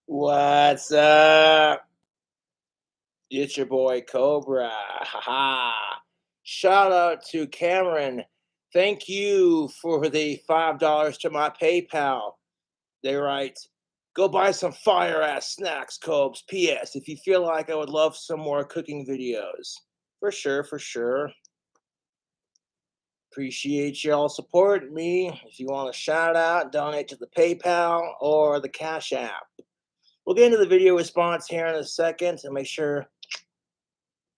What's up? It's your boy Cobra. Haha. Shout out to Cameron. Thank you for the $5 to my PayPal. They write, go buy some fire ass snacks, Cobes. P.S. If you feel like I would love some more cooking videos. For sure, for sure. Appreciate y'all supporting me. If you want a shout out, donate to the PayPal or the Cash App. We'll get into the video response here in a second and make sure.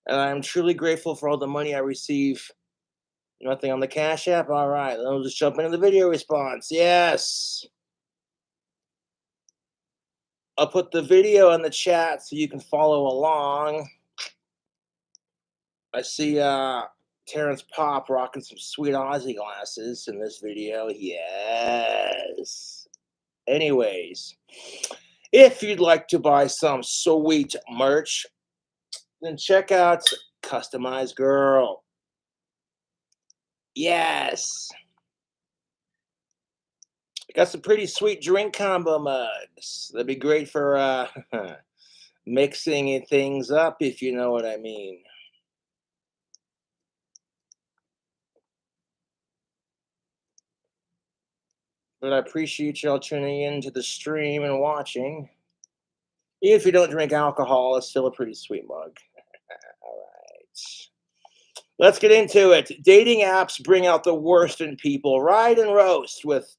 And I'm truly grateful for all the money I receive. Nothing on the Cash App? All right, then we'll just jump into the video response. Yes. I'll put the video in the chat so you can follow along. I see Terrence Pop rocking some sweet Aussie glasses in this video. Yes. Anyways, if you'd like to buy some sweet merch, then check out Customized Girl. Yes. Got some pretty sweet drink combo mugs. That'd be great for mixing things up, if you know what I mean. But I appreciate y'all tuning in to the stream and watching. Even if you don't drink alcohol, it's still a pretty sweet mug. All right. Let's get into it. Dating apps bring out the worst in people. Ride and roast with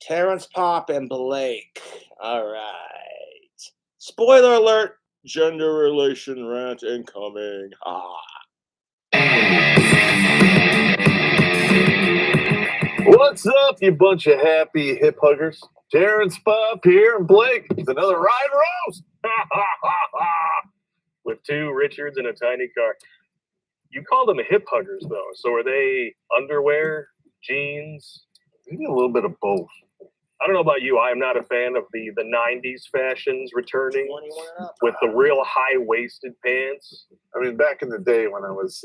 Terrence Pop and Blake. All right. Spoiler alert. Gender relation rant incoming. What's up, you bunch of happy hip huggers? Terrence Pop here, and Blake with another ride roast. With two Richards in a tiny car. You call them hip huggers, though. So are they underwear, jeans? Maybe a little bit of both. I don't know about you. I am not a fan of the 90s fashions returning with the real high-waisted pants. I mean, back in the day when I was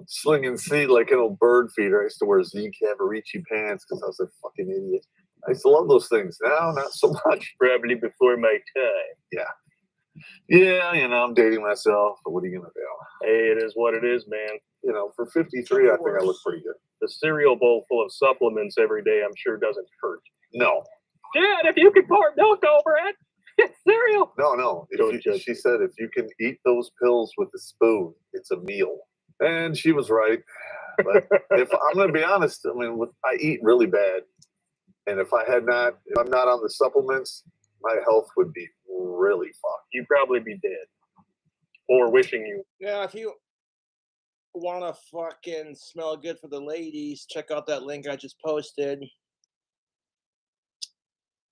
slinging seed like an old bird feeder, I used to wear Zeke Cavarici pants because I was a fucking idiot. I used to love those things. Now, not so much. Probably before my time. Yeah. Yeah, you know, I'm dating myself, but what are you going to do? Hey, it is what it is, man. You know, for 53, I think I look pretty good. The cereal bowl full of supplements every day, I'm sure doesn't hurt. No. Dad, if you could pour milk over it, it's cereal. No. She said if you can eat those pills with a spoon, it's a meal. And she was right. But if I'm going to be honest, I mean, I eat really bad. And if I'm not on the supplements, my health would be really fucked. You'd probably be dead. Or wishing you. Yeah, if you want to fucking smell good for the ladies, check out that link I just posted.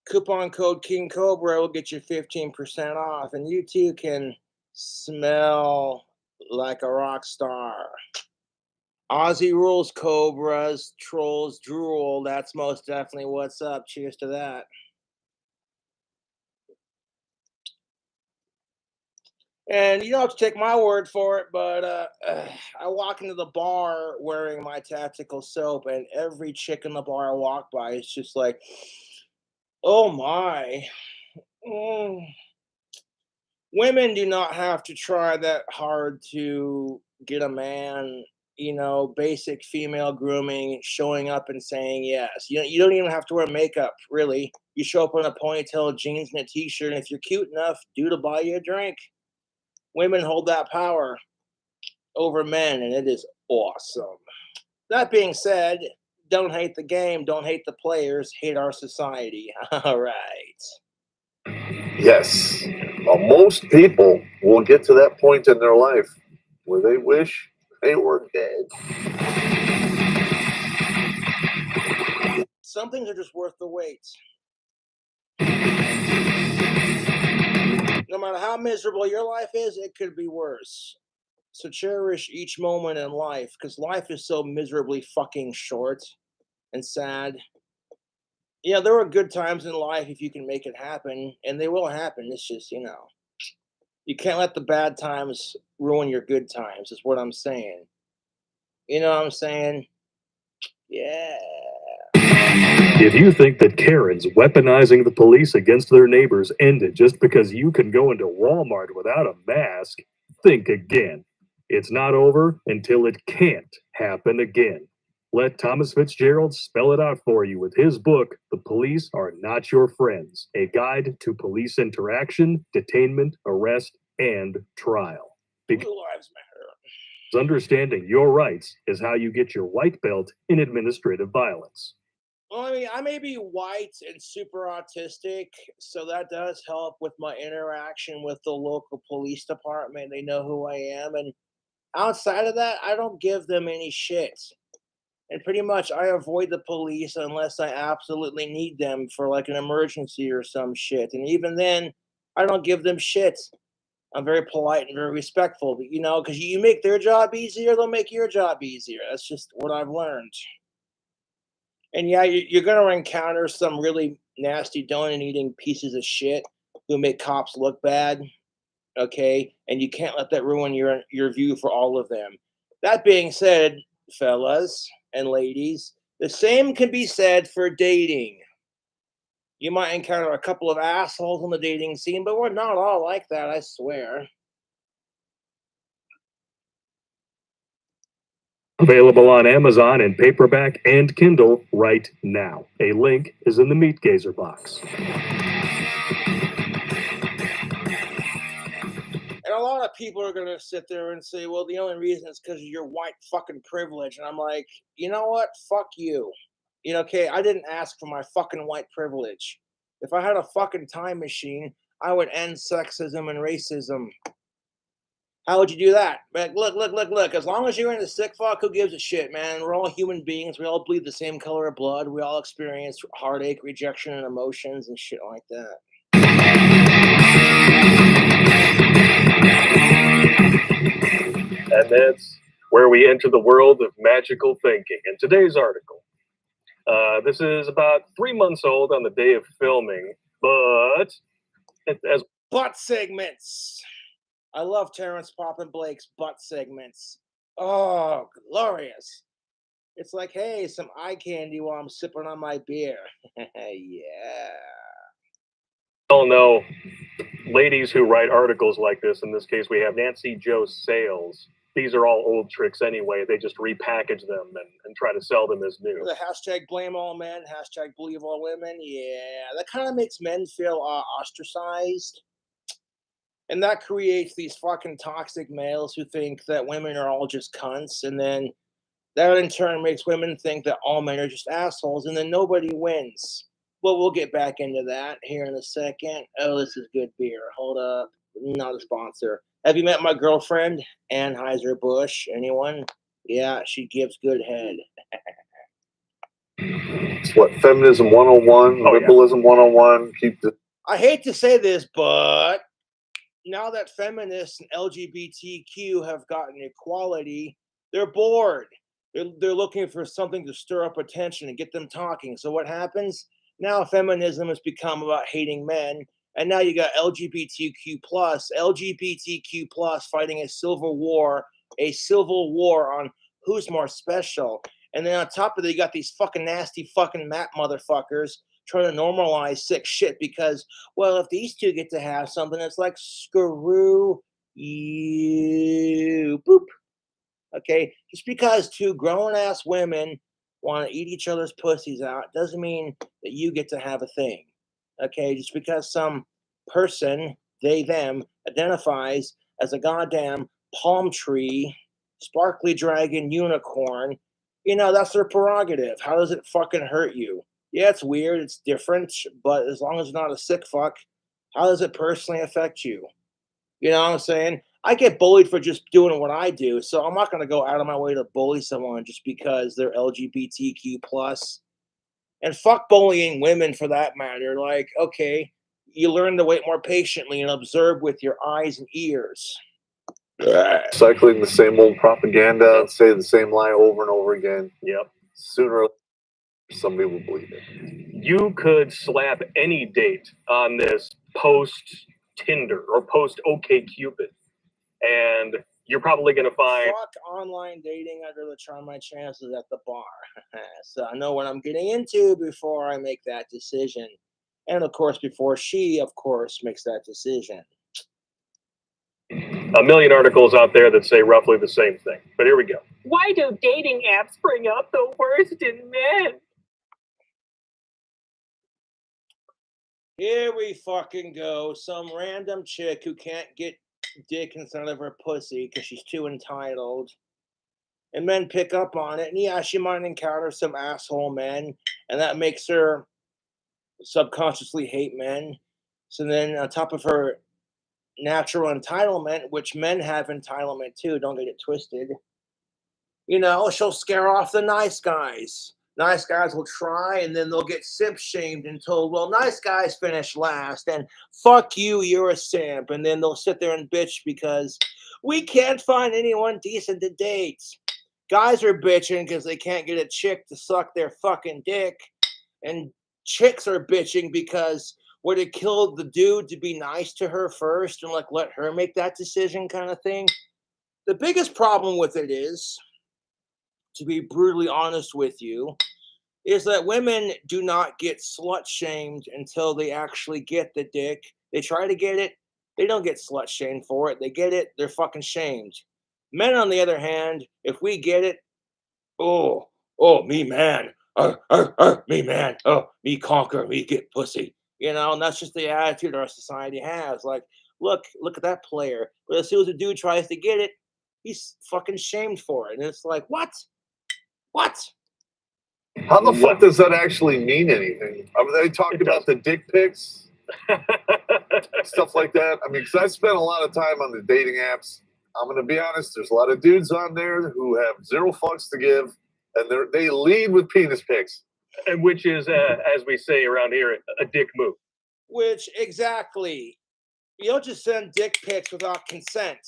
Coupon code KingCobra will get you 15% off. And you too can smell like a rock star. Aussie rules, Cobras, trolls, drool. That's most definitely what's up. Cheers to that. And you don't have to take my word for it, but I walk into the bar wearing my tactical soap, and every chick in the bar I walk by is just like, oh my. Women do not have to try that hard to get a man. You know, basic female grooming, showing up and saying yes. You don't even have to wear makeup, really. You show up in a ponytail, jeans, and a t-shirt, and if you're cute enough, dude will buy you a drink. Women hold that power over men, and it is awesome. That being said, don't hate the game, don't hate the players, hate our society. All right. Yes. Well, most people will get to that point in their life where they wish they were dead. Some things are just worth the wait. No matter how miserable your life is, it could be worse. So cherish each moment in life, because life is so miserably fucking short and sad. Yeah, there are good times in life if you can make it happen, and they will happen. It's just, you can't let the bad times ruin your good times, is what I'm saying. You know what I'm saying? Yeah. If you think that Karens weaponizing the police against their neighbors ended just because you can go into Walmart without a mask, think again. It's not over until it can't happen again. Let Thomas Fitzgerald spell it out for you with his book, The Police Are Not Your Friends, a guide to police interaction, detainment, arrest, and trial. Because Blue lives matter. understanding your rights is how you get your white belt in administrative violence. Well, I mean, I may be white and super autistic, so that does help with my interaction with the local police department. They know who I am. And outside of that, I don't give them any shit. And pretty much I avoid the police unless I absolutely need them for like an emergency or some shit. And even then, I don't give them shit. I'm very polite and very respectful, but because you make their job easier, they'll make your job easier. That's just what I've learned. And yeah, you're going to encounter some really nasty donut eating pieces of shit who make cops look bad. Okay. And you can't let that ruin your view for all of them. That being said, fellas and ladies, the same can be said for dating. You might encounter a couple of assholes on the dating scene, but we're not all like that, I swear. Available on Amazon in paperback and Kindle right now. A link is in the Meat Gazer box. And a lot of people are going to sit there and say, well, the only reason is because of your white fucking privilege. And I'm like, you know what? Fuck you. Okay, I didn't ask for my fucking white privilege. If I had a fucking time machine, I would end sexism and racism. How would you do that? Like, look. As long as you're into sick fuck, who gives a shit, man? We're all human beings. We all bleed the same color of blood. We all experience heartache, rejection, and emotions and shit like that. And that's where we enter the world of magical thinking. In today's article, this is about 3 months old on the day of filming, but as butt segments. I love Terrence Poppin Blake's butt segments. Oh, glorious. It's like, hey, some eye candy while I'm sipping on my beer. Yeah. all know, ladies who write articles like this, in this case we have Nancy Jo Sales. These are all old tricks anyway. They just repackage them and try to sell them as new. The hashtag blame all men, hashtag believe all women. Yeah, that kind of makes men feel ostracized. And that creates these fucking toxic males who think that women are all just cunts. And then that in turn makes women think that all men are just assholes. And then nobody wins. Well, we'll get back into that here in a second. Oh, this is good beer. Hold up. Not a sponsor. Have you met my girlfriend, Anheuser-Busch? Anyone? Yeah, she gives good head. It's what, Feminism 101, Liberalism 101. I hate to say this, but now that feminists and LGBTQ have gotten equality, they're bored. They're looking for something to stir up attention and get them talking. So what happens? Now feminism has become about hating men. And now you got LGBTQ plus fighting a civil war on who's more special. And then on top of it, you got these fucking nasty fucking map motherfuckers trying to normalize sick shit because, well, if these two get to have something, it's like, screw you. Boop. Okay? Just because two grown-ass women want to eat each other's pussies out doesn't mean that you get to have a thing. Okay? Just because some person, they, them, identifies as a goddamn palm tree, sparkly dragon, unicorn, that's their prerogative. How does it fucking hurt you? Yeah, it's weird, it's different, but as long as it's not a sick fuck, how does it personally affect you? You know what I'm saying? I get bullied for just doing what I do, so I'm not going to go out of my way to bully someone just because they're LGBTQ plus. And fuck bullying women for that matter. Like, okay, you learn to wait more patiently and observe with your eyes and ears. Cycling the same old propaganda and say the same lie over and over again. Yep. Sooner or later, somebody will believe it. You could slap any date on this post Tinder or post OkCupid, and you're probably going to find. Fuck online dating. I'd rather try my chances at the bar. So I know what I'm getting into before I make that decision. And of course, before she, of course, makes that decision. A million articles out there that say roughly the same thing. But here we go. Why do dating apps bring out the worst in men? Here we fucking go. Some random chick who can't get dick inside of her pussy because she's too entitled. And men pick up on it. And yeah, she might encounter some asshole men. And that makes her subconsciously hate men. So then on top of her natural entitlement, which men have entitlement too, don't get it twisted, you know, she'll scare off the nice guys. Nice guys will try, and then they'll get simp shamed and told, well, nice guys finish last, and fuck you, you're a simp. And then they'll sit there and bitch because we can't find anyone decent to date. Guys are bitching because they can't get a chick to suck their fucking dick, and chicks are bitching because would it kill the dude to be nice to her first and like let her make that decision kind of thing? The biggest problem with it is, to be brutally honest with you, is that women do not get slut shamed until they actually get the dick. They try to get it, they don't get slut shamed for it. They get it, they're fucking shamed. Men, on the other hand, if we get it, oh, me man, me man, oh, me conquer, me get pussy. You know, and that's just the attitude our society has. Like, look at that player. But as soon as a dude tries to get it, he's fucking shamed for it. And it's like, what? How the fuck does that actually mean anything? I mean, they talk about the dick pics, stuff like that. I mean, because I spent a lot of time on the dating apps. I'm going to be honest, there's a lot of dudes on there who have zero fucks to give, and they lead with penis pics. And which is, as we say around here, a dick move. Which, exactly. You don't just send dick pics without consent.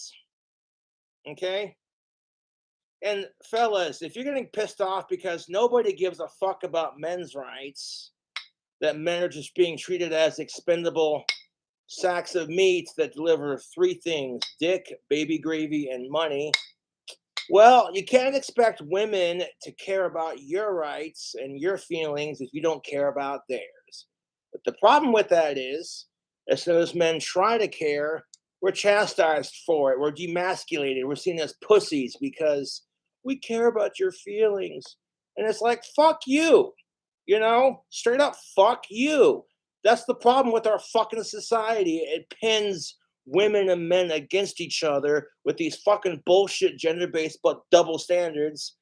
Okay? And fellas, if you're getting pissed off because nobody gives a fuck about men's rights, that men are just being treated as expendable sacks of meat that deliver three things: dick, baby gravy, and money, well, you can't expect women to care about your rights and your feelings if you don't care about theirs. But the problem with that is, as soon as men try to care, we're chastised for it. We're demasculated. We're seen as pussies because we care about your feelings. And it's like, fuck you. You know, straight up, fuck you. That's the problem with our fucking society. It pins women and men against each other with these fucking bullshit gender-based but double standards.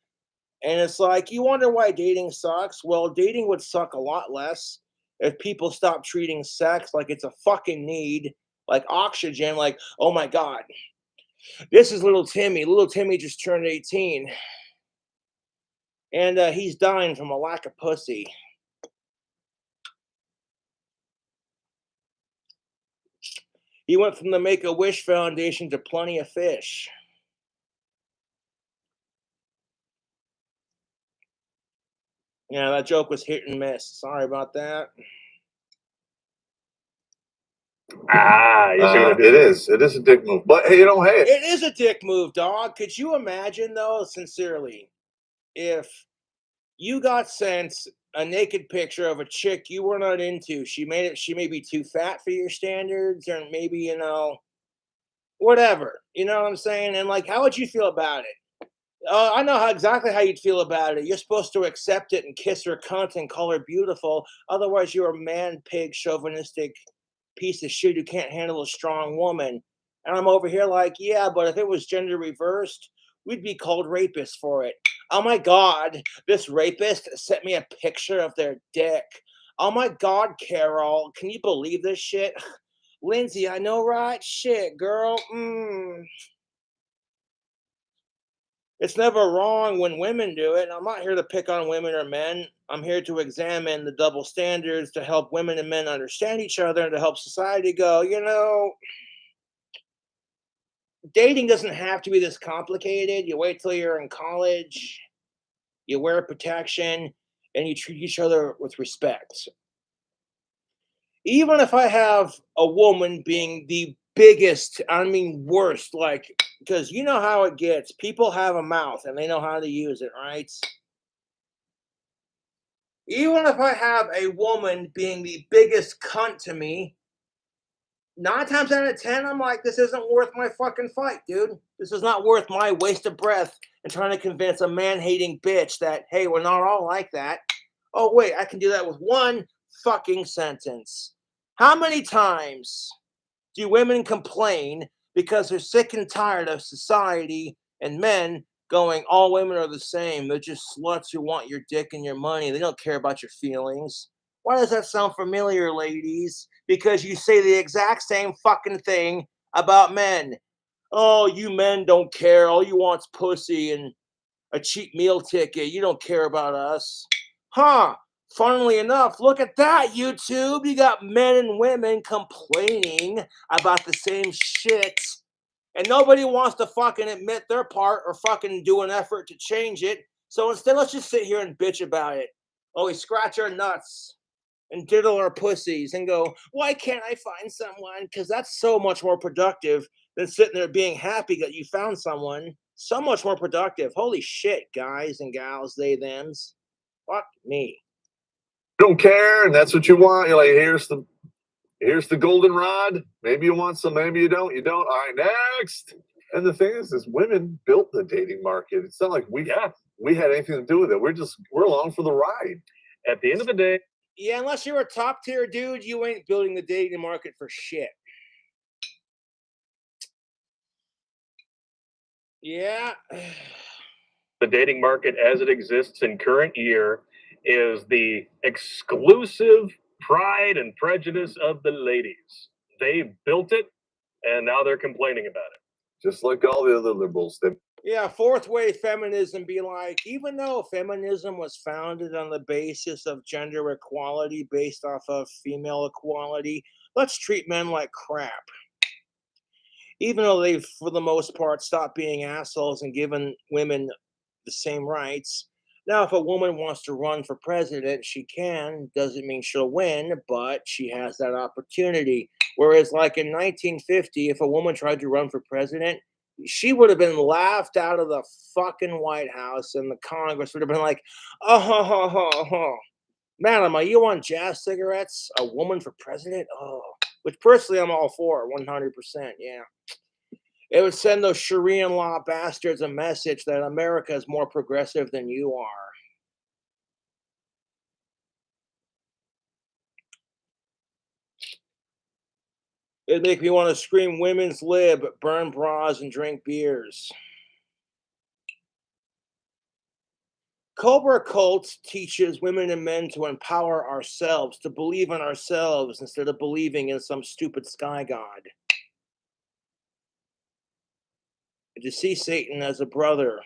And it's like, you wonder why dating sucks? Well, dating would suck a lot less if people stop treating sex like it's a fucking need, like oxygen, like, oh my God, this is little Timmy. Little Timmy just turned 18. And he's dying from a lack of pussy. He went from the Make-A-Wish Foundation to Plenty of Fish. Yeah, that joke was hit and miss. Sorry about that. It is a dick move. But hey, hey. It is a dick move, dog. Could you imagine, though, sincerely, if you got sent a naked picture of a chick you were not into? She may be too fat for your standards, or maybe, you know, whatever. You know what I'm saying? And like, how would you feel about it? I know exactly how you'd feel about it. You're supposed to accept it and kiss her cunt and call her beautiful. Otherwise, you're a man, pig, chauvinistic piece of shit who can't handle a strong woman. And I'm over here like, yeah, but if it was gender reversed, we'd be called rapists for it. Oh my God, this rapist sent me a picture of their dick. Oh my God, Carol, can you believe this shit? Lindsay, I know, right? Shit, girl. It's never wrong when women do it. I'm not here to pick on women or men. I'm here to examine the double standards to help women and men understand each other and to help society go, you know, dating doesn't have to be this complicated. You wait till you're in college, you wear protection, and you treat each other with respect. Even if I have a woman being the biggest, I mean worst, like Because you know how it gets. People have a mouth and they know how to use it, right? Even if I have a woman being the biggest cunt to me, 9 times out of 10, I'm like, this isn't worth my fucking fight, dude. This is not worth my waste of breath and trying to convince a man-hating bitch that, hey, we're not all like that. Oh, wait, I can do that with one fucking sentence. How many times do women complain because they're sick and tired of society and men going, all women are the same. They're just sluts who want your dick and your money. They don't care about your feelings. Why does that sound familiar, ladies? Because you say the exact same fucking thing about men. Oh, you men don't care. All you want's pussy and a cheap meal ticket. You don't care about us. Huh. Funnily enough, look at that, YouTube. You got men and women complaining about the same shit. And nobody wants to fucking admit their part or fucking do an effort to change it. So instead, let's just sit here and bitch about it. Oh, we scratch our nuts and diddle our pussies and go, why can't I find someone? Because that's so much more productive than sitting there being happy that you found someone. So much more productive. Holy shit, guys and gals, they, thems. Fuck me. Don't care, and that's what you want. You're like, here's the goldenrod. Maybe you want some, maybe you don't. You don't. All right, next. And the thing is women built the dating market. It's not like we had anything to do with it. We're along for the ride. At the end of the day, yeah, unless you're a top tier dude, you ain't building the dating market for shit. Yeah. the dating market as it exists in current year is the exclusive pride and prejudice of the ladies. They built it, and now they're complaining about it. Just like all the other liberals. Yeah, fourth wave feminism be like, even though feminism was founded on the basis of gender equality based off of female equality, let's treat men like crap. Even though they've, for the most part, stopped being assholes and given women the same rights. Now, if a woman wants to run for president, she can. Doesn't mean she'll win, but she has that opportunity. Whereas, like in 1950, if a woman tried to run for president, she would have been laughed out of the fucking White House, and the Congress would have been like, oh, ho, ho, ho. Madam, are you on jazz cigarettes? A woman for president? Oh, which personally I'm all for, 100%. Yeah. It would send those Sharia law bastards a message that America is more progressive than you are. It'd make me want to scream women's lib, burn bras, and drink beers. Cobra Cult teaches women and men to empower ourselves, to believe in ourselves instead of believing in some stupid sky god. To see Satan as a brother,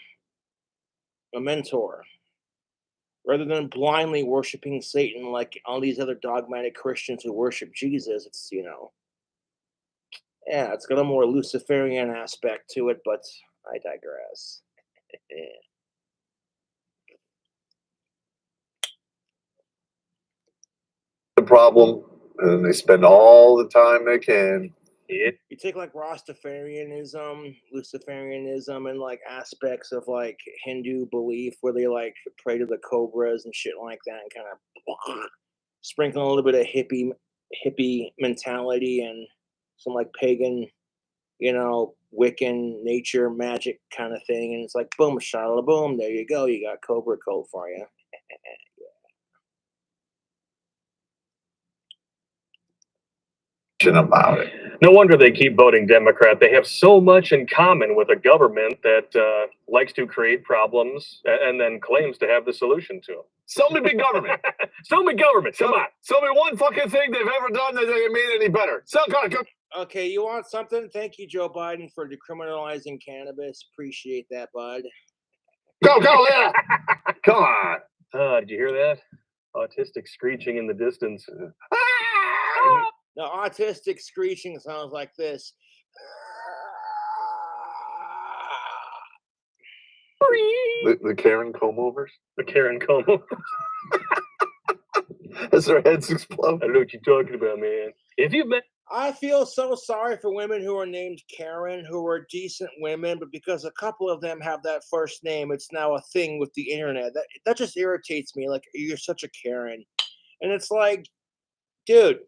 a mentor, rather than blindly worshiping Satan like all these other dogmatic Christians who worship Jesus. It's, yeah, it's got a more Luciferian aspect to it, but I digress. The problem, and they spend all the time they can. You take like Rastafarianism, Luciferianism, and like aspects of like Hindu belief where they like pray to the cobras and shit like that, and kind of sprinkle a little bit of hippie mentality and some like pagan, Wiccan nature magic kind of thing, and it's like boom, shala boom, there you go, you got Cobra Cult for you. About it. No wonder they keep voting Democrat. They have so much in common with a government that likes to create problems and then claims to have the solution to them. So many big government. So many government. Come on. Tell me one fucking thing they've ever done that they made any better. Okay, you want something? Thank you, Joe Biden, for decriminalizing cannabis. Appreciate that, bud. Go, yeah. Come on. Did you hear that? Autistic screeching in the distance. Now, autistic screeching sounds like this. The Karen comb-overs? The Karen comb-overs. As their heads explode. I don't know what you're talking about, man. If you've met... I feel so sorry for women who are named Karen, who are decent women, but because a couple of them have that first name, it's now a thing with the internet. That just irritates me. Like, you're such a Karen. And it's like, dude,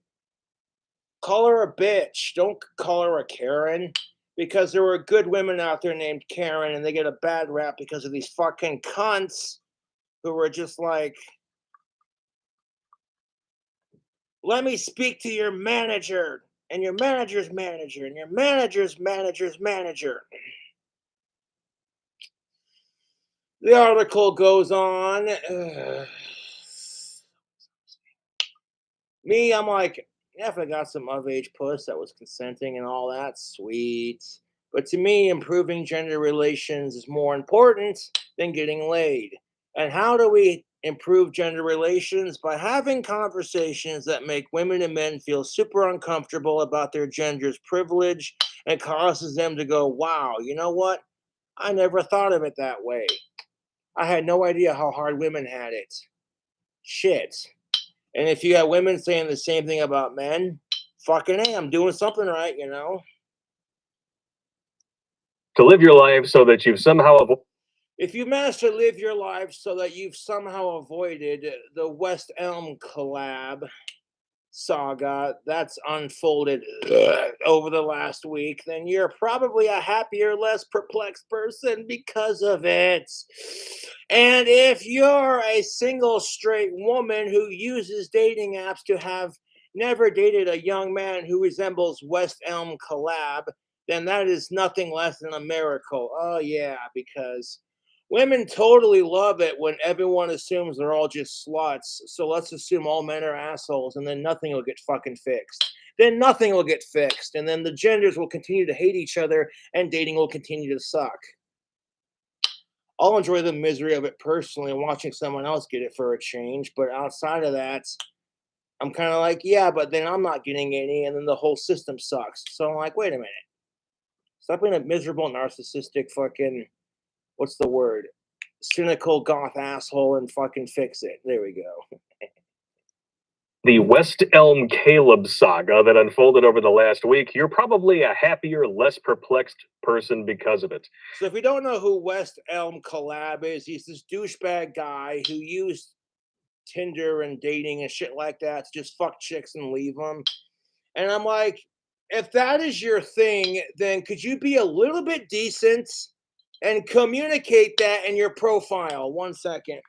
call her a bitch. Don't call her a Karen. Because there were good women out there named Karen, and they get a bad rap because of these fucking cunts who were just like, let me speak to your manager, and your manager's manager, and your manager's manager's manager. The article goes on. Me, I'm like, yeah, if I got some of age puss that was consenting and all that, sweet. But to me, improving gender relations is more important than getting laid. And how do we improve gender relations? By having conversations that make women and men feel super uncomfortable about their gender's privilege and causes them to go, wow, you know what? I never thought of it that way. I had no idea how hard women had it. Shit. And if you got women saying the same thing about men, fucking hey, I'm doing something right, you know? To live your life so that you've somehow If you manage to live your life so that you've somehow avoided the West Elm collab saga that's unfolded over the last week, then you're probably a happier, less perplexed person because of it. And if you're a single straight woman who uses dating apps to have never dated a young man who resembles West Elm collab, then that is nothing less than a miracle. Oh, yeah, because women totally love it when everyone assumes they're all just sluts. So let's assume all men are assholes, and then nothing will get fucking fixed. Then nothing will get fixed, and then the genders will continue to hate each other, and dating will continue to suck. I'll enjoy the misery of it personally and watching someone else get it for a change, but outside of that, I'm kind of like, yeah, but then I'm not getting any, and then the whole system sucks. So I'm like, wait a minute. Stop being a miserable, narcissistic fucking, what's the word? Cynical goth asshole and fucking fix it. There we go. the West Elm Caleb saga that unfolded over the last week, you're probably a happier, less perplexed person because of it. So if you don't know who West Elm Caleb is, he's this douchebag guy who used Tinder and dating and shit like that to just fuck chicks and leave them. And I'm like, if that is your thing, then could you be a little bit decent and communicate that in your profile? 1 second.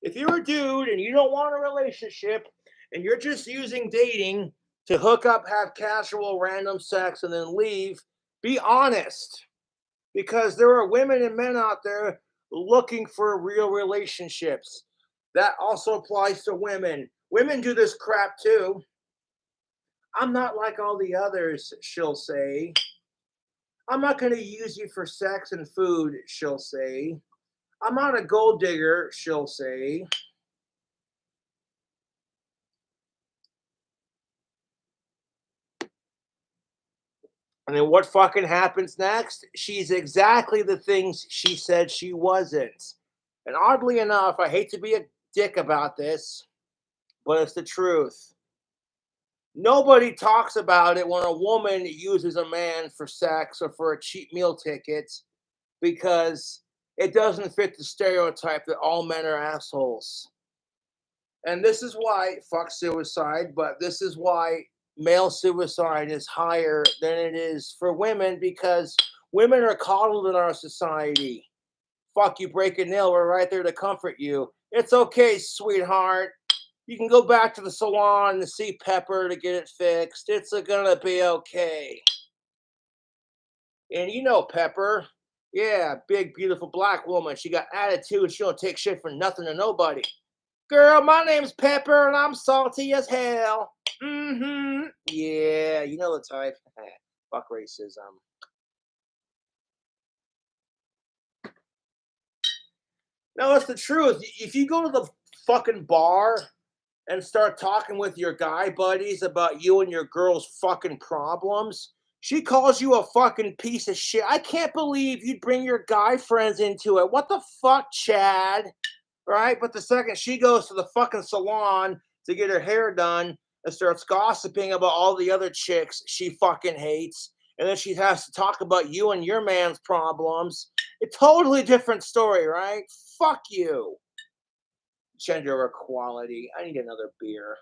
If you're a dude and you don't want a relationship and you're just using dating to hook up, have casual random sex, and then leave, be honest. Because there are women and men out there looking for real relationships. That also applies to women. Women do this crap too. I'm not like all the others, she'll say. I'm not going to use you for sex and food, she'll say. I'm not a gold digger, she'll say. And then what fucking happens next? She's exactly the things she said she wasn't. And oddly enough, I hate to be a dick about this, but it's the truth. Nobody talks about it when a woman uses a man for sex or for a cheap meal ticket because it doesn't fit the stereotype that all men are assholes. And this is why, fuck suicide, but this is why male suicide is higher than it is for women because women are coddled in our society. Fuck, you break a nail, we're right there to comfort you. It's okay, sweetheart. You can go back to the salon and see Pepper to get it fixed. It's gonna be okay. And you know Pepper. Yeah, big, beautiful black woman. She got attitude. She don't take shit for nothing to nobody. Girl, my name's Pepper and I'm salty as hell. Mm-hmm. Yeah, you know the type. Fuck racism. No, it's the truth. If you go to the fucking bar and start talking with your guy buddies about you and your girl's fucking problems, she calls you a fucking piece of shit. I can't believe you'd bring your guy friends into it. What the fuck, Chad? right? But the second she goes to the fucking salon to get her hair done and starts gossiping about all the other chicks she fucking hates, and then she has to talk about you and your man's problems, a totally different story, right? Fuck you. Gender equality. I need another beer.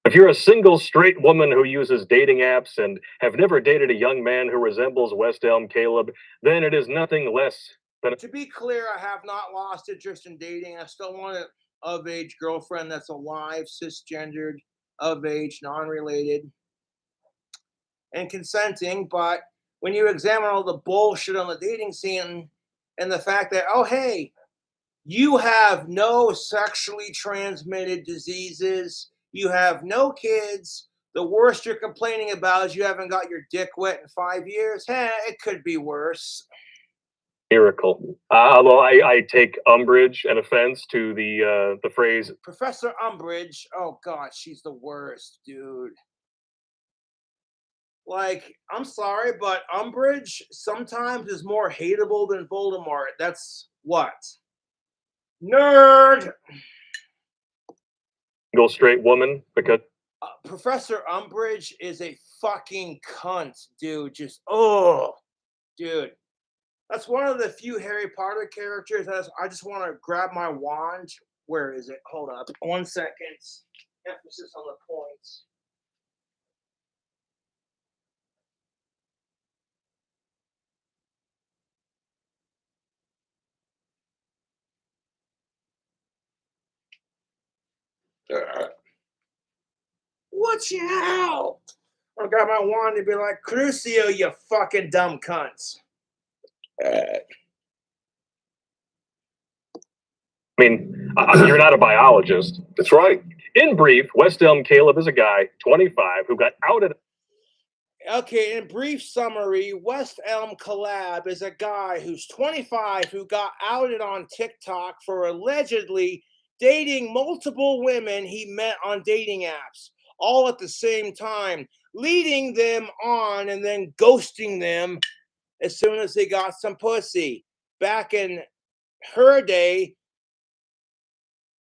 If you're a single straight woman who uses dating apps and have never dated a young man who resembles West Elm Caleb, then it is nothing less than... To be clear, I have not lost interest in dating. I still want an of-age girlfriend that's alive, cisgendered, of age, non-related, and consenting. But when you examine all the bullshit on the dating scene and the fact that, oh, hey, you have no sexually transmitted diseases, you have no kids, the worst you're complaining about is you haven't got your dick wet in 5 years, it could be worse. Miracle. Although I take umbrage and offense to the phrase Professor Umbridge. Oh God, she's the worst, dude. Like, I'm sorry, but Umbridge sometimes is more hateable than Voldemort. That's what? Nerd. single straight woman, because Professor Umbridge is a fucking cunt, dude. Just dude. That's one of the few Harry Potter characters I just want to grab my wand. Where is it? Hold up. 1 second. Emphasis on the points. Watch out! I got my wand to be like, Crucio, you fucking dumb cunts. I mean, you're not a biologist. That's right. In brief, West Elm Caleb is a guy, 25, who got outed. Okay, in brief summary, West Elm Caleb is a guy who's 25 who got outed on TikTok for allegedly dating multiple women he met on dating apps, all at the same time, leading them on and then ghosting them as soon as they got some pussy. Back in her day,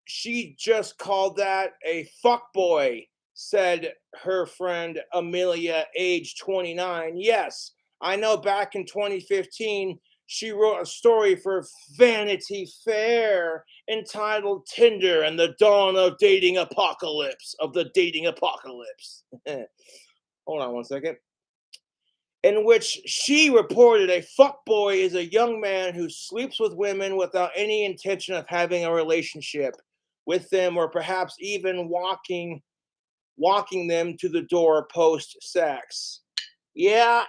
she just called that a fuckboy, said her friend Amelia, age 29. Yes, I know back in 2015, she wrote a story for Vanity Fair entitled Tinder and the Dawn of Dating Apocalypse, of the Dating Apocalypse. Hold on 1 second. In which she reported a fuckboy is a young man who sleeps with women without any intention of having a relationship with them, or perhaps even walking them to the door post-sex. Yeah,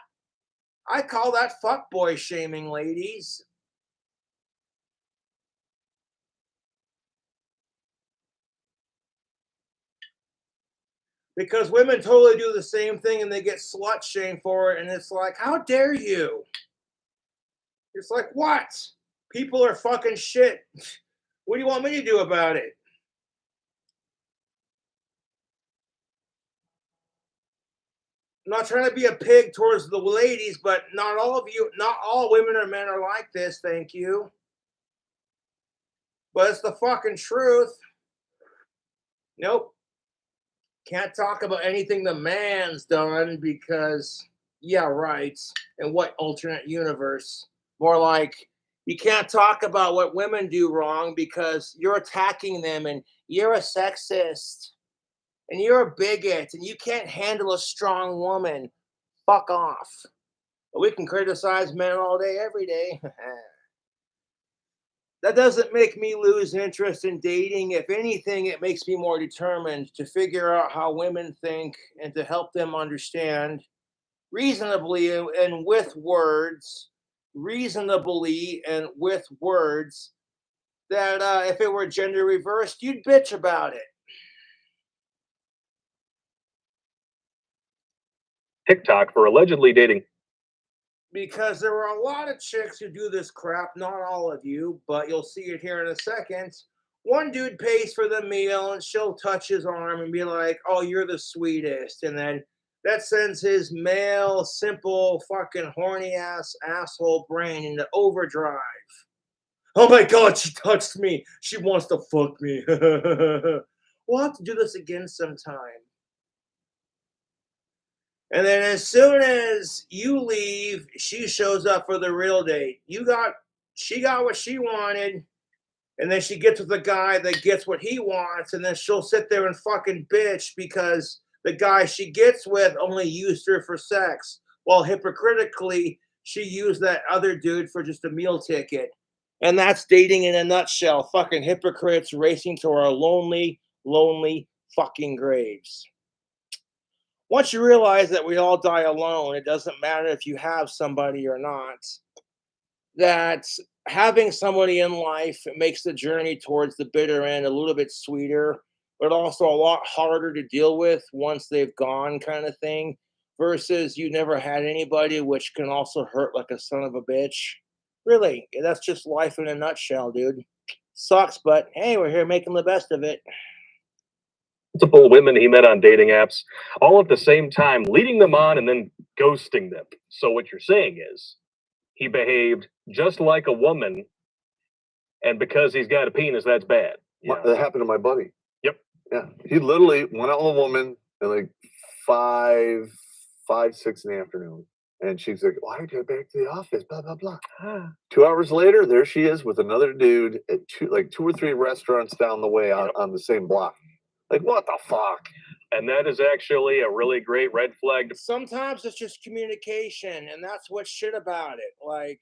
I call that fuckboy shaming, ladies. Because women totally do the same thing and they get slut shamed for it, and it's like, how dare you? It's like, what? People are fucking shit. What do you want me to do about it? I'm not trying to be a pig towards the ladies, but not all women or men are like this, thank you. But it's the fucking truth. Nope. Can't talk about anything the man's done because, yeah, right. In what alternate universe? More like, you can't talk about what women do wrong because you're attacking them and you're a sexist and you're a bigot and you can't handle a strong woman. Fuck off. But we can criticize men all day, every day. That doesn't make me lose interest in dating. If anything, it makes me more determined to figure out how women think and to help them understand reasonably and with words, that if it were gender reversed, you'd bitch about it. TikTok for allegedly dating. Because there were a lot of chicks who do this crap, not all of you, but you'll see it here in a second. One dude pays for the meal and she'll touch his arm and be like, oh, you're the sweetest. And then that sends his male, simple, fucking horny ass asshole brain into overdrive. Oh my God, she touched me. She wants to fuck me. We'll have to do this again sometime. And then as soon as you leave, she shows up for the real date. She got what she wanted, and then she gets with the guy that gets what he wants, and then she'll sit there and fucking bitch because the guy she gets with only used her for sex, while hypocritically she used that other dude for just a meal ticket. And that's dating in a nutshell. Fucking hypocrites racing to our lonely, lonely fucking graves. Once you realize that we all die alone, it doesn't matter if you have somebody or not, that having somebody in life makes the journey towards the bitter end a little bit sweeter, but also a lot harder to deal with once they've gone, kind of thing, versus you never had anybody, which can also hurt like a son of a bitch. Really, that's just life in a nutshell, dude. Sucks, but hey, we're here making the best of it. Multiple women he met on dating apps, all at the same time, leading them on and then ghosting them. So what you're saying is he behaved just like a woman, and because he's got a penis, that's bad. Yeah. That happened to my buddy. Yep. Yeah. He literally went out with a woman at like 6 in the afternoon. And she's like, "Why did you go back to the office? Blah, blah, blah." 2 hours later, there she is with another dude at 2 or 3 restaurants down the way on the same block. Like, what the fuck? And that is actually a really great red flag. Sometimes it's just communication, and that's what's shit about it. Like,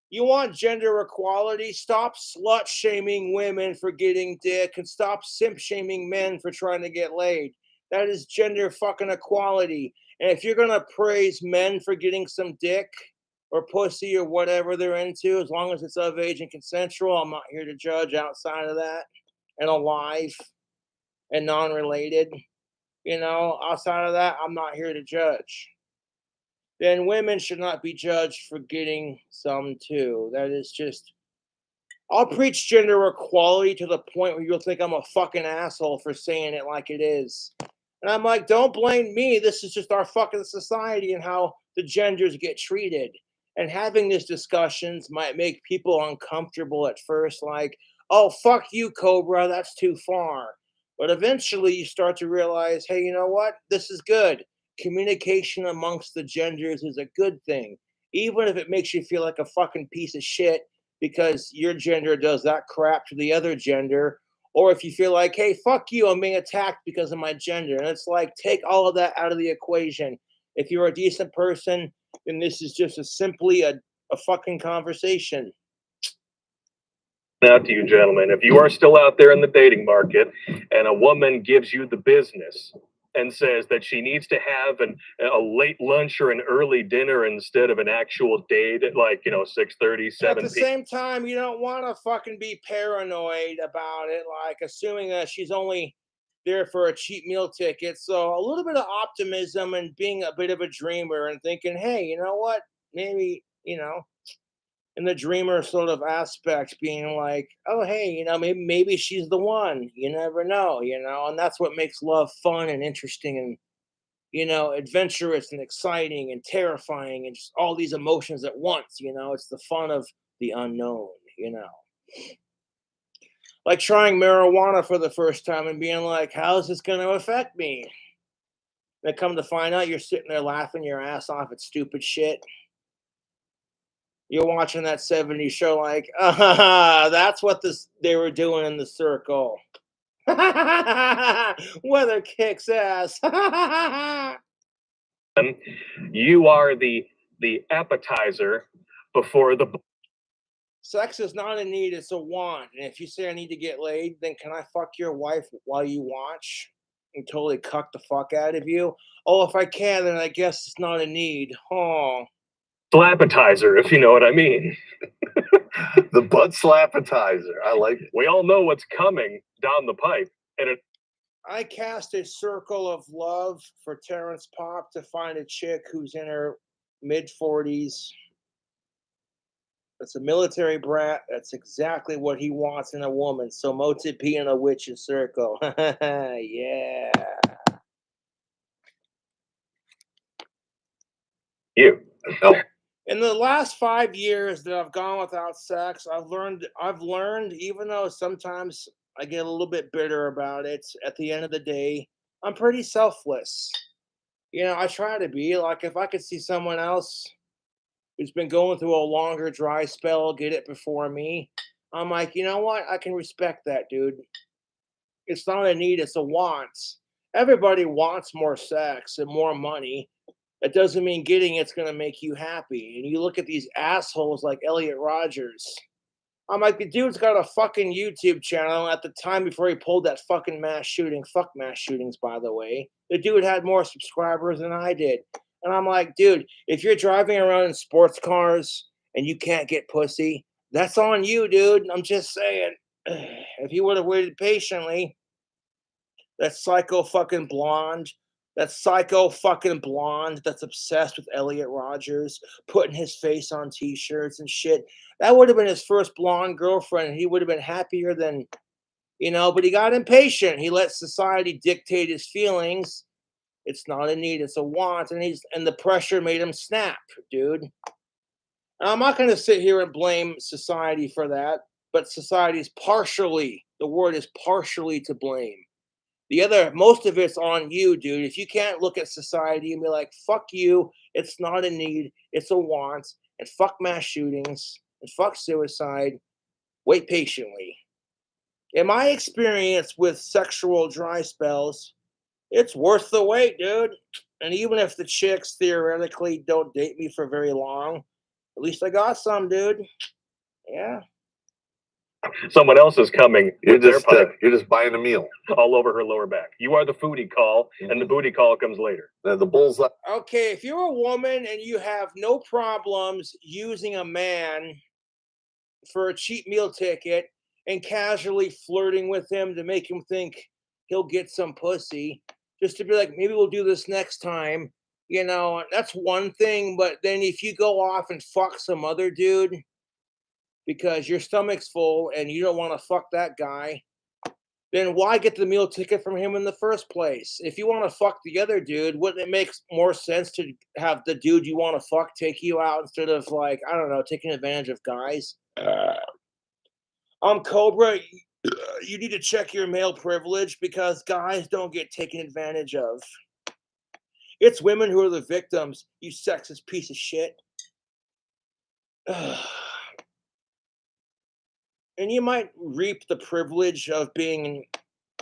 you want gender equality? Stop slut shaming women for getting dick and stop simp shaming men for trying to get laid. That is gender fucking equality. And if you're gonna praise men for getting some dick or pussy or whatever they're into, as long as it's of age and consensual, I'm not here to judge outside of that and alive and non-related. Outside of that, I'm not here to judge. Then women should not be judged for getting some too. That is just, I'll preach gender equality to the point where you'll think I'm a fucking asshole for saying it like it is. And I'm like, don't blame me. This is just our fucking society and how the genders get treated. And having these discussions might make people uncomfortable at first, like, oh, fuck you, Cobra, that's too far. But eventually you start to realize, hey, you know what? This is good. Communication amongst the genders is a good thing, even if it makes you feel like a fucking piece of shit because your gender does that crap to the other gender, or if you feel like, hey, fuck you, I'm being attacked because of my gender. And it's like, take all of that out of the equation. If you're a decent person, then this is just simply a fucking conversation. Now to you, gentlemen, if you are still out there in the dating market and a woman gives you the business and says that she needs to have a late lunch or an early dinner instead of an actual date at 6:30, 7 At the same time, you don't want to fucking be paranoid about it, like assuming that she's only there for a cheap meal ticket. So a little bit of optimism and being a bit of a dreamer and thinking, hey, you know what? Maybe, in the dreamer sort of aspect, being like, oh, hey, maybe she's the one. You never know, and that's what makes love fun and interesting and adventurous and exciting and terrifying and just all these emotions at once. It's the fun of the unknown. Like trying marijuana for the first time and being like, how is this going to affect me? Then come to find out, you're sitting there laughing your ass off at stupid shit. You're watching that 70s show like, that's what they were doing in the circle. Weather kicks ass. You are the appetizer before the. Sex is not a need, it's a want. And if you say I need to get laid, then can I fuck your wife while you watch and totally cuck the fuck out of you? Oh, if I can, then I guess it's not a need. Oh. Slappetizer, if you know what I mean. The butt slappetizer. I like it. We all know what's coming down the pipe. And I cast a circle of love for Terrence Pop to find a chick who's in her mid-40s. That's a military brat. That's exactly what he wants in a woman. So Moti P in a witch's circle. Yeah. You. No. In the last 5 years that I've gone without sex, I've learned, even though sometimes I get a little bit bitter about it, at the end of the day, I'm pretty selfless. I try to be. Like, if I could see someone else who's been going through a longer dry spell get it before me, I'm like, you know what? I can respect that, dude. It's not a need, it's a want. Everybody wants more sex and more money. That doesn't mean getting it's going to make you happy. And you look at these assholes like Elliot Rogers. I'm like, the dude's got a fucking YouTube channel at the time before he pulled that fucking mass shooting. Fuck mass shootings, by the way. The dude had more subscribers than I did. And I'm like, dude, if you're driving around in sports cars and you can't get pussy, that's on you, dude. I'm just saying. If you would have waited patiently, that psycho fucking blonde, that's obsessed with Elliot Rogers, putting his face on t-shirts and shit. That would have been his first blonde girlfriend, and he would have been happier than, but he got impatient. He let society dictate his feelings. It's not a need, it's a want, and the pressure made him snap, dude. And I'm not gonna sit here and blame society for that, but society's the word is partially to blame. Most of it's on you, dude. If you can't look at society and be like, fuck you, it's not a need, it's a want, and fuck mass shootings, and fuck suicide, wait patiently. In my experience with sexual dry spells, it's worth the wait, dude. And even if the chicks theoretically don't date me for very long, at least I got some, dude. Yeah. Someone else is coming. You're just buying a meal all over her lower back. You are the foodie call, and the booty call comes later. The bullseye. Okay, if you're a woman and you have no problems using a man for a cheap meal ticket and casually flirting with him to make him think he'll get some pussy, just to be like, maybe we'll do this next time, that's one thing. But then if you go off and fuck some other dude because your stomach's full and you don't want to fuck that guy, then why get the meal ticket from him in the first place? If you want to fuck the other dude, wouldn't it make more sense to have the dude you want to fuck take you out instead of, like, I don't know, taking advantage of guys? Cobra, you need to check your male privilege because guys don't get taken advantage of. It's women who are the victims, you sexist piece of shit. And you might reap the privilege of being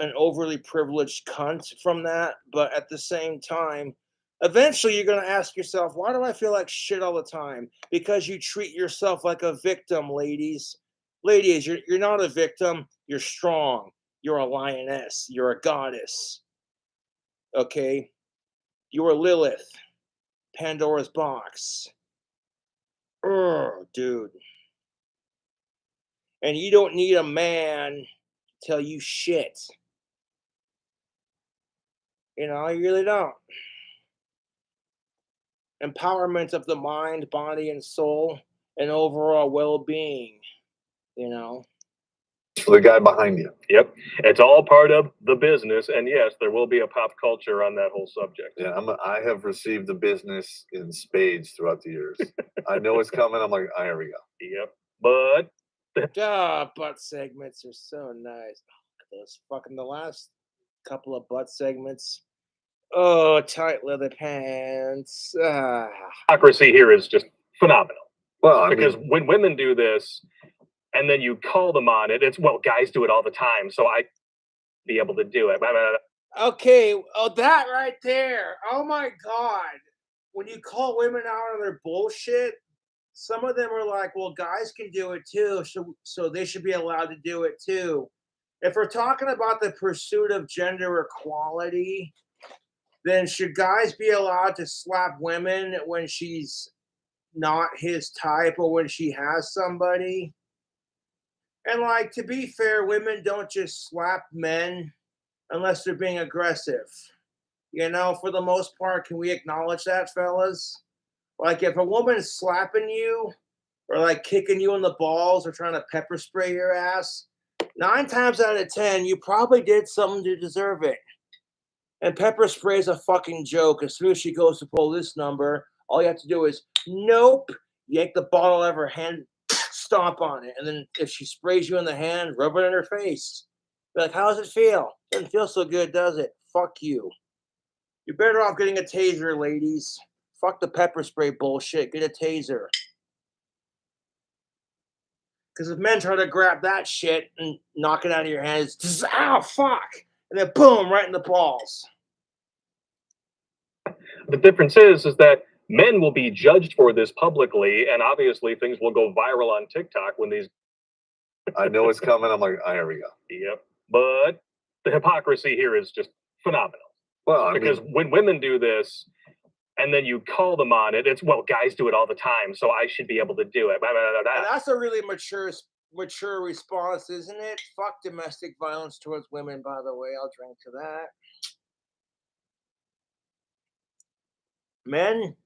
an overly privileged cunt from that, but at the same time, eventually you're going to ask yourself, why do I feel like shit all the time? Because you treat yourself like a victim, ladies. Ladies, you're not a victim. You're strong. You're a lioness. You're a goddess. Okay? You're Lilith. Pandora's box. Dude. And you don't need a man to tell you shit. You really don't. Empowerment of the mind, body, and soul, and overall well-being, For the guy behind you. Yep. It's all part of the business. And yes, there will be a pop culture on that whole subject. Yeah, I have received the business in spades throughout the years. I know it's coming. I'm like, here we go. Yep. But butt segments are so nice. Those fucking the last couple of butt segments. Oh, tight leather pants. Hypocrisy here is just phenomenal. Well, because when women do this and then you call them on it, it's, well, guys do it all the time, so I be able to do it. Okay, that right there. Oh my God. When you call women out on their bullshit, some of them are like, well, guys can do it too, so they should be allowed to do it too. If we're talking about the pursuit of gender equality, then should guys be allowed to slap women when she's not his type or when she has somebody? And, like, to be fair, women don't just slap men unless they're being aggressive. For the most part, can we acknowledge that, fellas? Like, if a woman's slapping you or, like, kicking you in the balls or trying to pepper spray your ass, 9 times out of 10, you probably did something to deserve it. And pepper spray is a fucking joke. As soon as she goes to pull this number, all you have to do is, nope, yank the bottle out of her hand, stomp on it, and then if she sprays you in the hand, rub it in her face. Be like, how does it feel? Doesn't feel so good, does it? Fuck you. You're better off getting a taser, ladies. Fuck the pepper spray bullshit. Get a taser. Because if men try to grab that shit and knock it out of your hands, just, ow, fuck, and then boom, right in the balls. The difference is that men will be judged for this publicly, and obviously things will go viral on TikTok when these. I know it's coming. I'm like, oh, here we go. Yep. But the hypocrisy here is just phenomenal. Well, because when women do this, and then you call them on it, it's, well, guys do it all the time, so I should be able to do it. Blah, blah, blah, blah. And that's a really mature response, isn't it? Fuck domestic violence towards women, by the way. I'll drink to that. Men,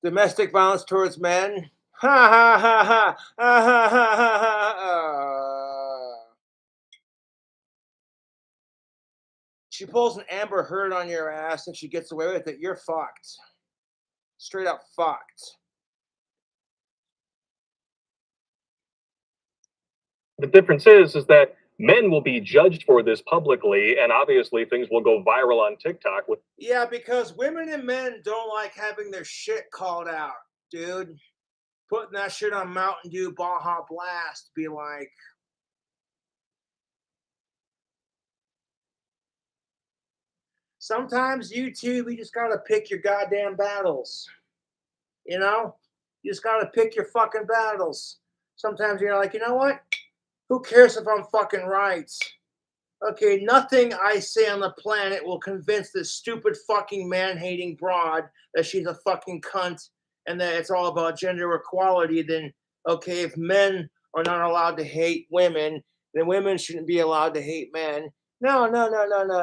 domestic violence towards men. Ha ha ha ha ha ha ha ha. She pulls an Amber Heard on your ass and she gets away with it. You're fucked. Straight up fucked. The difference is that men will be judged for this publicly, and obviously things will go viral on TikTok with. Yeah, because women and men don't like having their shit called out, dude. Putting that shit on Mountain Dew Baja Blast, be like, sometimes you just gotta pick your goddamn battles. You know? You just gotta pick your fucking battles. Sometimes you're like, you know what? Who cares if I'm fucking right? Okay, nothing I say on the planet will convince this stupid fucking man-hating broad that she's a fucking cunt and that it's all about gender equality. Then, okay, if men are not allowed to hate women, then women shouldn't be allowed to hate men. No.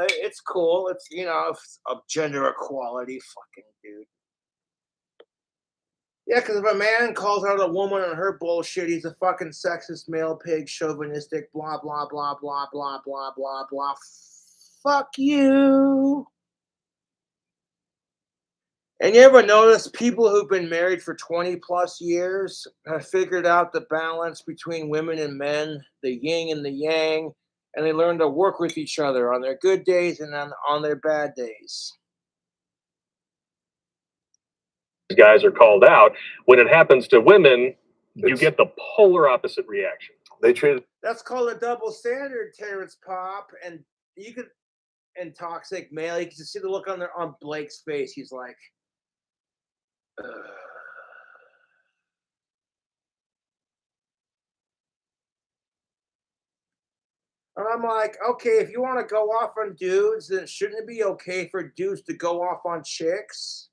It's cool. It's, it's of gender equality. Fucking dude. Yeah, because if a man calls out a woman on her bullshit, he's a fucking sexist, male pig, chauvinistic, blah, blah, blah, blah, blah, blah, blah, blah. Fuck you. And you ever notice people who've been married for 20 plus years have figured out the balance between women and men, the yin and the yang, and they learn to work with each other on their good days and on their bad days. Guys are called out. When it happens to women, you get the polar opposite reaction. They treat. That's called a double standard, Terrence Pop, and you could. And toxic male, you can just see the look on Blake's face. He's like, ugh. And I'm like, okay, if you want to go off on dudes, then shouldn't it be okay for dudes to go off on chicks?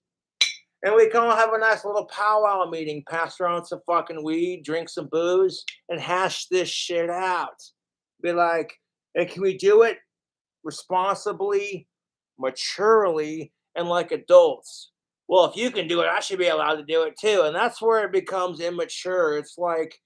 And we can all have a nice little powwow meeting, pass around some fucking weed, drink some booze, and hash this shit out. Be like, hey, can we do it responsibly, maturely, and like adults? Well, if you can do it, I should be allowed to do it too. And that's where it becomes immature. It's like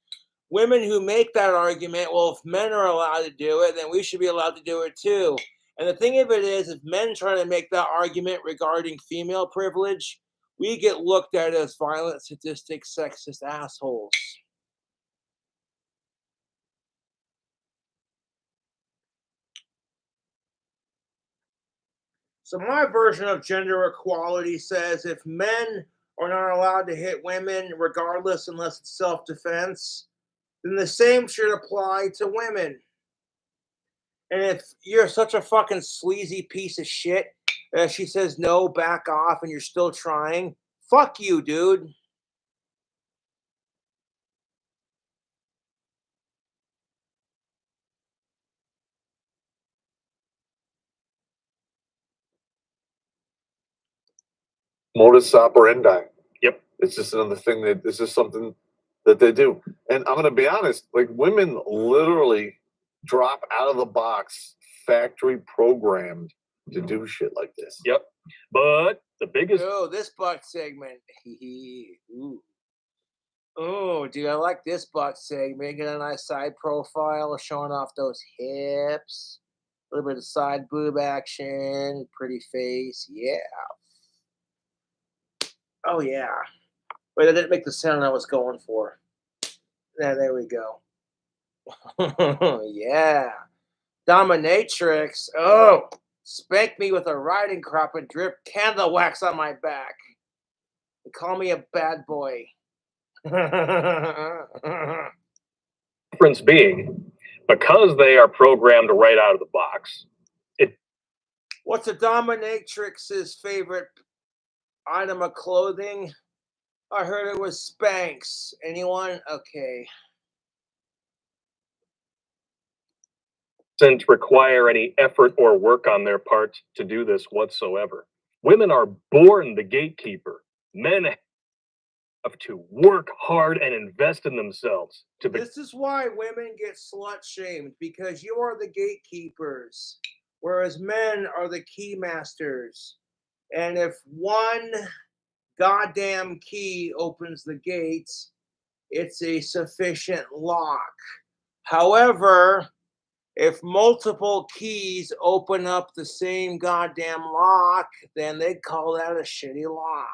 women who make that argument, well, if men are allowed to do it, then we should be allowed to do it too. And the thing of it is, if men try to make that argument regarding female privilege, we get looked at as violent, sadistic, sexist assholes. So my version of gender equality says if men are not allowed to hit women regardless unless it's self-defense, then the same should apply to women. And if you're such a fucking sleazy piece of shit that she says no, back off, and you're still trying, fuck you, dude. Modus operandi. Yep. It's just another thing that this is something that they do. And I'm going to be honest, like women literally drop out of the box, factory programmed to do shit like this. Yep. But the biggest. Oh, this butt segment. Ooh. Oh, dude, I like this butt segment. Get a nice side profile, showing off those hips. A little bit of side boob action. Pretty face. Yeah. Oh, yeah. Wait, that didn't make the sound I was going for. Yeah, there we go. Yeah. Dominatrix. Oh, spank me with a riding crop and drip candle wax on my back. And call me a bad boy. Difference being, because they are programmed right out of the box. What's a dominatrix's favorite item of clothing? I heard it was Spanx. Anyone? Okay. Doesn't require any effort or work on their part to do this whatsoever. Women are born the gatekeeper. Men have to work hard and invest in themselves to be. This is why women get slut shamed, because you are the gatekeepers, whereas men are the key masters. And if one goddamn key opens the gates, it's a sufficient lock. However, if multiple keys open up the same goddamn lock, then they call that a shitty lock.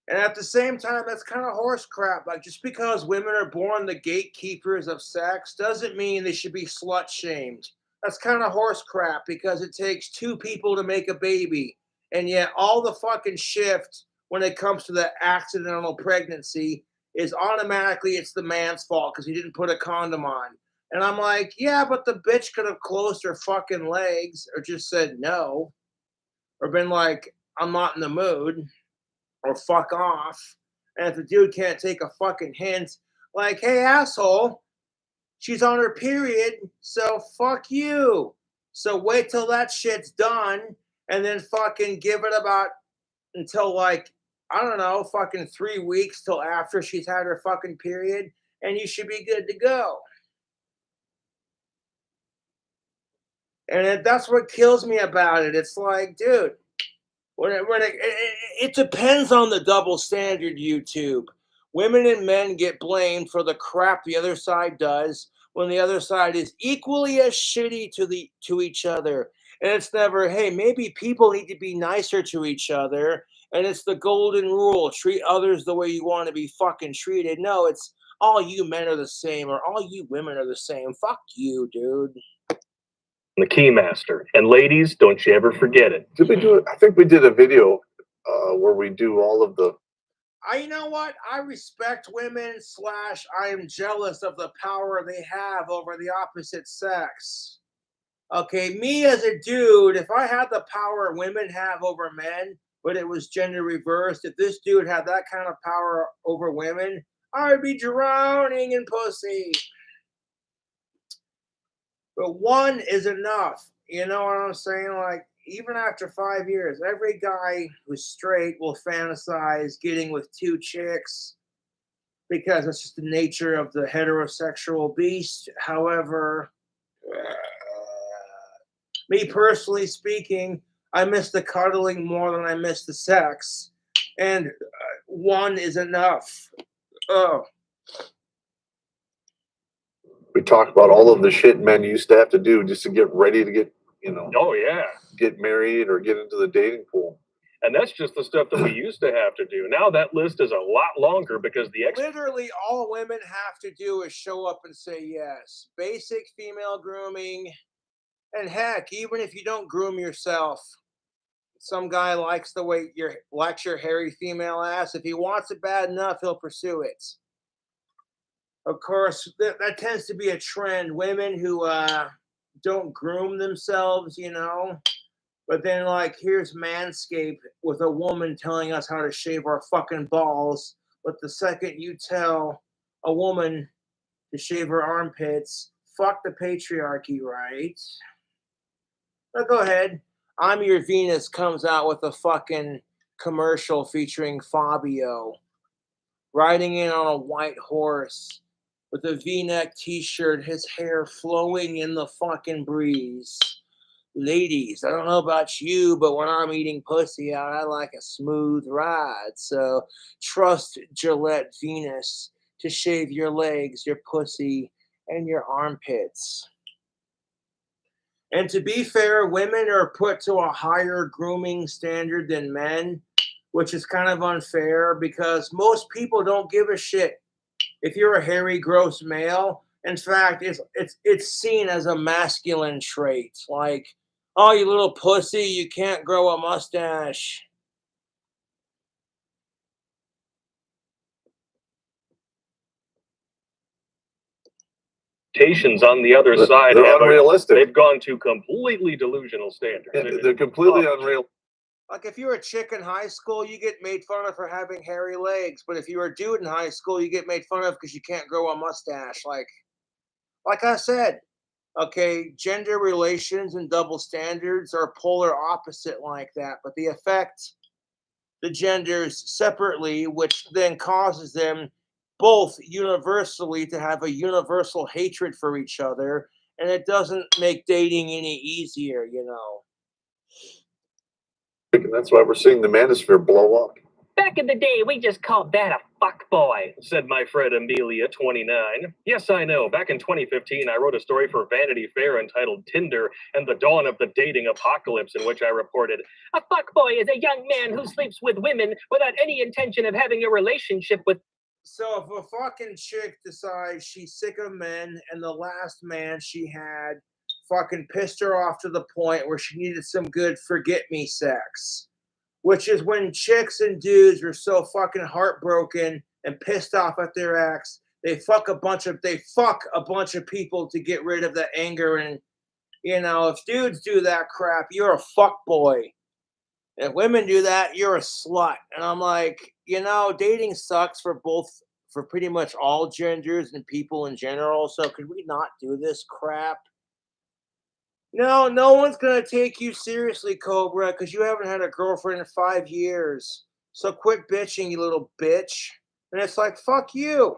And at the same time, that's kind of horse crap. Like, just because women are born the gatekeepers of sex doesn't mean they should be slut shamed. That's kind of horse crap, because it takes two people to make a baby. And yet all the fucking shift when it comes to the accidental pregnancy is automatically it's the man's fault because he didn't put a condom on. And I'm like, yeah, but the bitch could have closed her fucking legs or just said no, or been like, I'm not in the mood, or fuck off. And if the dude can't take a fucking hint, like, hey, asshole, she's on her period, so fuck you. So wait till that shit's done and then fucking give it about until, like, I don't know, fucking 3 weeks till after she's had her fucking period, and you should be good to go. And that's what kills me about it. It's like, dude, it depends on the double standard, YouTube. Women and men get blamed for the crap the other side does when the other side is equally as shitty to each other. And it's never, hey, maybe people need to be nicer to each other. And it's the golden rule: treat others the way you want to be fucking treated. No, it's all you men are the same, or all you women are the same. Fuck you, dude. The keymaster. And ladies, don't you ever forget it. Did we do it? I think we did a video where we do all of the. You know what? I respect women / I am jealous of the power they have over the opposite sex. Okay, me as a dude, if I had the power women have over men, but it was gender reversed, if this dude had that kind of power over women, I would be drowning in pussy. But one is enough. You know what I'm saying? Like, even after 5 years, every guy who's straight will fantasize getting with 2 chicks because it's just the nature of the heterosexual beast. However, me personally speaking, I miss the cuddling more than I miss the sex. And one is enough. Oh. We talked about all of the shit men used to have to do just to get ready to get, Oh, yeah. get married or get into the dating pool. And that's just the stuff that we used to have to do. Now that list is a lot longer because literally all women have to do is show up and say yes. Basic female grooming. And heck, even if you don't groom yourself, some guy likes the way likes your hairy female ass. If he wants it bad enough, he'll pursue it. Of course, that tends to be a trend. Women who don't groom themselves, But then, like, here's Manscaped with a woman telling us how to shave our fucking balls. But the second you tell a woman to shave her armpits, fuck the patriarchy, right? But go ahead. I'm Your Venus comes out with a fucking commercial featuring Fabio riding in on a white horse with a V-neck t-shirt, his hair flowing in the fucking breeze. Ladies, I don't know about you, but when I'm eating pussy out, I like a smooth ride. So trust Gillette Venus to shave your legs, your pussy, and your armpits. And to be fair, women are put to a higher grooming standard than men, which is kind of unfair because most people don't give a shit if you're a hairy, gross male. In fact, it's seen as a masculine trait. Like, oh, you little pussy, you can't grow a mustache. On the other side, they're unrealistic. They've gone to completely delusional standards. They're completely unreal. Like if you're a chick in high school, you get made fun of for having hairy legs. But if you're a dude in high school, you get made fun of because you can't grow a mustache. Like I said, okay, gender relations and double standards are polar opposite like that, but they affect the genders separately, which then causes them both universally to have a universal hatred for each other, and it doesn't make dating any easier, you know. And that's why we're seeing the manosphere blow up. Back in the day, we just called that a fuckboy, said my friend Amelia, 29. Yes, I know. Back in 2015, I wrote a story for Vanity Fair entitled Tinder and the Dawn of the Dating Apocalypse, in which I reported, a fuckboy is a young man who sleeps with women without any intention of having a relationship with. So if a fucking chick decides she's sick of men and the last man she had fucking pissed her off to the point where she needed some good forget-me sex, which is when chicks and dudes are so fucking heartbroken and pissed off at their ex, they fuck a bunch of people to get rid of the anger. And you know, if dudes do that crap, you're a fuck boy. If women do that, you're a slut. And I'm like, you know, dating sucks for pretty much all genders and people in general. So could we not do this crap? No, no one's gonna take you seriously, Cobra, because you haven't had a girlfriend in 5 years. So quit bitching, you little bitch. And it's like, fuck you.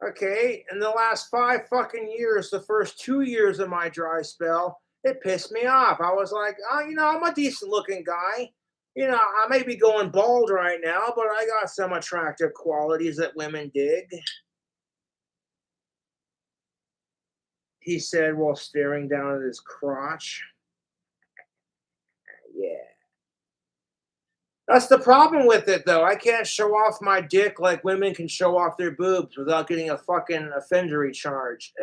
Okay, in the last 5 fucking years, the first 2 years of my dry spell, it pissed me off. I was like, oh, you know, I'm a decent looking guy. You know, I may be going bald right now, but I got some attractive qualities that women dig. He said while staring down at his crotch. Yeah. That's the problem with it, though. I can't show off my dick like women can show off their boobs without getting a fucking offendery charge.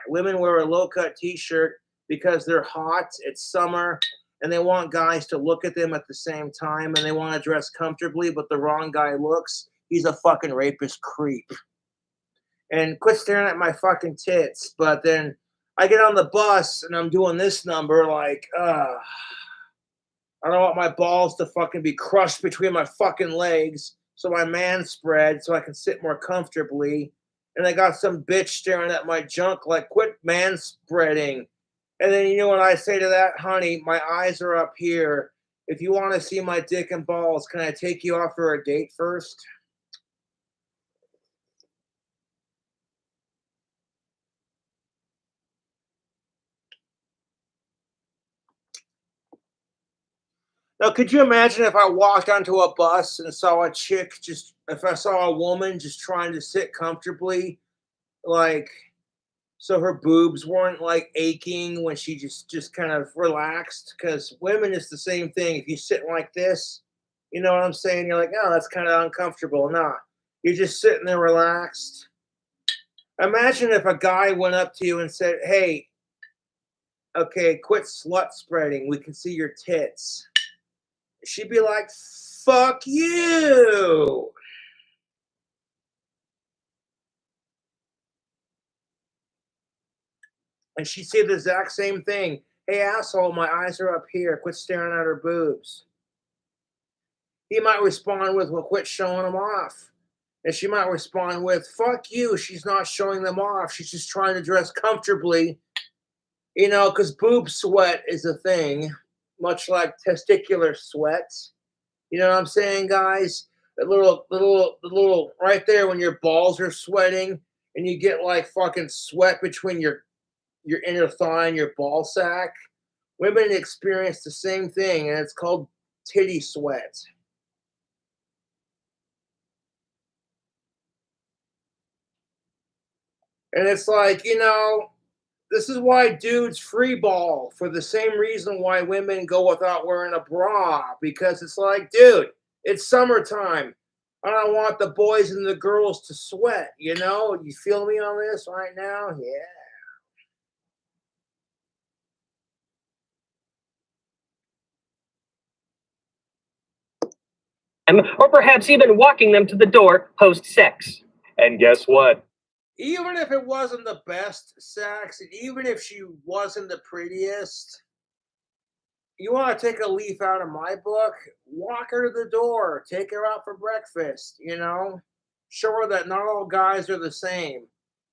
Women wear a low-cut t-shirt because they're hot, it's summer, and they want guys to look at them at the same time, and they want to dress comfortably, but the wrong guy looks, he's a fucking rapist creep. And quit staring at my fucking tits. But then I get on the bus, and I'm doing this number like, I don't want my balls to fucking be crushed between my fucking legs, so my man spread so I can sit more comfortably. And I got some bitch staring at my junk like, quit man spreading. And then you know what I say to that? Honey, my eyes are up here. If you want to see my dick and balls, can I take you out for a date first? Now, could you imagine if I walked onto a bus and saw a chick if I saw a woman just trying to sit comfortably, like, so her boobs weren't like aching when she just kind of relaxed? Because women, is the same thing. If you sit like this, you know what I'm saying? You're like, oh, that's kind of uncomfortable. Nah, you're just sitting there relaxed. Imagine if a guy went up to you and said, hey, okay, quit slut spreading. We can see your tits. She'd be like, fuck you. And she'd say the exact same thing. Hey, asshole, my eyes are up here. Quit staring at her boobs. He might respond with, well, quit showing them off. And she might respond with, fuck you. She's not showing them off. She's just trying to dress comfortably. You know, because boob sweat is a thing, much like testicular sweat. You know what I'm saying, guys? The little right there when your balls are sweating and you get like fucking sweat between your inner thigh and your ball sack. Women experience the same thing, and it's called titty sweat. And it's like, you know, This is why dudes free ball for the same reason why women go without wearing a bra, because it's like, dude, it's summertime. I don't want the boys and the girls to sweat, you know? You feel me on this right now? Yeah. Or perhaps even walking them to the door post-sex. And guess what? Even if it wasn't the best sex, and even if she wasn't the prettiest, you want to take a leaf out of my book, walk her to the door, take her out for breakfast, you know? Show her that not all guys are the same.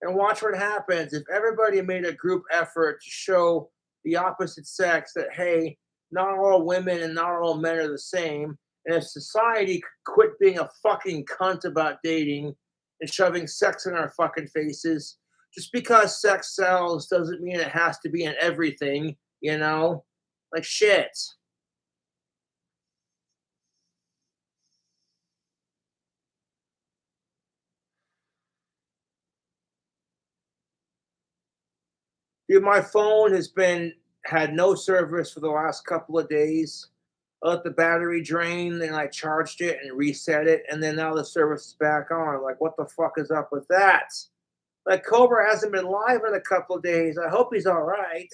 And watch what happens if everybody made a group effort to show the opposite sex that, hey, not all women and not all men are the same. And if society quit being a fucking cunt about dating and shoving sex in our fucking faces, just because sex sells doesn't mean it has to be in everything, you know? Like shit. Dude, my phone had no service for the last couple of days. I let the battery drain, then I charged it and reset it, and then now the service is back on. Like, what the fuck is up with that? Like, Cobra hasn't been live in a couple of days. I hope he's all right.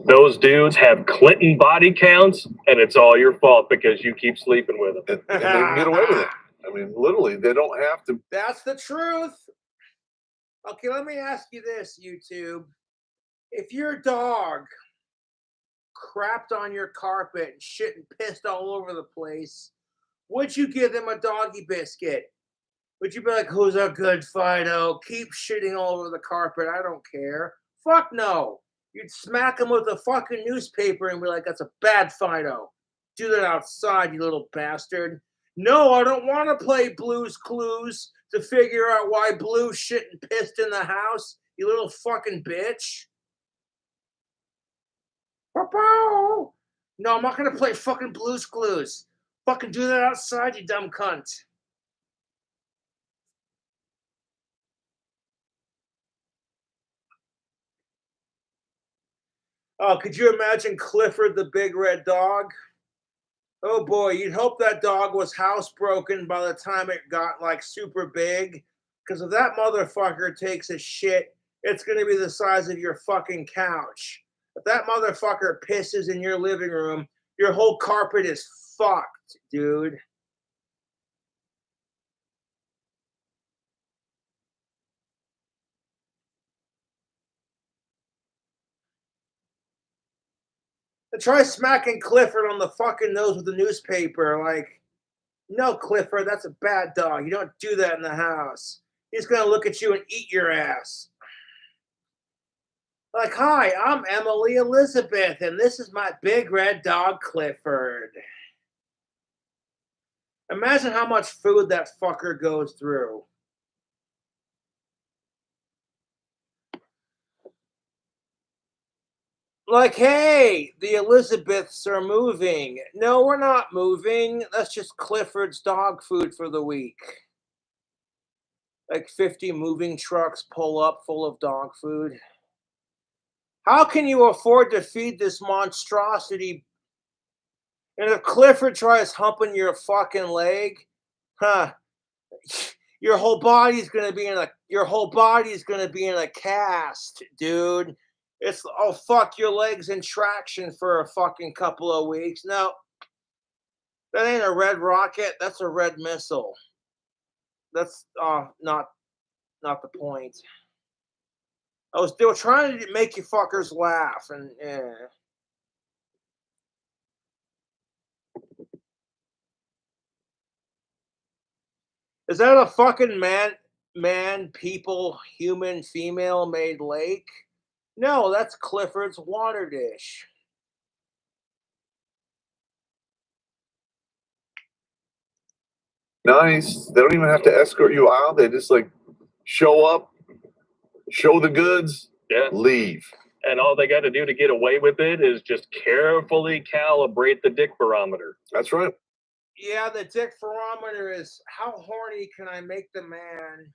Those dudes have Clinton body counts, and it's all your fault because you keep sleeping with them. And they can get away with it. I mean, literally, they don't have to. That's the truth. Okay, let me ask you this, YouTube. If your dog crapped on your carpet and shit and pissed all over the place, would you give them a doggy biscuit? Would you be like, who's a good Fido? Keep shitting all over the carpet. I don't care. Fuck no. You'd smack him with a fucking newspaper and be like, that's a bad Fido. Do that outside, you little bastard. No, I don't want to play Blue's Clues to figure out why Blue shit and pissed in the house, you little fucking bitch. No, I'm not going to play fucking Blue's Clues. Fucking do that outside, you dumb cunt. Oh, could you imagine Clifford the big red dog? Oh boy, you'd hope that dog was housebroken by the time it got like super big. Because if that motherfucker takes a shit, it's going to be the size of your fucking couch. If that motherfucker pisses in your living room, your whole carpet is fucked, dude. And try smacking Clifford on the fucking nose with a newspaper. Like, no, Clifford, that's a bad dog. You don't do that in the house. He's going to look at you and eat your ass. Like, hi, I'm Emily Elizabeth, and this is my big red dog, Clifford. Imagine how much food that fucker goes through. Like, hey, the Elizabeths are moving. No, we're not moving. That's just Clifford's dog food for the week. Like 50 moving trucks pull up full of dog food. How can you afford to feed this monstrosity? And if Clifford tries humping your fucking leg, your whole body's gonna be in a cast, dude. It's fuck, your legs in traction for a fucking couple of weeks. No, that ain't a red rocket. That's a red missile. That's not the point. They were trying to make you fuckers laugh, and is that a fucking man, people, human, female made lake? No, that's Clifford's water dish. Nice. They don't even have to escort you out. They just like show up, show the goods, leave. And all they got to do to get away with it is just carefully calibrate the dick barometer. That's right. Yeah, the dick barometer is how horny can I make the man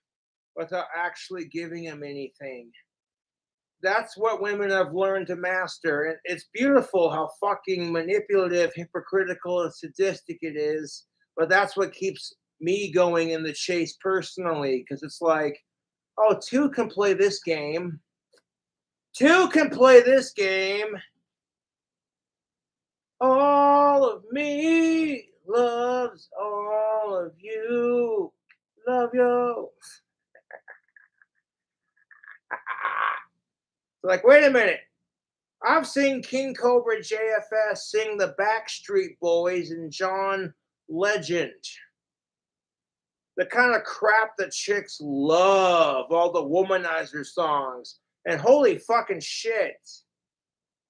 without actually giving him anything. That's what women have learned to master. And it's beautiful how fucking manipulative, hypocritical, and sadistic it is. But that's what keeps me going in the chase personally. Because it's like, oh, two can play this game. Two can play this game. All of me loves all of you. Love you. Like, wait a minute. I've seen King Cobra JFS sing the Backstreet Boys and John Legend. The kind of crap that chicks love, all the womanizer songs. And holy fucking shit.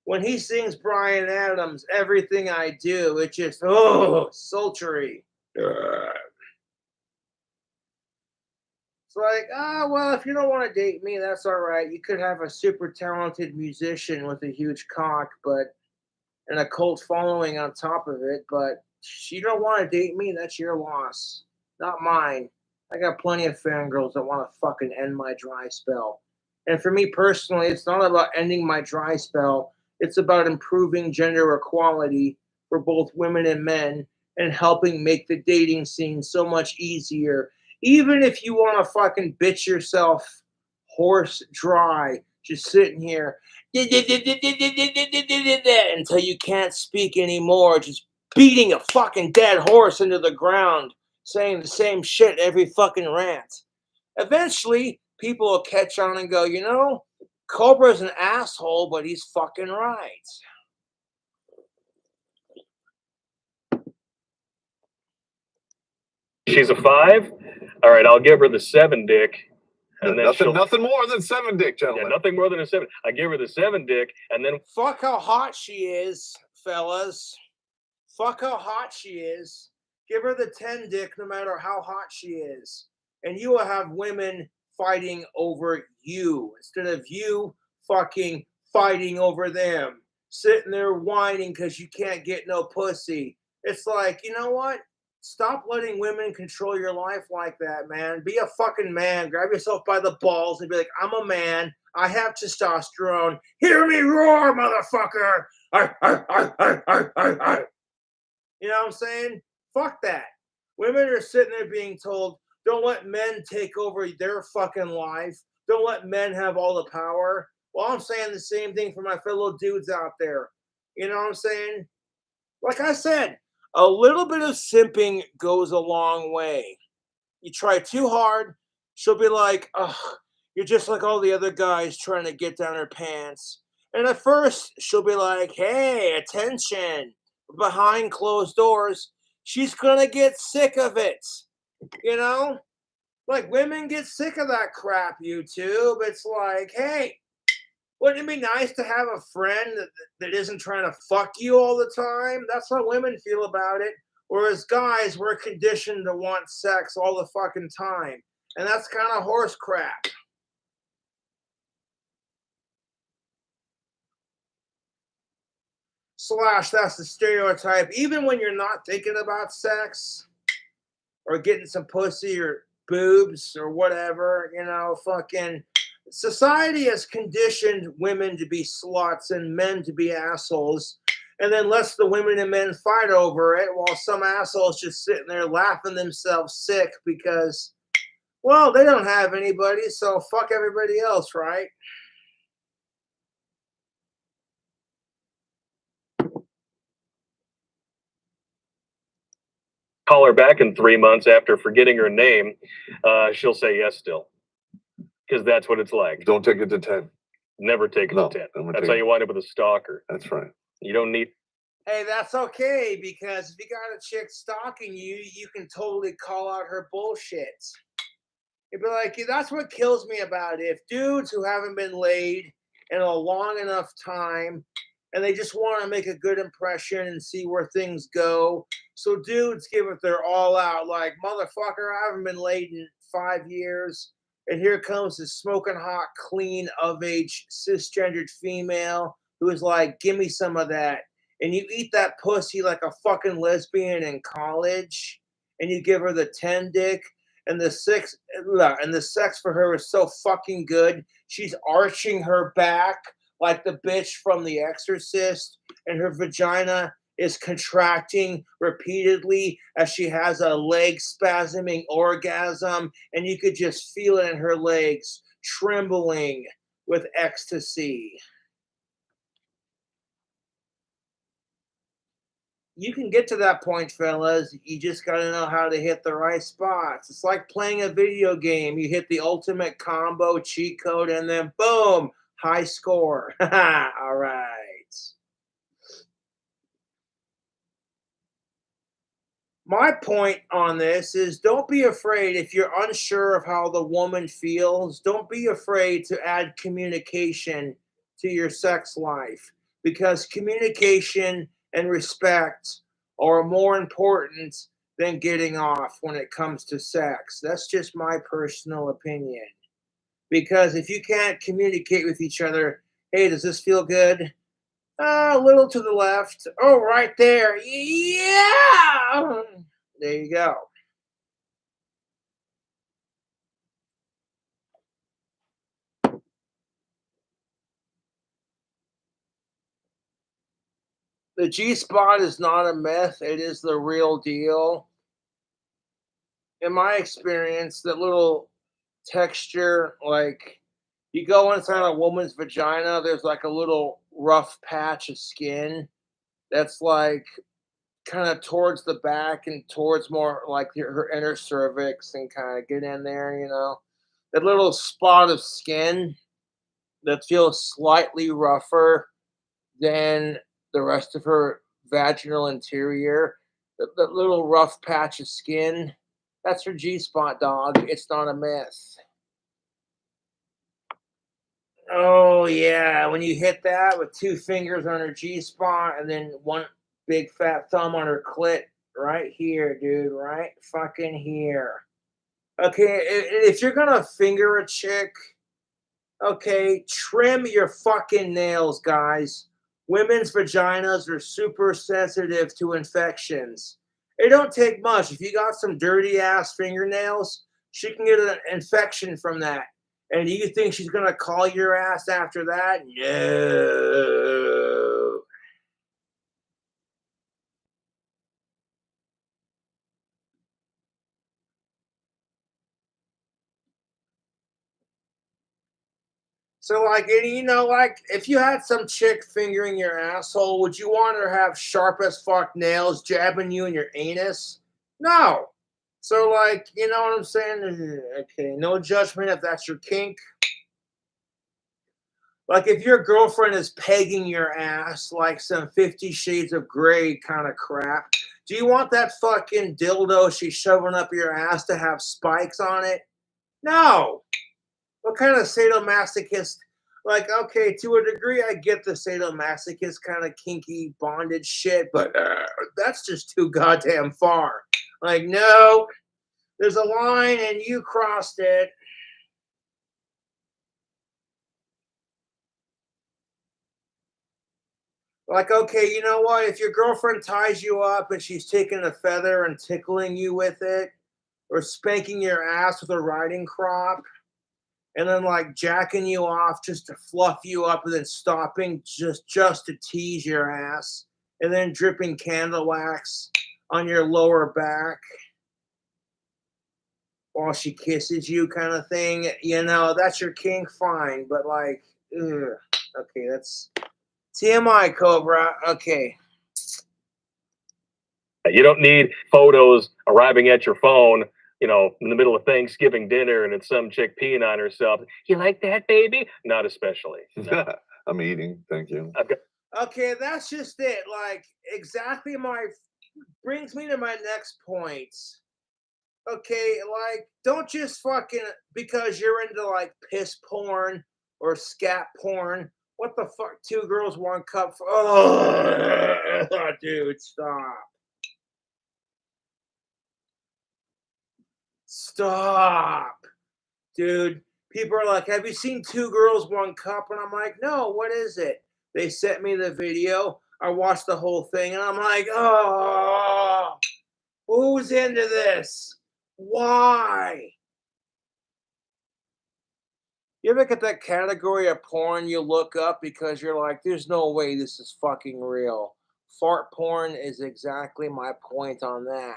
When he sings Bryan Adams, Everything I Do, it just, oh, sultry. It's like, oh, well, if you don't want to date me, that's all right. You could have a super talented musician with a huge cock, but and a cult following on top of it. But you don't want to date me, that's your loss, not mine. I got plenty of fangirls that want to fucking end my dry spell. And for me personally, it's not about ending my dry spell. It's about improving gender equality for both women and men and helping make the dating scene so much easier. Even if you want to fucking bitch yourself horse dry, just sitting here until you can't speak anymore, just beating a fucking dead horse into the ground, saying the same shit every fucking rant. Eventually, people will catch on and go, you know, Cobra's an asshole, but he's fucking right. She's a 5? All right, I'll give her the 7 dick. And then nothing more than 7 dick, gentlemen. Yeah, nothing more than a 7. I give her the 7 dick, and then fuck how hot she is, fellas. Fuck how hot she is. Give her the 10 dick no matter how hot she is. And you will have women fighting over you instead of you fucking fighting over them. Sitting there whining because you can't get no pussy. It's like, you know what? Stop letting women control your life like that, man. Be a fucking man. Grab yourself by the balls and be like, I'm a man. I have testosterone. Hear me roar, motherfucker. You know what I'm saying? Fuck that. Women are sitting there being told, don't let men take over their fucking life. Don't let men have all the power. Well, I'm saying the same thing for my fellow dudes out there. You know what I'm saying? Like I said, a little bit of simping goes a long way. You try too hard, she'll be like, ugh, you're just like all the other guys trying to get down her pants. And at first, she'll be like, hey, attention. Behind closed doors, she's going to get sick of it. You know? Like, women get sick of that crap, YouTube. It's like, hey, wouldn't it be nice to have a friend that isn't trying to fuck you all the time? That's how women feel about it. Whereas guys, we're conditioned to want sex all the fucking time. And that's kind of horse crap. Slash, that's the stereotype. Even when you're not thinking about sex or getting some pussy or boobs or whatever, you know, fucking society has conditioned women to be sluts and men to be assholes, and then lets the women and men fight over it while some assholes just sitting there laughing themselves sick because, well, they don't have anybody, so fuck everybody else, right? call her back in 3 months after forgetting her name, she'll say yes still. Because that's what it's like. Don't take it to 10. Never take it to 10. That's how you wind up with a stalker. That's right. You don't need... Hey, that's okay, because if you got a chick stalking you, you can totally call out her bullshit. You'd be like, that's what kills me about it. If dudes who haven't been laid in a long enough time and they just want to make a good impression and see where things go. So dudes give it their all out, like, motherfucker, I haven't been laid in 5 years. And here comes this smoking hot, clean, of age, cisgendered female who is like, give me some of that. and you eat that pussy like a fucking lesbian in college, and you give her the 10 dick, and the sex for her is so fucking good. She's arching her back like the bitch from The Exorcist, and her vagina is contracting repeatedly as she has a leg spasming orgasm, and you could just feel it in her legs trembling with ecstasy. You can get to that point, fellas. You just got to know how to hit the right spots. It's like playing a video game. You hit the ultimate combo cheat code, and then boom, high score. All right. My point on this is don't be afraid if you're unsure of how the woman feels. Don't be afraid to add communication to your sex life, because communication and respect are more important than getting off when it comes to sex. That's just my personal opinion. Because if you can't communicate with each other, hey, does this feel good? A little to the left. Oh, right there. Yeah. There you go. The G spot is not a myth, it is the real deal. In my experience, that little texture, like you go inside a woman's vagina, there's like a little rough patch of skin that's like kind of towards the back and towards more like her inner cervix, and kind of get in there, that little spot of skin that feels slightly rougher than the rest of her vaginal interior. That little rough patch of skin, that's her G spot, dog. It's not a myth. Oh, yeah. When you hit that with two fingers on her G spot and then one big fat thumb on her clit, right here, dude, right fucking here. Okay, if you're gonna finger a chick, okay, trim your fucking nails, guys. Women's vaginas are super sensitive to infections. It don't take much. If you got some dirty ass fingernails, she can get an infection from that. And do you think she's gonna call your ass after that? No. So, like, like, if you had some chick fingering your asshole, would you want her to have sharp as fuck nails jabbing you in your anus? No. So, like, you know what I'm saying? Okay, no judgment if that's your kink. Like, if your girlfriend is pegging your ass like some 50 Shades of Grey kind of crap, do you want that fucking dildo she's shoving up your ass to have spikes on it? No. What kind of sadomasochist? Like, okay, to a degree, I get the sadomasochist kind of kinky bondage shit, but that's just too goddamn far. Like, no, there's a line and you crossed it. Like, okay, you know what? If your girlfriend ties you up and she's taking a feather and tickling you with it, or spanking your ass with a riding crop, and then like jacking you off just to fluff you up, and then stopping just to tease your ass, and then dripping candle wax on your lower back while she kisses you, kind of thing. That's your kink, fine, but like, ugh. Okay, that's TMI, Cobra. Okay. You don't need photos arriving at your phone, in the middle of Thanksgiving dinner and it's some chick peeing on herself. You like that, baby? Not especially. No. I'm eating. Thank you. Okay, that's just it. Like, exactly brings me to my next point. Okay, like, don't just fucking, because you're into like piss porn or scat porn. What the fuck? 2 girls, 1 cup. Oh, dude, stop. Stop. Dude, people are like, have you seen 2 girls, 1 cup? And I'm like, no, what is it? They sent me the video. I watched the whole thing and I'm like, oh, who's into this? Why? You ever get that category of porn you look up because you're like, there's no way this is fucking real? Fart porn is exactly my point on that.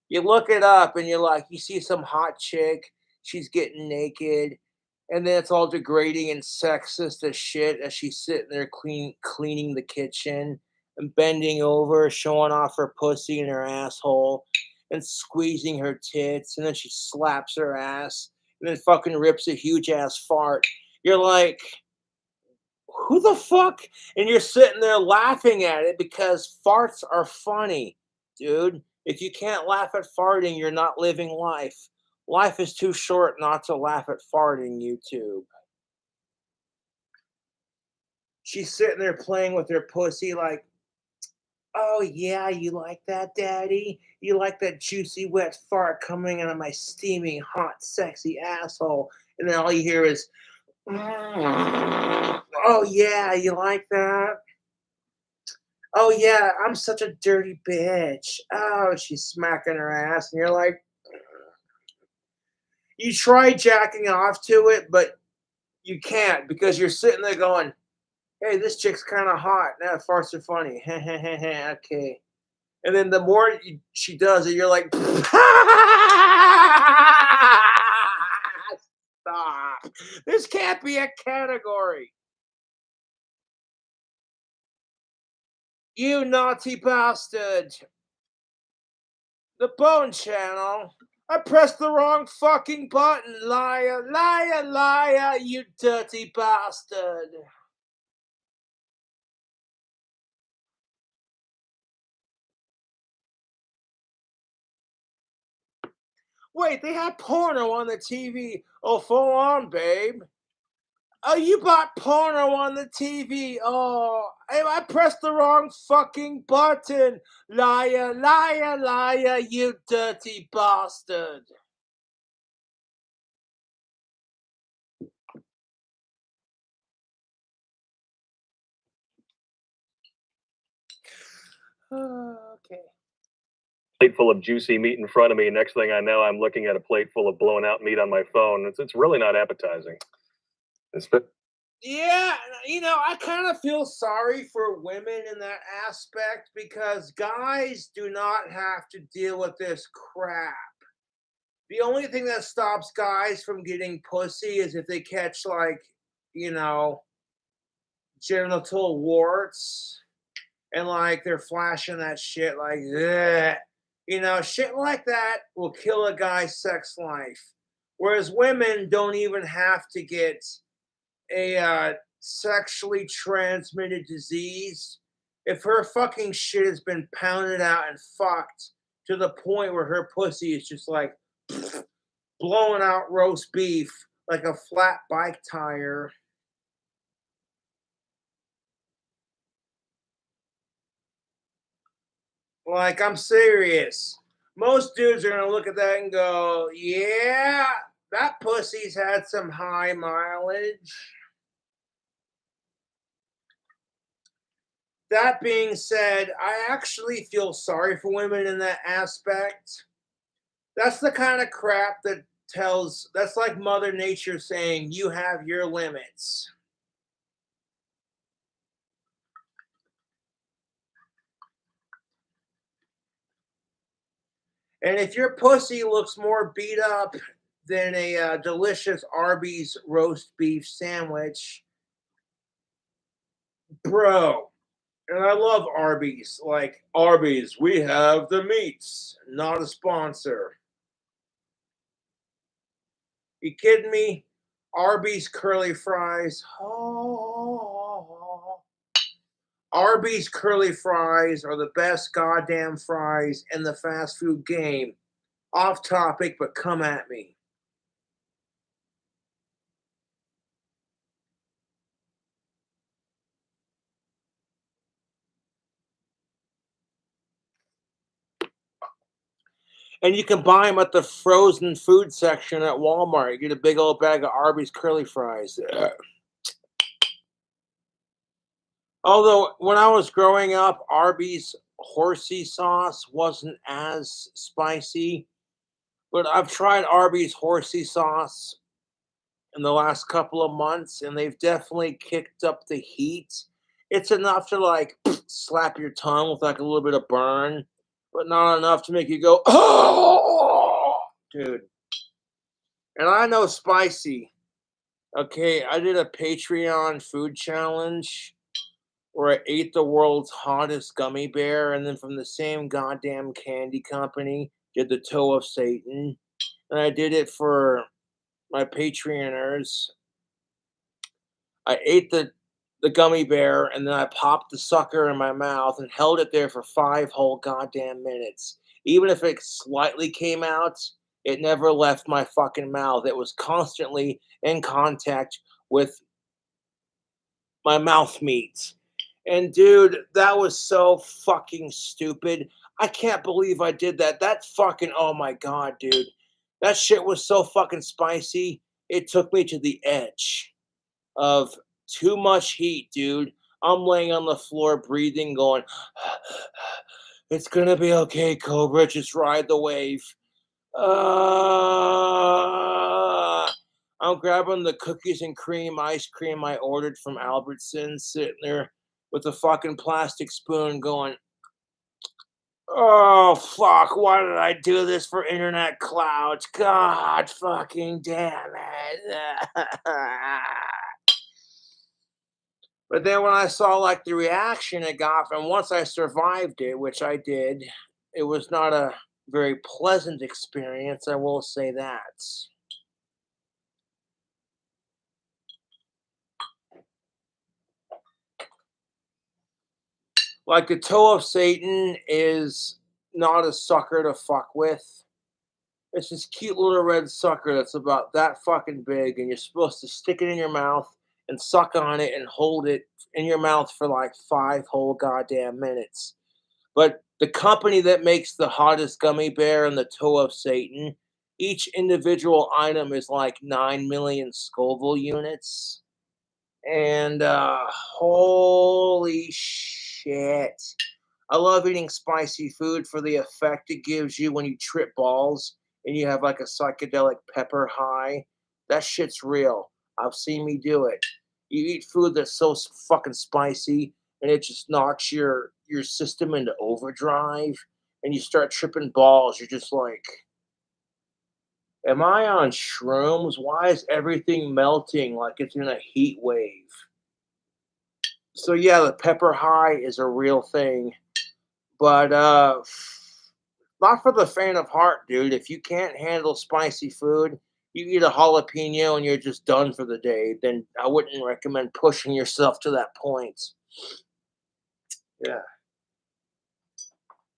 You look it up and you're like, you see some hot chick, she's getting naked, and then it's all degrading and sexist as shit as she's sitting there cleaning the kitchen and bending over, showing off her pussy and her asshole and squeezing her tits, and then she slaps her ass and then fucking rips a huge ass fart. You're like, who the fuck? And you're sitting there laughing at it because farts are funny, dude. If you can't laugh at farting, you're not living life. Life is too short not to laugh at farting, YouTube. She's sitting there playing with her pussy like, oh yeah, you like that, daddy? You like that juicy wet fart coming out of my steaming hot sexy asshole? And then all you hear is, oh yeah, you like that? Oh yeah, I'm such a dirty bitch. Oh, she's smacking her ass, and you're like, you try jacking off to it, but you can't because you're sitting there going, hey, this chick's kind of hot. Now farts are funny. Okay. And then the more she does it, you're like, stop. This can't be a category. You naughty bastard. The Bone Channel. I pressed the wrong fucking button. Liar, liar, liar, you dirty bastard. Wait, they had porno on the TV. Oh, full on, babe. Oh, you bought porno on the TV. Oh, I pressed the wrong fucking button. Liar, liar, liar, you dirty bastard. Okay. Plate full of juicy meat in front of me. Next thing I know, I'm looking at a plate full of blown out meat on my phone. It's really not appetizing. Yeah, I kind of feel sorry for women in that aspect because guys do not have to deal with this crap. The only thing that stops guys from getting pussy is if they catch, like, genital warts and, like, they're flashing that shit like, ugh. Shit like that will kill a guy's sex life. Whereas women don't even have to get a sexually transmitted disease. If her fucking shit has been pounded out and fucked to the point where her pussy is just like blowing out roast beef like a flat bike tire. Like, I'm serious. Most dudes are gonna look at that and go, yeah, that pussy's had some high mileage. That being said, I actually feel sorry for women in that aspect. That's the kind of crap that's like Mother Nature saying, you have your limits. And if your pussy looks more beat up than a delicious Arby's roast beef sandwich, bro. And I love Arby's. Like, Arby's, we have the meats. Not a sponsor. You kidding me? Arby's curly fries. Oh. Arby's curly fries are the best goddamn fries in the fast food game. Off topic, but come at me. And you can buy them at the frozen food section at Walmart. You get a big old bag of Arby's curly fries. Although when I was growing up, Arby's horsey sauce wasn't as spicy, but I've tried Arby's horsey sauce in the last couple of months, and they've definitely kicked up the heat. It's enough to like slap your tongue with like a little bit of burn, but not enough to make you go, oh, dude. And I know spicy. Okay, I did a Patreon food challenge where I ate the world's hottest gummy bear, and then from the same goddamn candy company did the toe of Satan. And I did it for my Patreoners. I ate the gummy bear and then I popped the sucker in my mouth and held it there for 5 whole goddamn minutes. Even if it slightly came out, it never left my fucking mouth. It was constantly in contact with my mouth meat. And dude, that was so fucking stupid. I can't believe I did that. That fucking, oh my god, dude. That shit was so fucking spicy. It took me to the edge of too much heat, dude. I'm laying on the floor breathing, going, it's gonna be okay, Cobra. Just ride the wave. I'm grabbing the cookies and cream ice cream I ordered from Albertsons, sitting there with a fucking plastic spoon going, oh, fuck, why did I do this for internet clouds? God fucking damn it. But then when I saw like the reaction it got, and once I survived it, which I did, it was not a very pleasant experience, I will say that. Like the toe of Satan is not a sucker to fuck with. It's this cute little red sucker that's about that fucking big, and you're supposed to stick it in your mouth and suck on it and hold it in your mouth for like 5 whole goddamn minutes. But the company that makes the hottest gummy bear and the toe of Satan, each individual item is like 9 million Scoville units. And holy shit. I love eating spicy food for the effect it gives you when you trip balls and you have like a psychedelic pepper high. That shit's real. I've seen me do it. You eat food that's so fucking spicy and it just knocks your system into overdrive and you start tripping balls. You're just like, am I on shrooms? Why is everything melting like it's in a heat wave? So yeah, the pepper high is a real thing. But not for the faint of heart, dude. If you can't handle spicy food, you eat a jalapeno and you're just done for the day, then I wouldn't recommend pushing yourself to that point. Yeah.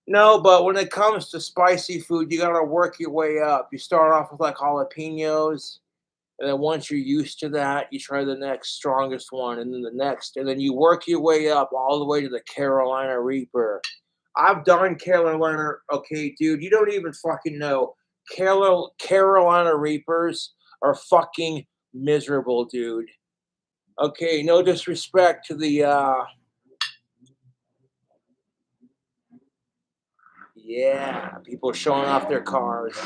No, but when it comes to spicy food, you gotta work your way up. You start off with like jalapenos, and then once you're used to that, you try the next strongest one, and then the next, and then you work your way up all the way to the Carolina Reaper. I've done Carolina. Okay, dude, you don't even fucking know. Carolina Reapers are fucking miserable, dude. Okay, no disrespect to the yeah, people showing off their cars.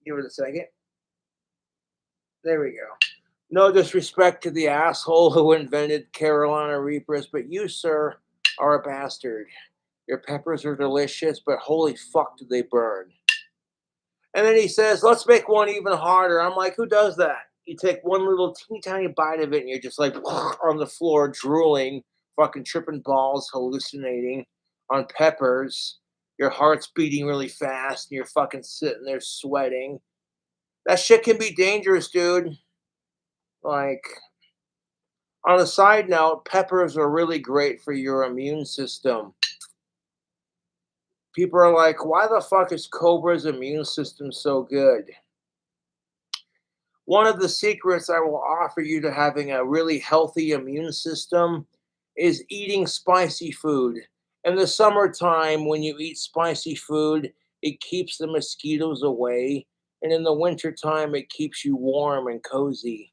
Give it a second. There we go. No disrespect to the asshole who invented Carolina Reapers, but you, sir, are a bastard. Your peppers are delicious, but holy fuck do they burn. And then he says, let's make one even harder. I'm like, who does that? You take one little teeny tiny bite of it and you're just like on the floor drooling, fucking tripping balls, hallucinating on peppers. Your heart's beating really fast and you're fucking sitting there sweating. That shit can be dangerous, dude. Like, on a side note, peppers are really great for your immune system. People are like, why the fuck is Cobra's immune system so good? One of the secrets I will offer you to having a really healthy immune system is eating spicy food. In the summertime, when you eat spicy food, it keeps the mosquitoes away And in the wintertime, it keeps you warm and cozy.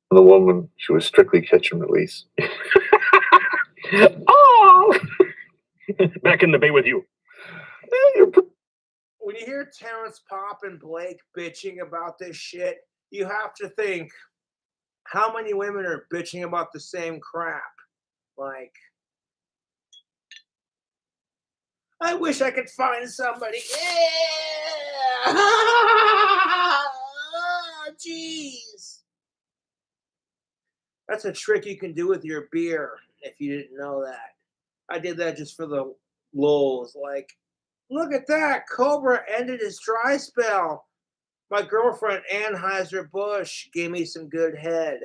The woman, she was strictly catch and release. Oh! Back in the bay with you. When you hear Terrence Pop and Blake bitching about this shit, you have to think, how many women are bitching about the same crap? Like, I wish I could find somebody. Yeah! Jeez. That's a trick you can do with your beer, if you didn't know that. I did that just for the lulz. Like, look at that. Cobra ended his dry spell. My girlfriend, Anheuser-Busch, gave me some good head.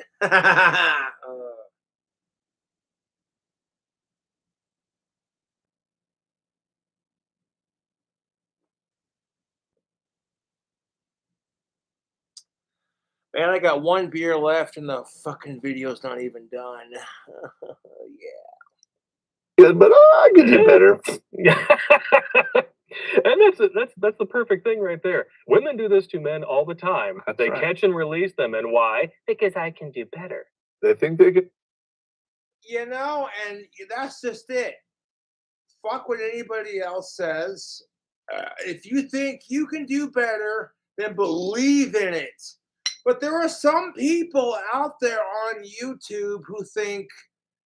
Man, I got one beer left and the fucking video's not even done. Yeah. Good, but I could do better. Yeah. And that's the perfect thing right there. Women do this to men all the time. That's They right. catch and release them, and why? Because I can do better. They think they could. You know, and that's just it. Fuck what anybody else says. If you think you can do better, then believe in it. But there are some people out there on YouTube who think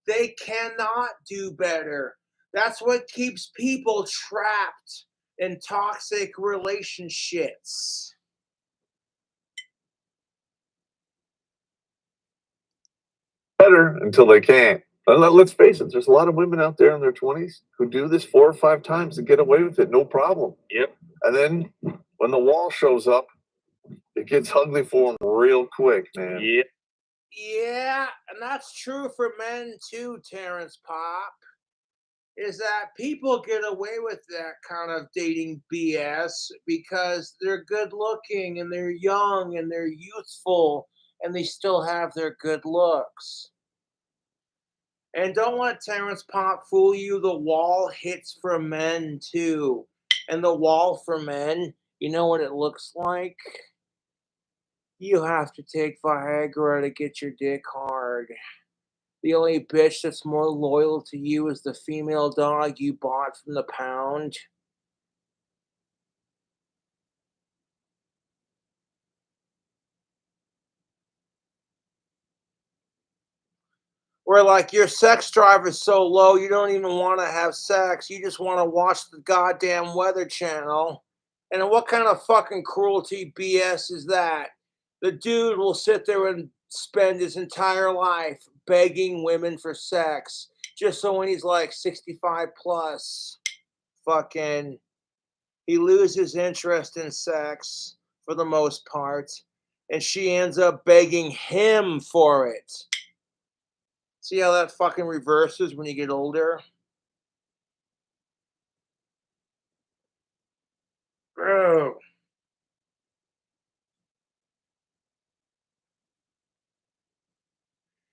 they cannot do better. That's what keeps people trapped in toxic relationships. Better until they can't. Let's face it, there's a lot of women out there in their 20s who do this 4 or 5 times and get away with it, no problem. Yep. And then when the wall shows up, it gets ugly for them real quick, man. Yep. Yeah, and that's true for men too, Terrence Pop. Is that people get away with that kind of dating BS because they're good looking and they're young and they're youthful and they still have their good looks. And don't let Terrence Pop fool you. The wall hits for men too. And the wall for men, you know what it looks like? You have to take Viagra to get your dick hard. The only bitch that's more loyal to you is the female dog you bought from the pound. Where like your sex drive is so low you don't even want to have sex. You just want to watch the goddamn Weather Channel. And what kind of fucking cruelty BS is that? The dude will sit there and spend his entire life begging women for sex just so when he's like 65 plus, fucking, he loses interest in sex for the most part, and she ends up begging him for it. See how that fucking reverses when you get older? Bro.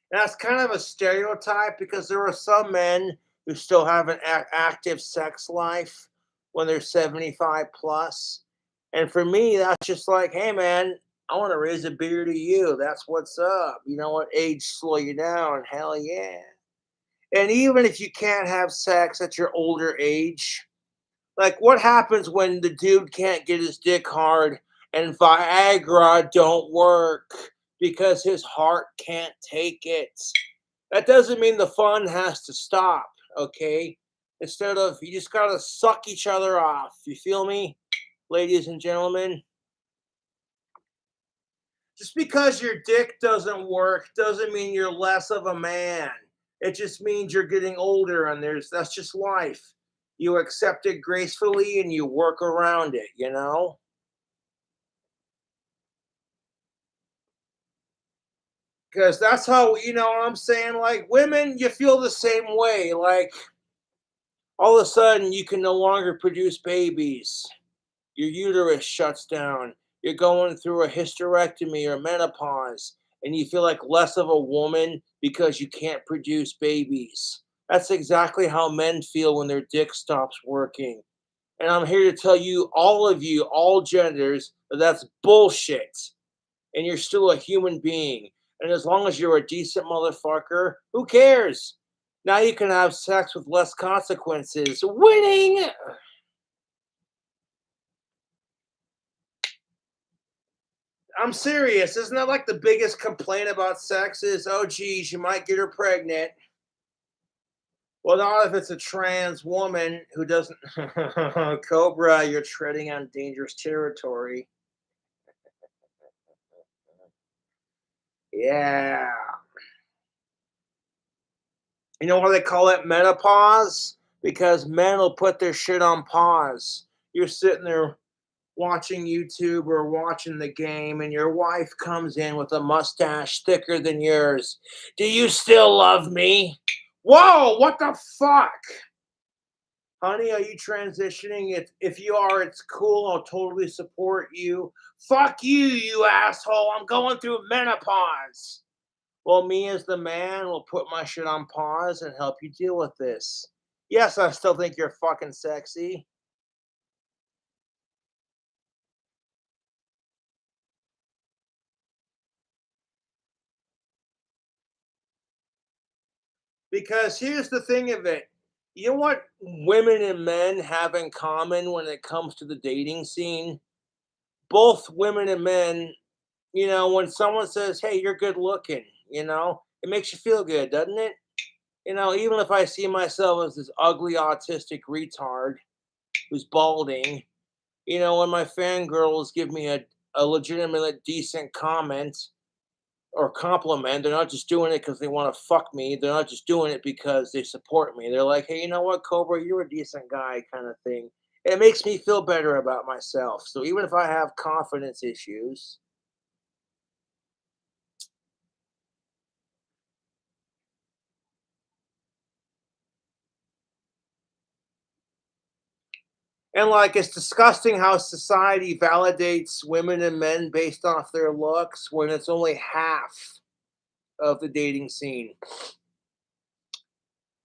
That's kind of a stereotype because there are some men who still have an active sex life when they're 75 plus. And for me, that's just like, hey, man, I want to raise a beer to you. That's what's up. You know what? Age slow you down. Hell yeah. And even if you can't have sex at your older age, like what happens when the dude can't get his dick hard and Viagra don't work because his heart can't take it? That doesn't mean the fun has to stop, okay? Instead of, you just gotta suck each other off. You feel me, ladies and gentlemen? Just because your dick doesn't work doesn't mean you're less of a man. It just means you're getting older and that's just life. You accept it gracefully and you work around it, you know? Because that's how, you know what I'm saying? Like women, you feel the same way. Like all of a sudden you can no longer produce babies. Your uterus shuts down. You're going through a hysterectomy or menopause, and you feel like less of a woman because you can't produce babies. That's exactly how men feel when their dick stops working. And I'm here to tell you, all genders, that that's bullshit. And you're still a human being. And as long as you're a decent motherfucker, who cares? Now you can have sex with less consequences. Winning! I'm serious. Isn't that like the biggest complaint about sex is, oh, geez, you might get her pregnant? Well, not if it's a trans woman who doesn't. Cobra, you're treading on dangerous territory. Yeah. You know why they call it menopause? Because men will put their shit on pause. You're sitting there watching YouTube or watching the game, and your wife comes in with a mustache thicker than yours. Do you still love me? Whoa, what the fuck? Honey, are you transitioning? If you are, it's cool. I'll totally support you. Fuck you, you asshole. I'm going through menopause. Well, me as the man will put my shit on pause and help you deal with this. Yes, I still think you're fucking sexy. Because here's the thing of it. You know what women and men have in common when it comes to the dating scene? Both women and men, when someone says, hey, you're good looking, it makes you feel good, doesn't it? Even if I see myself as this ugly autistic retard who's balding, when my fangirls give me a legitimate, decent comment or compliment, they're not just doing it because they want to fuck me. They're not just doing it because they support me. They're like, hey, you know what, Cobra, you're a decent guy, kind of thing. It makes me feel better about myself. So even if I have confidence issues, and like it's disgusting how society validates women and men based off their looks when it's only half of the dating scene.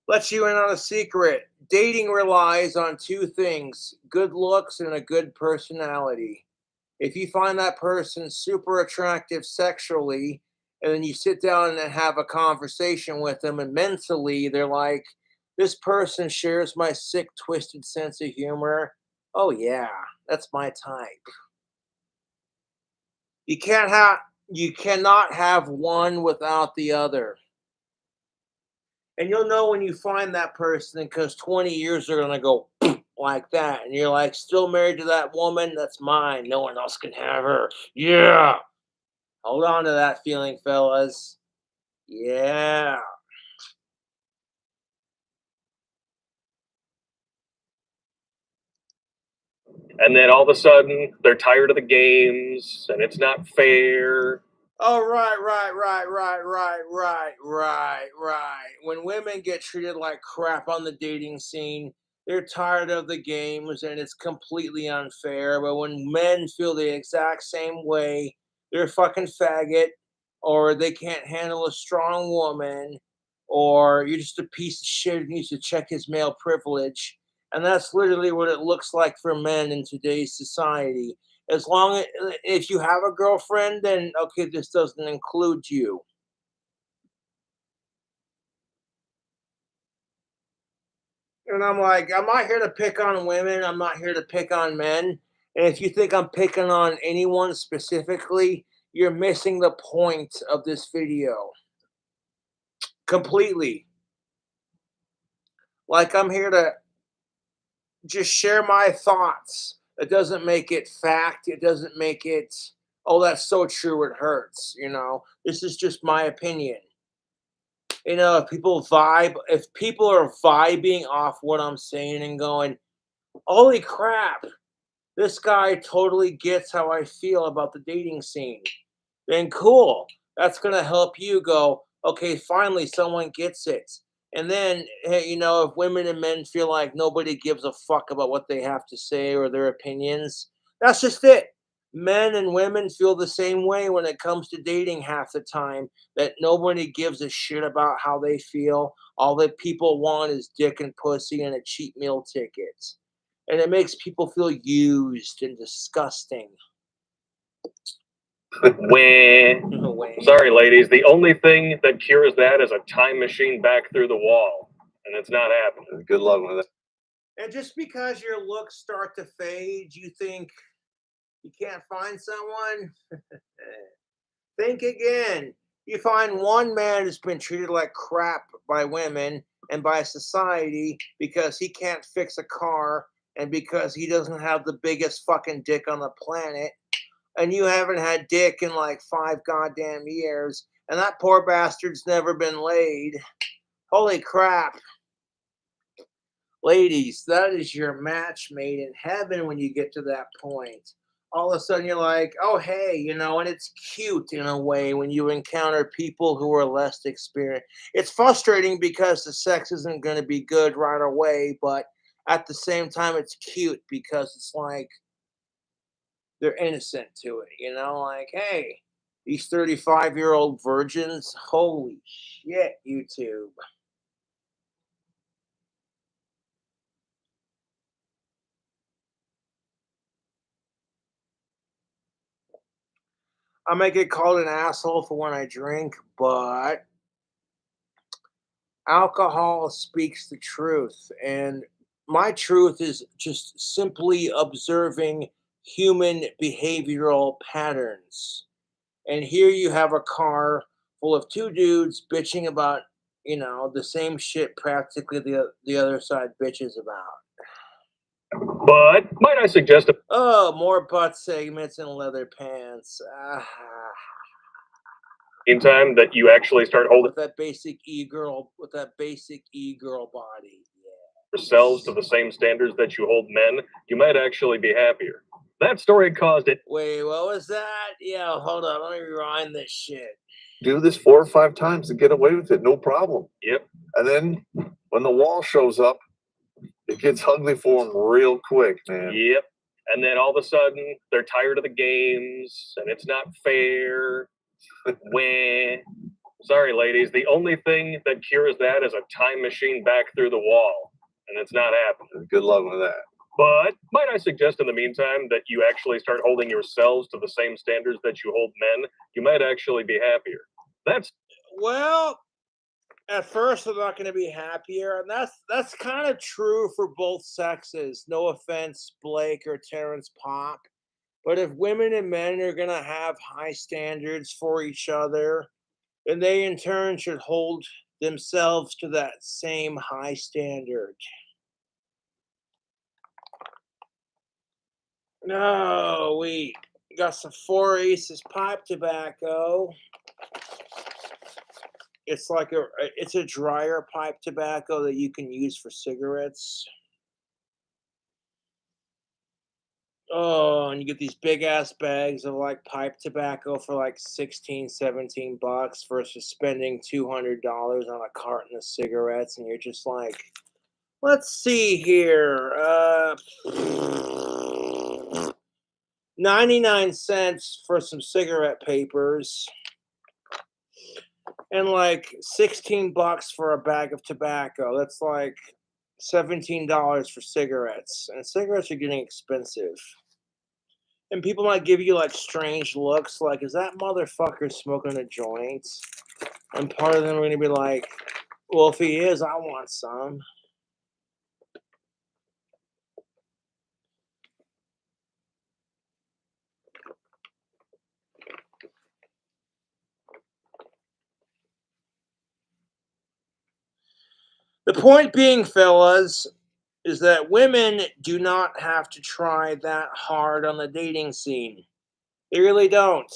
Let you in on a secret. Dating relies on two things: good looks and a good personality. If you find that person super attractive sexually, and then you sit down and have a conversation with them, and mentally they're like, this person shares my sick, twisted sense of humor. Oh, yeah, that's my type. You can't have, you cannot have one without the other. And you'll know when you find that person because 20 years are going to go like that. And you're like, still married to that woman? That's mine. No one else can have her. Yeah. Hold on to that feeling, fellas. Yeah. And then all of a sudden, they're tired of the games, and it's not fair. Oh, right. When women get treated like crap on the dating scene, they're tired of the games and it's completely unfair. But when men feel the exact same way, they're a fucking faggot, or they can't handle a strong woman, or you're just a piece of shit who needs to check his male privilege. And that's literally what it looks like for men in today's society. As long as if you have a girlfriend, then okay, this doesn't include you. And I'm like, I'm not here to pick on women. I'm not here to pick on men. And if you think I'm picking on anyone specifically, you're missing the point of this video completely. Like, I'm here to just share my thoughts. It doesn't make it fact. It doesn't make it, oh, that's so true, it hurts. This is just my opinion. If people are vibing off what I'm saying and going, holy crap, this guy totally gets how I feel about the dating scene, then cool. That's going to help you go, okay, finally someone gets it. And then, hey, if women and men feel like nobody gives a fuck about what they have to say or their opinions, that's just it. Men and women feel the same way when it comes to dating half the time, that nobody gives a shit about how they feel. All that people want is dick and pussy and a cheap meal ticket. And it makes people feel used and disgusting. Wah. Sorry, ladies. The only thing that cures that is a time machine back through the wall. And it's not happening. Good luck with it. And just because your looks start to fade, you think you can't find someone? Think again. You find one man who's been treated like crap by women and by society because he can't fix a car and because he doesn't have the biggest fucking dick on the planet. And you haven't had dick in like 5 goddamn years. And that poor bastard's never been laid. Holy crap. Ladies, that is your match made in heaven when you get to that point. All of a sudden you're like, oh, hey, you know, and it's cute in a way when you encounter people who are less experienced. It's frustrating because the sex isn't going to be good right away, but at the same time, it's cute because it's like they're innocent to it, you know, like, hey, these 35-year-old virgins, holy shit, YouTube. I might get called an asshole for when I drink, but alcohol speaks the truth. And my truth is just simply observing human behavioral patterns. And here you have a car full of 2 dudes bitching about, you know, the same shit practically the other side bitches about. But might I suggest a Oh, more butt segments and leather pants. meantime that you actually start holding With that basic e-girl body. yourselves to the same standards that you hold men, you might actually be happier. That story caused it. Wait, what was that? Yeah, hold on. Let me rewind this shit. Do this 4 or 5 times and get away with it, no problem. Yep. And then when the wall shows up, it gets ugly for them real quick, man. Yep. And then all of a sudden, they're tired of the games, and it's not fair. Wah. Sorry, ladies. The only thing that cures that is a time machine back through the wall, and it's not happening. Good luck with that. But might I suggest in the meantime that you actually start holding yourselves to the same standards that you hold men, you might actually be happier. Well, at first I'm not going to be happier, and that's kind of true for both sexes. No offense, Blake or Terrence Pop, but if women and men are going to have high standards for each other, then they in turn should hold themselves to that same high standard. No, we got some 4 Aces pipe tobacco. It's like it's a drier pipe tobacco that you can use for cigarettes. Oh, and you get these big ass bags of like pipe tobacco for like 16, 17 bucks versus spending $200 on a carton of cigarettes. And you're just like, let's see here. 99 cents for some cigarette papers. And like 16 bucks for a bag of tobacco. That's like $17 for cigarettes. And cigarettes are getting expensive. And people might give you like strange looks, like, is that motherfucker smoking a joint? And part of them are going to be like, well, if he is, I want some. The point being, fellas, is that women do not have to try that hard on the dating scene. They really don't.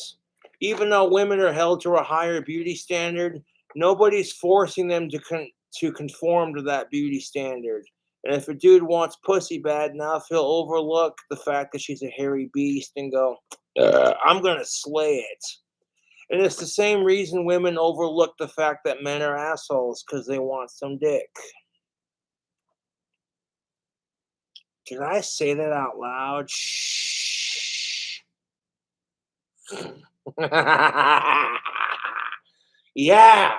Even though women are held to a higher beauty standard, nobody's forcing them to conform to that beauty standard. And if a dude wants pussy bad enough, he'll overlook the fact that she's a hairy beast and go, I'm going to slay it. And it's the same reason women overlook the fact that men are assholes, because they want some dick. Did I say that out loud? Shh. Yeah.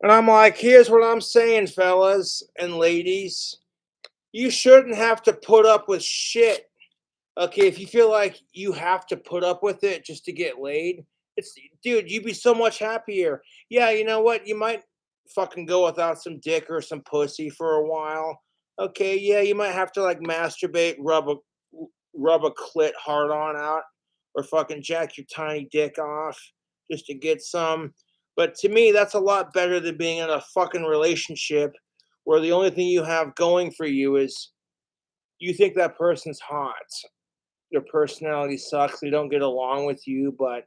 And I'm like, here's what I'm saying, fellas and ladies. You shouldn't have to put up with shit. Okay, if you feel like you have to put up with it just to get laid, it's dude, you'd be so much happier. Yeah, you know what? You might fucking go without some dick or some pussy for a while. Okay, yeah, you might have to like masturbate, rub a clit hard on out, or fucking jack your tiny dick off just to get some. But to me, that's a lot better than being in a fucking relationship where the only thing you have going for you is you think that person's hot. Their personality sucks. They don't get along with you, but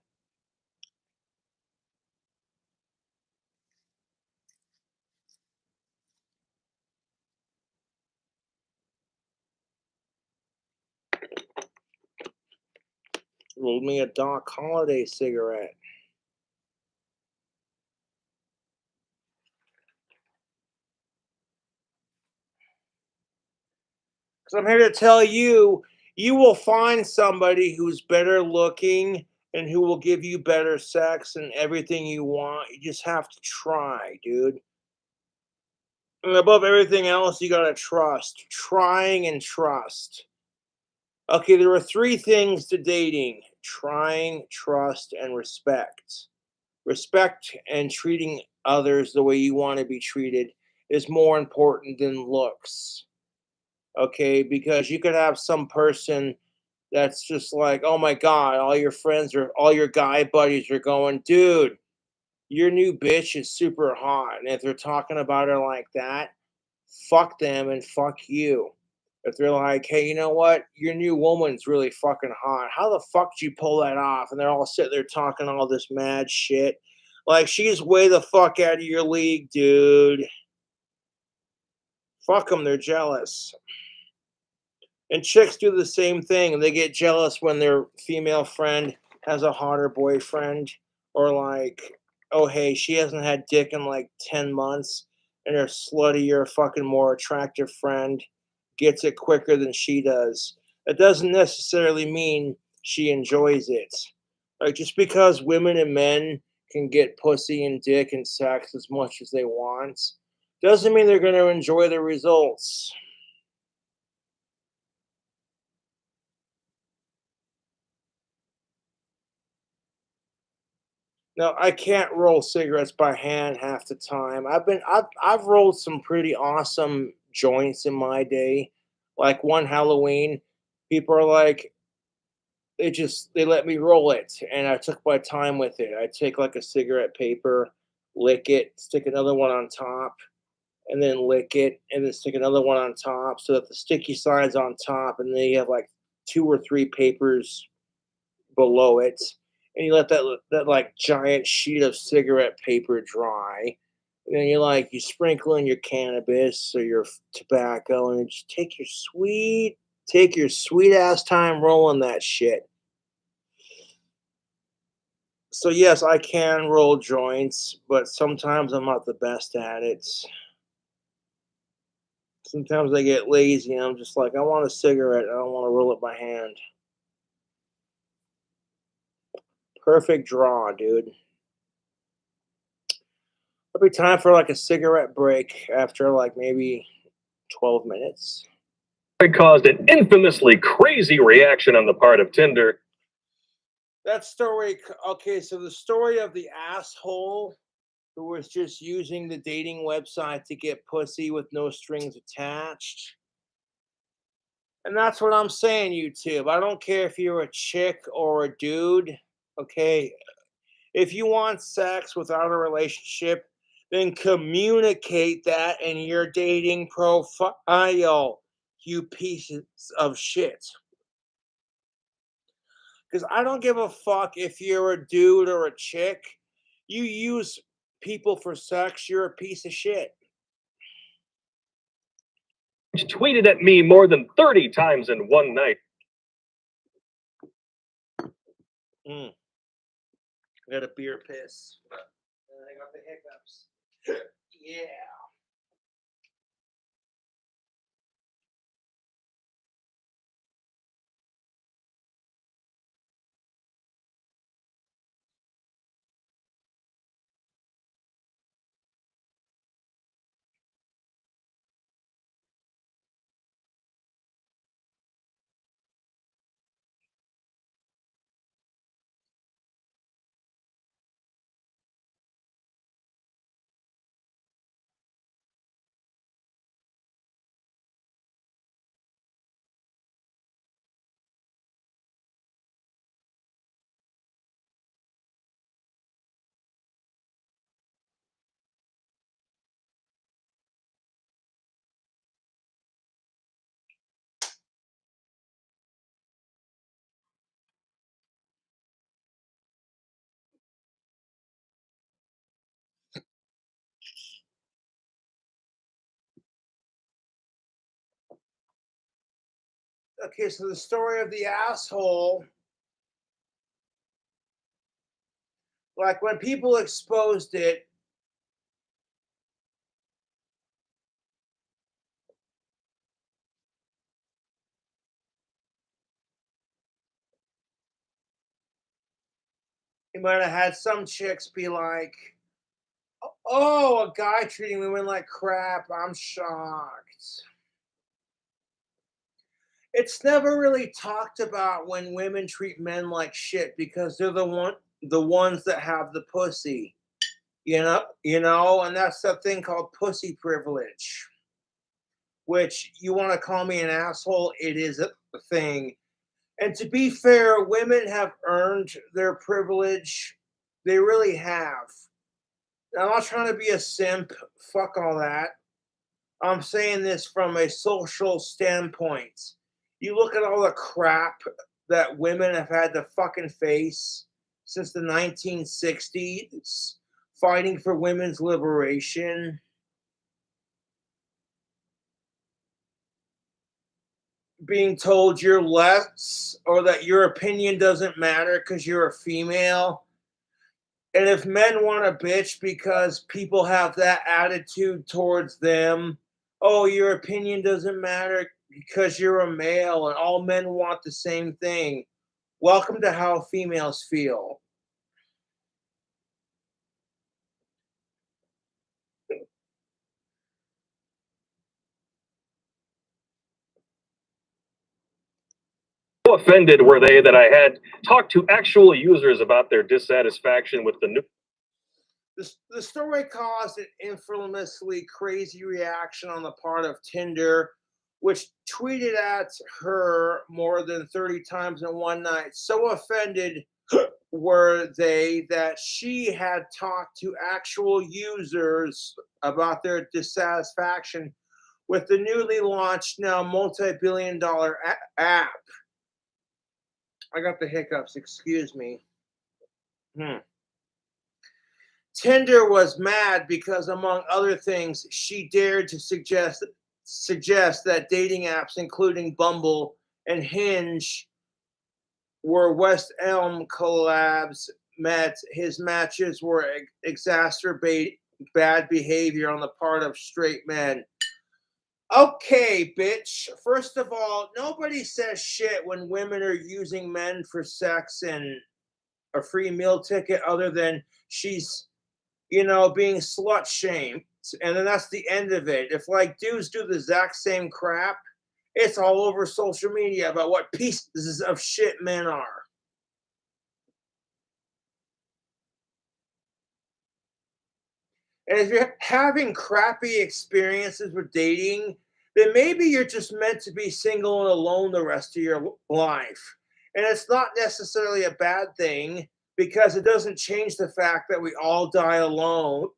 rolled me a Doc Holiday cigarette. Because I'm here to tell you, you will find somebody who's better looking and who will give you better sex and everything you want. You just have to try, dude. And above everything else, you gotta trust. Trying and trust. Okay, there are three things to dating: trying, trust, and respect. Respect and treating others the way you want to be treated is more important than looks. Okay, because you could have some person that's just like, oh my God, all your friends or all your guy buddies are going, dude, your new bitch is super hot. And if they're talking about her like that, fuck them and fuck you. If they're like, hey, you know what? Your new woman's really fucking hot. How the fuck did you pull that off? And they're all sitting there talking all this mad shit. Like, she's way the fuck out of your league, dude. Fuck them. They're jealous. And chicks do the same thing. They get jealous when their female friend has a hotter boyfriend, or like, oh hey, she hasn't had dick in like 10 months, and her sluttier, fucking more attractive friend gets it quicker than she does. That doesn't necessarily mean she enjoys it. Like, just because women and men can get pussy and dick and sex as much as they want doesn't mean they're going to enjoy the results. No, I can't roll cigarettes by hand half the time. I've rolled some pretty awesome joints in my day. Like one Halloween, people are like, they let me roll it, and I took my time with it. I take like a cigarette paper, lick it, stick another one on top, and then lick it, and then stick another one on top, so that the sticky side's on top, and then you have like two or three papers below it, and you let that like giant sheet of cigarette paper dry. And then you sprinkle in your cannabis or your tobacco, and just take your sweet ass time rolling that shit. So yes, I can roll joints, but sometimes I'm not the best at it. Sometimes I get lazy and I'm just like, I want a cigarette. I don't want to roll it by hand. Perfect draw, dude. It'll be time for like a cigarette break after like maybe 12 minutes. It caused an infamously crazy reaction on the part of Tinder. That story, okay, so the story of the asshole who was just using the dating website to get pussy with no strings attached. And that's what I'm saying, YouTube. I don't care if you're a chick or a dude, okay? If you want sex without a relationship, then communicate that in your dating profile, you pieces of shit. Because I don't give a fuck if you're a dude or a chick. You use people for sex, you're a piece of shit. Tweeted at me more than 30 times in one night. I got a beer piss. I got the hiccups. Yeah. Okay, so the story of the asshole, like when people exposed it, you might have had some chicks be like, oh, a guy treating women like crap, I'm shocked. It's never really talked about when women treat men like shit because they're the ones that have the pussy. And that's the thing called pussy privilege. Which you want to call me an asshole, it is a thing. And to be fair, women have earned their privilege. They really have. I'm not trying to be a simp. Fuck all that. I'm saying this from a social standpoint. You look at all the crap that women have had to fucking face since the 1960s, fighting for women's liberation. Being told you're less or that your opinion doesn't matter because you're a female. And if men want to bitch because people have that attitude towards them, oh, your opinion doesn't matter because you're a male and all men want the same thing. Welcome to how females feel. How offended were they that I had talked to actual users about their dissatisfaction with the new? The story caused an infamously crazy reaction on the part of Tinder, which tweeted at her more than 30 times in one night. So offended were they that she had talked to actual users about their dissatisfaction with the newly launched, now multi-billion-dollar app. I got the hiccups, excuse me. Tinder was mad because, among other things, she dared to suggest that dating apps, including Bumble and Hinge, were West Elm Caleb's met. His matches were exacerbate bad behavior on the part of straight men. Okay, bitch. First of all, nobody says shit when women are using men for sex and a free meal ticket other than she's being slut shamed. And then that's the end of it. If like dudes do the exact same crap, it's all over social media about what pieces of shit men are. And if you're having crappy experiences with dating, then maybe you're just meant to be single and alone the rest of your life. And it's not necessarily a bad thing because it doesn't change the fact that we all die alone.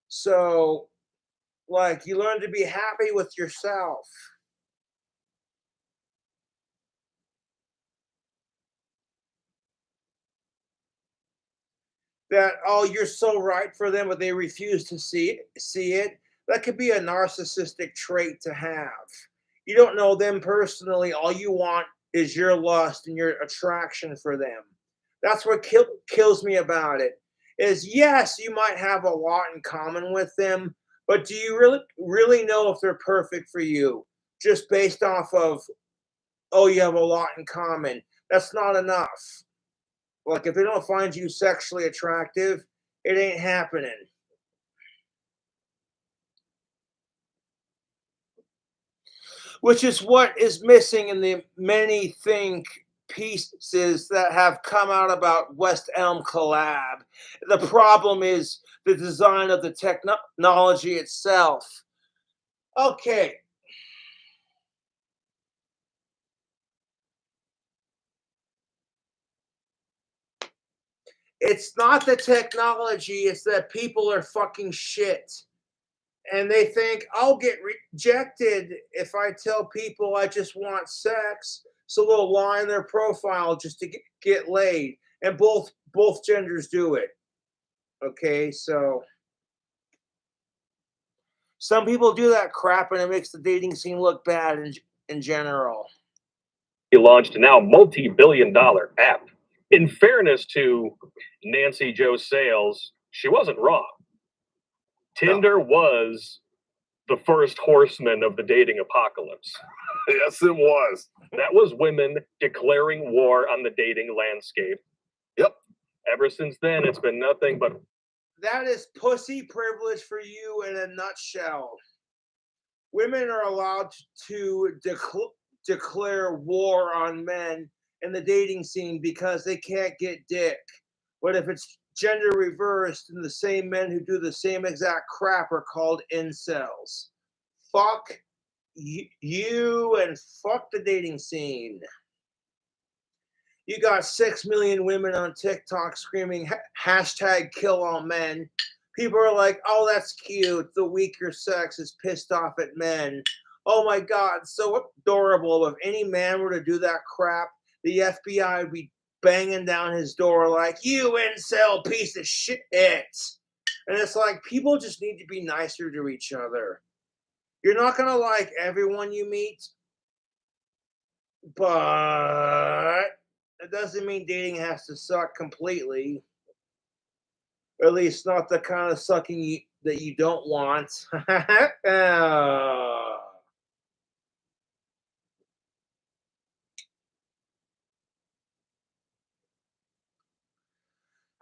So, like, you learn to be happy with yourself. That, oh, you're so right for them, but they refuse to see it. That could be a narcissistic trait to have. You don't know them personally. All you want is your lust and your attraction for them. That's what kills me about it. Is yes, you might have a lot in common with them, but do you really know if they're perfect for you? Just based off of, oh, you have a lot in common. That's not enough. Like, if they don't find you sexually attractive, it ain't happening. Which is what is missing in the many think pieces that have come out about West Elm Caleb. The problem is the design of the technology itself. Okay. It's not the technology, it's that people are fucking shit. And they think I'll get rejected if I tell people I just want sex, so they'll lie in their profile just to get laid. And both genders do it. Okay, so some people do that crap and it makes the dating scene look bad. And in general. He launched a now multi-billion-dollar app. In fairness to Nancy Jo Sales, she wasn't wrong. Tinder was the first horseman of the dating apocalypse. Yes, it was. That was women declaring war on the dating landscape. Yep. Ever since then, it's been nothing but... That is pussy privilege for you in a nutshell. Women are allowed to declare war on men in the dating scene because they can't get dick. But if it's gender reversed, then the same men who do the same exact crap are called incels. Fuck you and fuck the dating scene. You got 6 million women on TikTok screaming hashtag kill all men. People are like, oh, that's cute. The weaker sex is pissed off at men. Oh my God, so adorable. If any man were to do that crap, the FBI would be banging down his door like, you incel piece of shit. And it's like, people just need to be nicer to each other. You're not going to like everyone you meet, but it doesn't mean dating has to suck completely. Or at least not the kind of sucking that you don't want.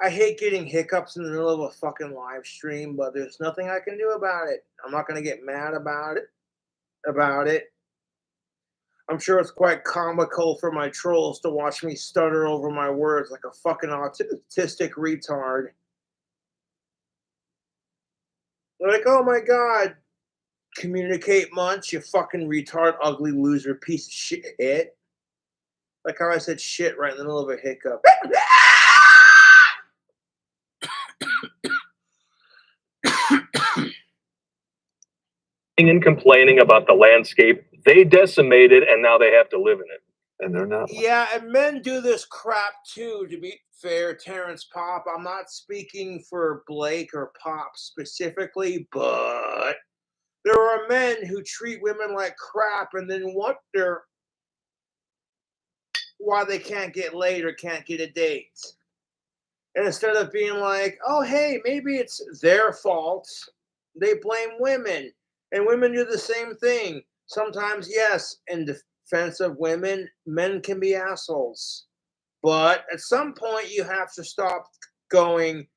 I hate getting hiccups in the middle of a fucking live stream, but there's nothing I can do about it. I'm not going to get mad about it. I'm sure it's quite comical for my trolls to watch me stutter over my words like a fucking autistic retard. Like, oh my God, communicate munch, you fucking retard, ugly loser, piece of shit. Like how I said shit right in the middle of a hiccup. And complaining about the landscape they decimated, and now they have to live in it. And they're not. Yeah, and men do this crap too, to be fair, Terrence Pop. I'm not speaking for Blake or Pop specifically, but there are men who treat women like crap and then wonder why they can't get laid or can't get a date. And instead of being like, oh, hey, maybe it's their fault, they blame women. And women do the same thing. Sometimes, yes, in defense of women, men can be assholes. But at some point, you have to stop going,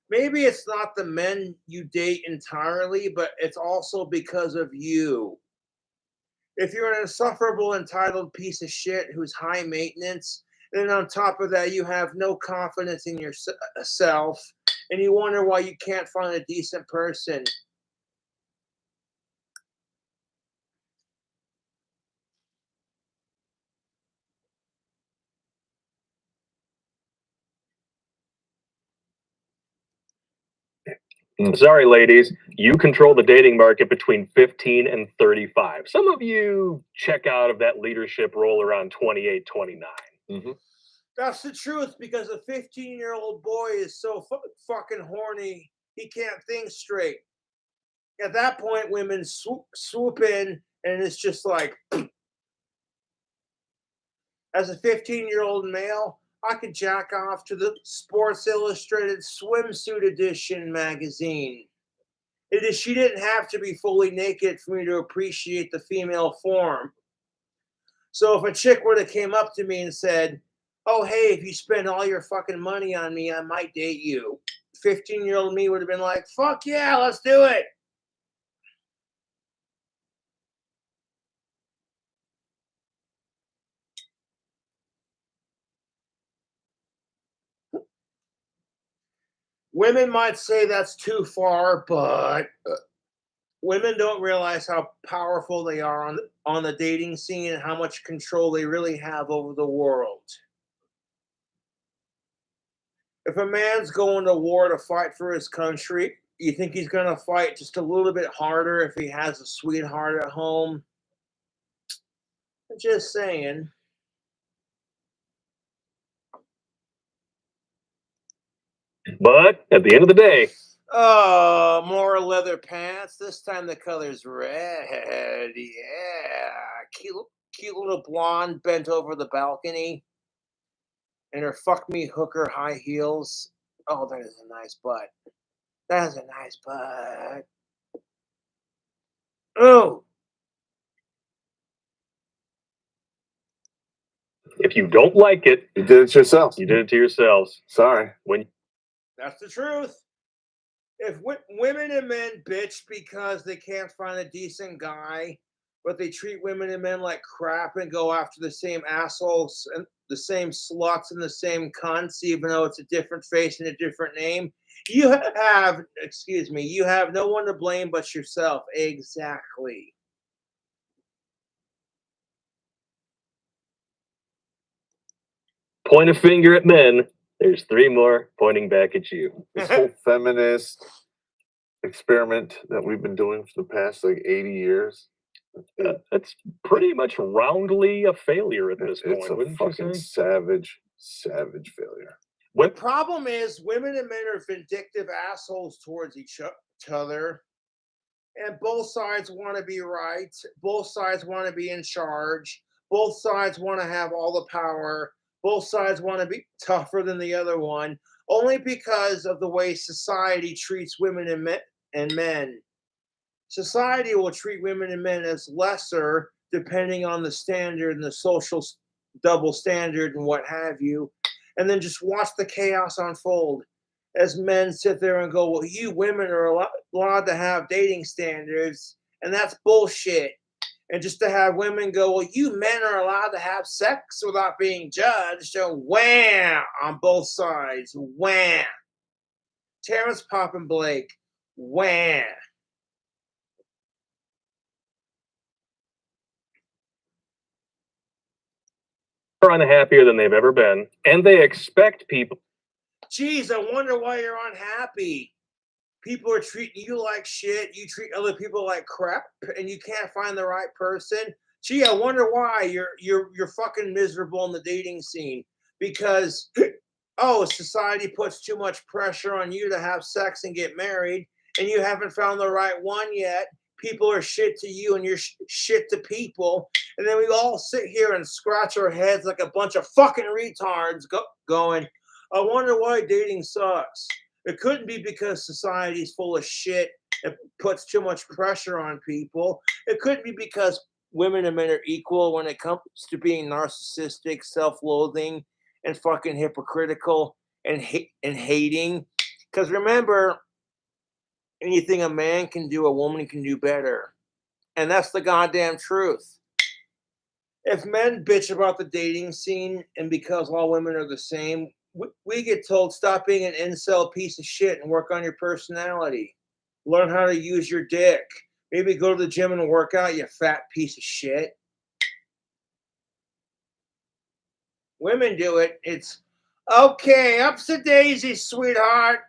maybe it's not the men you date entirely, but it's also because of you. If you're an insufferable, entitled piece of shit who's high maintenance, and on top of that, you have no confidence in yourself, and you wonder why you can't find a decent person. Sorry, ladies, you control the dating market between 15 and 35. Some of you check out of that leadership role around 28, 29. Mm-hmm. That's the truth, because a 15-year-old boy is so fucking horny, he can't think straight. At that point, women swoop in, and it's just like, as a 15-year-old male, I could jack off to the Sports Illustrated Swimsuit Edition magazine. She didn't have to be fully naked for me to appreciate the female form. So if a chick were to came up to me and said, oh, hey, if you spend all your fucking money on me, I might date you. 15-year-old me would have been like, fuck yeah, let's do it. Women might say that's too far, but women don't realize how powerful they are on the dating scene and how much control they really have over the world. If a man's going to war to fight for his country, you think he's going to fight just a little bit harder if he has a sweetheart at home? Just saying. But at the end of the day, oh, more leather pants. This time the color's red. Yeah. cute little blonde bent over the balcony in her fuck me hooker high heels. Oh, that is a nice butt. That is a nice butt. Oh, If you don't like it, You did it yourself. you did it to yourselves. Sorry. When that's the truth. If women and men bitch because they can't find a decent guy, but they treat women and men like crap and go after the same assholes and the same sluts and the same cunts, even though it's a different face and a different name, you have, excuse me, you have no one to blame but yourself. Exactly. point a finger at men, there's 3 more pointing back at you. This whole feminist experiment that we've been doing for the past like 80 years. That's pretty much roundly a failure at this It's point, a wouldn't you fucking say? savage failure. The problem is women and men are vindictive assholes towards each other, and both sides want to be right. Both sides want to be in charge. Both sides want to have all the power. Both sides want to be tougher than the other one, only because of the way society treats women and men. Society will treat women and men as lesser depending on the standard and the social double standard and what have you. And then just watch the chaos unfold as men sit there and go, well, you women are allowed to have dating standards, and that's bullshit. And just to have women go, well, you men are allowed to have sex without being judged. So wham on both sides. Wham. Terrence Pop and Blake. Wham. Are unhappier than they've ever been, and they expect people. Geez, I wonder why you're unhappy. People are treating you like shit. You treat other people like crap, and you can't find the right person. Gee, I wonder why you're fucking miserable in the dating scene because oh, society puts too much pressure on you to have sex and get married, and you haven't found the right one yet. People are shit to you, and you're shit to people, and then we all sit here and scratch our heads like a bunch of fucking retards, going, "I wonder why dating sucks." It couldn't be because society's full of shit and puts too much pressure on people. It couldn't be because women and men are equal when it comes to being narcissistic, self-loathing, and fucking hypocritical and hating. Because remember, anything a man can do, a woman can do better. And that's the goddamn truth. If men bitch about the dating scene and because all women are the same, we get told stop being an incel piece of shit and work on your personality. Learn how to use your dick. Maybe go to the gym and work out, you fat piece of shit. Women do it. It's okay. Ups a daisy, sweetheart.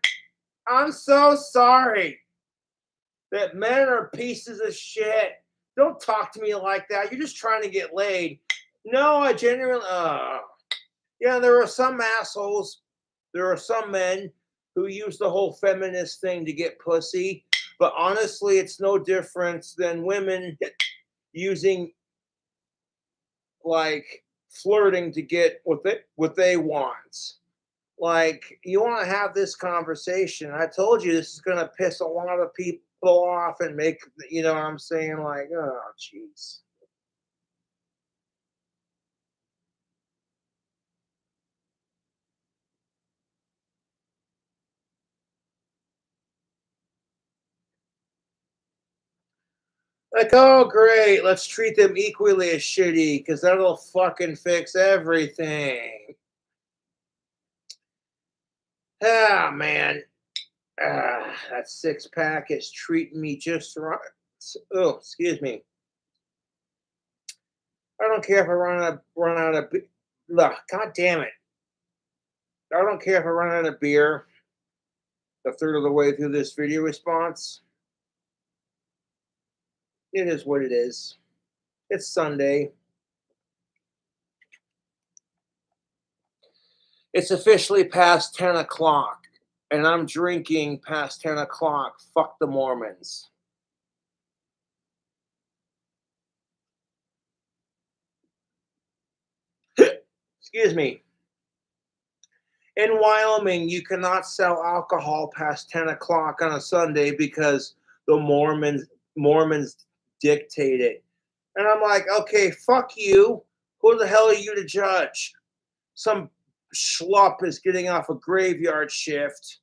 I'm so sorry that men are pieces of shit. Don't talk to me like that. You're just trying to get laid. No, I genuinely. Yeah, there are some assholes. There are some men who use the whole feminist thing to get pussy. But honestly, it's no different than women using like flirting to get what they want. Like, you want to have this conversation. I told you this is going to piss a lot of people off and make, you know what I'm saying? Like, oh, jeez. Like, oh, great. Let's treat them equally as shitty because that'll fucking fix everything. Ah, man. That 6-pack is treating me just right. Oh, excuse me. I don't care if I run out of God damn it. I don't care if I run out of beer a third of the way through this video response. It is what it is. It's Sunday. It's officially past 10 o'clock, and I'm drinking past 10 o'clock. Fuck the Mormons. excuse me, in Wyoming, you cannot sell alcohol past 10 o'clock on a Sunday because the Mormons dictate it. And I'm like, okay, fuck you. Who the hell are you to judge? Some schlupp is getting off a graveyard shift,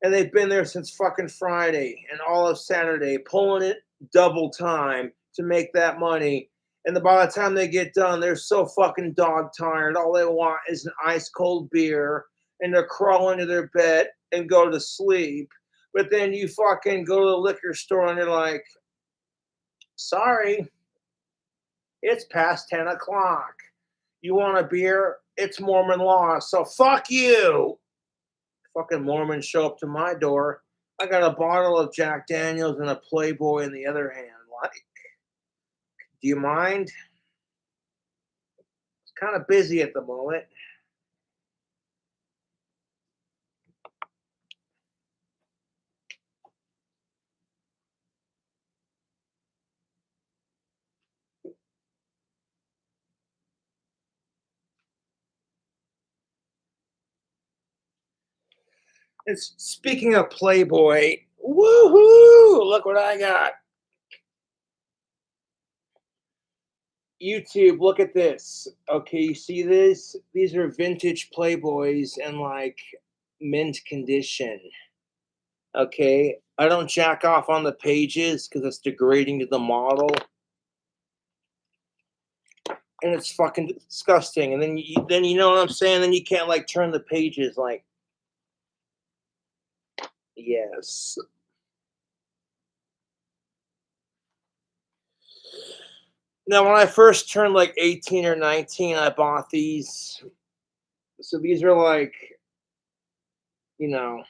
and they've been there since fucking Friday and all of Saturday, pulling it double time to make that money. And by the time they get done, they're so fucking dog tired. All they want is an ice cold beer, and they're crawling to their bed and go to sleep. But then you fucking go to the liquor store and they're like, sorry, it's past 10 o'clock. You want a beer? It's Mormon law, so fuck you. Fucking Mormons show up to my door. I got a bottle of Jack Daniels and a Playboy in the other hand. Like, do you mind? It's kind of busy at the moment. It's speaking of Playboy, woohoo! Look what I got. YouTube, look at this. Okay, you see this? These are vintage Playboys in like mint condition. Okay, I don't jack off on the pages because it's degrading to the model. And it's fucking disgusting. And then you know what I'm saying? Then you can't like turn the pages like, yes. Now, when I first turned like 18 or 19, I bought these. So these are like, you know,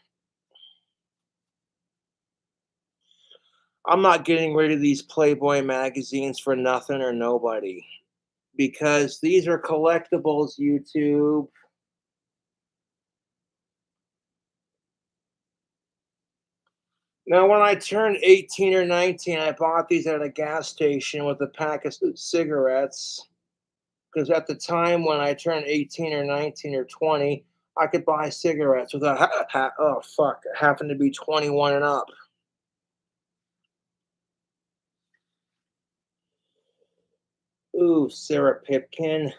I'm not getting rid of these Playboy magazines for nothing or nobody because these are collectibles, YouTube. Now, when I turned 18 or 19, I bought these at a gas station with a pack of cigarettes. Because at the time when I turned 18 or 19 or 20, I could buy cigarettes without, having to be 21 and up. Ooh, Sarah Pipkin.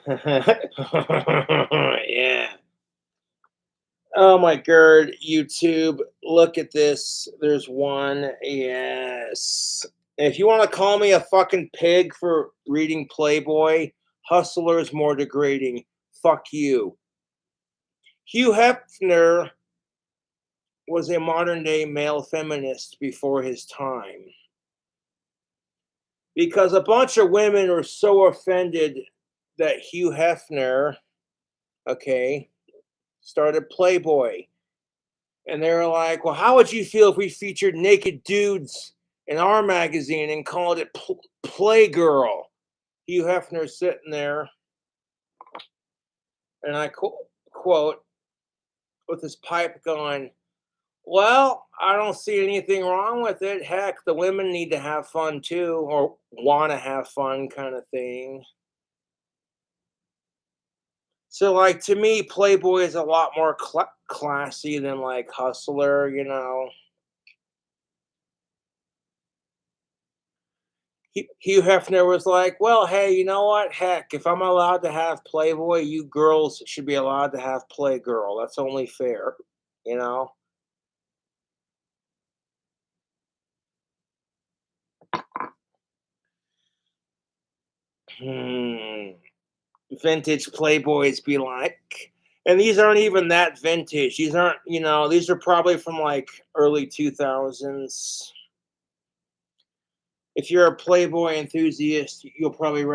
Yeah. Oh my god, YouTube, look at this. There's one. Yes. If you want to call me a fucking pig for reading Playboy, Hustler is more degrading. Fuck you. Hugh Hefner was a modern day male feminist before his time. Because a bunch of women were so offended that Hugh Hefner, okay, started Playboy. And they were like, well, how would you feel if we featured naked dudes in our magazine and called it Playgirl? Hugh Hefner sitting there, and I quote, with his pipe going, well, I don't see anything wrong with it. Heck, the women need to have fun too, or want to have fun kind of thing. So, like, to me, Playboy is a lot more classy than, like, Hustler, you know. Hugh Hefner was like, well, hey, you know what? Heck, if I'm allowed to have Playboy, you girls should be allowed to have Playgirl. That's only fair, you know? Vintage Playboys be like, and these aren't even that vintage. These aren't, you know, these are probably from like early 2000s. If you're a Playboy enthusiast, you'll probably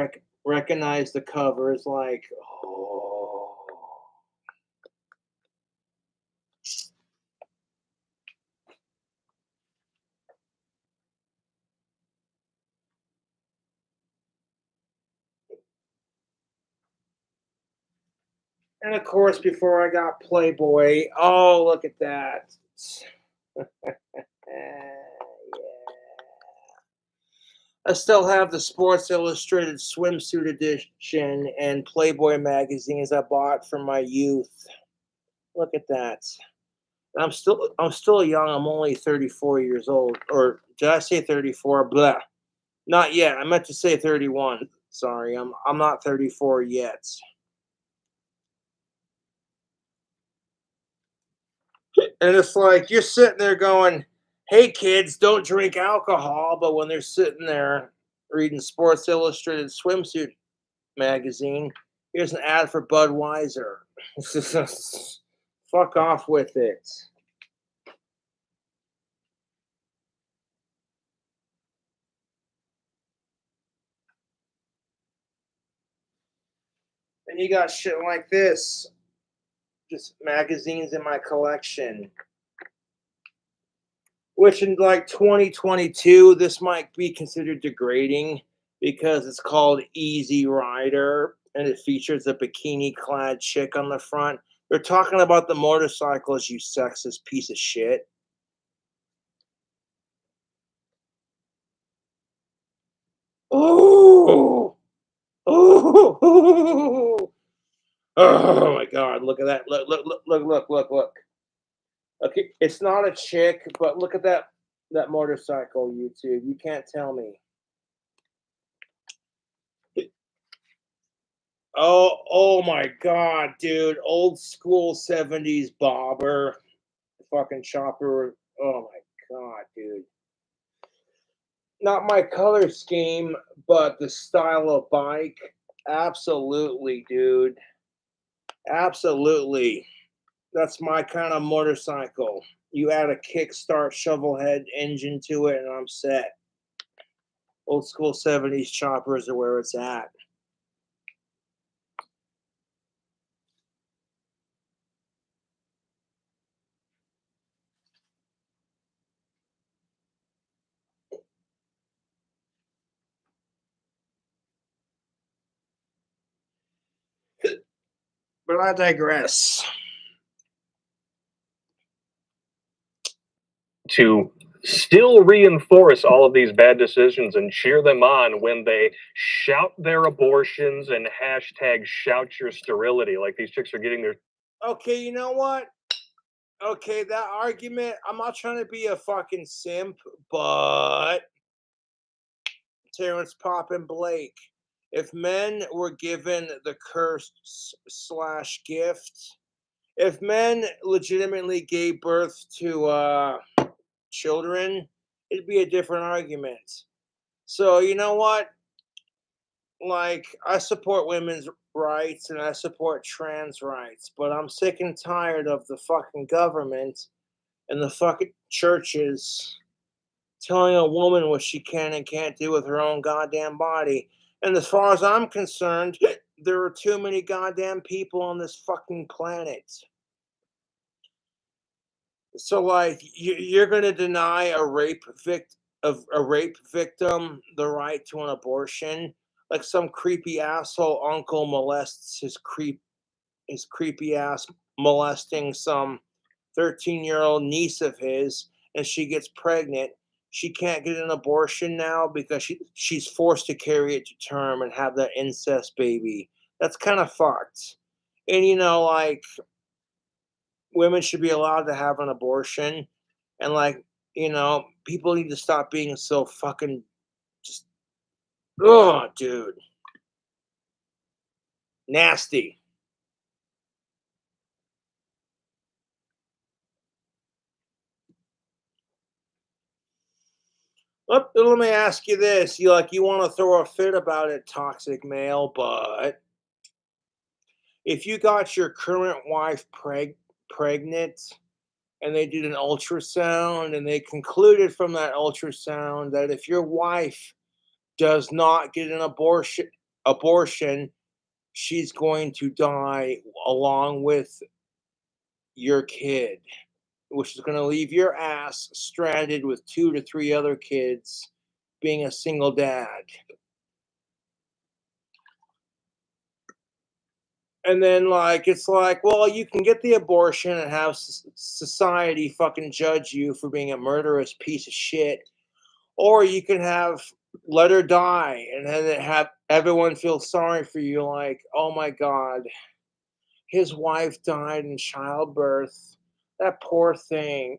recognize the covers like, oh. And of course, before I got Playboy, oh, look at that. Yeah. I still have the Sports Illustrated swimsuit edition and Playboy magazines I bought from my youth. Look at that. I'm still young. I'm only 34 years old. Or did I say 34? Blah. Not yet. I meant to say 31. Sorry. I'm not 34 yet. And it's like you're sitting there going, "Hey kids, don't drink alcohol," but when they're sitting there reading Sports Illustrated swimsuit magazine, here's an ad for Budweiser. Fuck off with it. And you got shit like this. Just magazines in my collection. Which in like 2022, this might be considered degrading because it's called Easy Rider and it features a bikini clad chick on the front. They're talking about the motorcycles, you sexist piece of shit. Oh, oh, oh my God! Look at that! Look! Okay, it's not a chick, but look at that motorcycle. YouTube, you can't tell me. Oh my God, dude! Old school '70s bobber, fucking chopper. Oh my God, dude! Not my color scheme, but the style of bike. Absolutely, dude. Absolutely. That's my kind of motorcycle. You add a kickstart shovel head engine to it, and I'm set. Old school '70s choppers are where it's at. But I digress. To still reinforce all of these bad decisions and cheer them on when they shout their abortions and hashtag shout your sterility, like these chicks are getting their. Okay, you know what? Okay, that argument, I'm not trying to be a fucking simp, but Terrence Pop and Blake, if men were given the curse slash gift, if men legitimately gave birth to children, it'd be a different argument. So you know what? Like, I support women's rights and I support trans rights, but I'm sick and tired of the fucking government and the fucking churches telling a woman what she can and can't do with her own goddamn body. And as far as I'm concerned, there are too many goddamn people on this fucking planet. So, like, you're gonna deny a rape victim the right to an abortion? Like some creepy asshole uncle molests his creepy ass molesting some 13-year-old niece of his, and she gets pregnant. She can't get an abortion now because she's forced to carry it to term and have that incest baby. That's kind of fucked. And you know, like, women should be allowed to have an abortion, and like, you know, people need to stop being so fucking just, oh dude, nasty. Let me ask you this: you want to throw a fit about it, toxic male, but if you got your current wife pregnant and they did an ultrasound and they concluded from that ultrasound that if your wife does not get an abortion, she's going to die along with your kid, which is going to leave your ass stranded with 2 to 3 other kids being a single dad. And then, like, it's like, well, you can get the abortion and have society fucking judge you for being a murderous piece of shit, or you can have let her die, and then have everyone feel sorry for you, like, oh my god, his wife died in childbirth. That poor thing.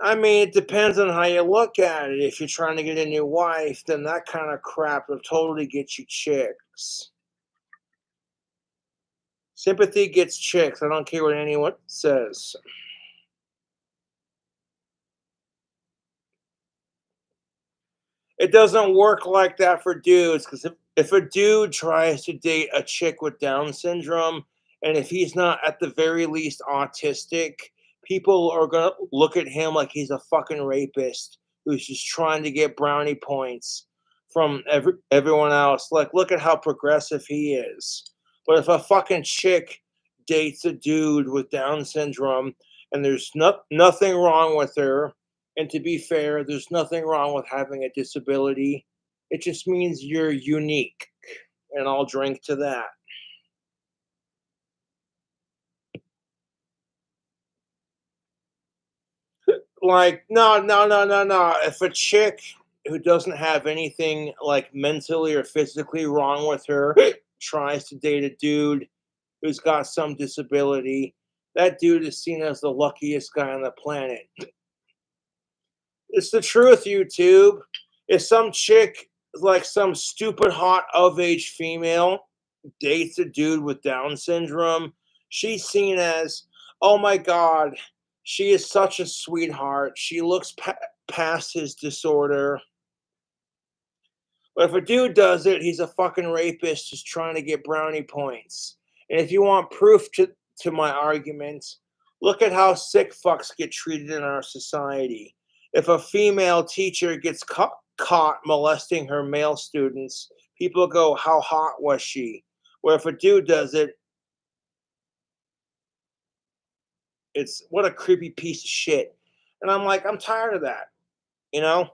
I mean, it depends on how you look at it. If you're trying to get a new wife, then that kind of crap will totally get you chicks. Sympathy gets chicks. I don't care what anyone says. It doesn't work like that for dudes, because if a dude tries to date a chick with Down syndrome, and if he's not at the very least autistic, people are going to look at him like he's a fucking rapist who's just trying to get brownie points from everyone else. Like, look at how progressive he is. But if a fucking chick dates a dude with Down syndrome and there's nothing wrong with her, and to be fair, there's nothing wrong with having a disability. It just means you're unique. And I'll drink to that. Like, no. If a chick who doesn't have anything like mentally or physically wrong with her tries to date a dude who's got some disability, that dude is seen as the luckiest guy on the planet. It's the truth, YouTube. If some chick, like some stupid hot of age female, dates a dude with Down syndrome, she's seen as, oh my god, she is such a sweetheart. She looks past his disorder. But if a dude does it, he's a fucking rapist just trying to get brownie points. And if you want proof to my arguments, look at how sick fucks get treated in our society. If a female teacher gets caught molesting her male students, people go, how hot was she? Where if a dude does it, it's what a creepy piece of shit. And I'm like, I'm tired of that. You know?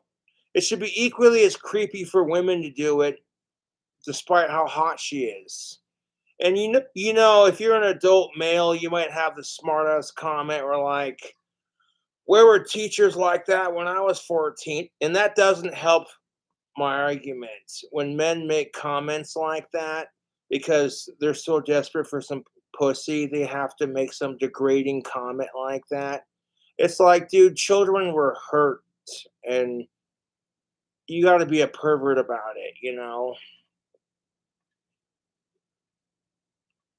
It should be equally as creepy for women to do it, despite how hot she is. And you know, if you're an adult male, you might have the smartass comment or like, where were teachers like that when I was 14? And that doesn't help my argument. When men make comments like that because they're so desperate for some pussy, they have to make some degrading comment like that. It's like, dude, children were hurt, and you got to be a pervert about it, you know?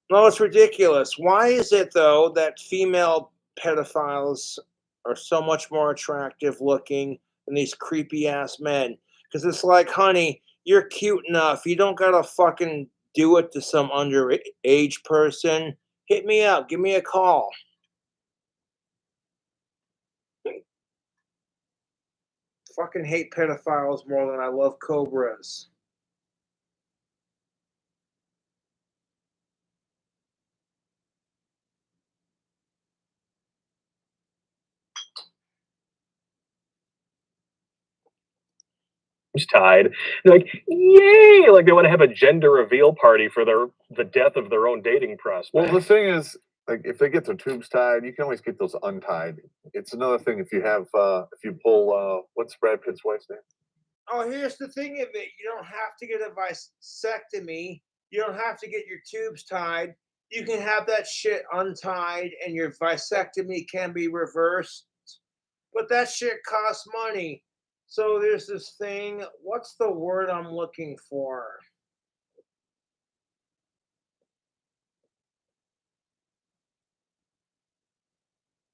No, it's ridiculous. Why is it, though, that female pedophiles are so much more attractive looking than these creepy ass men? Because it's like, honey, you're cute enough. You don't gotta fucking do it to some underage person. Hit me up. Give me a call. Fucking hate pedophiles more than I love cobras. Tied. They're like, yay! Like they want to have a gender reveal party for the death of their own dating prospect. Well, the thing is, like, if they get their tubes tied, you can always get those untied. It's another thing if you have, if you pull, what's Brad Pitt's wife's name? Oh, here's the thing of it. You don't have to get a vasectomy. You don't have to get your tubes tied. You can have that shit untied and your vasectomy can be reversed. But that shit costs money. So there's this thing. What's the word I'm looking for?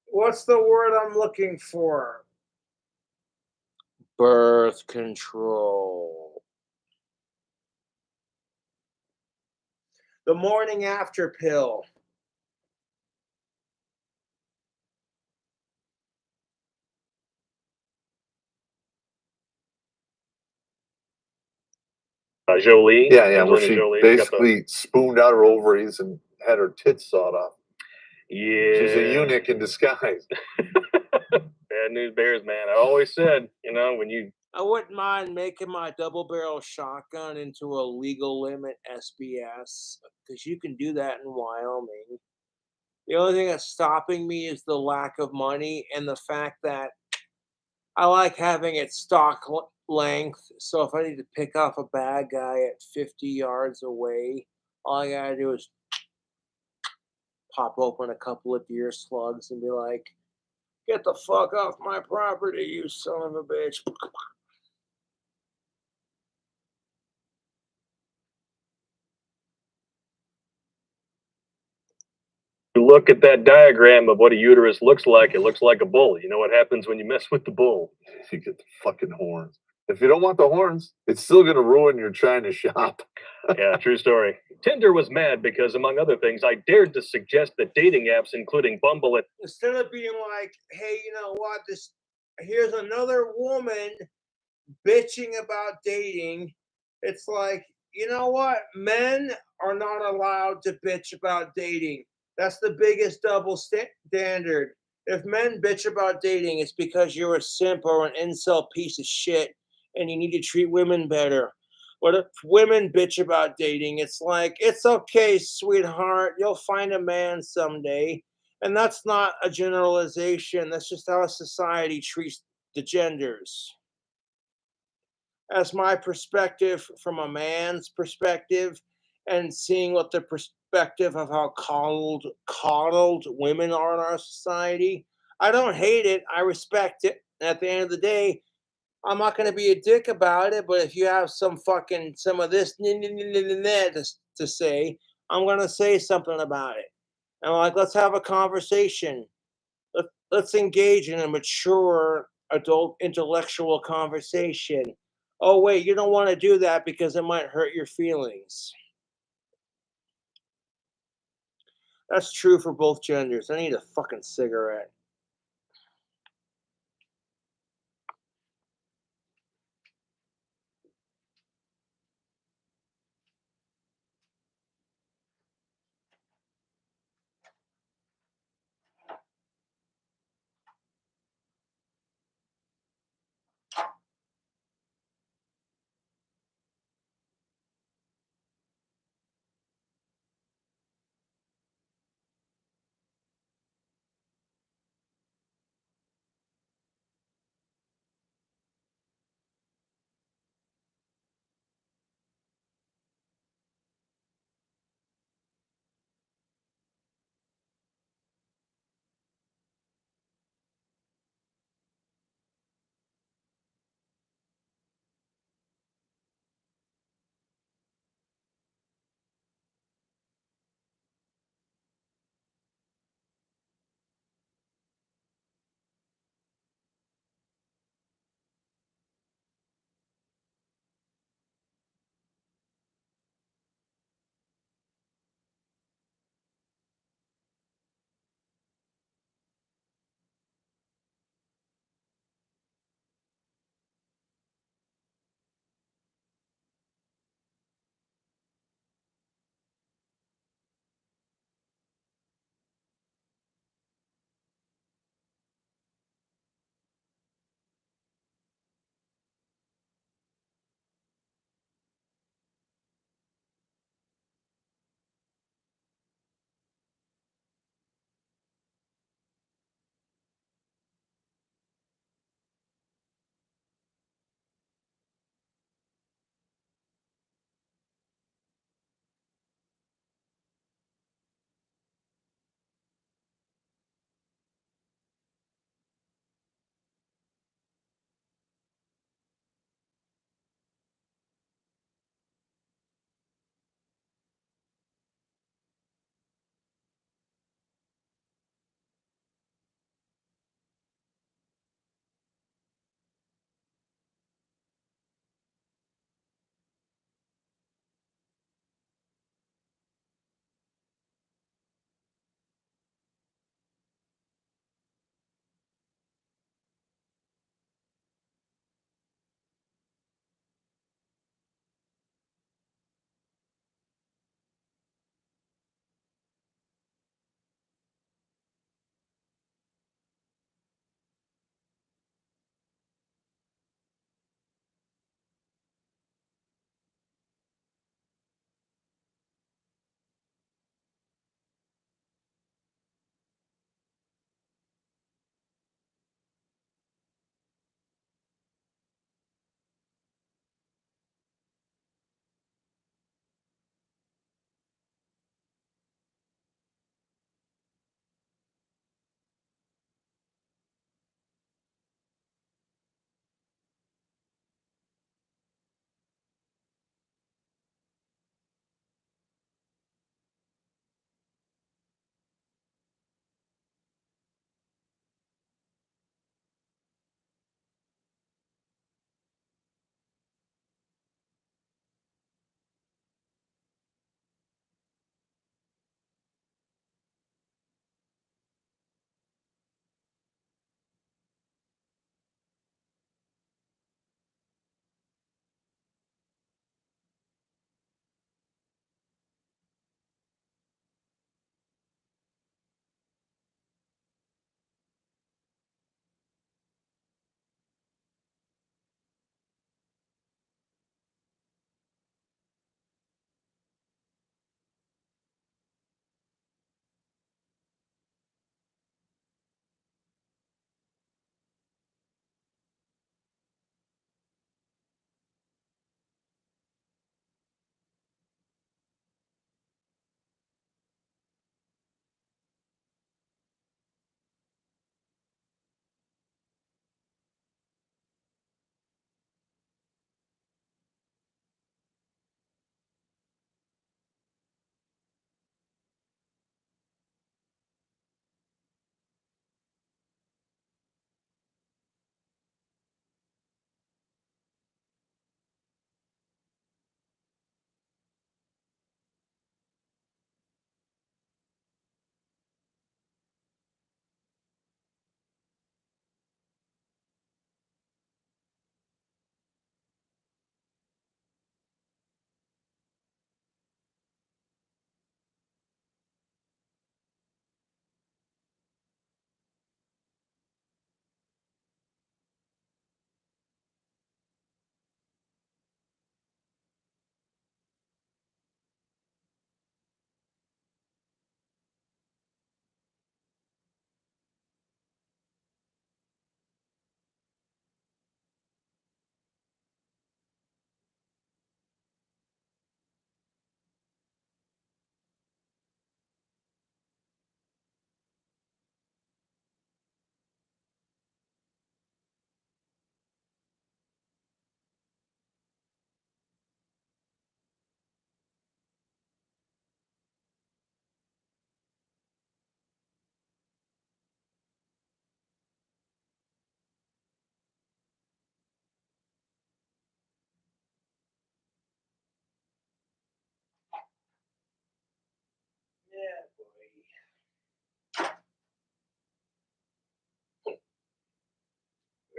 What's the word I'm looking for? Birth control. The morning after pill. Jolie. Yeah, well, Angelina she Jolie. basically spooned out her ovaries and had her tits sawed off. Yeah. She's a eunuch in disguise. Bad news bears, man. I always said, you know, when you... I wouldn't mind making my double barrel shotgun into a legal limit SBS, because you can do that in Wyoming. The only thing that's stopping me is the lack of money and the fact that I like having it stocked length. So if I need to pick off a bad guy at 50 yards away, all I gotta do is pop open a couple of deer slugs and be like, "Get the fuck off my property, you son of a bitch." You look at that diagram of what a uterus looks like, it looks like a bull. You know what happens when you mess with the bull? If you get the fucking horns. If you don't want the horns, it's still going to ruin your China shop. Yeah, true story. Tinder was mad because, among other things, I dared to suggest that dating apps, including Bumble, Instead of being like, "Hey, you know what? Here's another woman bitching about dating," it's like, you know what? Men are not allowed to bitch about dating. That's the biggest double standard. If men bitch about dating, it's because you're a simp or an incel piece of shit and you need to treat women better. But if women bitch about dating, it's like, it's okay, sweetheart. You'll find a man someday. And that's not a generalization. That's just how society treats the genders. As my perspective from a man's perspective and seeing what the perspective of how coddled women are in our society. I don't hate it. I respect it. At the end of the day, I'm not going to be a dick about it. But if you have some of this to say, I'm going to say something about it. And I'm like, let's have a conversation. Let's engage in a mature adult intellectual conversation. Oh, wait, you don't want to do that because it might hurt your feelings. That's true for both genders. I need a fucking cigarette.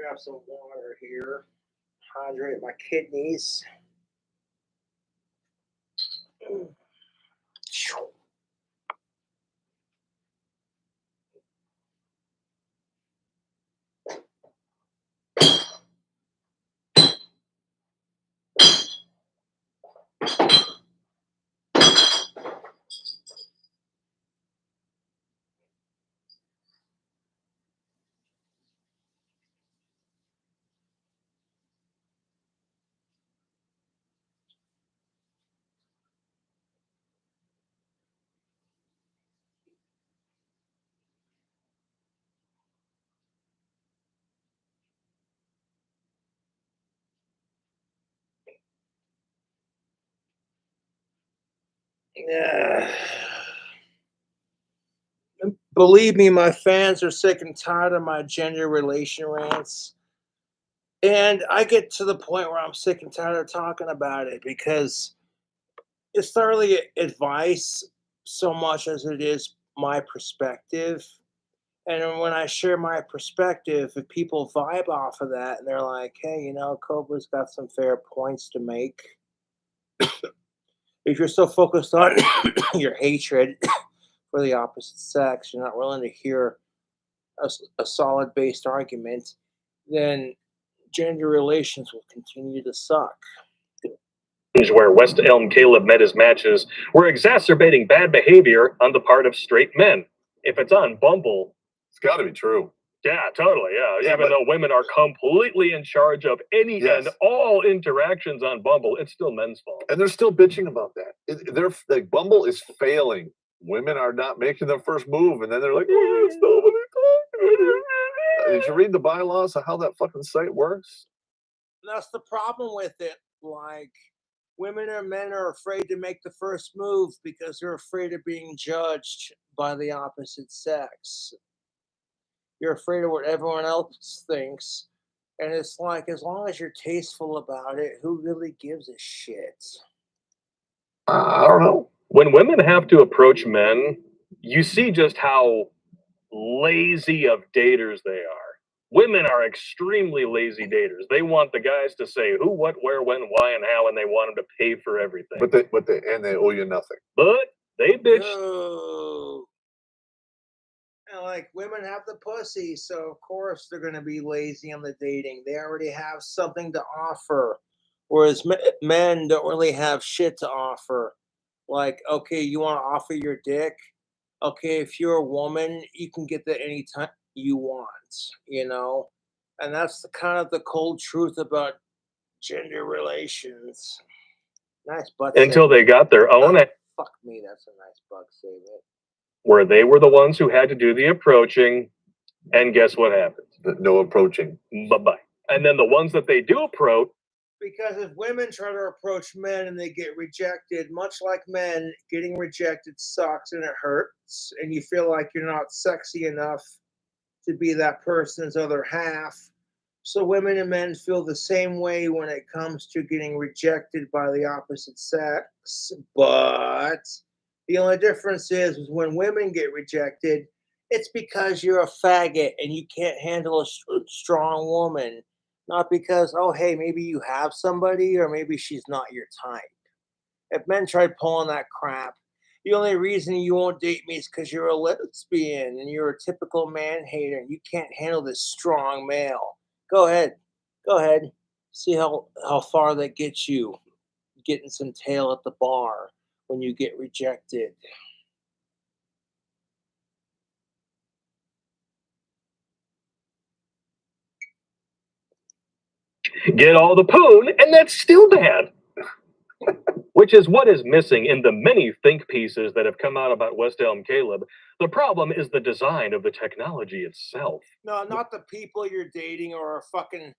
grab some water here. Hydrate my kidneys. Yeah. Believe me, my fans are sick and tired of my gender relation rants. And I get to the point where I'm sick and tired of talking about it because it's thoroughly advice so much as it is my perspective. And when I share my perspective, if people vibe off of that and they're like, hey, you know, Cobra's got some fair points to make. If you're so focused on your hatred for the opposite sex, you're not willing to hear a solid based argument, then gender relations will continue to suck. Where West Elm Caleb met his matches were exacerbating bad behavior on the part of straight men. If it's on Bumble, It's got to be true. yeah, totally, yeah. Even though women are completely in charge of any and all interactions on Bumble, it's still men's fault. And they're still bitching about that. They're like, Bumble is failing. Women are not making their first move, and then they're like, oh, it's nobody. Did you read the bylaws of how that fucking site works? That's the problem with it. Like, women or men are afraid to make the first move because they're afraid of being judged by the opposite sex. You're afraid of what everyone else thinks. And it's like, as long as you're tasteful about it, who really gives a shit? I don't know. When women have to approach men, you see just how lazy of daters they are. Women are extremely lazy daters. They want the guys to say who, what, where, when, why, and how, and they want them to pay for everything. But they owe you nothing. But they bitch. No. And like, women have the pussy, so of course they're going to be lazy on the dating. They already have something to offer, whereas men don't really have shit to offer. Like, okay, you want to offer your dick? Okay, if you're a woman, you can get that anytime you want, you know? And that's the kind of the cold truth about gender relations. Nice butt Until they got their own. Fuck me, that's a nice butt save it. Where they were the ones who had to do the approaching, and guess what happened? No approaching. Bye-bye. And then the ones that they do approach. Because if women try to approach men and they get rejected, much like men, getting rejected sucks and it hurts, and you feel like you're not sexy enough to be that person's other half. So women and men feel the same way when it comes to getting rejected by the opposite sex, but the only difference is when women get rejected, it's because you're a faggot and you can't handle a strong woman. Not because, oh, hey, maybe you have somebody or maybe she's not your type. If men tried pulling that crap, the only reason you won't date me is because you're a lesbian and you're a typical man hater and you can't handle this strong male. Go ahead. See how far that gets you. Getting some tail at the bar when you get rejected. Get all the poon, and that's still bad. Which is what is missing in the many think pieces that have come out about West Elm Caleb. The problem is the design of the technology itself. No, not the people you're dating or a fucking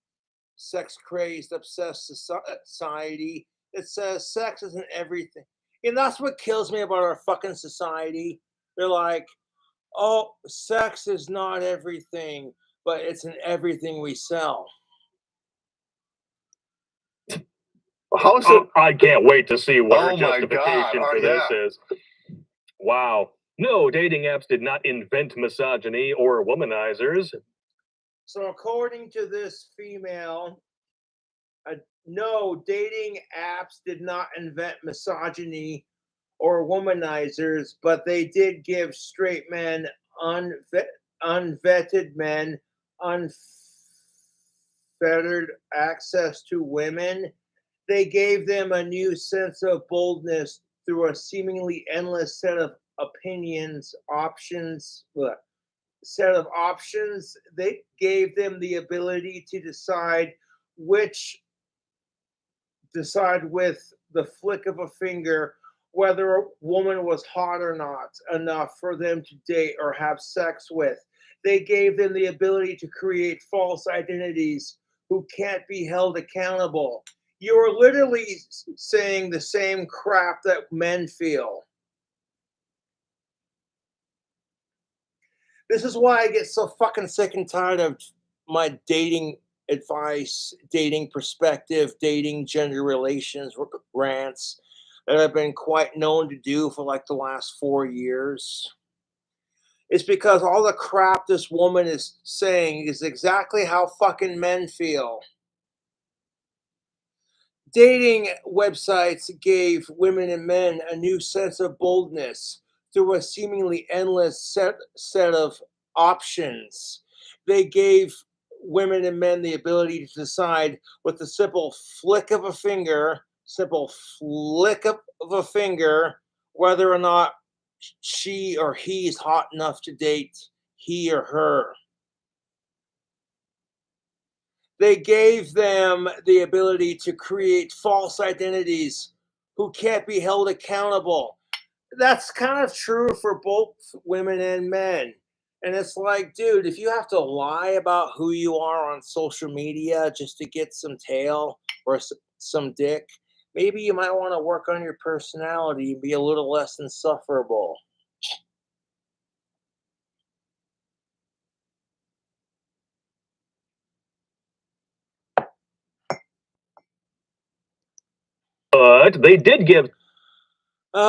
sex-crazed, obsessed society that says sex isn't everything. And that's what kills me about our fucking society. They're like, oh, sex is not everything, but it's in everything we sell. How is it? I can't wait to see what her justification for this is. Wow. No, dating apps did not invent misogyny or womanizers. So according to this female, no, dating apps did not invent misogyny or womanizers, but they did give straight men, unvetted men, unfettered access to women. They gave them a new sense of boldness through a seemingly endless set of opinions, options, set of options. They gave them the ability to decide with the flick of a finger whether a woman was hot or not enough for them to date or have sex with. They gave them the ability to create false identities who can't be held accountable. You are literally saying the same crap that men feel. This is why I get so fucking sick and tired of my dating advice, dating perspective, dating gender relations rants that I've been quite known to do for like the last 4 years. It's because all the crap this woman is saying is exactly how fucking men feel. Dating websites gave women and men a new sense of boldness through a seemingly endless set of options. They gave women and men the ability to decide with the simple flick of a finger, whether or not she or he is hot enough to date he or her. They gave them the ability to create false identities who can't be held accountable. That's kind of true for both women and men. And it's like, dude, if you have to lie about who you are on social media just to get some tail or some dick, maybe you might want to work on your personality and be a little less insufferable. But they did give. Hold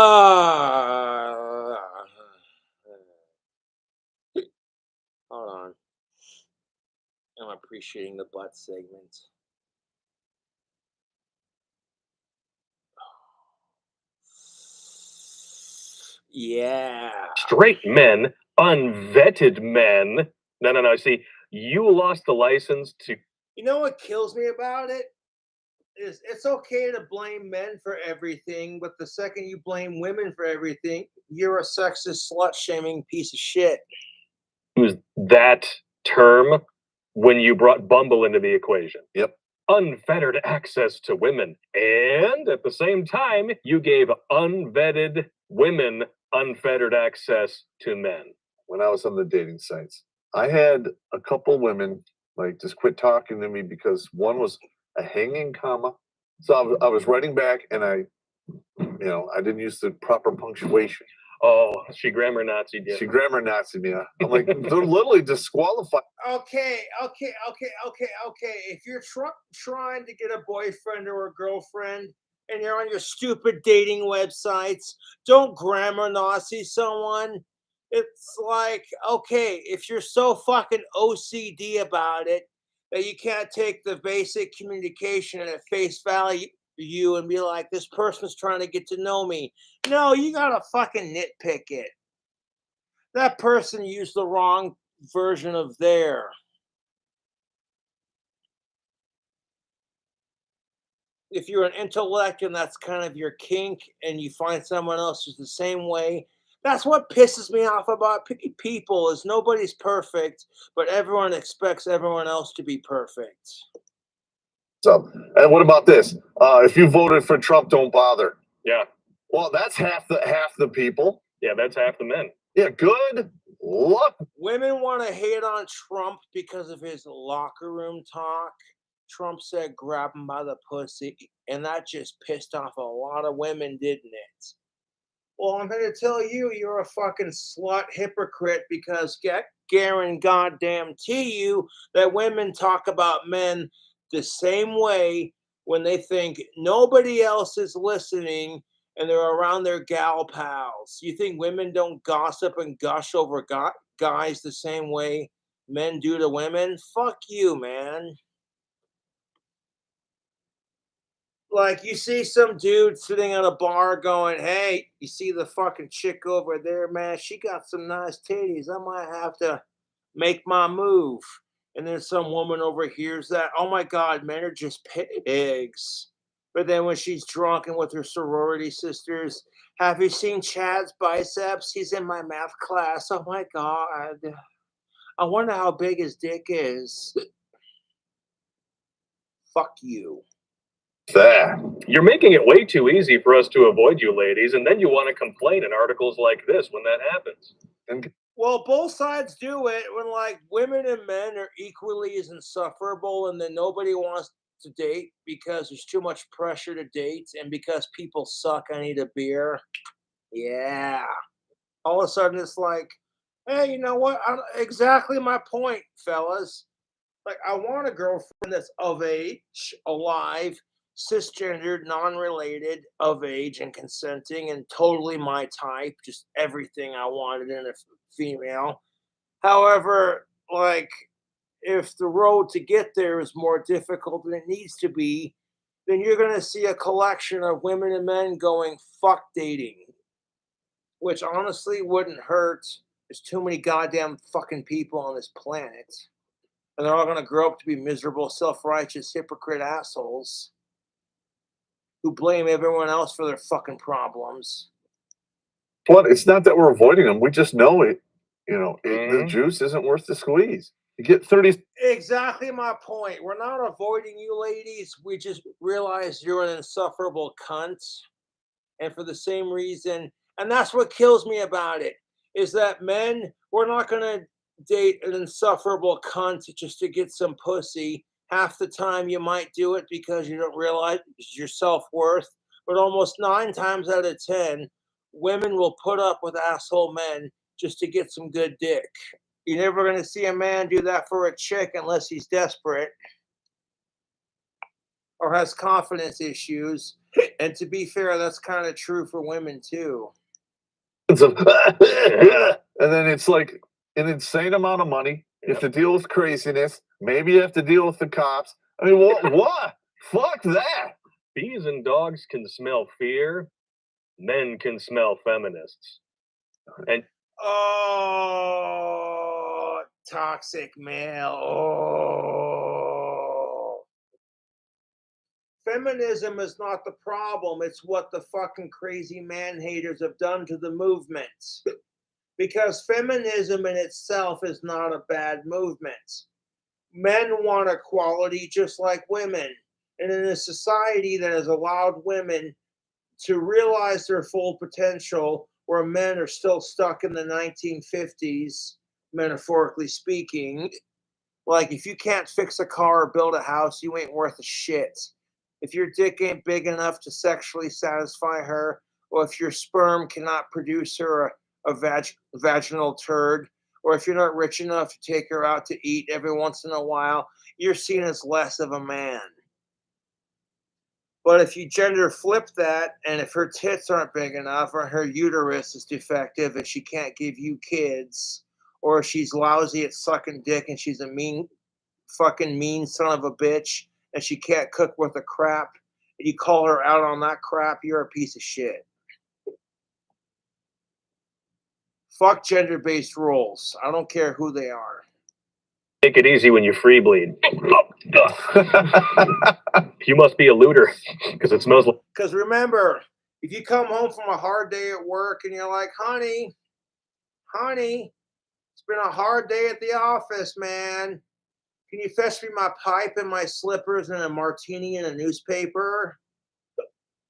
on. I'm appreciating the butt segment. Yeah. Straight men, unvetted men. No. See, you lost the license to. You know what kills me about it? Is it's okay to blame men for everything, but the second you blame women for everything, you're a sexist, slut-shaming piece of shit. Use that term when you brought Bumble into the equation. Yep. Unfettered access to women. And at the same time, you gave unvetted women unfettered access to men. When I was on the dating sites, I had a couple women like just quit talking to me because one was a hanging comma. So I was writing back and I didn't use the proper punctuation. Oh, she grammar Nazi did. She grammar Nazi me. I'm like, they're literally disqualified. Okay. If you're trying to get a boyfriend or a girlfriend and you're on your stupid dating websites, don't grammar Nazi someone. It's like, okay, if you're so fucking OCD about it that you can't take the basic communication at face value and be like, this person's trying to get to know me. No, you gotta fucking nitpick it. That person used the wrong version of there. If you're an intellect and that's kind of your kink and you find someone else who's the same way, that's what pisses me off about people is nobody's perfect, but everyone expects everyone else to be perfect. So, and what about this? If you voted for Trump, don't bother. Yeah. Well, that's half the people. Yeah, that's half the men. Yeah, good luck. Women want to hate on Trump because of his locker room talk. Trump said grab him by the pussy, and that just pissed off a lot of women, didn't it? Well, I'm going to tell you, you're a fucking slut hypocrite because guarantee you that women talk about men the same way when they think nobody else is listening and they're around their gal pals. You think women don't gossip and gush over guys the same way men do to women, fuck you, man. Like, you see some dude sitting at a bar going, hey, you see the fucking chick over there, man? She got some nice titties. I might have to make my move. And then some woman overhears that. Oh my God, men are just pigs. But then when she's drunk and with her sorority sisters, have you seen Chad's biceps? He's in my math class. Oh my God. I wonder how big his dick is. Fuck you. That. You're making it way too easy for us to avoid you ladies, and then you want to complain in articles like this when that happens. And Well, both sides do it when, like, women and men are equally as insufferable, and then nobody wants to date because there's too much pressure to date, and because people suck, I need a beer. Yeah. All of a sudden, it's like, hey, you know what? Exactly my point, fellas. Like, I want a girlfriend that's of age, alive, cisgendered, non-related, of age, and consenting, and totally my type. Just everything I wanted in a female. However, like, if the road to get there is more difficult than it needs to be, then you're going to see a collection of women and men going fuck dating, which honestly wouldn't hurt. There's too many goddamn fucking people on this planet. And they're all going to grow up to be miserable, self-righteous, hypocrite assholes who blame everyone else for their fucking problems. But it's not that we're avoiding them. We just know it. You know, the juice isn't worth the squeeze. You get 30. Exactly my point. We're not avoiding you ladies. We just realize you're an insufferable cunt. And for the same reason, and that's what kills me about it, is that men, we're not going to date an insufferable cunt just to get some pussy. Half the time you might do it because you don't realize your self-worth, but almost 9 times out of 10, women will put up with asshole men just to get some good dick. You're never going to see a man do that for a chick unless he's desperate or has confidence issues. And to be fair, that's kind of true for women too. And then it's like an insane amount of money. You have to deal with craziness. Maybe you have to deal with the cops. I mean, what? Fuck that. Bees and dogs can smell fear. Men can smell feminists. And oh, toxic male. Oh. Feminism is not the problem. It's what the fucking crazy man haters have done to the movement. Because feminism in itself is not a bad movement. Men want equality just like women. And in a society that has allowed women to realize their full potential, where men are still stuck in the 1950s, metaphorically speaking, like, if you can't fix a car or build a house, you ain't worth a shit. If your dick ain't big enough to sexually satisfy her, or if your sperm cannot produce her a vaginal turd, or if you're not rich enough to take her out to eat every once in a while, you're seen as less of a man. But if you gender flip that, and if her tits aren't big enough, or her uterus is defective and she can't give you kids, or she's lousy at sucking dick and she's a mean son of a bitch and she can't cook worth a crap, and you call her out on that crap, you're a piece of shit. Fuck gender-based roles. I don't care who they are. take it easy when you free bleed. You must be a looter because it smells like. Because remember, if you come home from a hard day at work and you're like, honey, it's been a hard day at the office, man. Can you fetch me my pipe and my slippers and a martini and a newspaper?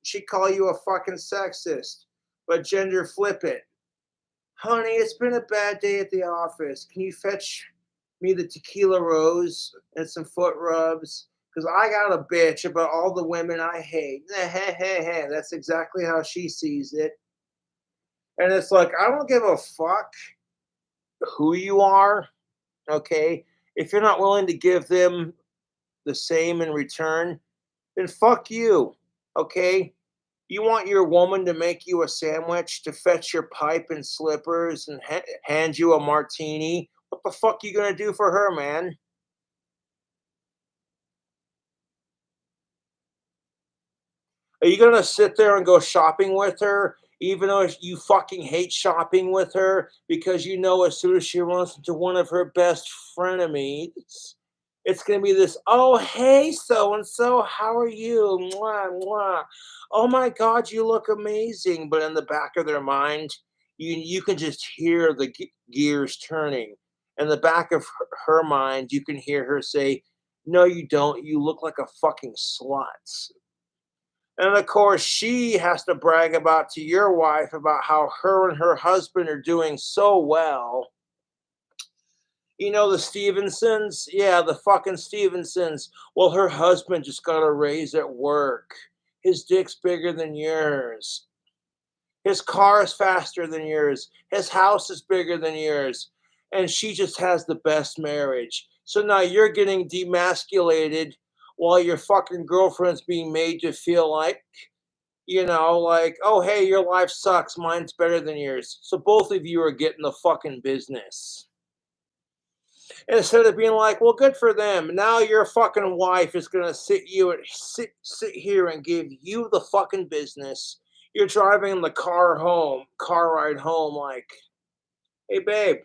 She'd call you a fucking sexist, but gender flip it. Honey, it's been a bad day at the office. Can you fetch me the tequila rose and some foot rubs? Because I got a bitch about all the women I hate. That's exactly how she sees it. And it's like, I don't give a fuck who you are, okay? If you're not willing to give them the same in return, then fuck you, okay? You want your woman to make you a sandwich, to fetch your pipe and slippers and hand you a martini? What the the fuck you gonna do for her, man? Are you gonna sit there and go shopping with her, even though you fucking hate shopping with her, because you know as soon as she runs into one of her best frenemies, it's gonna be this, oh hey so and so, how are you? Mwah, mwah. Oh my god, you look amazing. But in the back of their mind, you can just hear the gears turning. In the back of her mind, you can hear her say, no, you don't. You look like a fucking slut. And of course, she has to brag about to your wife about how her and her husband are doing so well. You know, the Stevensons? Yeah, the fucking Stevensons. Well, her husband just got a raise at work. His dick's bigger than yours. His car is faster than yours. His house is bigger than yours. And she just has the best marriage. So now you're getting demasculated while your fucking girlfriend's being made to feel like, like, oh, hey, your life sucks. Mine's better than yours. So both of you are getting the fucking business. Instead of being like, well, good for them. Now your fucking wife is going to sit here and give you the fucking business. You're driving the car ride home, like, hey, babe,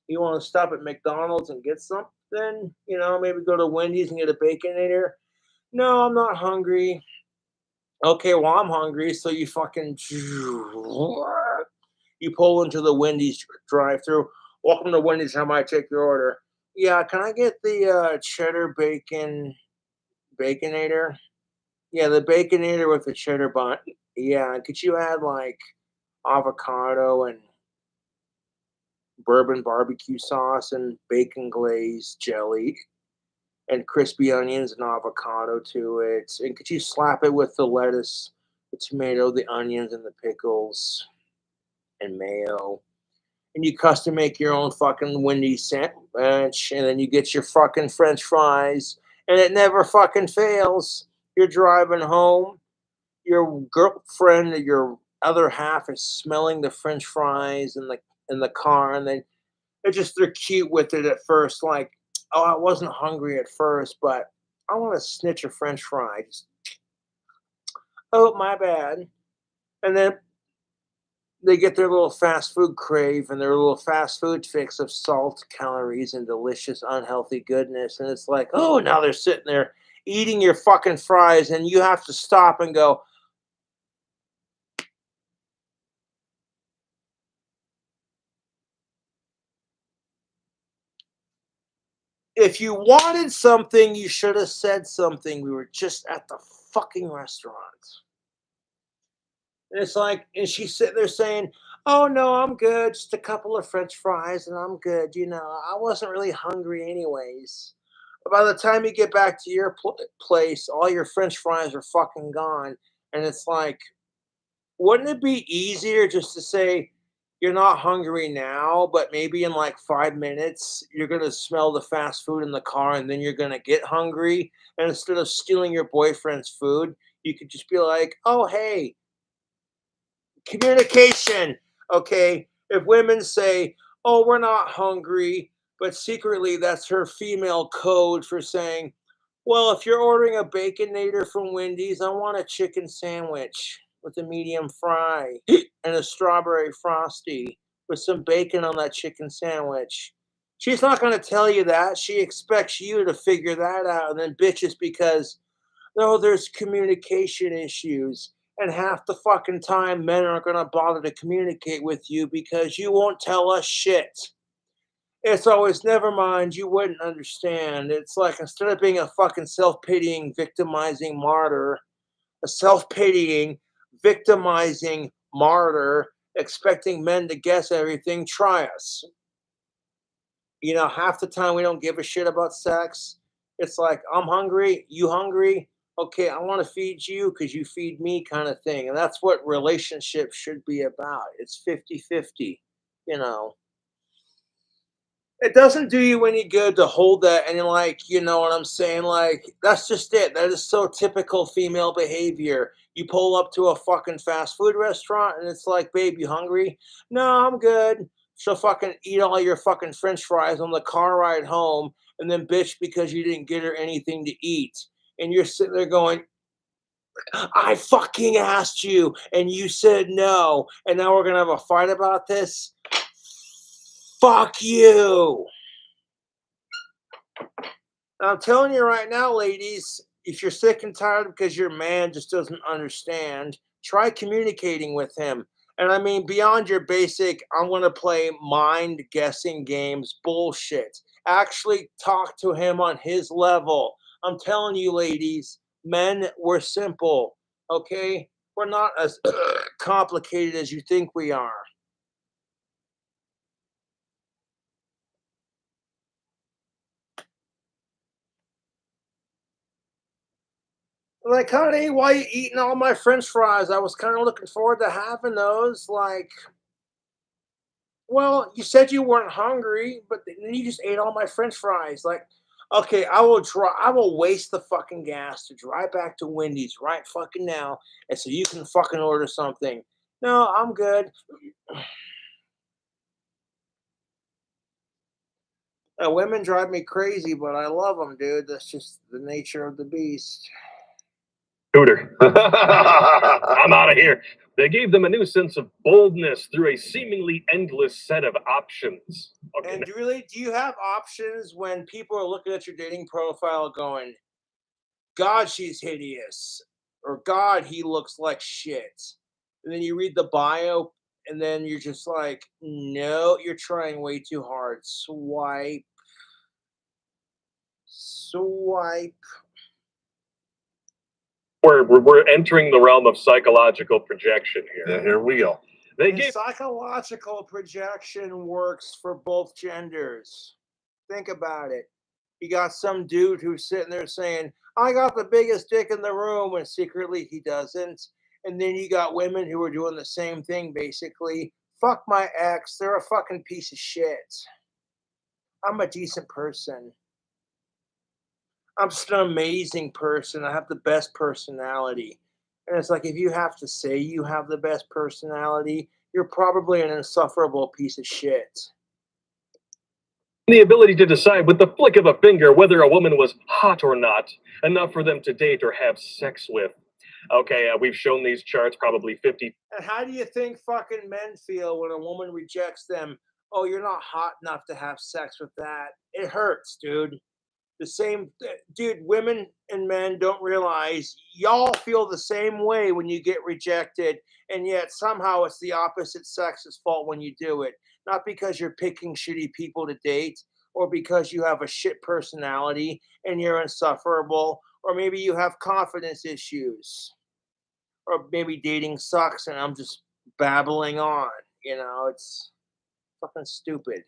you want to stop at McDonald's and get something? Maybe go to Wendy's and get a Baconator? No, I'm not hungry. Okay, well, I'm hungry, so you fucking you pull into the Wendy's drive-through. Welcome to Wendy's. How might I take your order? Yeah, can I get the cheddar bacon Baconator? Yeah, the Baconator with the cheddar bun. Yeah, could you add like avocado and bourbon barbecue sauce and bacon glazed jelly and crispy onions and avocado to it? And could you slap it with the lettuce, the tomato, the onions, and the pickles and mayo? And you custom make your own fucking Wendy's sandwich, and then you get your fucking French fries, and it never fucking fails. You're driving home, your girlfriend or your other half is smelling the French fries in the car, and they're cute with it at first, like, oh, I wasn't hungry at first, but I want to snitch a French fry. Oh, my bad. And then they get their little fast food crave and their little fast food fix of salt, calories, and delicious unhealthy goodness. And it's like, oh, now they're sitting there eating your fucking fries, and you have to stop and go, if you wanted something, you should have said something. We were just at the fucking restaurant. And it's like, and she's sitting there saying, oh no, I'm good. Just a couple of French fries and I'm good. I wasn't really hungry anyways. But by the time you get back to your place, all your French fries are fucking gone. And it's like, wouldn't it be easier just to say, you're not hungry now, but maybe in like 5 minutes, you're going to smell the fast food in the car and then you're going to get hungry. And instead of stealing your boyfriend's food, you could just be like, oh, hey, communication. Okay, if women say, oh, we're not hungry, but secretly that's her female code for saying, well, if you're ordering a Baconator from Wendy's, I want a chicken sandwich with a medium fry and a strawberry frosty with some bacon on that chicken sandwich. She's not going to tell you that. She expects you to figure that out, and then bitches because, no, there's communication issues. And half the fucking time, men aren't going to bother to communicate with you because you won't tell us shit. It's always, never mind, you wouldn't understand. It's like, instead of being a fucking self-pitying, victimizing martyr, a self-pitying, victimizing martyr, expecting men to guess everything, try us. Half the time we don't give a shit about sex. It's like, I'm hungry, you hungry? Okay, I want to feed you because you feed me, kind of thing. And that's what relationships should be about. It's 50-50, you know. It doesn't do you any good to hold that and like, you know what I'm saying? Like, that's just it. That is so typical female behavior. You pull up to a fucking fast food restaurant and it's like, babe, you hungry? No, I'm good. She'll fucking eat all your fucking french fries on the car ride home and then bitch because you didn't get her anything to eat. And you're sitting there going, I fucking asked you and you said no. And now we're going to have a fight about this? Fuck you. I'm telling you right now, ladies, if you're sick and tired because your man just doesn't understand, try communicating with him. And I mean, beyond your basic, I'm going to play mind guessing games bullshit. Actually, talk to him on his level. I'm telling you, ladies, men, we're simple, okay? We're not as complicated as you think we are. Like, honey, why you eating all my french fries? I was kind of looking forward to having those. Like, well, you said you weren't hungry, but then you just ate all my french fries. Like, okay, I will waste the fucking gas to drive back to Wendy's right fucking now, and so you can fucking order something. No, I'm good. Women drive me crazy, but I love them, dude. That's just the nature of the beast. Scooter. I'm out of here. They gave them a new sense of boldness through a seemingly endless set of options. Okay. And really, do you have options when people are looking at your dating profile going, God, she's hideous, or God, he looks like shit? And then you read the bio, and then you're just like, no, you're trying way too hard. Swipe. Swipe. We're entering the realm of psychological projection here. Yeah, here we go. They And gave psychological projection works for both genders. Think about it. You got some dude who's sitting there saying, I got the biggest dick in the room, and secretly he doesn't. And then you got women who are doing the same thing, basically. Fuck my ex. They're a fucking piece of shit. I'm a decent person. I'm just an amazing person. I have the best personality. And it's like, if you have to say you have the best personality, you're probably an insufferable piece of shit. the ability to decide with the flick of a finger whether a woman was hot or not, enough for them to date or have sex with. Okay, we've shown these charts probably 50. And how do you think fucking men feel when a woman rejects them? Oh, you're not hot enough to have sex with that. It hurts, dude. The same, dude, women and men don't realize y'all feel the same way when you get rejected, and yet somehow it's the opposite sex's fault when you do it. Not because you're picking shitty people to date, or because you have a shit personality and you're insufferable, or maybe you have confidence issues, or maybe dating sucks and I'm just babbling on. You know, it's fucking stupid.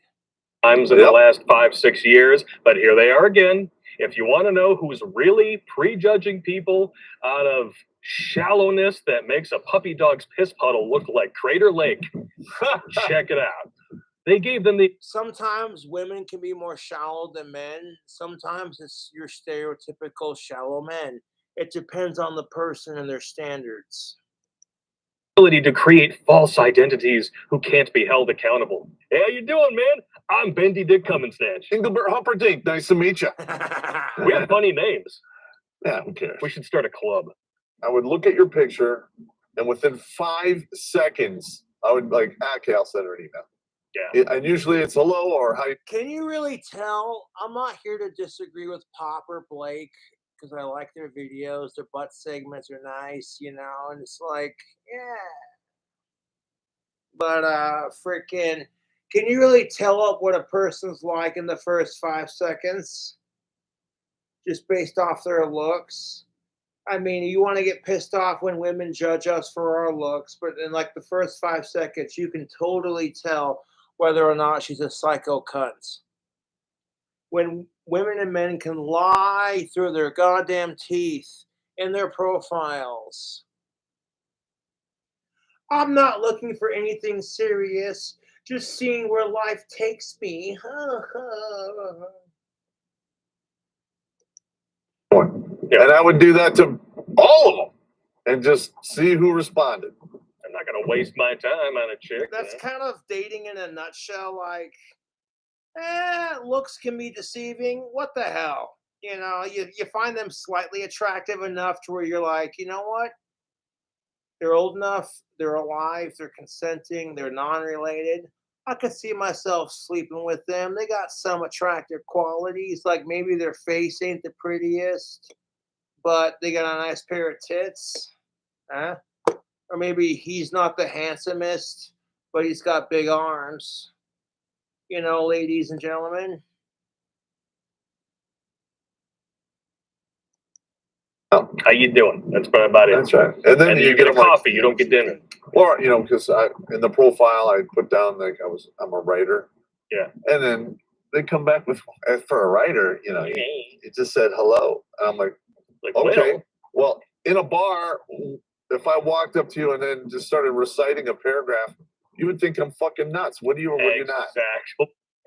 Times in the last 5-6 years, but here they are again. If you want to know who's really prejudging people out of shallowness that makes a puppy dog's piss puddle look like Crater Lake, check it out. They gave them the. Sometimes women can be more shallow than men. Sometimes it's your stereotypical shallow men. It depends on the person and their standards. Ability to create false identities who can't be held accountable. Hey, how you doing, man? I'm Bendy Dick Cummins-Snatch. Engelbert Humperdinck, nice to meet you. We have funny names. Yeah, who cares? We should start a club. I would look at your picture, and within 5 seconds, I would like, okay, I'll send her an email. Yeah. And usually it's hello or hi. Can you really tell? I'm not here to disagree with Pop or Blake because I like their videos. Their butt segments are nice, you know, and it's like, yeah. But freaking, can you really tell up what a person's like in the first 5 seconds? Just based off their looks? I mean, you want to get pissed off when women judge us for our looks, but in like the first 5 seconds, you can totally tell whether or not she's a psycho cunt. When women and men can lie through their goddamn teeth in their profiles. I'm not looking for anything serious, just seeing where life takes me. And I would do that to all of them and just see who responded. I'm not going to gonna waste my time on a chick. That's kind of dating in a nutshell. Like, looks can be deceiving. What the hell? You know, you find them slightly attractive enough to where you're like, you know what? They're old enough, they're alive, they're consenting, they're non-related. I could see myself sleeping with them. They got some attractive qualities, like maybe their face ain't the prettiest, but they got a nice pair of tits. Huh? Or maybe he's not the handsomest, but he's got big arms. You know, ladies and gentlemen. Oh, How you doing? That's about it. that's right. And then you get a coffee. You don't get dinner. Or, you know, because in the profile I put down like I'm a writer. Yeah. And then they come back with, for a writer, you know, it just said hello. And I'm like okay. Well, in a bar, if I walked up to you and then just started reciting a paragraph, you would think I'm fucking nuts. What are you or what are you not?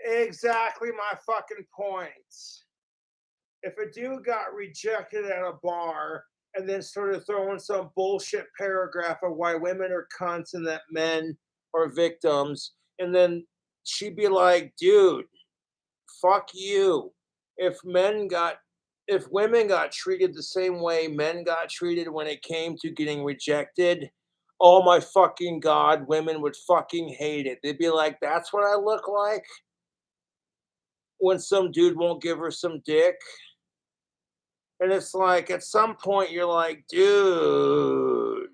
Exactly my fucking point. If a dude got rejected at a bar and then started throwing some bullshit paragraph of why women are cunts and that men are victims, and then she'd be like, dude, fuck you. If women got treated the same way men got treated when it came to getting rejected, oh my fucking God, women would fucking hate it. They'd be like, that's what I look like when some dude won't give her some dick. And it's like, at some point, you're like, dude,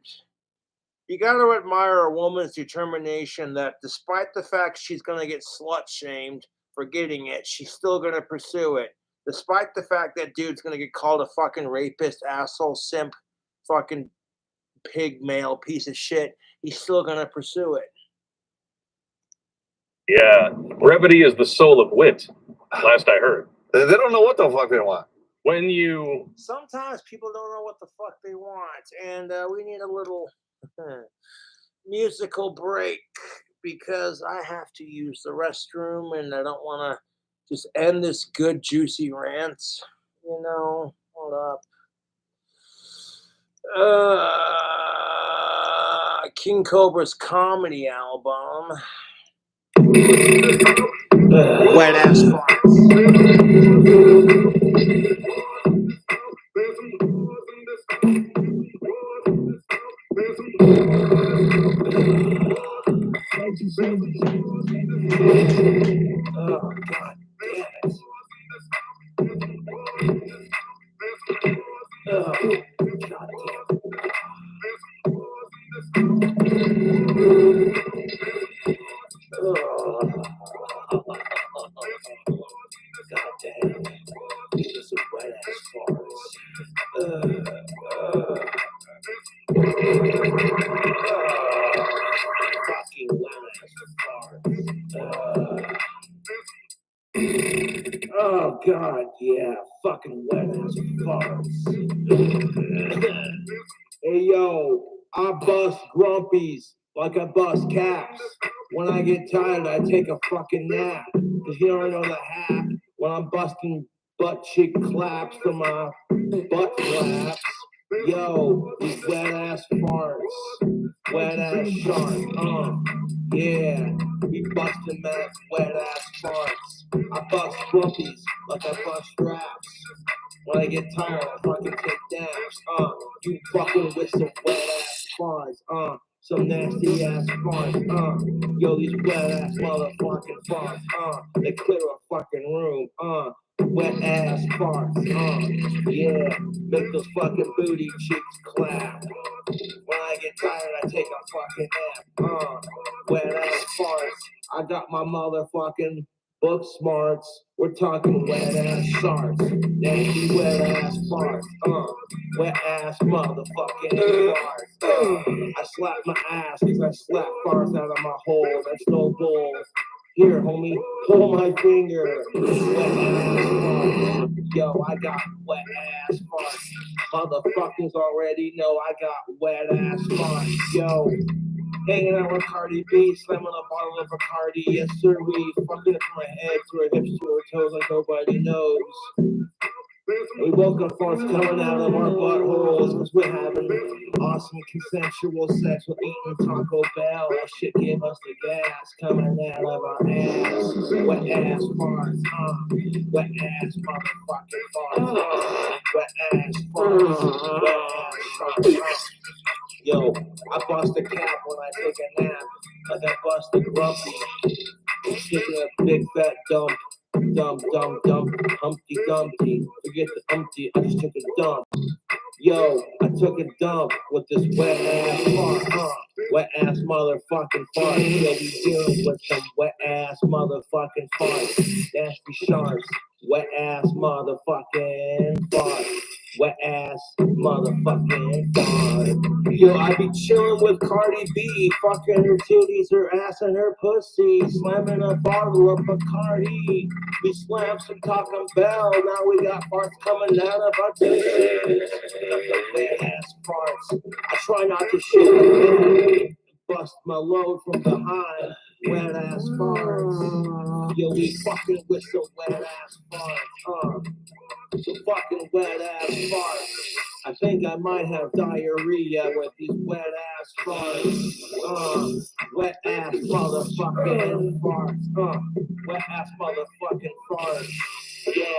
you got to admire a woman's determination that despite the fact she's going to get slut-shamed for getting it, she's still going to pursue it. Despite the fact that dude's going to get called a fucking rapist, asshole, simp, fucking pig male piece of shit, he's still going to pursue it. Yeah. Brevity is the soul of wit, last I heard. They don't know what the fuck they want. Sometimes people don't know what the fuck they want, and we need a little musical break because I have to use the restroom and I don't want to just end this good juicy rant. You know, hold up. King Cobra's comedy album. Wet ass farts. Oh, God damn it. Oh, God damn it. God damn. These are some wet ass farts. Fucking wet ass farts. Oh God, yeah, fucking wet ass farts. Hey yo, I bust grumpies like I bust caps. When I get tired, I take a fucking nap. Cause you already know the hat. When I'm busting butt cheek claps from my butt flaps. Yo, these wet ass farts. Wet ass shark, yeah. We bustin' mad wet ass farts. I bust grumpies like I bust straps. When I get tired, I fucking take naps. You fucking with some wet ass farts, some nasty ass farts, yo, these wet ass motherfucking farts, they clear a fucking room, wet ass farts, yeah, make those fucking booty cheeks clap. When I get tired, I take a fucking nap, wet ass farts. I got my motherfucking book smarts. We're talking wet ass sharks, nasty wet ass farts, wet ass motherfucking farts. I slap my ass cause I slap farts out of my hole. That's no bull. Here, homie, hold my finger. Wet ass farts. Yo, I got wet ass farts. Motherfuckers already know I got wet ass farts. Yo. Hanging out with Cardi B, slamming a bottle of Bacardi. Yes, sir, we fucking it from her head to her hips to her toes like nobody knows. We woke up farts coming out of our buttholes because we're having awesome consensual sex with eating Taco Bell. That shit gave us the gas coming out of our ass. Wet ass farts, wet ass motherfucking farts, wet ass farts, wet ass farts. Yo, I bust a cap when I took a nap. I got busted grumpy. Taking a big fat dump. Dump, Humpty Dumpty. Forget the Humpty, I just took a dump. Yo, I took a dump with this wet ass fart, wet ass motherfucking fart. Yo, we dealing with some wet ass motherfucking farts. Nasty sharks, wet ass motherfucking fart. Wet ass motherfucking fart. Yo, I be chilling with Cardi B, fucking her titties, her ass, and her pussy, slamming a bottle of Bacardi. We slammed some Taco Bell, now we got farts coming out of our pussies. Wet ass farts. I try not to shit again. Bust my load from behind. Wet ass farts. Yo, we fucking with some wet ass farts. Some fucking wet ass farts. I think I might have diarrhea with these wet ass farts. Wet ass motherfucking farts. Wet ass motherfucking farts. Yo,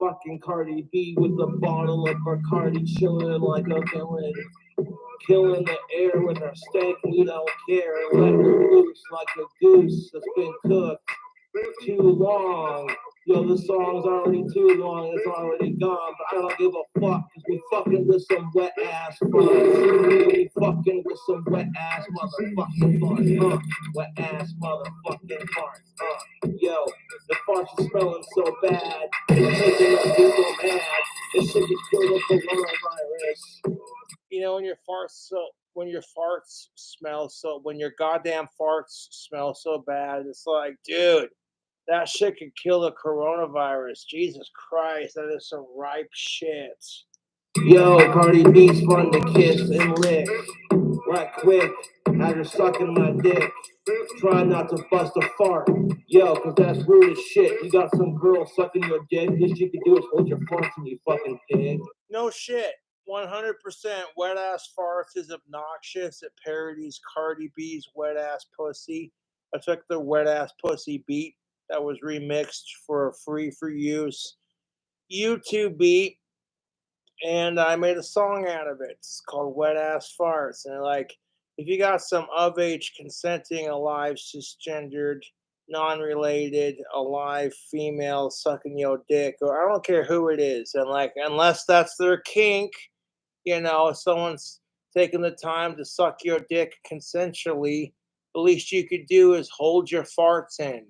fucking Cardi B with a bottle of Bacardi, chilling like a villain. Killing the air with our steak, we don't care. Let her loose like a goose that's been cooked too long. Yo, the song's already too long, it's already gone, but I don't give a fuck, cause we fucking with some wet ass farts. We fucking with some wet ass motherfucking farts, wet ass motherfucking farts, Yo, the farts are smelling so bad, it's making us people mad. This shit gets killed with coronavirus. You know, when your goddamn farts smell so bad, it's like, dude, that shit could kill the coronavirus. Jesus Christ, that is some ripe shit. Yo, Cardi B's fun to kiss and lick. Right quick, as you're sucking my dick. Try not to bust a fart. Yo, cause that's rude as shit. You got some girl sucking your dick. This you can do is hold your farts in, you fucking pig. No shit. 100% wet ass farts is obnoxious. It parodies Cardi B's wet ass pussy. I took the wet ass pussy beat that was remixed for a free for use YouTube beat, and I made a song out of it. It's called Wet Ass Farts. And like, if you got some of age, consenting, alive, cisgendered, non-related, alive female sucking your dick, or I don't care who it is, and like, unless that's their kink, you know, if someone's taking the time to suck your dick consensually, the least you could do is hold your farts in.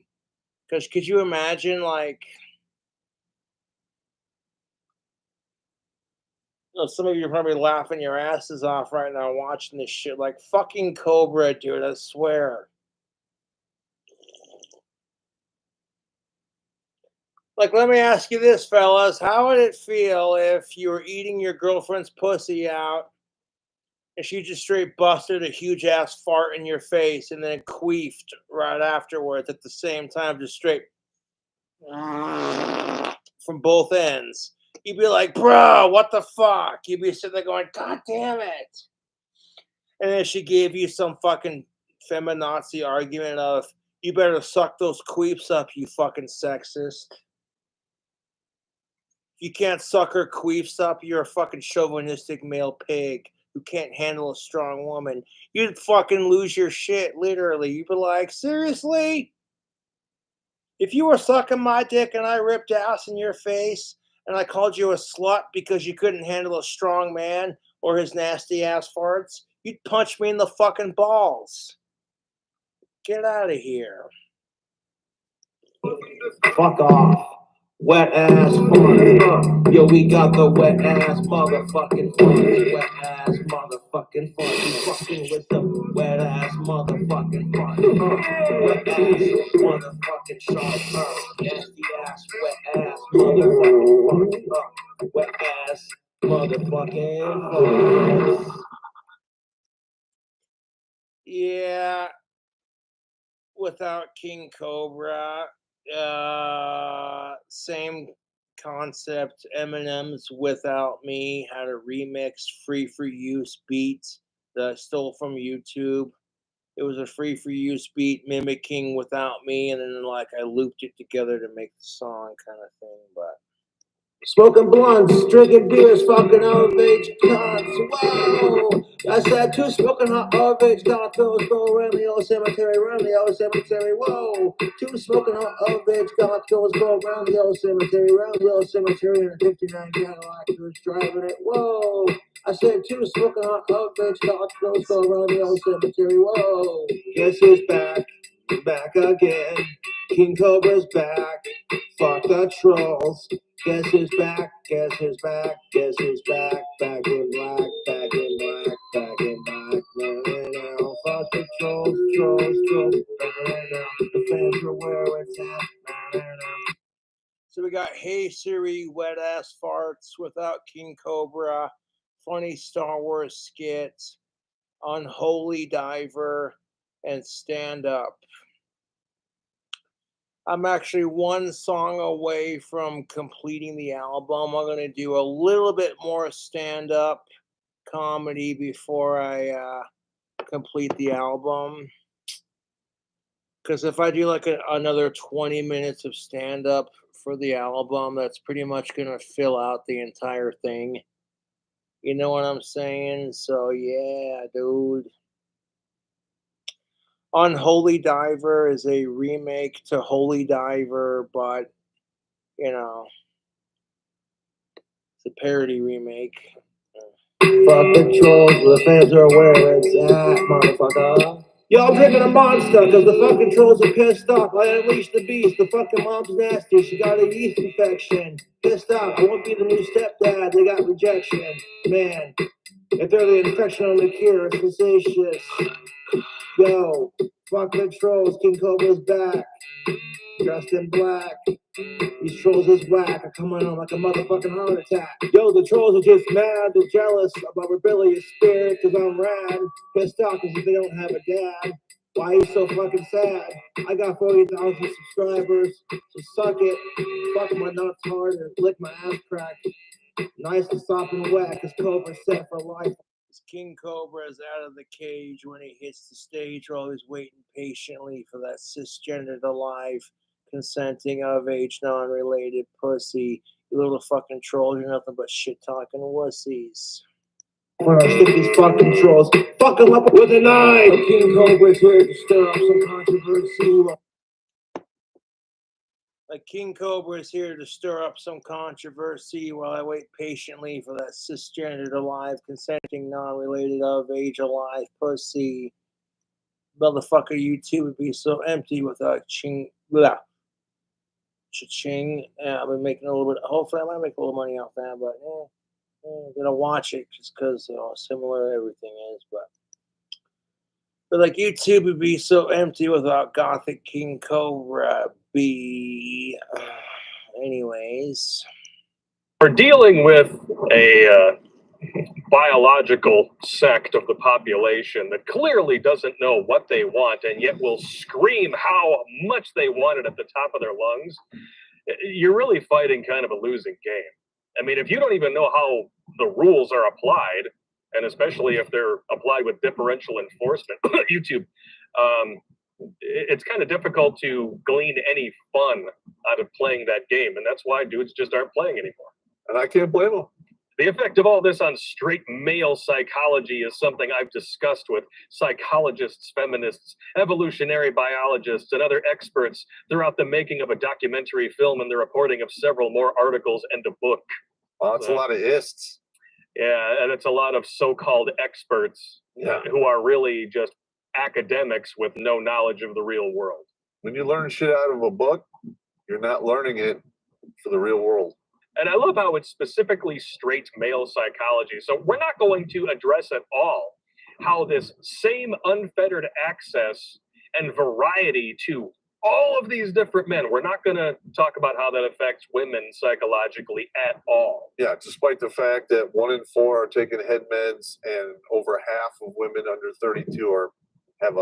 Because could you imagine, like, you know, some of you are probably laughing your asses off right now watching this shit. Like, fucking Cobra, dude, I swear. Like, let me ask you this, fellas. How would it feel if you were eating your girlfriend's pussy out and she just straight busted a huge ass fart in your face and then queefed right afterwards at the same time, just straight from both ends? You'd be like, bro, what the fuck? You'd be sitting there going, God damn it. And then she gave you some fucking feminazi argument of, you better suck those queefs up, you fucking sexist. If you can't suck her queefs up, you're a fucking chauvinistic male pig who can't handle a strong woman. You'd fucking lose your shit, literally. You'd be like, seriously? If you were sucking my dick and I ripped ass in your face and I called you a slut because you couldn't handle a strong man or his nasty ass farts, you'd punch me in the fucking balls. Get out of here. Fuck off. Wet ass farts. Yo, we got the wet ass motherfucking farts. Wet ass motherfucking farts. You fucking with the wet ass motherfucking farts. Wet ass motherfucking shark. Nasty ass wet ass motherfucking farts. Wet ass motherfucking farts. Yeah, without King Cobra, same concept. Eminem's Without Me had a remix, free for use beat that I stole from YouTube. It was a free for use beat mimicking Without Me, and then like I looped it together to make the song kind of thing. But smoking blunts, drinking beers, fucking overage cunts. Whoa! I said two smoking hot overage cocktails go around the old cemetery, Whoa! Two smoking hot overage cocktails go around the old cemetery, and a 59 Cadillac who's driving it. Whoa! I said two smoking hot overage cocktails go around the old cemetery. Whoa! Guess who's back? Back again. King Cobra's back. Fuck the trolls. Guess who's back? Guess who's back? Guess who's back? Back in black, back in black, back in black. Now, fuck the trolls, trolls. Now, the fans are where it's at. So we got Hey Siri, Wet Ass Farts, Without King Cobra, Funny Star Wars Skit, Unholy Diver, and Stand Up. I'm actually one song away from completing the album. I'm going to do a little bit more stand-up comedy before I complete the album. Because if I do like another 20 minutes of stand-up for the album, that's pretty much going to fill out the entire thing. You know what I'm saying? So yeah, dude. Unholy Diver is a remake to Holy Diver, but you know, it's a parody remake. Fuck the trolls, the fans are where it's at, motherfucker. Yo, I'm drinking a monster because the fucking trolls are pissed off. I unleashed the beast. The fucking mom's nasty. She got a yeast infection. Pissed off. I won't be the new stepdad. They got rejection. Man, if they're the infection on the cure, it's facetious. Yo, fuck the trolls. King Cobra's back. Dressed in black. These trolls is whack. I come on like a motherfucking heart attack. Yo, the trolls are just mad. They're jealous of my rebellious spirit because I'm rad. Pissed off because they don't have a dad. Why are you so fucking sad? I got 40,000 subscribers, so suck it. Fuck my nuts hard and lick my ass crack. Nice and soft and wet because Cobra's set for life. King Cobra is out of the cage when he hits the stage. We're always waiting patiently for that cisgendered alive, consenting of age, non-related pussy. You little fucking trolls, you're nothing but shit talking wussies. When I stick these fucking trolls, fuck them up with a knife. King Cobra's here to stir up some controversy. King Cobra is here to stir up some controversy while I wait patiently for that cisgendered alive, consenting, non-related of age alive pussy. Motherfucker, YouTube would be so empty without ching. Blah. Cha-ching. Yeah, I've been making a little bit. Hopefully, I might make a little money off that, but I'm gonna watch it just because similar everything is. But like YouTube would be so empty without Gothic King Cobra. Anyways, We're dealing with a biological sect of the population that clearly doesn't know what they want and yet will scream how much they want it at the top of their lungs. You're really fighting kind of a losing game. I mean, if you don't even know how the rules are applied, and especially if they're applied with differential enforcement, YouTube, it's kind of difficult to glean any fun out of playing that game. And that's why dudes just aren't playing anymore. And I can't blame them. The effect of all this on straight male psychology is something I've discussed with psychologists, feminists, evolutionary biologists, and other experts throughout the making of a documentary film and the reporting of several more articles and a book. Well, that's a lot of ists. Yeah, and it's a lot of so-called experts who are really just academics with no knowledge of the real world. When you learn shit out of a book, you're not learning it for the real world. And I love how it's specifically straight male psychology. So we're not going to address at all how this same unfettered access and variety to all of these different men, we're not going to talk about how that affects women psychologically at all. Yeah, despite the fact that 1 in 4 are taking head meds and over half of women under 32 have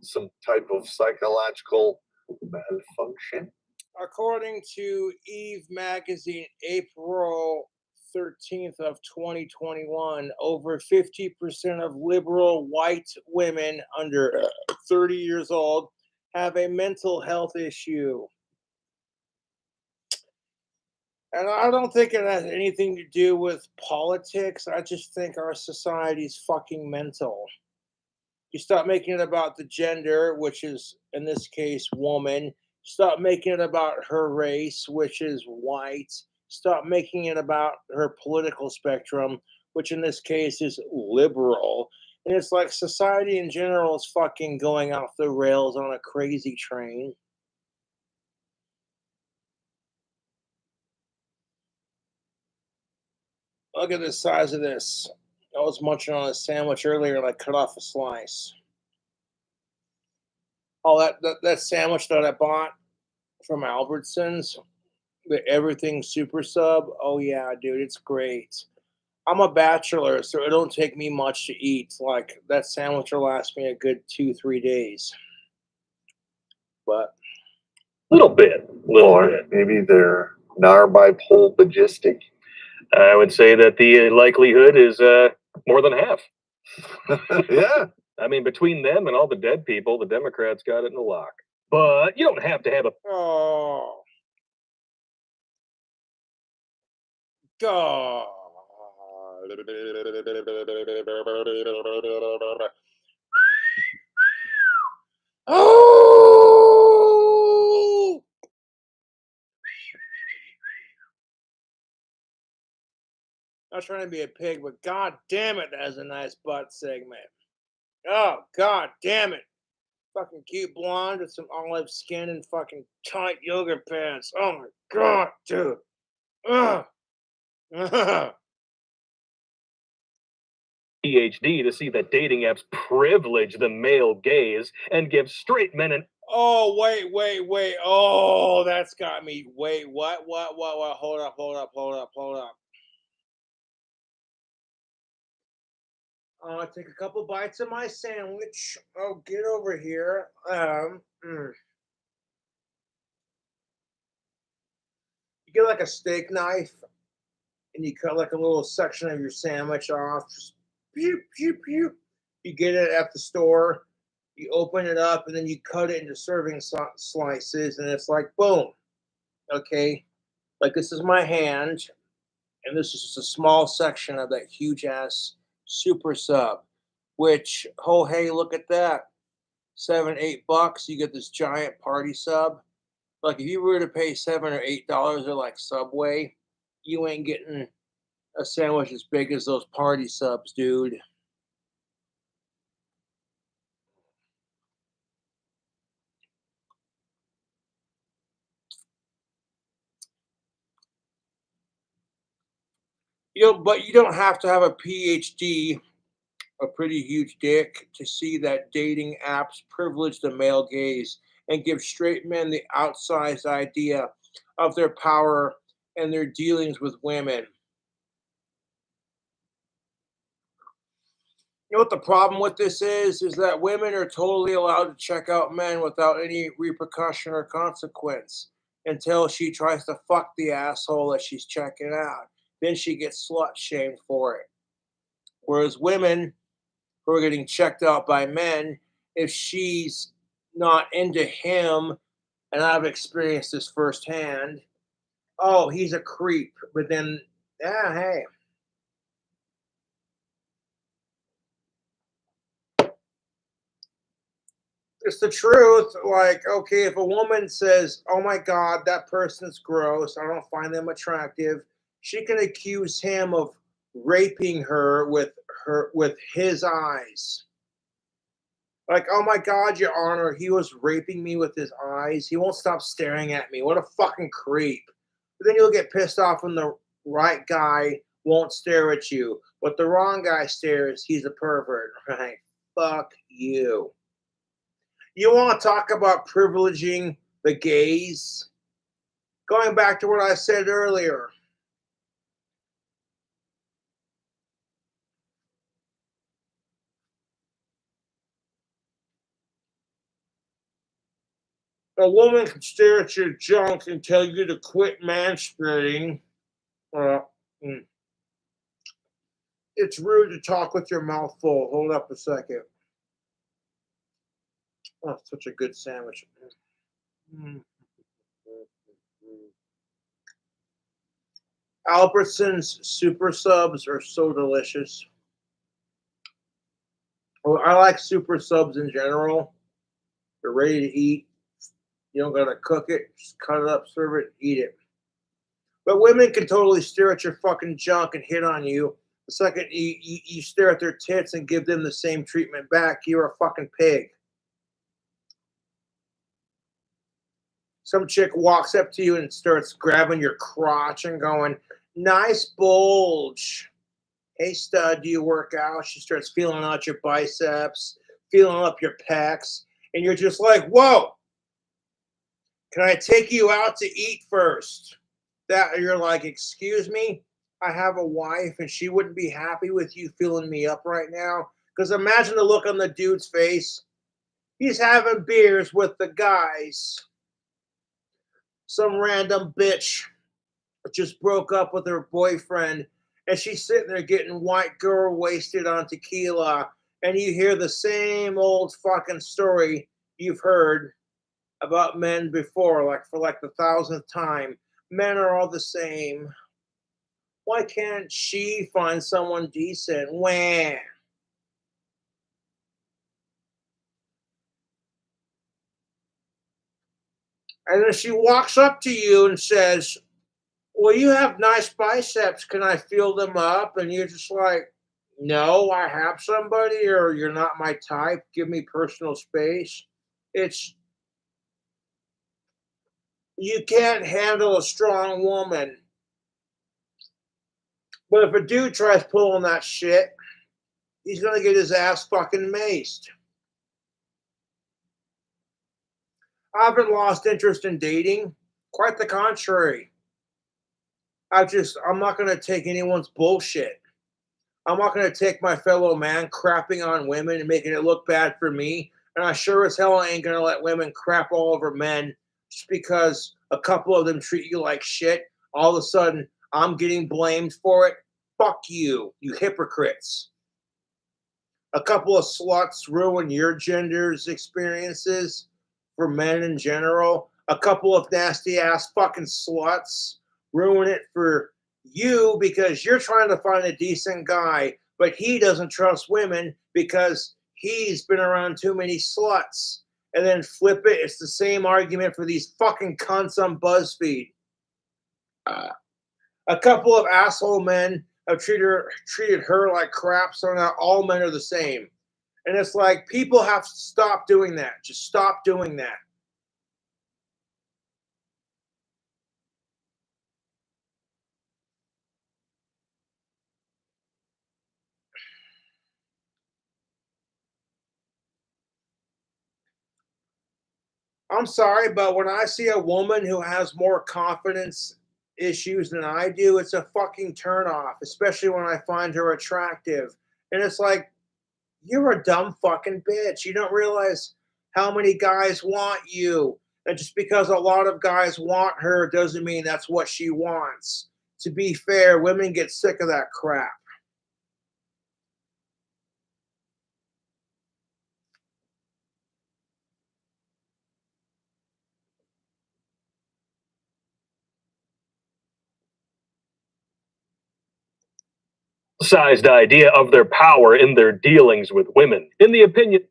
some type of psychological malfunction. According to Eve magazine, April 13th of 2021, over 50% of liberal white women under 30 years old have a mental health issue. And I don't think it has anything to do with politics. I just think our society's fucking mental. You stop making it about the gender, which is in this case woman. Stop making it about her race, which is white. Stop making it about her political spectrum, which in this case is liberal. And it's like society in general is fucking going off the rails on a crazy train. Look at the size of this. I was munching on a sandwich earlier and I cut off a slice. Oh, that sandwich that I bought from Albertsons, the everything super sub. Oh yeah, dude, it's great. I'm a bachelor, so it don't take me much to eat. Like that sandwich will last me a good 2-3 days. But Little bit. Or maybe they're narbipolistic. I would say that the likelihood is more than half. Yeah. I mean, between them and all the dead people, the Democrats got it in the lock. But you don't have to have a oh, God. Oh! Not trying to be a pig, but god damn it, that has a nice butt segment. Oh, god damn it. Fucking cute blonde with some olive skin and fucking tight yoga pants. Oh my god, dude. Ugh. Ugh. PhD to see that dating apps privilege the male gaze and give straight men an Oh, wait. Oh, that's got me. Wait, what? Hold up. I'll take a couple bites of my sandwich. Oh, get over here. You get like a steak knife and you cut like a little section of your sandwich off. Just pew, pew, pew. You get it at the store. You open it up and then you cut it into serving slices, and it's like boom. Okay, like this is my hand, and this is just a small section of that huge ass super sub. Which, oh hey, look at that, $7-8, you get this giant party sub. Like if you were to pay $7 or $8 at like Subway, you ain't getting a sandwich as big as those party subs, dude. But you don't have to have a PhD, a pretty huge dick, to see that dating apps privilege the male gaze and give straight men the outsized idea of their power and their dealings with women. You know what the problem with this is that women are totally allowed to check out men without any repercussion or consequence until she tries to fuck the asshole that she's checking out. Then she gets slut shamed for it. Whereas women who are getting checked out by men, if she's not into him, and I've experienced this firsthand, oh, he's a creep. But then, yeah, hey, it's the truth. Like, okay, if a woman says, "Oh my God, that person's gross. I don't find them attractive," she can accuse him of raping her with his eyes. Like, "Oh my God, Your Honor, he was raping me with his eyes. He won't stop staring at me. What a fucking creep." But then you'll get pissed off when the right guy won't stare at you, but the wrong guy stares. He's a pervert, right? Fuck you. You want to talk about privileging the gays? Going back to what I said earlier. A woman can stare at your junk and tell you to quit manspreading. It's rude to talk with your mouth full. Hold up a second. Oh, such a good sandwich. Albertsons super subs are so delicious. Well, I like super subs in general. They're ready to eat. You don't gotta cook it. Just cut it up, serve it, eat it. But women can totally stare at your fucking junk and hit on you. The second you stare at their tits and give them the same treatment back, you're a fucking pig. Some chick walks up to you and starts grabbing your crotch and going, nice bulge. Hey, stud, do you work out? She starts feeling out your biceps, feeling up your pecs, and you're just like, whoa, can I take you out to eat first? That you're like, excuse me, I have a wife and she wouldn't be happy with you filling me up right now. Because imagine the look on the dude's face. He's having beers with the guys. Some random bitch just broke up with her boyfriend and she's sitting there getting white girl wasted on tequila, and you hear the same old fucking story you've heard about men before, like for like the 1000th time. Men are all the same. Why can't she find someone decent? Wah. And then she walks up to you and says, well, you have nice biceps. Can I feel them up? And you're just like, no, I have somebody, or you're not my type. Give me personal space. It's, you can't handle a strong woman. But if a dude tries pulling that shit, he's going to get his ass fucking maced. I haven't lost interest in dating. Quite the contrary. I'm not going to take anyone's bullshit. I'm not going to take my fellow man crapping on women and making it look bad for me. And I sure as hell ain't going to let women crap all over men just because a couple of them treat you like shit. All of a sudden, I'm getting blamed for it. Fuck you, you hypocrites. A couple of sluts ruin your gender's experiences for men in general. A couple of nasty ass fucking sluts ruin it for you because you're trying to find a decent guy, but he doesn't trust women because he's been around too many sluts. And then flip it, it's the same argument for these fucking cunts on BuzzFeed. A couple of asshole men have treated her like crap, so now all men are the same. And it's like, people have to stop doing that. Just stop doing that. I'm sorry, but when I see a woman who has more confidence issues than I do, it's a fucking turnoff, especially when I find her attractive. And it's like, you're a dumb fucking bitch. You don't realize how many guys want you. And just because a lot of guys want her doesn't mean that's what she wants. To be fair, women get sick of that crap. Sized idea of their power in their dealings with women. In the opinion,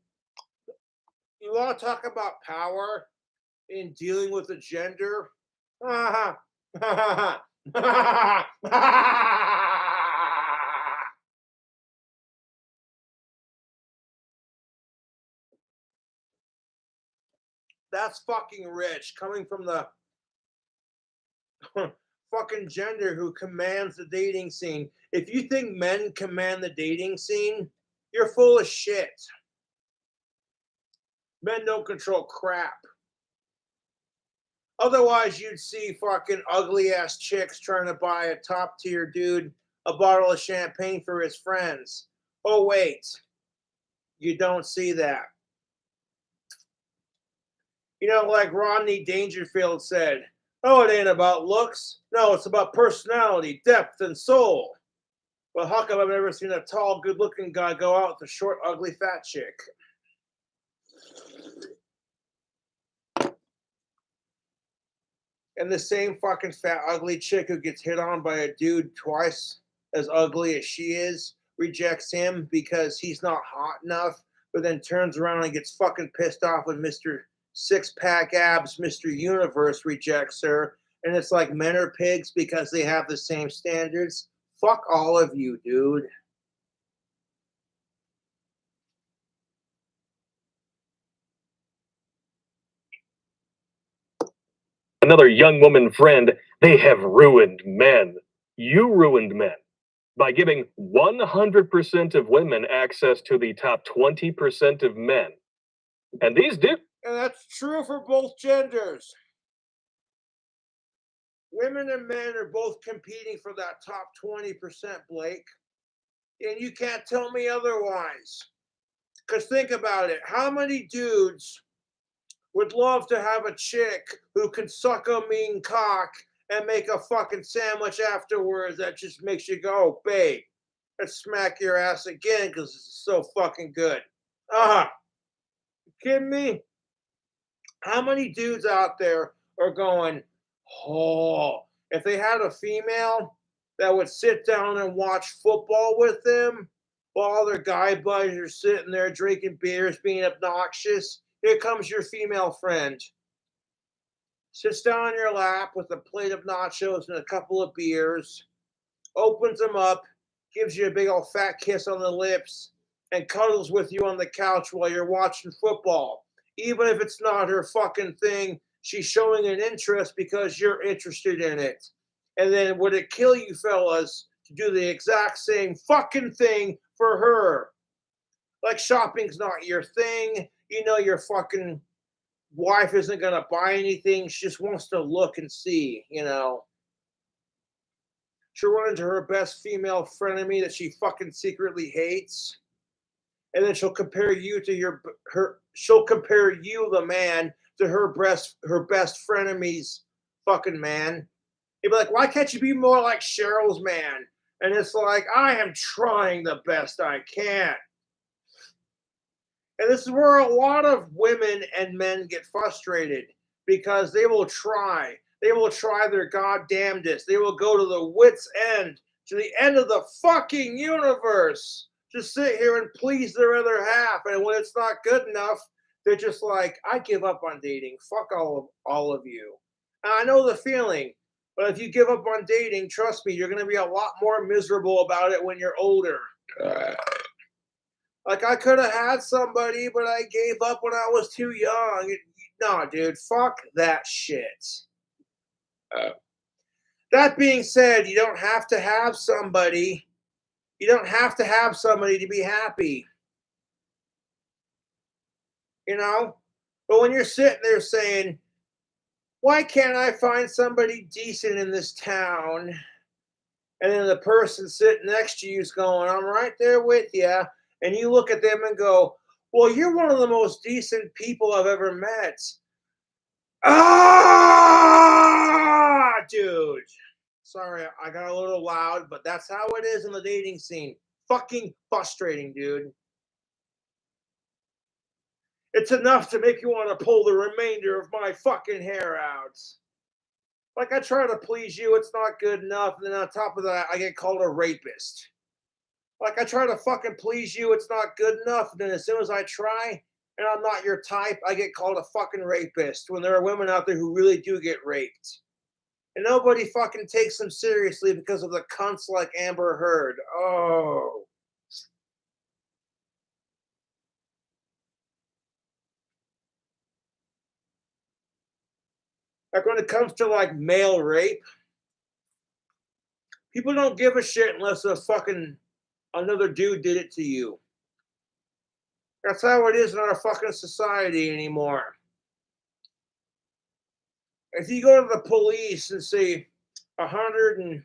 You want to talk about power in dealing with a gender? That's fucking rich, coming from the fucking gender who commands the dating scene. If you think men command the dating scene, you're full of shit. Men don't control crap. Otherwise, you'd see fucking ugly ass chicks trying to buy a top tier dude a bottle of champagne for his friends. Oh, wait. You don't see that. You know, like Rodney Dangerfield said, oh, it ain't about looks. No, it's about personality, depth, and soul. Well, how come I've never seen a tall, good-looking guy go out with a short, ugly, fat chick? And the same fucking fat, ugly chick who gets hit on by a dude twice as ugly as she is rejects him because he's not hot enough, but then turns around and gets fucking pissed off when Mr. Six-Pack Abs, Mr. Universe rejects her. And it's like men are pigs because they have the same standards. Fuck all of you, dude. Another young woman friend, they have ruined men. You ruined men by giving 100% of women access to the top 20% of men. And these do. And that's true for both genders. Women and men are both competing for that top 20%, Blake. And you can't tell me otherwise. Because think about it. How many dudes would love to have a chick who can suck a mean cock and make a fucking sandwich afterwards that just makes you go, babe, let's smack your ass again because it's so fucking good. You kidding me? How many dudes out there are going, oh, if they had a female that would sit down and watch football with them while their guy buddies are sitting there drinking beers, being obnoxious, here comes your female friend. Sits down on your lap with a plate of nachos and a couple of beers, opens them up, gives you a big old fat kiss on the lips, and cuddles with you on the couch while you're watching football. Even if it's not her fucking thing, she's showing an interest because you're interested in it. And then would it kill you fellas to do the exact same fucking thing for her? Like shopping's not your thing. You know your fucking wife isn't going to buy anything. She just wants to look and see, you know. She'll run into her best female frenemy that she fucking secretly hates. And then she'll compare you to she'll compare you, the man, to her best frenemy's fucking man. You'd be like, why can't you be more like Cheryl's man? And it's like, I am trying the best I can. And this is where a lot of women and men get frustrated because they will try. They will try their goddamnedest. They will go to the wit's end, to the end of the fucking universe, to sit here and please their other half. And when it's not good enough, they're just like, I give up on dating. Fuck all of you. And I know the feeling. But if you give up on dating, trust me, you're going to be a lot more miserable about it when you're older. Like, I could have had somebody, but I gave up when I was too young. No, dude, fuck that shit. That being said, you don't have to have somebody. You don't have to have somebody to be happy. You know? But when you're sitting there saying, why can't I find somebody decent in this town? And then the person sitting next to you is going, I'm right there with you. And you look at them and go, well, you're one of the most decent people I've ever met. Ah, dude. Sorry, I got a little loud, but that's how it is in the dating scene. Fucking frustrating, dude. It's enough to make you want to pull the remainder of my fucking hair out. Like, I try to please you, it's not good enough. And then on top of that, I get called a rapist. Like, I try to fucking please you, it's not good enough. And then as soon as I try, and I'm not your type, I get called a fucking rapist. When there are women out there who really do get raped. And nobody fucking takes them seriously because of the cunts like Amber Heard. Oh. Like, when it comes to, like, male rape, people don't give a shit unless another dude did it to you. That's how it is in our fucking society anymore. If you go to the police and say 120-pound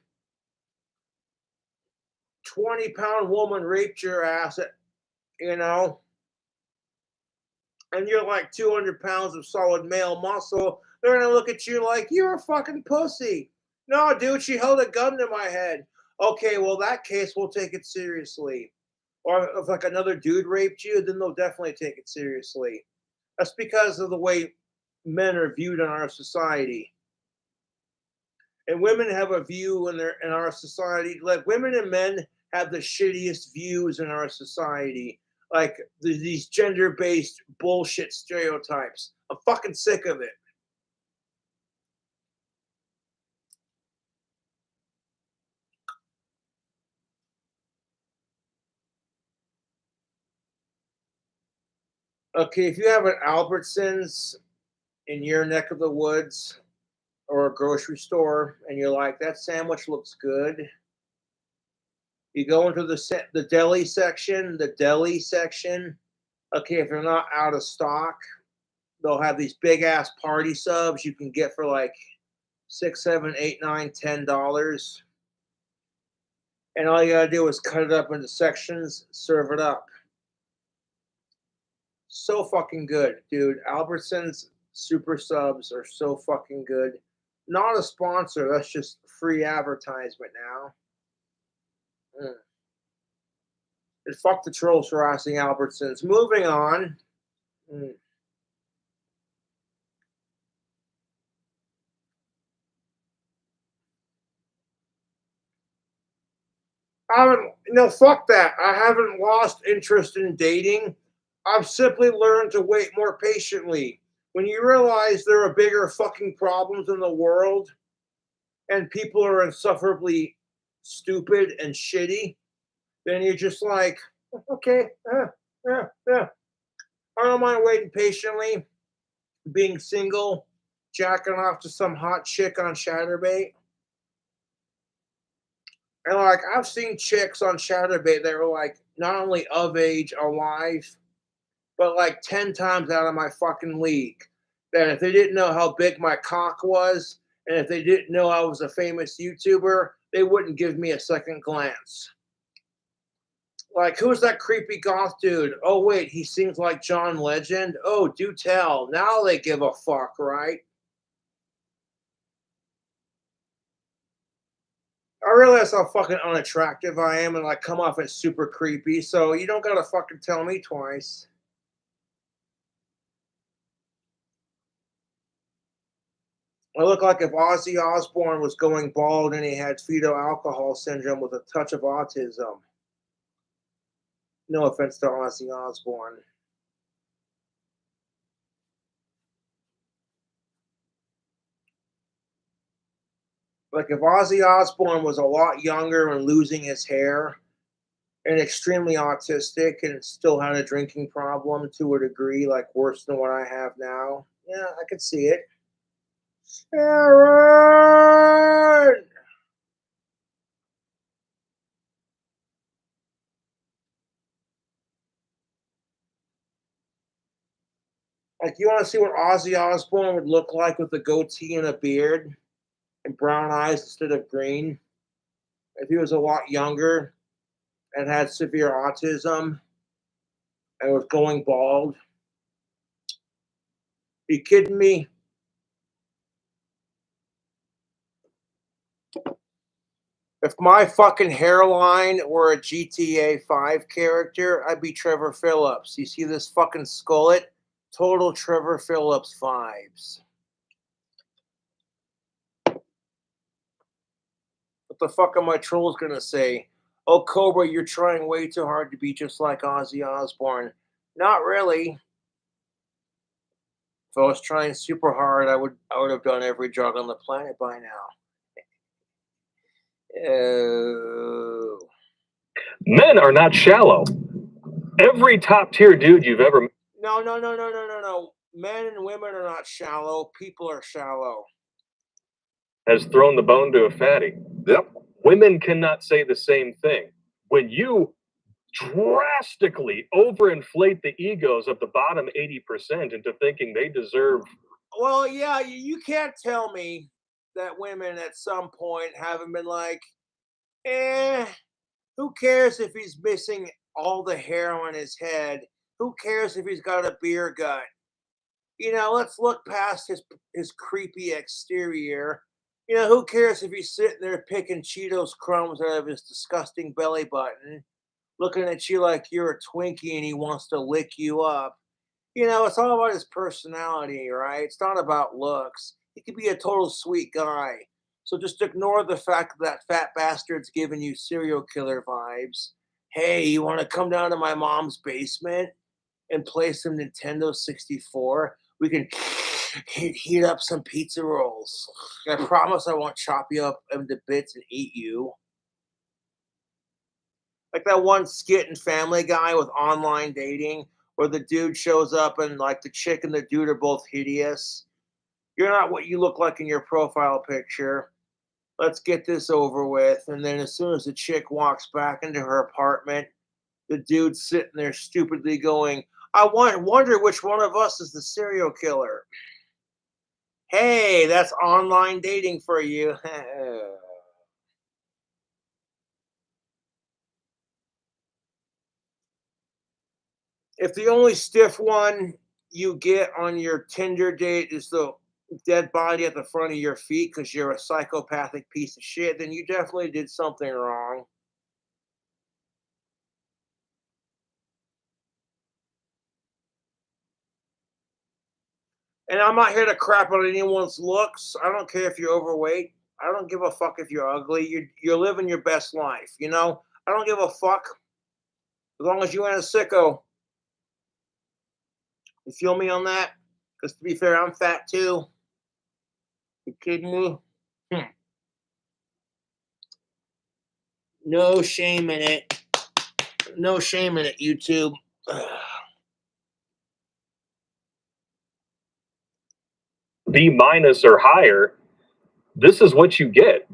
woman raped your ass, you know, and you're like 200 pounds of solid male muscle, they're gonna look at you like you're a fucking pussy. No, dude, she held a gun to my head. Okay, well, that case, we'll take it seriously. Or if like another dude raped you, then they'll definitely take it seriously. That's because of the way men are viewed in our society. And women have a view in our society. Like women and men have the shittiest views in our society. Like these gender-based bullshit stereotypes. I'm fucking sick of it. Okay, if you have an Albertsons in your neck of the woods or a grocery store and you're like, that sandwich looks good, you go into the deli section, okay, if they're not out of stock, they'll have these big ass party subs you can get for like $6, $7, $8, $9, $10. And all you gotta do is cut it up into sections, serve it up. So fucking good, dude. Albertsons super subs are so fucking good. Not a sponsor, that's just free advertisement now. And fuck the trolls harassing Albertsons. Moving on. Fuck that. I haven't lost interest in dating. I've simply learned to wait more patiently. When you realize there are bigger fucking problems in the world and people are insufferably stupid and shitty, then you're just like, okay, yeah. I don't mind waiting patiently, being single, jacking off to some hot chick on Chatterbait. And like I've seen chicks on Chatterbait that were like not only of age, alive, but like 10 times out of my fucking league. That if they didn't know how big my cock was, and if they didn't know I was a famous YouTuber, they wouldn't give me a second glance. Like, who's that creepy goth dude? Oh, wait, he sings like John Legend? Oh, do tell. Now they give a fuck, right? I realize how fucking unattractive I am and I come off as super creepy, so you don't gotta fucking tell me twice. I look like if Ozzy Osbourne was going bald and he had fetal alcohol syndrome with a touch of autism. No offense to Ozzy Osbourne. Like if Ozzy Osbourne was a lot younger and losing his hair and extremely autistic and still had a drinking problem to a degree like worse than what I have now, yeah, I could see it. Aaron! Like, you want to see what Ozzy Osbourne would look like with a goatee and a beard and brown eyes instead of green? If he was a lot younger and had severe autism and was going bald? Are you kidding me? If my fucking hairline were a GTA 5 character, I'd be Trevor Phillips. You see this fucking skullet? Total Trevor Phillips vibes. What the fuck are my trolls gonna say? Oh, Cobra, you're trying way too hard to be just like Ozzy Osbourne. Not really. If I was trying super hard, I would have done every drug on the planet by now. Oh. Men are not shallow. Every top tier dude you've ever No. Men and women are not shallow. People are shallow. has thrown the bone to a fatty. Yep. Women cannot say the same thing. When you drastically overinflate the egos of the bottom 80% into thinking they deserve. Well, yeah, you can't tell me that women at some point haven't been like, who cares if he's missing all the hair on his head? Who cares if he's got a beer gut? You know, let's look past his creepy exterior. You know, who cares if he's sitting there picking Cheetos crumbs out of his disgusting belly button, looking at you like you're a Twinkie and he wants to lick you up? You know, it's all about his personality, right? It's not about looks. He could be a total sweet guy. So just ignore the fact that fat bastard's giving you serial killer vibes. Hey, you want to come down to my mom's basement and play some Nintendo 64? We can heat up some pizza rolls. I promise I won't chop you up into bits and eat you. Like that one skit in Family Guy with online dating where the dude shows up and like the chick and the dude are both hideous. You're not what you look like in your profile picture. Let's get this over with. And then as soon as the chick walks back into her apartment, the dude's sitting there stupidly going, I wonder which one of us is the serial killer. Hey, that's online dating for you. If the only stiff one you get on your Tinder date is the dead body at the front of your feet because you're a psychopathic piece of shit, then you definitely did something wrong. And I'm not here to crap on anyone's looks. I don't care if you're overweight. I don't give a fuck if you're ugly. You're living your best life, you know? I don't give a fuck as long as you ain't a sicko. You feel me on that? Because to be fair, I'm fat too. You kidding me? No shame in it. No shame in it, YouTube. B- or higher, this is what you get.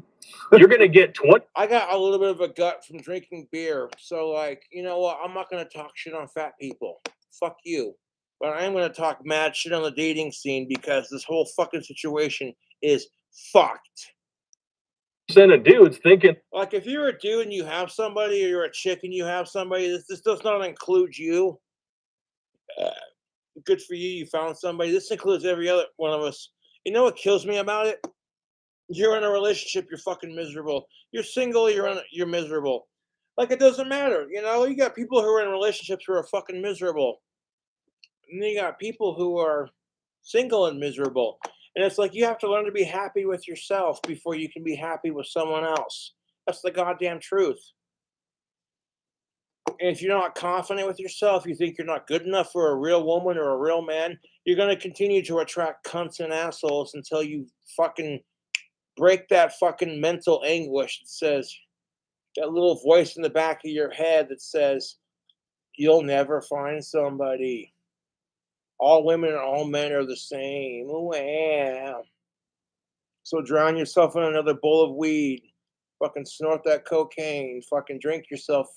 You're going to get 20. I got a little bit of a gut from drinking beer. So, like, you know what? I'm not going to talk shit on fat people. Fuck you. But I am going to talk mad shit on the dating scene because this whole fucking situation is fucked. Of dudes thinking, like, if you're a dude and you have somebody, or you're a chick and you have somebody, this does not include you. Good for you. You found somebody. This includes every other one of us. You know what kills me about it? You're in a relationship, you're fucking miserable. You're single, you're miserable. Like, it doesn't matter, you know. You got people who are in relationships who are fucking miserable, and then you got people who are single and miserable. And it's like you have to learn to be happy with yourself before you can be happy with someone else. That's the goddamn truth. And if you're not confident with yourself, you think you're not good enough for a real woman or a real man, you're going to continue to attract cunts and assholes until you fucking break that fucking mental anguish that says, that little voice in the back of your head that says, you'll never find somebody. All women and all men are the same. Wow. So drown yourself in another bowl of weed. Fucking snort that cocaine. Fucking drink yourself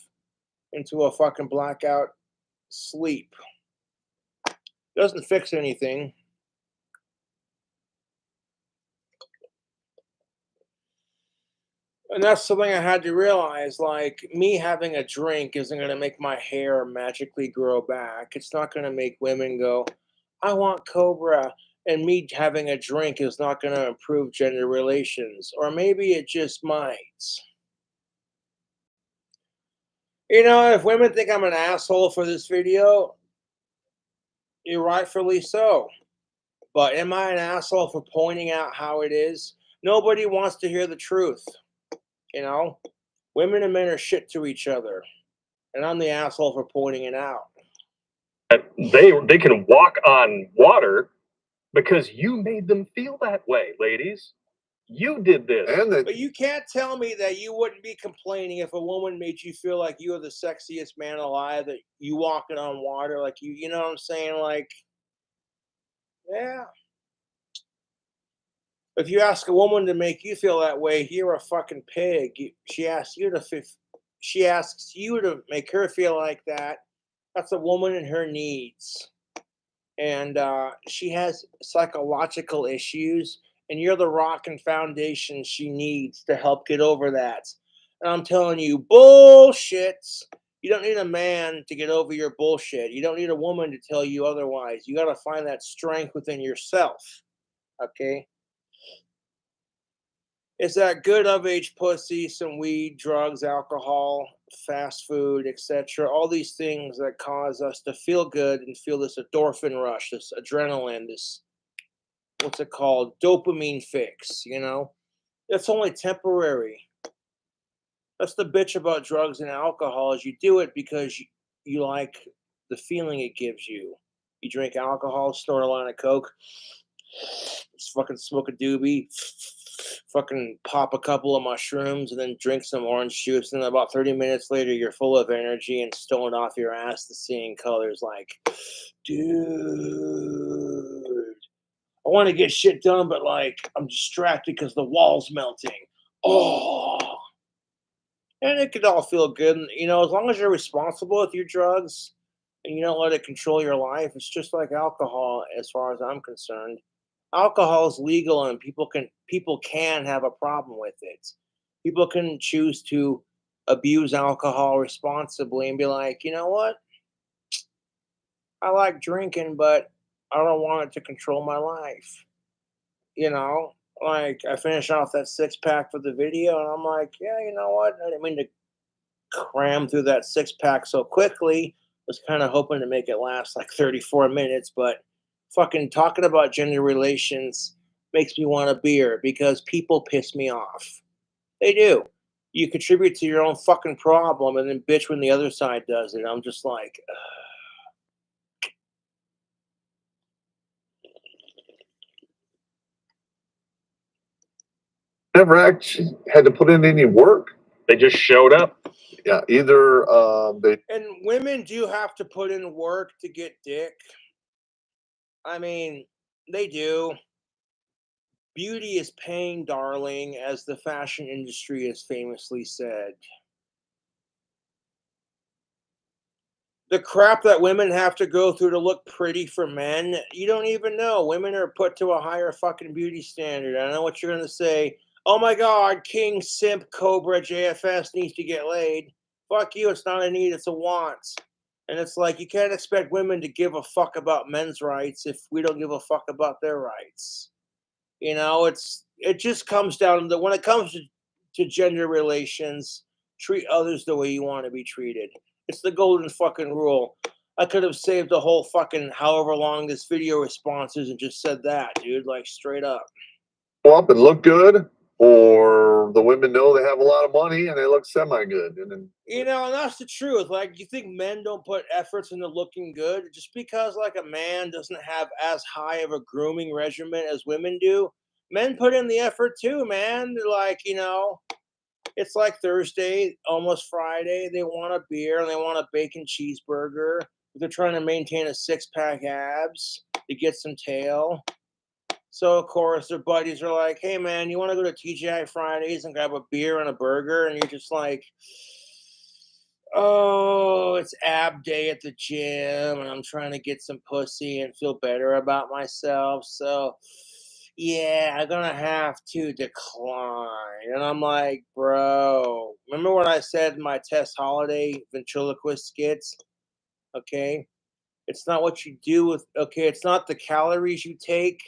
into a fucking blackout sleep. Doesn't fix anything. And that's something I had to realize. Like, me having a drink isn't going to make my hair magically grow back. It's not going to make women go, I want Cobra. And me having a drink is not going to improve gender relations. Or maybe it just might. You know, if women think I'm an asshole for this video, you're rightfully so. But am I an asshole for pointing out how it is? Nobody wants to hear the truth. You know, women and men are shit to each other, and I'm the asshole for pointing it out. they can walk on water because you made them feel that way, ladies. You did this. But you can't tell me that you wouldn't be complaining if a woman made you feel like you are the sexiest man alive, that you walking on water, like you know what I'm saying? Like, yeah. If you ask a woman to make you feel that way, you're a fucking pig. She asks you to make her feel like that. That's a woman and her needs. And she has psychological issues, and you're the rock and foundation she needs to help get over that. And I'm telling you, bullshit. You don't need a man to get over your bullshit. You don't need a woman to tell you otherwise. You got to find that strength within yourself. Okay? It's that good of age pussy, some weed, drugs, alcohol, fast food, etc. All these things that cause us to feel good and feel this endorphin rush, this adrenaline, this, what's it called? Dopamine fix, you know? It's only temporary. That's the bitch about drugs and alcohol is you do it because you like the feeling it gives you. You drink alcohol, snort a line of coke, just fucking smoke a doobie, fucking pop a couple of mushrooms, and then drink some orange juice. And then about 30 minutes later, you're full of energy and stoned off your ass to seeing colors. Like, dude, I want to get shit done, but like, I'm distracted because the wall's melting. Oh. And it could all feel good. And, you know, as long as you're responsible with your drugs and you don't let it control your life, it's just like alcohol as far as I'm concerned. Alcohol is legal and people can have a problem with it. People can choose to abuse alcohol responsibly and be like, you know what? I like drinking, but I don't want it to control my life. You know, like I finish off that 6-pack for the video and I'm like, yeah, you know what? I didn't mean to cram through that 6-pack so quickly. Was kind of hoping to make it last like 34 minutes, but fucking talking about gender relations makes me want a beer because people piss me off. They do. You contribute to your own fucking problem and then bitch when the other side does it. I'm just like, Never actually had to put in any work. They just showed up. Yeah, either they. and women do have to put in work to get dick. I mean, they do. Beauty is pain, darling, as the fashion industry has famously said. The crap that women have to go through to look pretty for men, you don't even know. Women are put to a higher fucking beauty standard. I know what you're going to say. Oh my God, King Simp Cobra JFS needs to get laid. Fuck you, it's not a need, it's a want. And it's like, you can't expect women to give a fuck about men's rights if we don't give a fuck about their rights. You know, it just comes down to when it comes to gender relations, treat others the way you want to be treated. It's the golden fucking rule. I could have saved the whole fucking however long this video response is and just said that, dude, like straight up. Go up and look good, or the women know they have a lot of money and they look semi-good. And then, You know, and that's the truth. Like, you think men don't put efforts into looking good just because, like, a man doesn't have as high of a grooming regimen as women do? Men put in the effort too, man. They're like, you know, it's like Thursday, almost Friday. They want a beer and they want a bacon cheeseburger. They're trying to maintain a 6-pack abs to get some tail. So, of course, their buddies are like, hey, man, you want to go to TGI Fridays and grab a beer and a burger? And you're just like, oh, it's ab day at the gym and I'm trying to get some pussy and feel better about myself. So, yeah, I'm going to have to decline. And I'm like, bro, remember what I said in my Tess Holiday ventriloquist skits? Okay. It's not what you do with, okay, it's not the calories you take.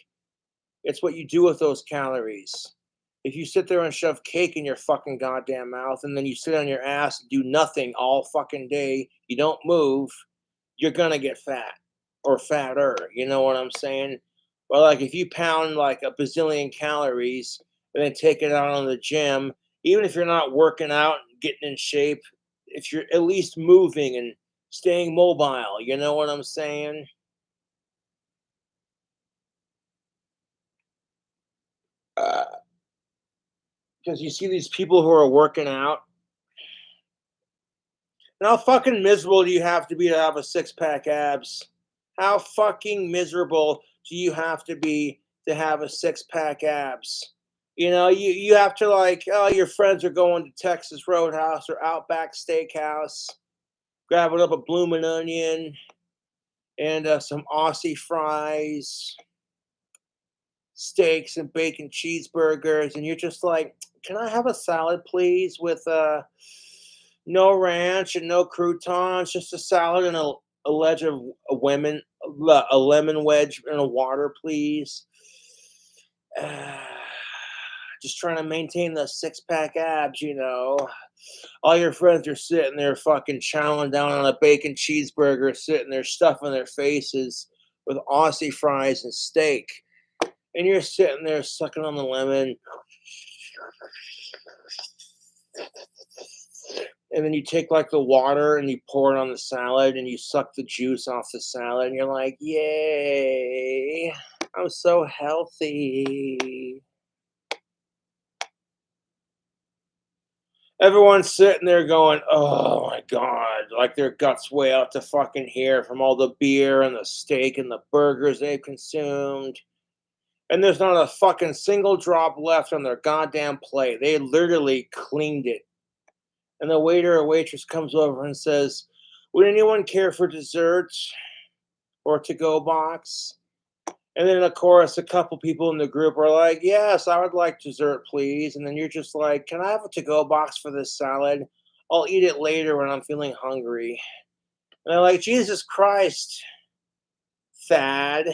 It's what you do with those calories. If you sit there and shove cake in your fucking goddamn mouth and then you sit on your ass and do nothing all fucking day, you don't move, you're gonna get fat or fatter. You know what I'm saying? Well, like if you pound like a bazillion calories and then take it out on the gym, even if you're not working out and getting in shape, if you're at least moving and staying mobile, you know what I'm saying? Because you see these people who are working out. And how fucking miserable do you have to have a 6-pack abs? How fucking miserable do you have to have a 6-pack abs? You know, you have to like, oh, your friends are going to Texas Roadhouse or Outback Steakhouse, grabbing up a bloomin' onion and some Aussie fries, steaks and bacon cheeseburgers, and you're just like, can I have a salad, please, with No ranch and no croutons, just a salad and a ledge of a lemon wedge and a water, please. Just trying to maintain the six-pack abs, you know. All your friends are sitting there fucking chowing down on a bacon cheeseburger, sitting there stuffing their faces with Aussie fries and steak. And you're sitting there sucking on the lemon. And then you take like the water and you pour it on the salad and you suck the juice off the salad and you're like, yay, I'm so healthy. Everyone's sitting there going, oh my God, like their guts way out to fucking here from all the beer and the steak and the burgers they've consumed. And there's not a fucking single drop left on their goddamn plate. They literally cleaned it. And the waiter or waitress comes over and says, would anyone care for dessert or to-go box? And then, of course, a couple people in the group are like, yes, I would like dessert, please. And then you're just like, can I have a to-go box for this salad? I'll eat it later when I'm feeling hungry. And they're like, Jesus Christ, Thad.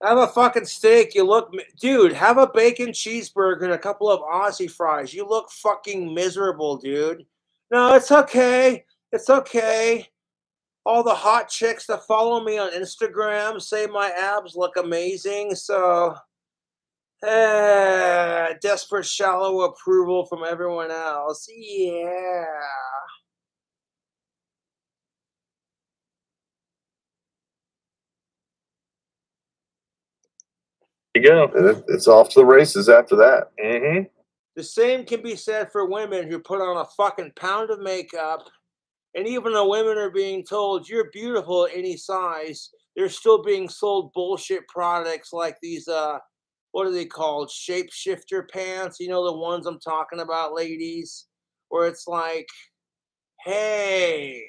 Have a fucking steak. You look, dude, have a bacon cheeseburger and a couple of Aussie fries. You look fucking miserable, dude. No, it's okay. It's okay. All the hot chicks that follow me on Instagram say my abs look amazing. So, desperate shallow approval from everyone else. Yeah. You go. And it's off to the races after that. Mm-hmm. The same can be said for women who put on a fucking pound of makeup. And even though women are being told you're beautiful at any size, they're still being sold bullshit products like these, what are they called? Shapeshifter pants. You know, the ones I'm talking about, ladies, where it's like, hey,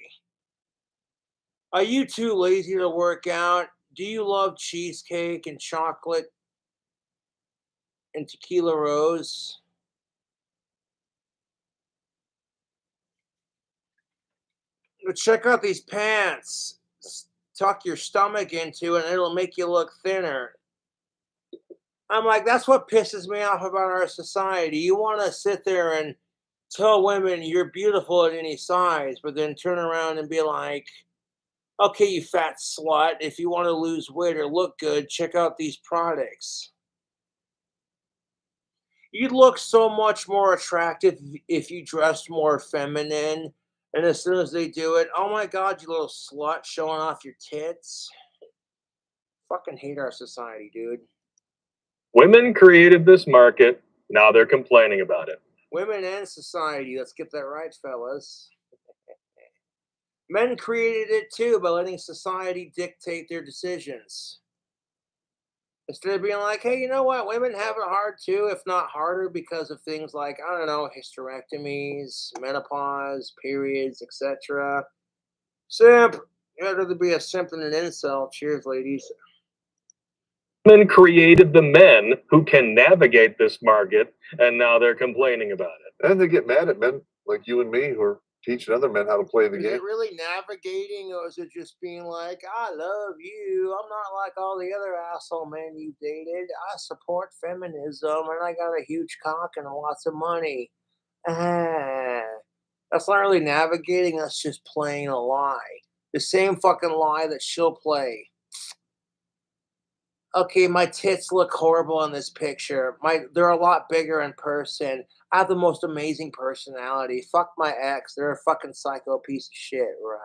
are you too lazy to work out? Do you love cheesecake and chocolate and tequila rose? But check out these pants. Tuck your stomach into it and it'll make you look thinner. I'm like, that's what pisses me off about our society. You want to sit there and tell women you're beautiful at any size, but then turn around and be like, okay, you fat slut, if you want to lose weight or look good, check out these products. You'd look so much more attractive if you dressed more feminine. And as soon as they do it, oh my God, you little slut showing off your tits. Fucking hate our society, dude. Women created this market. Now they're complaining about it. Women and society. Let's get that right, fellas. Men created it too by letting society dictate their decisions. Instead of being like, hey, you know what? Women have it hard too, if not harder, because of things like, I don't know, hysterectomies, menopause, periods, etc. Simp. You'd rather be a simp than an incel. Cheers, ladies. Women created the men who can navigate this market, and now they're complaining about it. And they get mad at men like you and me who are teaching other men how to play the Is game. it really navigating, or is it just being like, I love you, I'm not like all the other asshole men you dated, I support feminism, and I got a huge cock and lots of money. That's not really navigating, that's just playing a lie. The same fucking lie that she'll play. Okay, my tits look horrible in this picture. They're a lot bigger in person. I have the most amazing personality. Fuck my ex. They're a fucking psycho piece of shit. Right.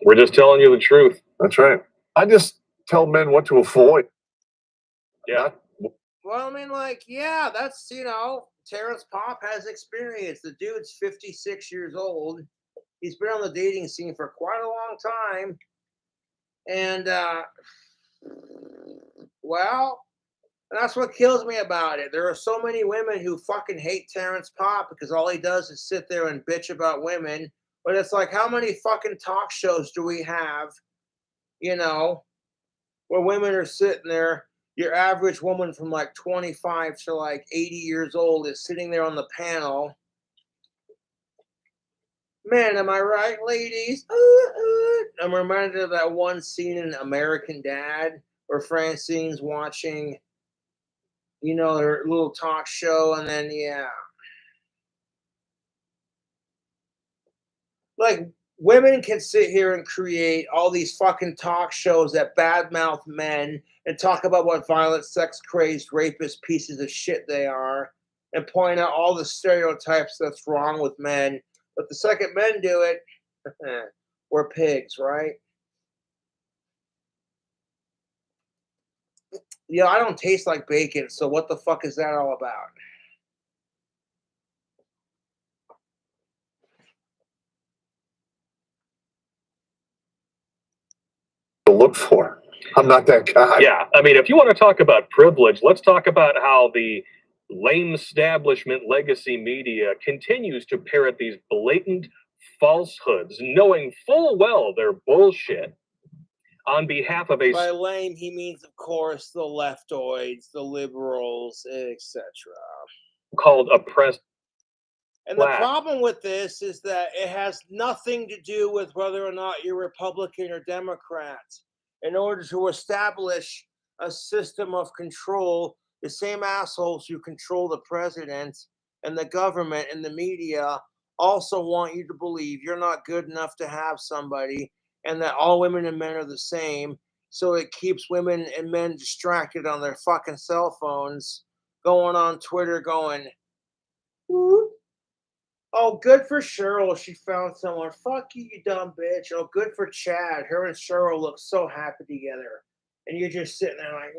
We're just telling you the truth. That's right. I just tell men what to avoid. Yeah. Well, I mean, like, yeah, that's, you know, Terrence Popp has experience. The dude's 56 years old. He's been on the dating scene for quite a long time. And, well, that's what kills me about it. There are so many women who fucking hate Terrence Popp because all he does is sit there and bitch about women. But it's like, how many fucking talk shows do we have, you know, where women are sitting there. Your average woman from like 25 to like 80 years old is sitting there on the panel. Man, am I right, ladies? I'm reminded of that one scene in American Dad where Francine's watching, you know, her little talk show, and then, yeah. Like, women can sit here and create all these fucking talk shows that badmouth men and talk about what violent, sex-crazed, rapist pieces of shit they are and point out all the stereotypes that's wrong with men. But the second men do it, we're pigs, right? You know, I don't taste like bacon, so what the fuck is that all about? To look for. I'm not that guy. Yeah, I mean, if you want to talk about privilege, let's talk about how the lame establishment legacy media continues to parrot these blatant falsehoods, knowing full well they're bullshit, on behalf of a By lame, he means, of course, the leftoids, the liberals, etc. called oppressed. And the problem with this is that it has nothing to do with whether or not you're Republican or Democrat. In order to establish a system of control, the same assholes who control the president and the government and the media also want you to believe you're not good enough to have somebody and that all women and men are the same. So it keeps women and men distracted on their fucking cell phones, going on Twitter, going, "Whoop. Oh, good for Cheryl. She found someone. Fuck you, you dumb bitch. Oh, good for Chad. Her and Cheryl look so happy together." And you're just sitting there like,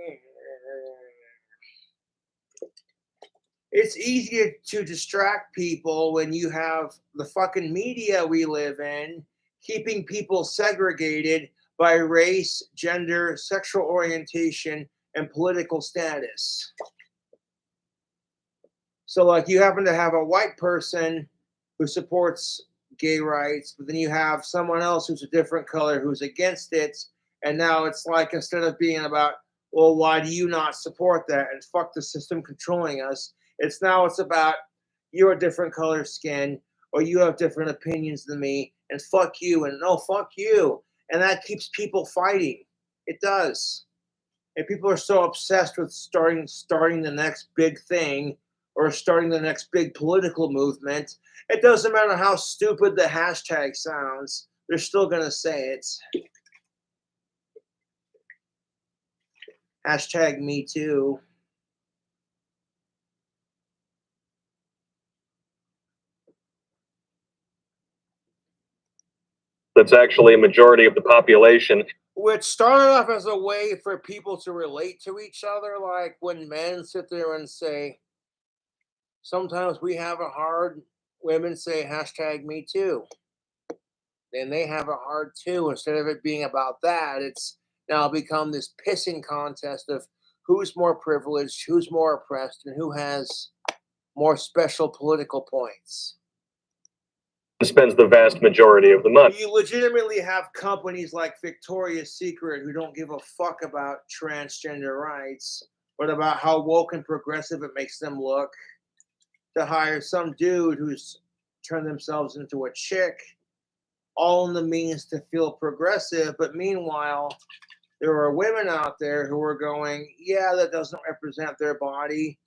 It's easier to distract people when you have the fucking media we live in, keeping people segregated by race, gender, sexual orientation, and political status. So, like, you happen to have a white person who supports gay rights, but then you have someone else who's a different color who's against it. And now it's like, instead of being about, well, why do you not support that? And fuck the system controlling us. It's about, you're a different color skin, or you have different opinions than me, and fuck you, and no, fuck you. And that keeps people fighting. It does. And people are so obsessed with starting the next big thing or starting the next big political movement. It doesn't matter how stupid the hashtag sounds, they're still going to say it. Hashtag me too. That's actually a majority of the population. Which started off as a way for people to relate to each other, like when men sit there and say, sometimes we have a hard, women say hashtag me too. And they have it hard too. Instead of it being about that, it's now become this pissing contest of who's more privileged, who's more oppressed, and who has more special political points. Spends the vast majority of the money. You legitimately have companies like Victoria's Secret who don't give a fuck about transgender rights, but about how woke and progressive it makes them look, to hire some dude who's turned themselves into a chick, all in the means to feel progressive. But meanwhile, there are women out there who are going, yeah, that doesn't represent their body,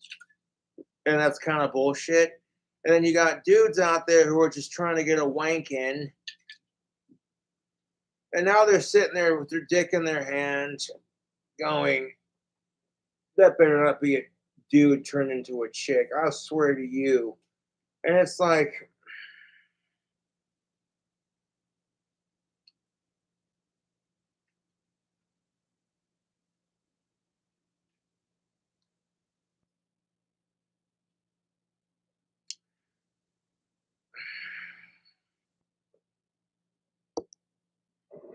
and that's kind of bullshit. And then you got dudes out there who are just trying to get a wank in. And now they're sitting there with their dick in their hand going, that better not be a dude turned into a chick. I swear to you. And it's like,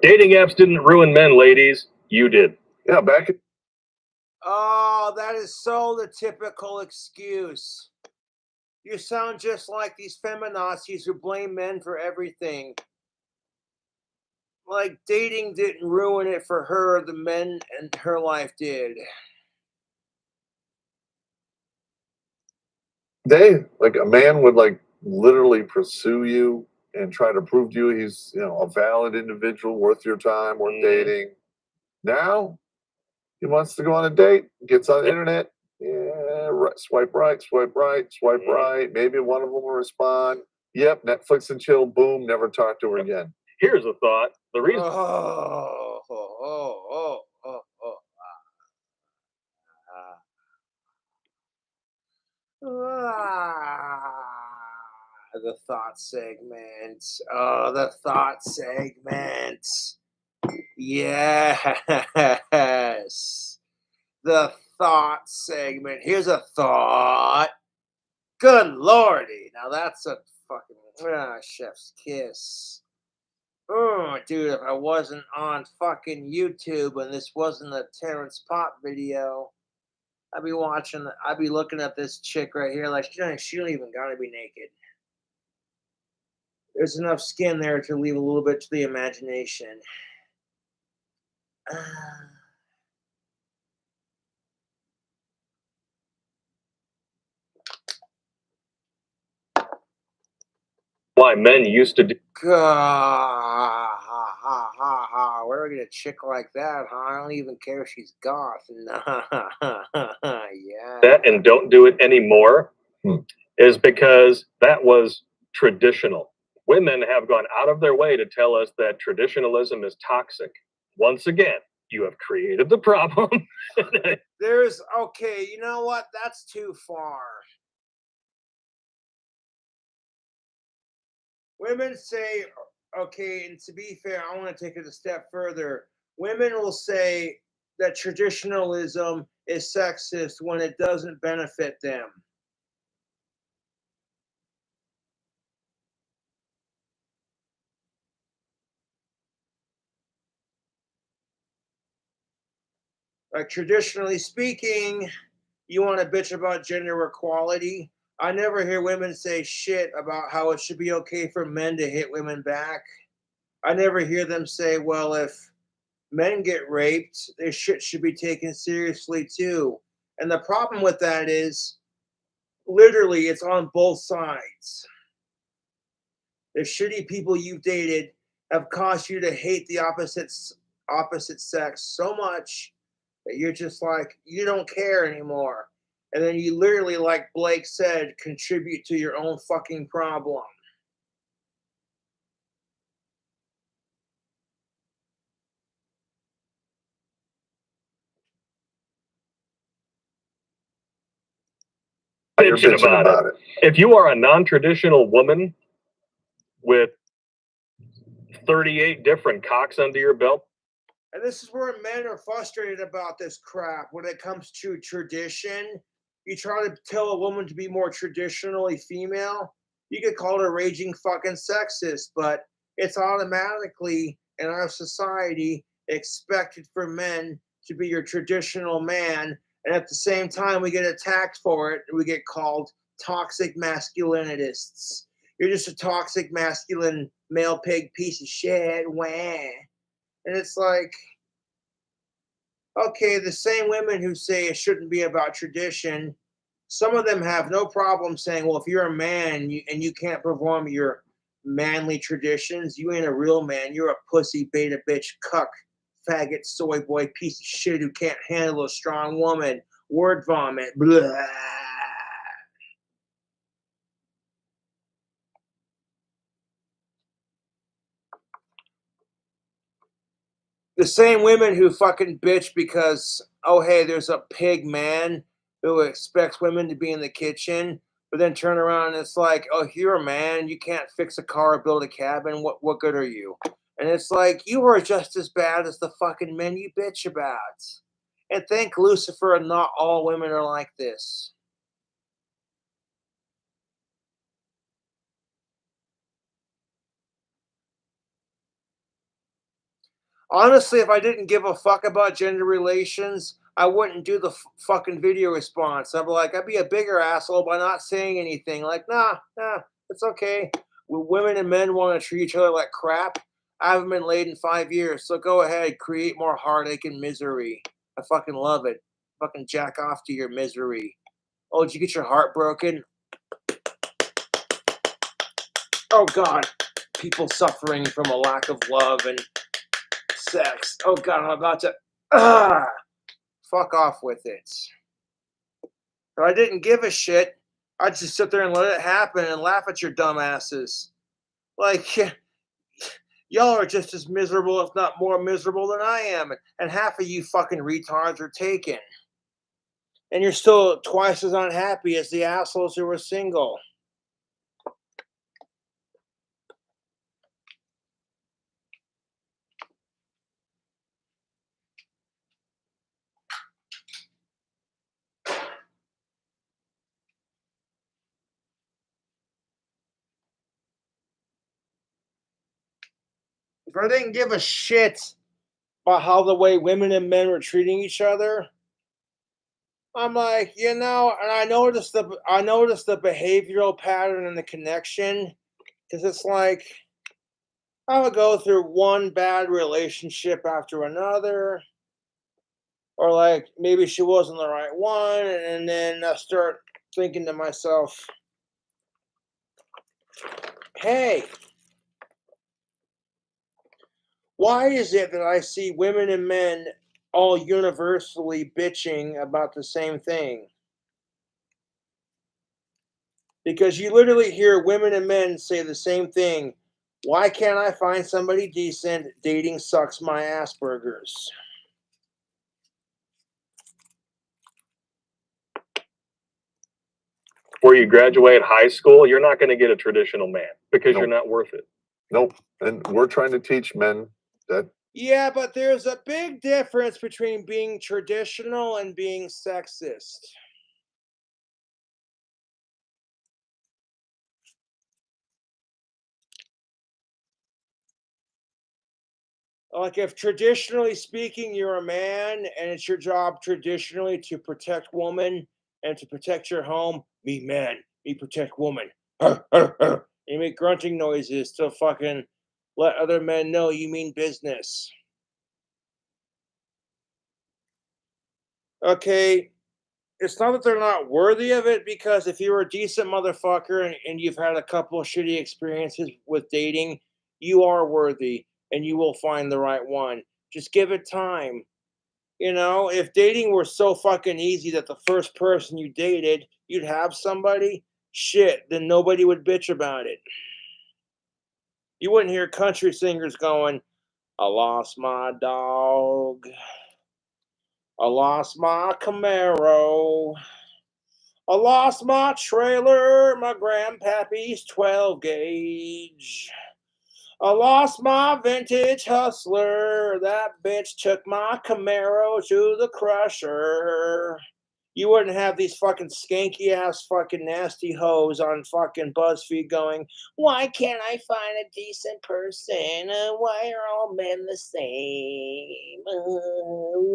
Dating apps didn't ruin men, ladies. You did. Yeah, back in oh, that is so the typical excuse. You sound just like these feminazis who blame men for everything. Like, dating didn't ruin it for her. The men in her life did. Like a man would like literally pursue you and try to prove to you he's, a valid individual worth your time, worth dating. Now he wants to go on a date, gets on the internet, swipe right, swipe right, swipe right. Maybe one of them will respond. Yep, Netflix and chill, boom, never talk to her again. Here's a thought. The reason the thought segment. Oh, the thought segment. Yes. The thought segment. Here's a thought. Good lordy. Now that's a fucking chef's kiss. Oh, dude, if I wasn't on fucking YouTube and this wasn't a Terrence Pop video, I'd be looking at this chick right here like she don't even gotta be naked. There's enough skin there to leave a little bit to the imagination. why men used to do Where do I get a chick like that, huh? I don't even care if she's goth. Yeah. that and don't do it anymore is because that was traditional. Women have gone out of their way to tell us that traditionalism is toxic. Once again, you have created the problem. Okay, you know what? That's too far. Women say, okay, and to be fair, I want to take it a step further. Women will say that traditionalism is sexist when it doesn't benefit them. Like, traditionally speaking, you want to bitch about gender equality. I never hear women say shit about how it should be okay for men to hit women back. I never hear them say, well, if men get raped, their shit should be taken seriously too. And the problem with that is, literally, it's on both sides. The shitty people you've dated have caused you to hate the opposite sex so much that you're just like, you don't care anymore. And then you literally, like Blake said, contribute to your own fucking problem. bitching about it. If you are a non-traditional woman with 38 different cocks under your belt, and this is where men are frustrated about this crap when it comes to tradition. You try to tell a woman to be more traditionally female, you get called a raging fucking sexist, but it's automatically in our society expected for men to be your traditional man. And at the same time, we get attacked for it. And we get called toxic masculinists. You're just a toxic masculine male pig piece of shit. Wah. And it's like, okay, the same women who say it shouldn't be about tradition, some of them have no problem saying, well, if you're a man and you can't perform your manly traditions, you ain't a real man. You're a pussy, beta bitch, cuck, faggot, soy boy, piece of shit who can't handle a strong woman. Word vomit. Blah. The same women who fucking bitch because, oh, hey, there's a pig man who expects women to be in the kitchen, but then turn around and it's like, oh, you're a man, you can't fix a car or build a cabin, what good are you? And it's like, you are just as bad as the fucking men you bitch about. And thank Lucifer, not all women are like this. Honestly, if I didn't give a fuck about gender relations, I wouldn't do the fucking video response. I'd be a bigger asshole by not saying anything. Like, nah, it's okay. When women and men want to treat each other like crap, I haven't been laid in 5 years, so go ahead, create more heartache and misery. I fucking love it. Fucking jack off to your misery. Oh, did you get your heart broken? Oh God, people suffering from a lack of love and sex. Oh God, I'm about to fuck off with it. If I didn't give a shit, I'd just sit there and let it happen and laugh at your dumbasses. Like, y'all are just as miserable, if not more miserable than I am. And half of you fucking retards are taken. And you're still twice as unhappy as the assholes who were single. If I didn't give a shit about how the way women and men were treating each other, I'm like, and I noticed the behavioral pattern and the connection, because it's like I would go through one bad relationship after another, or like maybe she wasn't the right one, and then I start thinking to myself, hey, why is it that I see women and men all universally bitching about the same thing? Because you literally hear women and men say the same thing. Why can't I find somebody decent? Dating sucks my Asperger's. Before you graduate high school, you're not going to get a traditional man because you're not worth it. Nope. And we're trying to teach men that. Yeah, but there's a big difference between being traditional and being sexist. Like, if traditionally speaking, you're a man and it's your job traditionally to protect woman and to protect your home, me man, me protect woman. You make grunting noises to fucking let other men know you mean business. Okay, it's not that they're not worthy of it, because if you're a decent motherfucker and you've had a couple of shitty experiences with dating, you are worthy and you will find the right one. Just give it time. If dating were so fucking easy that the first person you dated, you'd have somebody, shit, then nobody would bitch about it. You wouldn't hear country singers going, I lost my dog. I lost my Camaro. I lost my trailer, my grandpappy's 12 gauge. I lost my vintage hustler. That bitch took my Camaro to the crusher. You wouldn't have these fucking skanky ass fucking nasty hoes on fucking BuzzFeed going, why can't I find a decent person? Why are all men the same?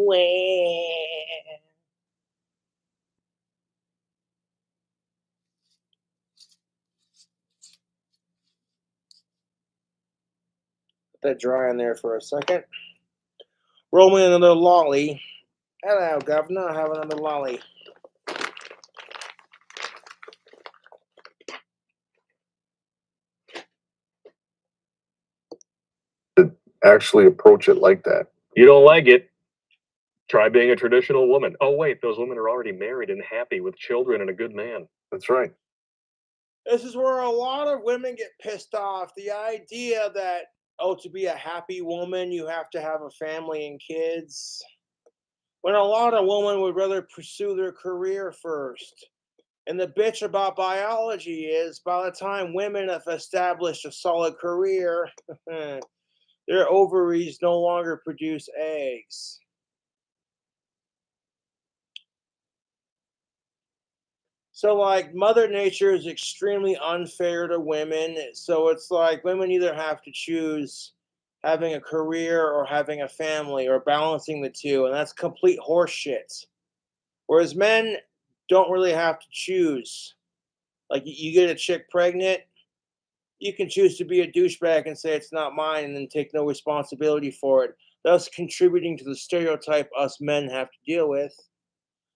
Where? Let that dry in there for a second. Roll me another lolly. Hello, governor. Have another lolly. Actually approach it like that. You don't like it? Try being a traditional woman. Oh, wait, those women are already married and happy with children and a good man. That's right. This is where a lot of women get pissed off. The idea that, to be a happy woman, you have to have a family and kids. When a lot of women would rather pursue their career first. And the bitch about biology is, by the time women have established a solid career, their ovaries no longer produce eggs. So, like, Mother Nature is extremely unfair to women. So it's like women either have to choose having a career or having a family or balancing the two, and that's complete horseshit. Whereas men don't really have to choose. Like, you get a chick pregnant, You can choose to be a douchebag and say it's not mine and then take no responsibility for it, thus contributing to the stereotype us men have to deal with.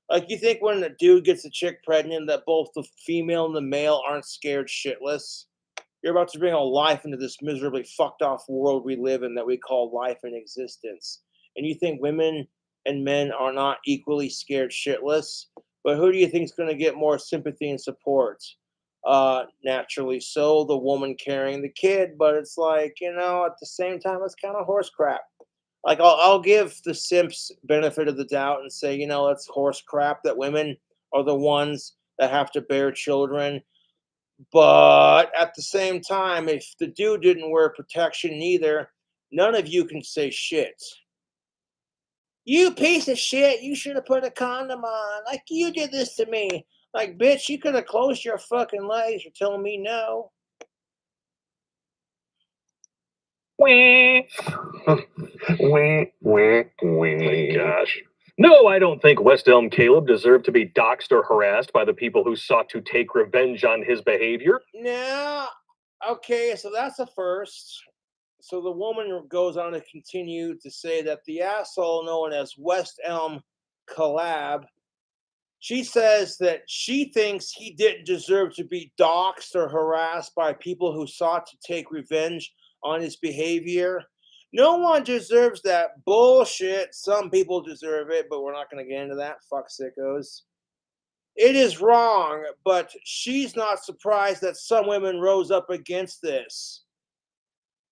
Like, you think when a dude gets a chick pregnant that both the female and the male aren't scared shitless? You're about to bring a life into this miserably fucked off world we live in that we call life and existence. And you think women and men are not equally scared shitless? But who do you think is going to get more sympathy and support? Naturally so, the woman carrying the kid. But it's like, at the same time, it's kind of horse crap. Like, I'll give the simps benefit of the doubt and say, it's horse crap that women are the ones that have to bear children. But at the same time, if the dude didn't wear protection either, none of you can say shit. You piece of shit, you should have put a condom on. Like, you did this to me. Like, bitch, you could have closed your fucking legs. You're telling me no. Wah. Wah, wah, wah. My gosh. No, I don't think West Elm Caleb deserved to be doxxed or harassed by the people who sought to take revenge on his behavior. No. Okay, so that's a first. So the woman goes on to continue to say that the asshole known as West Elm Caleb, she says that she thinks he didn't deserve to be doxxed or harassed by people who sought to take revenge on his behavior. No one deserves that bullshit. Some people deserve it, but we're not going to get into that. Fuck sickos. It is wrong, but she's not surprised that some women rose up against this.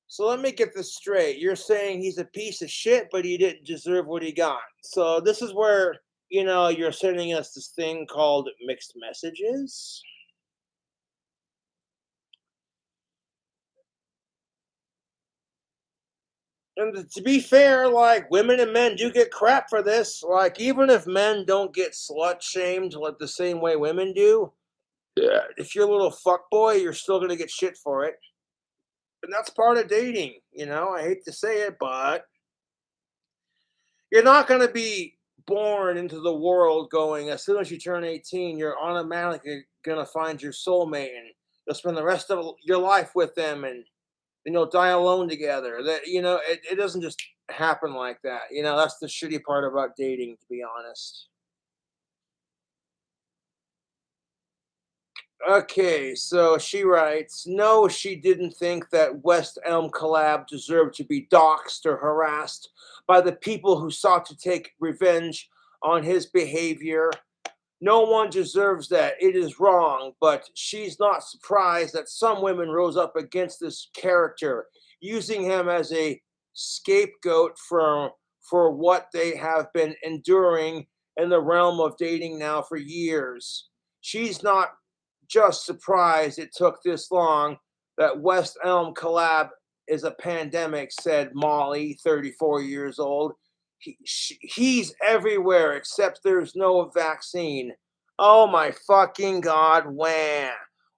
So let me get this straight. You're saying he's a piece of shit, but he didn't deserve what he got. So this is where, you're sending us this thing called mixed messages. And to be fair, like, women and men do get crap for this. Like, even if men don't get slut shamed like the same way women do, if you're a little fuckboy, you're still gonna get shit for it. And that's part of dating, I hate to say it, but you're not gonna be born into the world going, as soon as you turn 18, you're automatically gonna find your soulmate and you'll spend the rest of your life with them and then you'll die alone together. That it doesn't just happen like that. That's the shitty part about dating, to be honest. Okay, so she writes, no, she didn't think that West Elm Caleb deserved to be doxxed or harassed by the people who sought to take revenge on his behavior. No one deserves that. It is wrong, but she's not surprised that some women rose up against this character, using him as a scapegoat for what they have been enduring in the realm of dating now for years. She's not just surprised it took this long that West Elm Caleb is a pandemic, said Molly, 34 years old. He's everywhere except there's no vaccine. Oh my fucking God. Wham.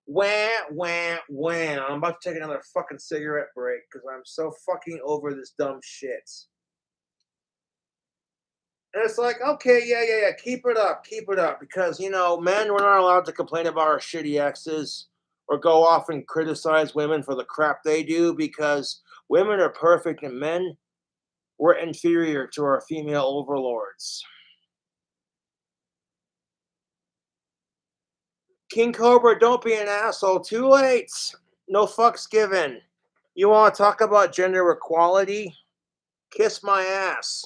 Wham, wham, wham. I'm about to take another fucking cigarette break because I'm so fucking over this dumb shit. And it's like, okay, yeah, keep it up. Because, men, we're not allowed to complain about our shitty exes or go off and criticize women for the crap they do because women are perfect and men, we're inferior to our female overlords. King Cobra, don't be an asshole. Too late. No fucks given. You want to talk about gender equality? Kiss my ass.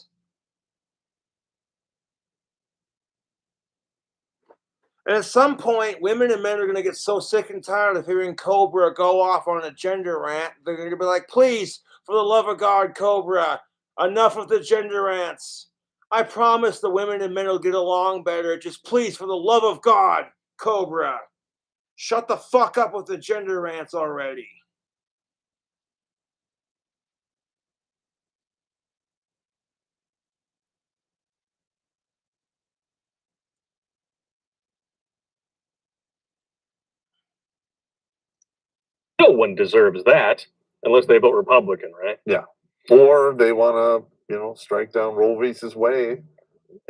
And at some point, women and men are going to get so sick and tired of hearing Cobra go off on a gender rant. They're going to be like, please, for the love of God, Cobra, enough of the gender rants. I promise the women and men will get along better. Just please, for the love of God, Cobra, shut the fuck up with the gender rants already. No one deserves that unless they vote Republican, right? Yeah. Or they want to, strike down Roe versus Wade.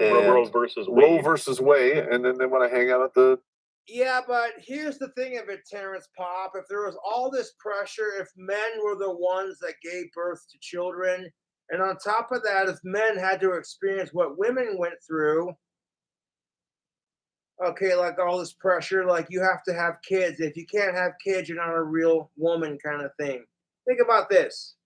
Roe versus Roe Wade. versus Wade, and then they want to hang out at the Yeah, but here's the thing of it, Terrence Pop. If there was all this pressure, if men were the ones that gave birth to children, and on top of that, if men had to experience what women went through, okay, like all this pressure, like you have to have kids. If you can't have kids, you're not a real woman, kind of thing. Think about this.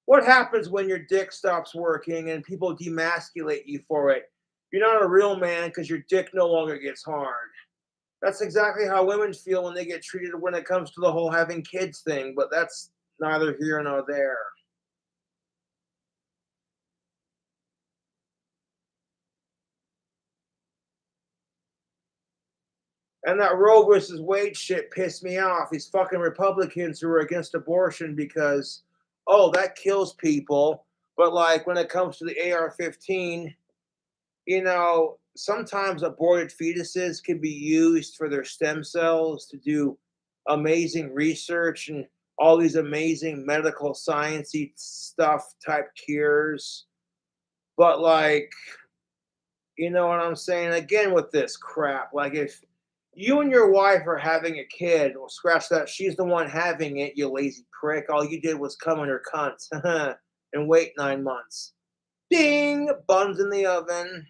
What happens when your dick stops working and people demasculate you for it? You're not a real man because your dick no longer gets hard. That's exactly how women feel when they get treated when it comes to the whole having kids thing, but that's neither here nor there. And that Roe versus Wade shit pissed me off. These fucking Republicans who are against abortion because, oh, that kills people. But like when it comes to the AR-15, sometimes aborted fetuses can be used for their stem cells to do amazing research and all these amazing medical sciencey stuff type cures. But like, you know what I'm saying? Again, with this crap, like if you and your wife are having a kid, well, scratch that. She's the one having it, you lazy prick. All you did was come in her cunt and wait 9 months. Ding! Buns in the oven.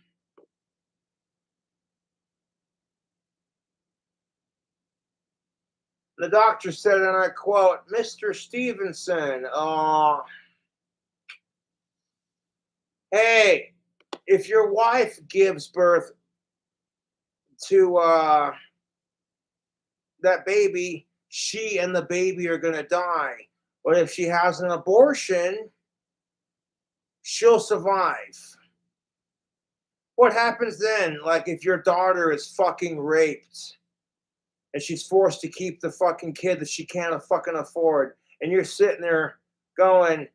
The doctor said, and I quote, Mr. Stevenson, hey, if your wife gives birth to that baby, she and the baby are going to die. But if she has an abortion, she'll survive. What happens then? Like if your daughter is fucking raped and she's forced to keep the fucking kid that she can't fucking afford, and you're sitting there going,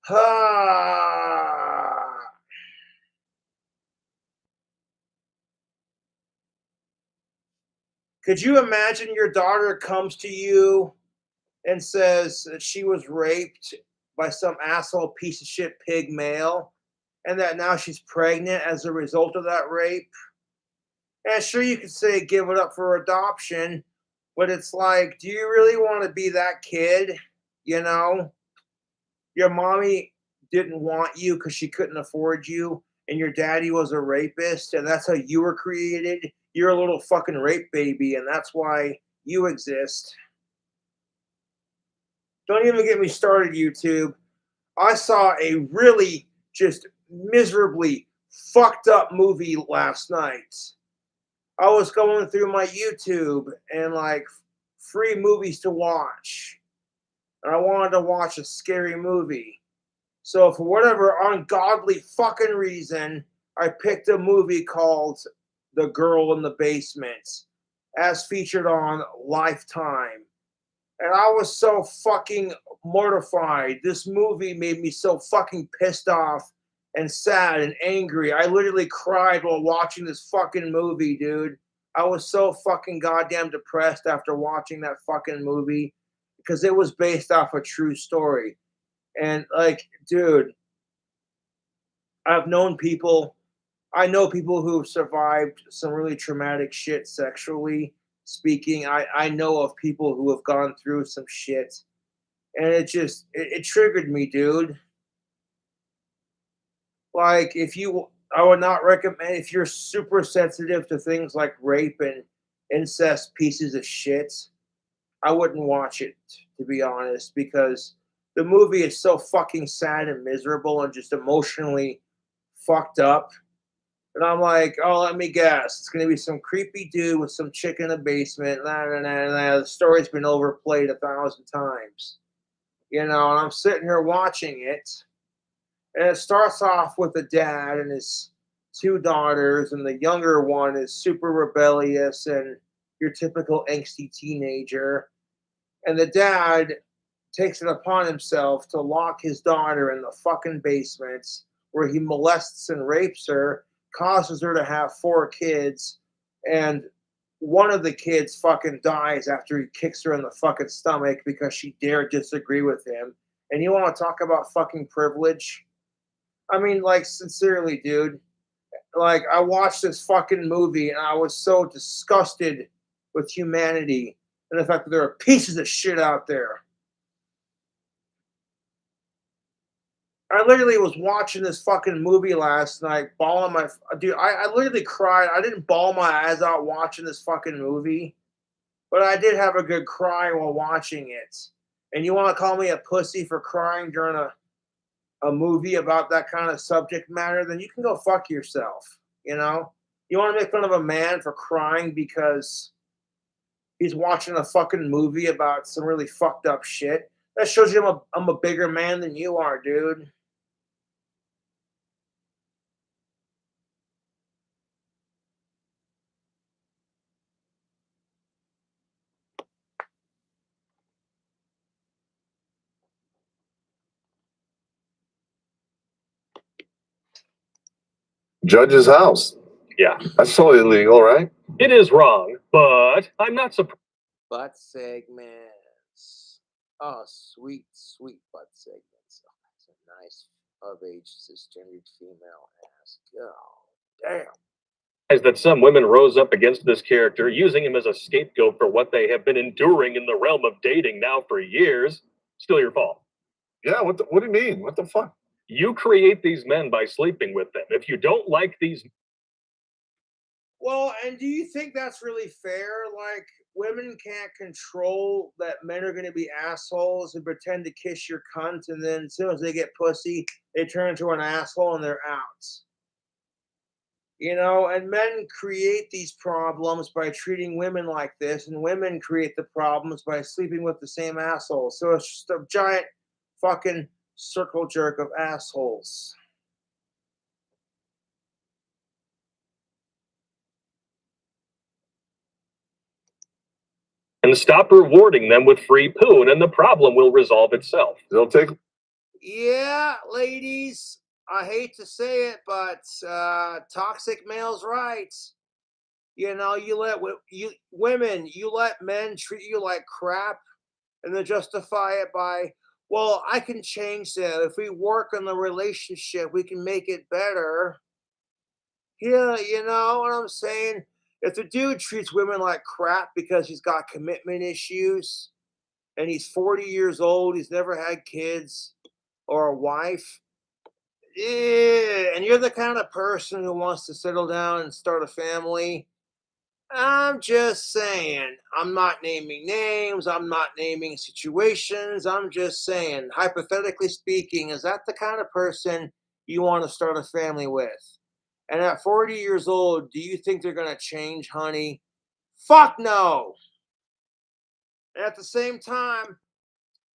ah. Could you imagine your daughter comes to you and says that she was raped by some asshole piece of shit pig male and that now she's pregnant as a result of that rape? And sure, you could say give it up for adoption, but it's like, do you really want to be that kid? You know, your mommy didn't want you because she couldn't afford you, and your daddy was a rapist, and that's how you were created. You're a little fucking rape baby, and that's why you exist. Don't even get me started, YouTube. I saw a really just miserably fucked up movie last night. I was going through my YouTube and like free movies to watch. And I wanted to watch a scary movie. So for whatever ungodly fucking reason, I picked a movie called The Girl in the Basement, as featured on Lifetime. And I was so fucking mortified. This movie made me so fucking pissed off and sad and angry. I literally cried while watching this fucking movie, dude. I was so fucking goddamn depressed after watching that fucking movie because it was based off a true story. And like, dude, I've known people, I know people who have survived some really traumatic shit sexually speaking. I know of people who have gone through some shit. And it triggered me, dude. Like I would not recommend if you're super sensitive to things like rape and incest pieces of shit, I wouldn't watch it, to be honest, because the movie is so fucking sad and miserable and just emotionally fucked up. And I'm like, oh, let me guess. It's going to be some creepy dude with some chick in a basement. Nah, nah, nah, nah. The story's been overplayed 1,000 times. And I'm sitting here watching it. And it starts off with a dad and his two daughters. And the younger one is super rebellious and your typical angsty teenager. And the dad takes it upon himself to lock his daughter in the fucking basement where he molests and rapes her, causes her to have 4 kids, and one of the kids fucking dies after he kicks her in the fucking stomach because she dared disagree with him. And you want to talk about fucking privilege? I mean, like, sincerely, dude. Like, I watched this fucking movie and I was so disgusted with humanity and the fact that there are pieces of shit out there. I literally was watching this fucking movie last night, bawling my dude. I literally cried. I didn't bawl my eyes out watching this fucking movie, but I did have a good cry while watching it. And you want to call me a pussy for crying during a movie about that kind of subject matter? Then you can go fuck yourself. You know, you want to make fun of a man for crying because he's watching a fucking movie about some really fucked up shit. That shows you I'm a bigger man than you are, dude. Judge's house. Yeah, That's totally illegal, right? it is wrong, but I'm not surprised. Butt segments. Oh, sweet, sweet butt segments. Oh, that's a nice of-age cisgendered female ass. Oh, damn. That some women rose up against this character, using him as a scapegoat for what they have been enduring in the realm of dating now for years. Still your fault. Yeah, what do you mean? What the fuck? You create these men by sleeping with them. If you don't like these... Well, and do you think that's really fair? Like, women can't control that men are going to be assholes and pretend to kiss your cunt, and then as soon as they get pussy, they turn into an asshole and they're out. You know, and men create these problems by treating women like this, and women create the problems by sleeping with the same assholes. So it's just a giant fucking circle jerk of assholes. And stop rewarding them with free poon, and the problem will resolve itself. They'll take. Yeah, ladies, I hate to say it, but toxic male's right. You know, you let men treat you like crap, and then justify it by, well, I can change that. If we work on the relationship, we can make it better. Yeah, you know what I'm saying? If the dude treats women like crap because he's got commitment issues and he's 40 years old, he's never had kids or a wife, and you're the kind of person who wants to settle down and start a family, I'm just saying, I'm not naming names, I'm not naming situations, I'm just saying, hypothetically speaking, is that the kind of person you want to start a family with? And at 40 years old, do you think they're going to change, honey? Fuck no! And at the same time,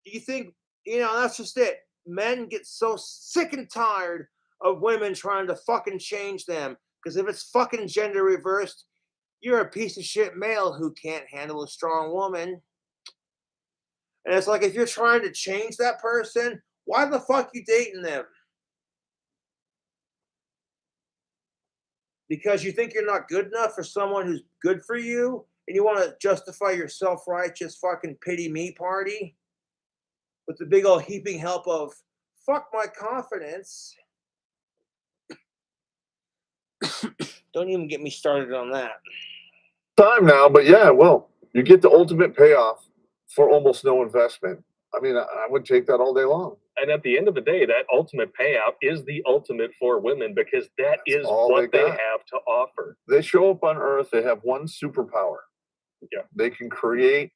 do you think, that's just it. Men get so sick and tired of women trying to fucking change them. Because if it's fucking gender reversed, you're a piece of shit male who can't handle a strong woman. And it's like, if you're trying to change that person, why the fuck you dating them? Because you think you're not good enough for someone who's good for you, and you want to justify your self-righteous fucking pity me party with the big old heaping help of fuck my confidence. Don't even get me started on that. Time now, but yeah, well, you get the ultimate payoff for almost no investment. I mean, I would take that all day long. And at the end of the day, that ultimate payout is the ultimate for women, because that's is what they have to offer. They show up on Earth, they have one superpower. Yeah. They can create.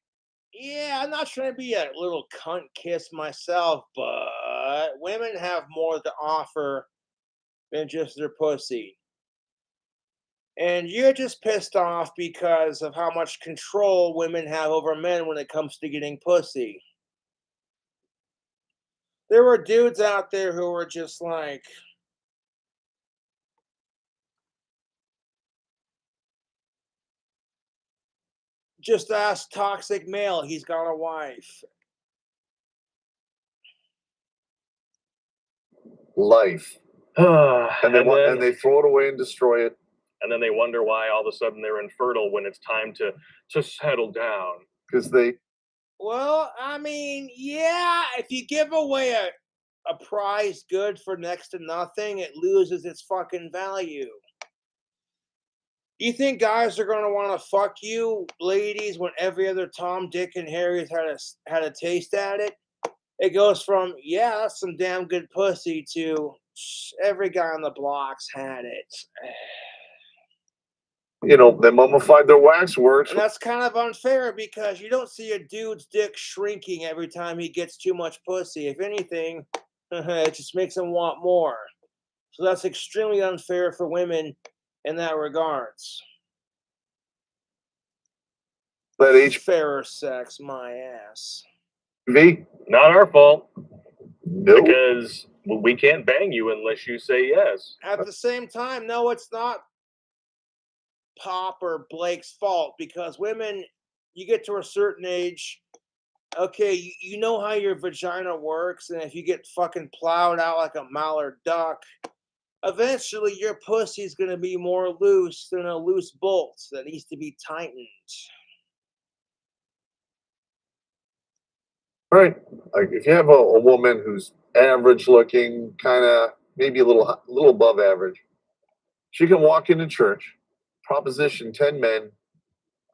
Yeah, I'm not trying to be a little cunt kiss myself, but women have more to offer than just their pussy. And you're just pissed off because of how much control women have over men when it comes to getting pussy. There were dudes out there who were just like, just ask toxic male, he's got a wife. Life. and they throw it away and destroy it. And then they wonder why all of a sudden they're infertile when it's time to settle down. Because they... Well, I mean, yeah, if you give away a prize good for next to nothing, it loses its fucking value. You think guys are gonna want to fuck you, ladies, when every other Tom, Dick, and Harry's had a taste at it? It goes from yeah, that's some damn good pussy to every guy on the block's had it. You know, they mummified their waxworks. And that's kind of unfair because you don't see a dude's dick shrinking every time he gets too much pussy. If anything, it just makes him want more. So that's extremely unfair for women in that regards. That Fairer sex, my ass. HV? Not our fault, No. because we can't bang you unless you say yes. At the same time, no, it's not Pop or Blake's fault because women, you get to a certain age, okay, you know how your vagina works, and if you get fucking plowed out like a mallard duck, eventually your pussy's gonna be more loose than a loose bolt that needs to be tightened. Right. Like if you have a woman who's average looking, kind of maybe a little above average, she can walk into church, proposition 10 men.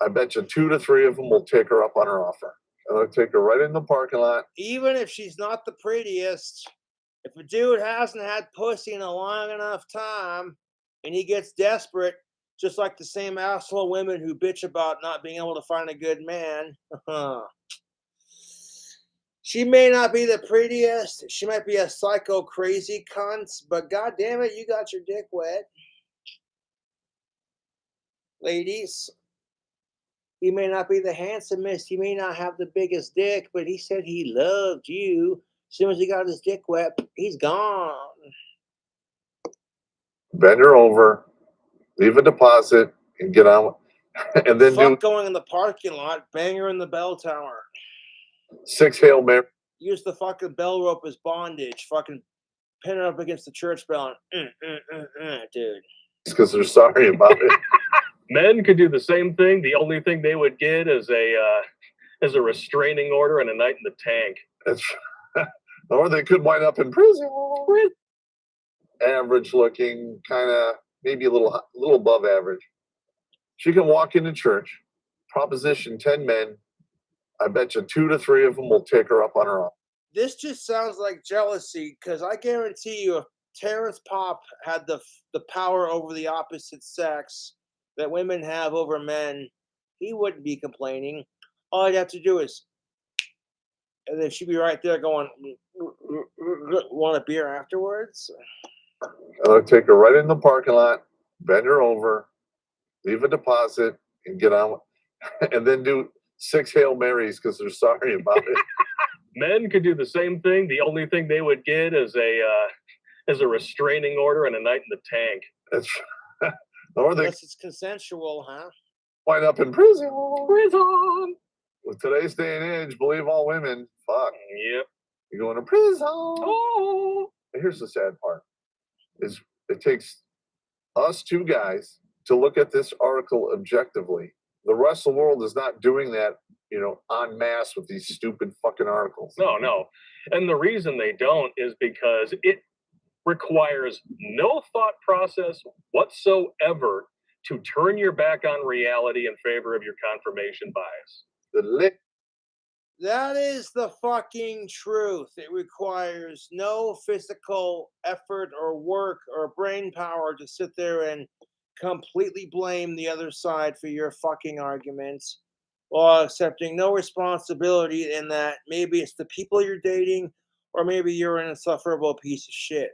I bet you 2 to 3 of them will take her up on her offer. And they'll take her right in the parking lot. Even if she's not the prettiest, if a dude hasn't had pussy in a long enough time and he gets desperate, just like the same asshole women who bitch about not being able to find a good man, she may not be the prettiest, she might be a psycho crazy cunt, but god damn it, you got your dick wet. Ladies, he may not be the handsomest, he may not have the biggest dick, but he said he loved you. As soon as he got his dick wet, he's gone. Bend her over, leave a deposit, and get on. And then Fuck going in the parking lot, bang her in the bell tower. 6 Hail Mary. Use the fucking bell rope as bondage. Fucking pin her up against the church bell and dude. Because they're sorry about it. Men could do the same thing. The only thing they would get is a restraining order and a night in the tank. That's, or they could wind up in prison. Average looking, kind of maybe a little above average. She can walk into church, proposition 10 men. I bet you 2 to 3 of them will take her up on her offer. This just sounds like jealousy, because I guarantee you, if Terrence Pop had the power over the opposite sex that women have over men, he wouldn't be complaining. All I'd have to do is, and then she'd be right there going, want a beer afterwards? I'll take her right in the parking lot, bend her over, leave a deposit, and get on. And then do 6 Hail Marys because they're sorry about it. Men could do the same thing. The only thing they would get is a restraining order and a night in the tank. That's or they Unless it's consensual, huh? wind up in prison. Prison. With today's day and age, believe all women. Fuck. Yep. You're going to prison. Oh. And here's the sad part: is it takes us 2 guys to look at this article objectively. The rest of the world is not doing that, you know, en masse with these stupid fucking articles. No. And the reason they don't is because it requires no thought process whatsoever to turn your back on reality in favor of your confirmation bias. That is the fucking truth. It requires no physical effort or work or brain power to sit there and completely blame the other side for your fucking arguments, while accepting no responsibility in that maybe it's the people you're dating, or maybe you're an insufferable piece of shit.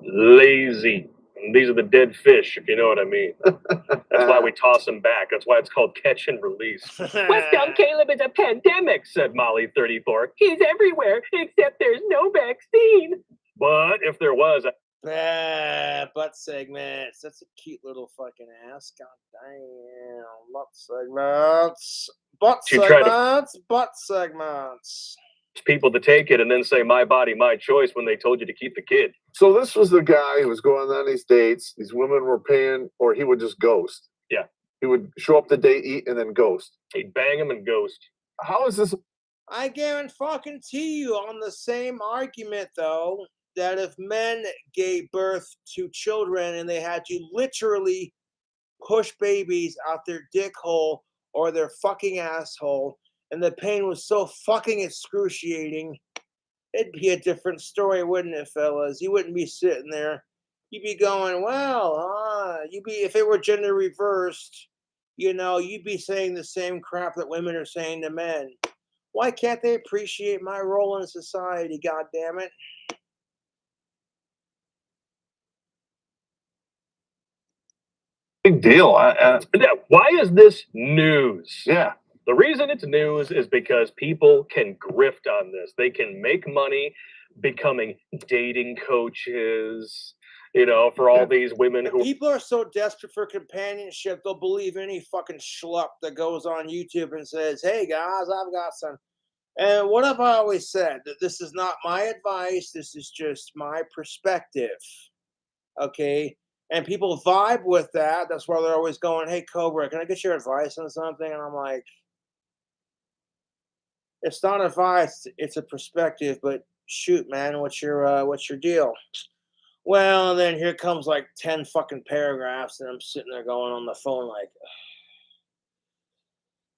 Lazy. And these are the dead fish, if you know what I mean. That's why we toss them back. That's why it's called catch and release. West Elm Caleb is a pandemic, said Molly 34. He's everywhere, except there's no vaccine. But if there was, butt segments. That's a cute little fucking ass. God damn. Butt segments. Butt segments. Butt segments. people to take it and then say my body, my choice when they told you to keep the kid. So this was the guy who was going on these dates. These women were paying, or he would just ghost. Yeah. He would show up the date, eat, and then ghost. He'd bang him and ghost. How is this? I guarantee you on the same argument, though, that if men gave birth to children and they had to literally push babies out their dick hole or their fucking asshole, and the pain was so fucking excruciating, it'd be a different story, wouldn't it, fellas? You wouldn't be sitting there. You'd be going, well, you'd be, if it were gender reversed, you'd be saying the same crap that women are saying to men. Why can't they appreciate my role in society, God damn it? Big deal. Yeah, why is this news? Yeah. The reason it's news is because people can grift on this. They can make money becoming dating coaches, for all these women who. People are so desperate for companionship, they'll believe any fucking schlup that goes on YouTube and says, hey guys, I've got some. And what have I always said? That this is not my advice. This is just my perspective. Okay? And people vibe with that. That's why they're always going, hey, Cobra, can I get your advice on something? And I'm like, it's not advice, it's a perspective, but shoot, man, what's your deal? Well, and then here comes like 10 fucking paragraphs, and I'm sitting there going on the phone like,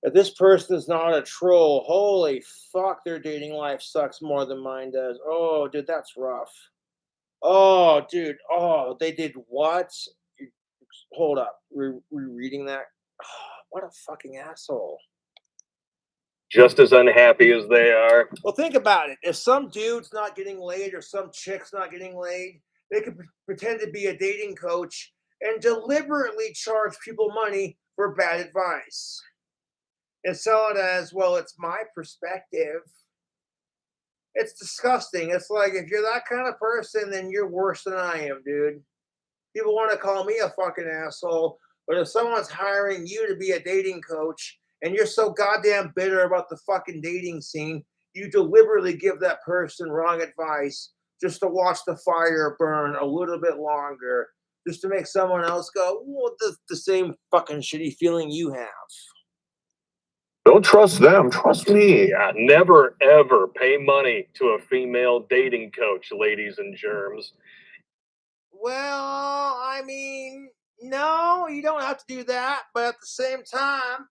if this person is not a troll, holy fuck, their dating life sucks more than mine does. Oh, dude, that's rough. Oh, dude, oh, they did what? Hold up, rereading that? What a fucking asshole. Just as unhappy as they are. Well, think about it. If some dude's not getting laid or some chick's not getting laid, they could pretend to be a dating coach and deliberately charge people money for bad advice and sell it as, well, it's my perspective. It's disgusting. It's like, if you're that kind of person, then you're worse than I am, dude. People want to call me a fucking asshole, but if someone's hiring you to be a dating coach and you're so goddamn bitter about the fucking dating scene, you deliberately give that person wrong advice just to watch the fire burn a little bit longer, just to make someone else go, well, the same fucking shitty feeling you have. Don't trust them. Trust me. Yeah, never, ever pay money to a female dating coach, ladies and germs. Well, I mean, no, you don't have to do that. But at the same time,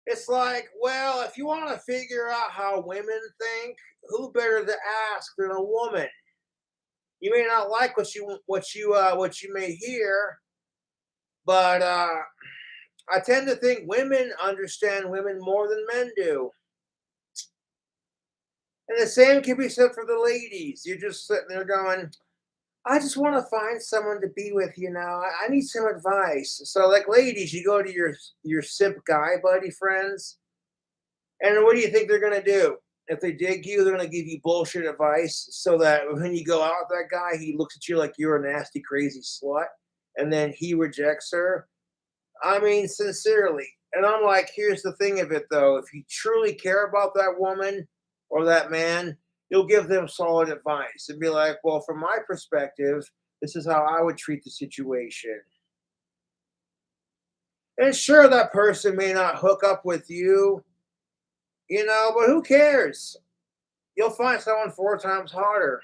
it's like, well, if you want to figure out how women think, who better to ask than a woman? You may not like what you may hear, but I tend to think women understand women more than men do. And the same can be said for the ladies. You're just sitting there going, I just want to find someone to be with, I need some advice. So, like, ladies, you go to your simp guy buddy friends, and what do you think they're going to do? If they dig you, they're going to give you bullshit advice so that when you go out with that guy, he looks at you like you're a nasty, crazy slut, and then he rejects her. I mean, sincerely. And I'm like, here's the thing of it, though. If you truly care about that woman or that man, you'll give them solid advice and be like, well, from my perspective, this is how I would treat the situation. And sure, that person may not hook up with you, but who cares? You'll find someone 4 times harder.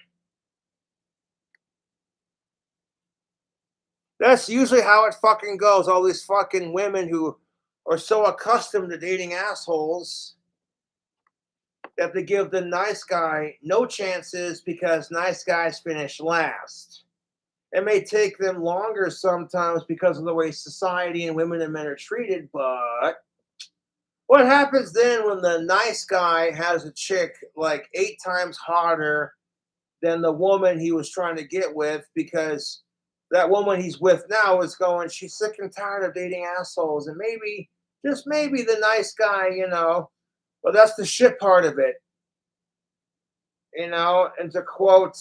That's usually how it fucking goes. All these fucking women who are so accustomed to dating assholes that they give the nice guy no chances because nice guys finish last. It may take them longer sometimes because of the way society and women and men are treated, but what happens then when the nice guy has a chick like 8 times hotter than the woman he was trying to get with, because that woman he's with now is going, she's sick and tired of dating assholes, and maybe, just maybe, the nice guy, but that's the shit part of it. And to quote,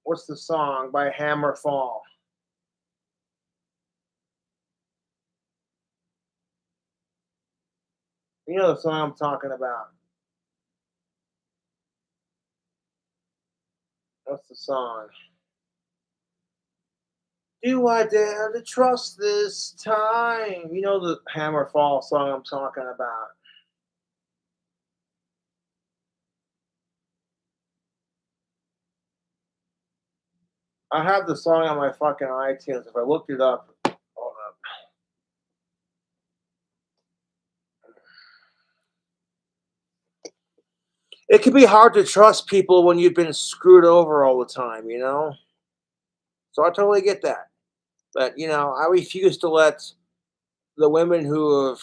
what's the song by Hammerfall? You know the song I'm talking about. What's the song? Do I dare to trust this time? You know the Hammerfall song I'm talking about. I have the song on my fucking iTunes. If I looked it up, hold up. It can be hard to trust people when you've been screwed over all the time, you know? So I totally get that. But, you know, I refuse to let the women who have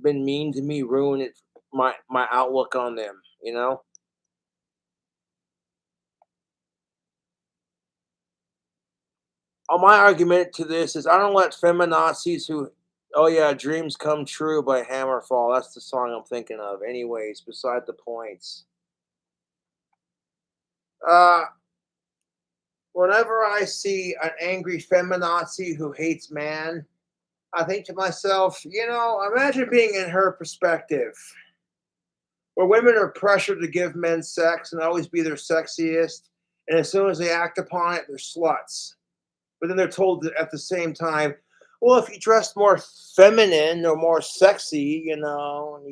been mean to me ruin it, my outlook on them, you know? My argument to this is I don't let feminazis who, oh yeah, dreams come true by Hammerfall. That's the song I'm thinking of. Anyways, beside the points. Uh, Whenever I see an angry feminazi who hates man, I think to myself, you know, imagine being in her perspective, where women are pressured to give men sex and always be their sexiest, and as soon as they act upon it, they're sluts. But then they're told that at the same time, well, if you dressed more feminine or more sexy, you know,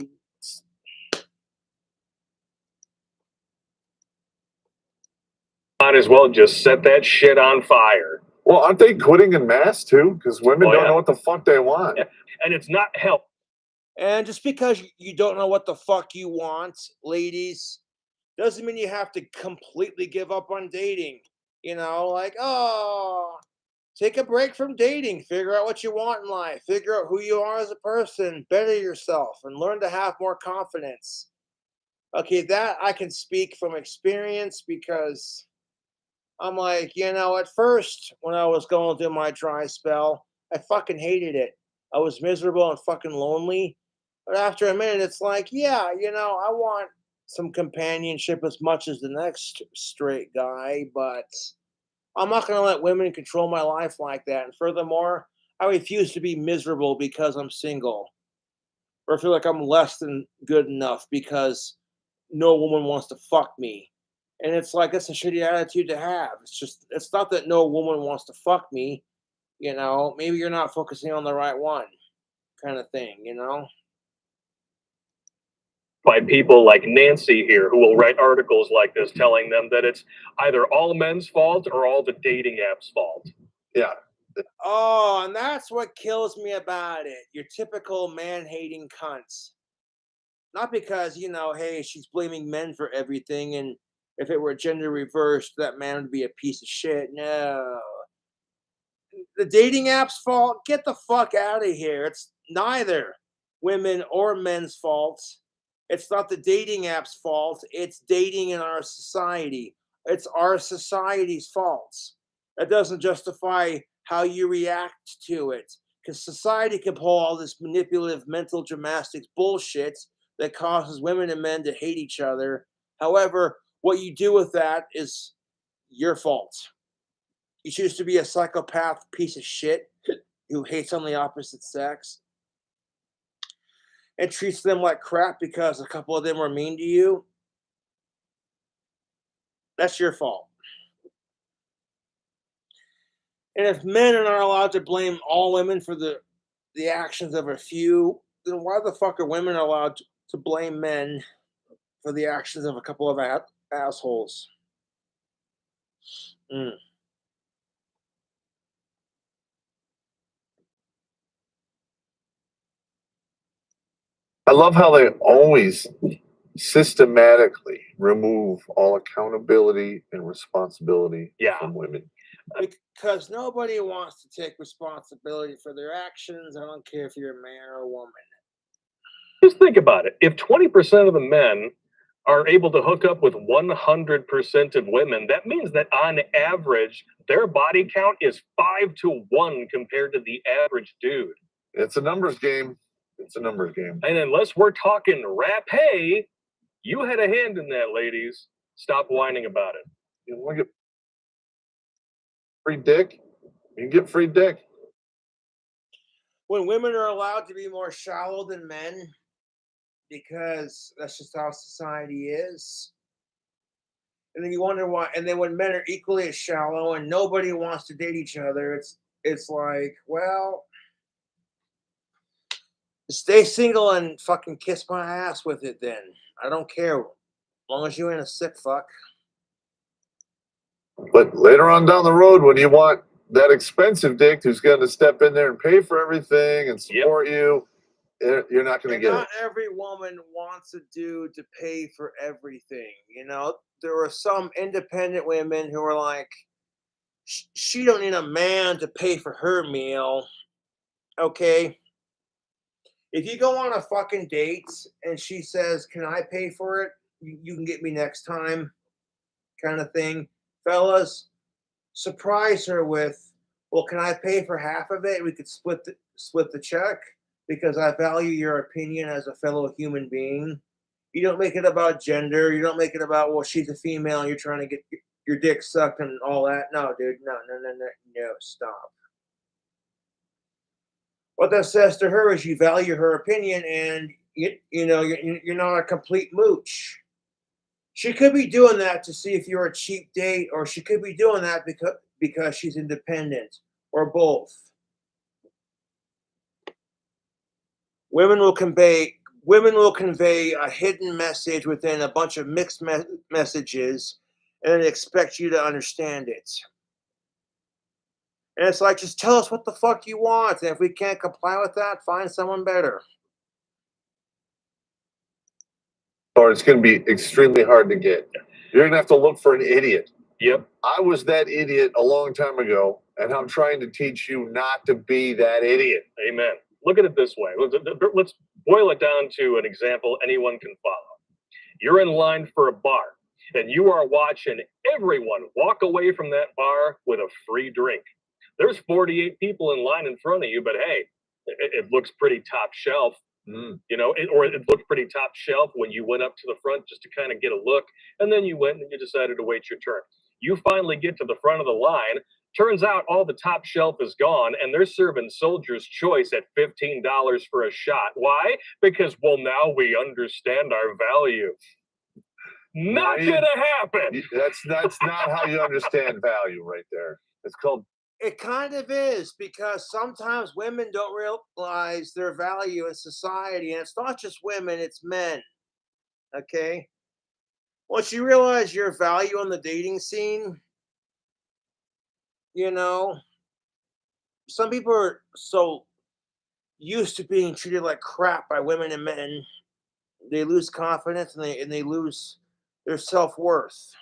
Might as well just set that shit on fire. Well, aren't they quitting in mass too? Because women Oh, don't yeah. know what the fuck they want. Yeah. And it's not help. and just because you don't know what the fuck you want, ladies, doesn't mean you have to completely give up on dating. You know, like, oh, take a break from dating, figure out what you want in life, figure out who you are as a person, better yourself, and learn to have more confidence. Okay, that I can speak from experience because I'm like, you know, at first when I was going through my dry spell, I fucking hated it. I was miserable and fucking lonely. But after a minute, it's like, yeah, you know, I want some companionship as much as the next straight guy, but I'm not going to let women control my life like that. And furthermore, I refuse to be miserable because I'm single or feel like I'm less than good enough because no woman wants to fuck me. And it's like, it's a shitty attitude to have. It's just, it's not that no woman wants to fuck me. You know, maybe you're not focusing on the right one kind of thing, you know? By people like Nancy here, who will write articles like this telling them that it's either all men's fault or all the dating apps' fault. Yeah. Oh, and that's what kills me about it. Your typical man hating cunts. Not because, you know, hey, she's blaming men for everything, and if it were gender reversed, that man would be a piece of shit. No. The dating app's fault? Get the fuck out of here. It's neither women or men's fault. It's not the dating app's fault. It's dating in our society. It's our society's fault. That doesn't justify how you react to it. Because society can pull all this manipulative mental gymnastics bullshit that causes women and men to hate each other. However, what you do with that is your fault. You choose to be a psychopath piece of shit who hates on the opposite sex and treats them like crap because a couple of them were mean to you. That's your fault. And if men are not allowed to blame all women for the actions of a few, then why the fuck are women allowed to blame men for the actions of a couple of assholes? Mm. I love how they always systematically remove all accountability and responsibility from women. Because nobody wants to take responsibility for their actions. I don't care if you're a man or a woman. Just think about it. If 20% of the men are able to hook up with 100% of women, that means that on average, their body count is 5-1 compared to the average dude. It's a numbers game. It's a numbers game. And unless we're talking rap, hey, you had a hand in that, ladies. Stop whining about it. You want to get free dick? You can get free dick. When women are allowed to be more shallow than men, because that's just how society is. And then you wonder why. And then when men are equally as shallow and nobody wants to date each other, it's like, well, stay single and fucking kiss my ass with it. Then I don't care, as long as you ain't a sick fuck. But later on down the road, when you want that expensive dick who's going to step in there and pay for everything and support you, you're not going to get not it. every woman wants a dude to pay for everything. You know, there are some independent women who are like, she don't need a man to pay for her meal. Okay. If you go on a fucking date and she says, "Can I pay for it? You can get me next time," kind of thing, fellas, surprise her with, "Well, can I pay for half of it? We could split the check because I value your opinion as a fellow human being." You don't make it about gender. You don't make it about, well, she's a female and you're trying to get your dick sucked and all that. No, dude, no, stop. What that says to her is you value her opinion, and you're not a complete mooch. She could be doing that to see if you're a cheap date, or she could be doing that because she's independent, or both. Women will convey a hidden message within a bunch of mixed messages and expect you to understand it. And it's like, just tell us what the fuck you want, and if we can't comply with that, find someone better. Or it's going to be extremely hard to get. You're going to have to look for an idiot. Yep. I was that idiot a long time ago, and I'm trying to teach you not to be that idiot. Amen. Look at it this way. Let's boil it down to an example anyone can follow. You're in line for a bar, and you are watching everyone walk away from that bar with a free drink. There's 48 people in line in front of you, but hey, it looks pretty top shelf. You know, it looked pretty top shelf when you went up to the front just to kind of get a look, and then you went and you decided to wait your turn. You finally get to the front of the line. Turns out all the top shelf is gone, and they're serving Soldier's Choice at $15 for a shot. Why? Because, well, now we understand our value. Not gonna happen. That's not how you understand value right there. It's called. It kind of is, because sometimes women don't realize their value in society, and it's not just women, it's men. Okay? Once you realize your value on the dating scene, some people are so used to being treated like crap by women and men, they lose confidence, and they lose their self-worth.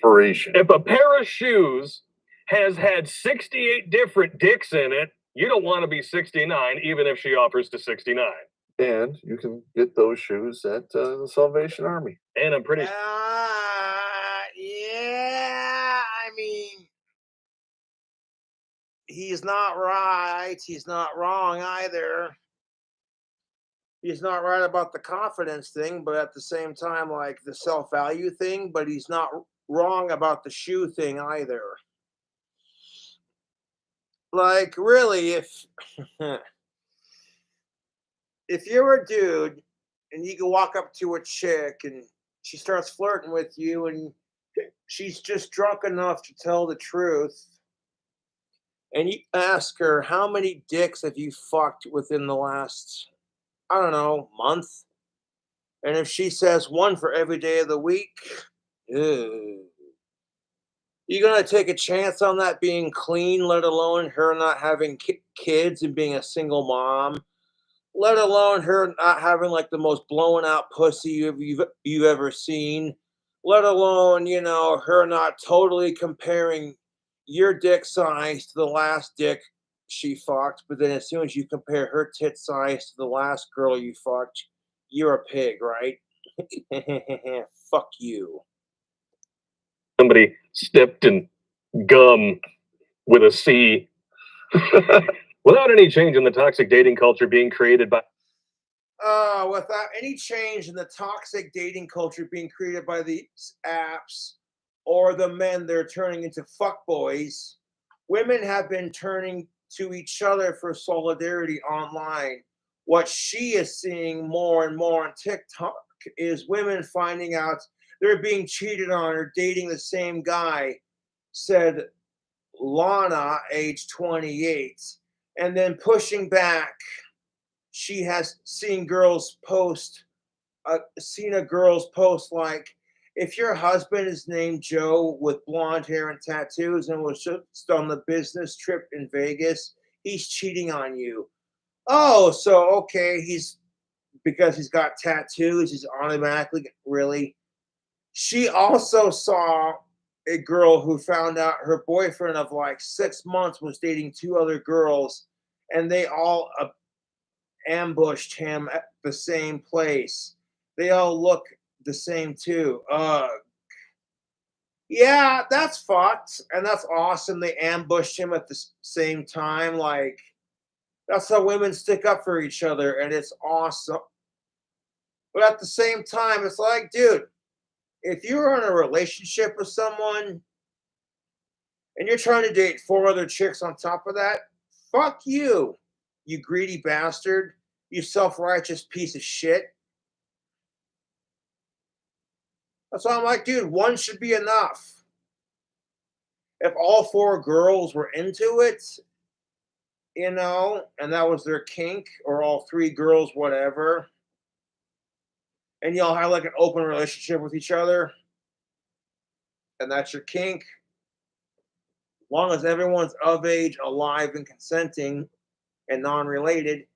If a pair of shoes has had 68 different dicks in it, you don't want to be 69, even if she offers to 69. And you can get those shoes at the Salvation Army. And I'm pretty. Yeah, I mean, he's not right. He's not wrong either. He's not right about the confidence thing, but at the same time, like the self-value thing, but he's not wrong about the shoe thing either. Like, really, if you're a dude and you can walk up to a chick and she starts flirting with you and she's just drunk enough to tell the truth, and you ask her, how many dicks have you fucked within the last, I don't know, month? And if she says one for every day of the week, ew, you gonna take a chance on that being clean, let alone her not having kids and being a single mom, let alone her not having like the most blown out pussy you've ever seen, let alone, her not totally comparing your dick size to the last dick she fucked, but then as soon as you compare her tit size to the last girl you fucked, you're a pig, right? Fuck you. Somebody stepped in gum with a C. Without any change in the toxic dating culture being created by. Without any change in the toxic dating culture being created by these apps or the men they're turning into fuckboys, women have been turning to each other for solidarity online. What she is seeing more and more on TikTok is women finding out they're being cheated on or dating the same guy, said Lana, age 28, and then pushing back. She has seen a girl's post like, If your husband is named Joe with blonde hair and tattoos and was just on the business trip in Vegas, he's cheating on you. Oh, so okay, he's because he's got tattoos, he's automatically really. She also saw a girl who found out her boyfriend of like 6 months was dating two other girls, and they all ambushed him at the same place. They all look the same too. Yeah, that's fucked, and that's awesome. They ambushed him at the same time. Like that's how women stick up for each other, and it's awesome. But at the same time, it's like, dude, if you're in a relationship with someone and you're trying to date four other chicks on top of that, fuck you, you greedy bastard, you self-righteous piece of shit. That's why I'm like, dude, one should be enough. If all four girls were into it, you know, and that was their kink, or all three girls, whatever, and y'all have like an open relationship with each other, and that's your kink, as long as everyone's of age, alive, and consenting, and non-related,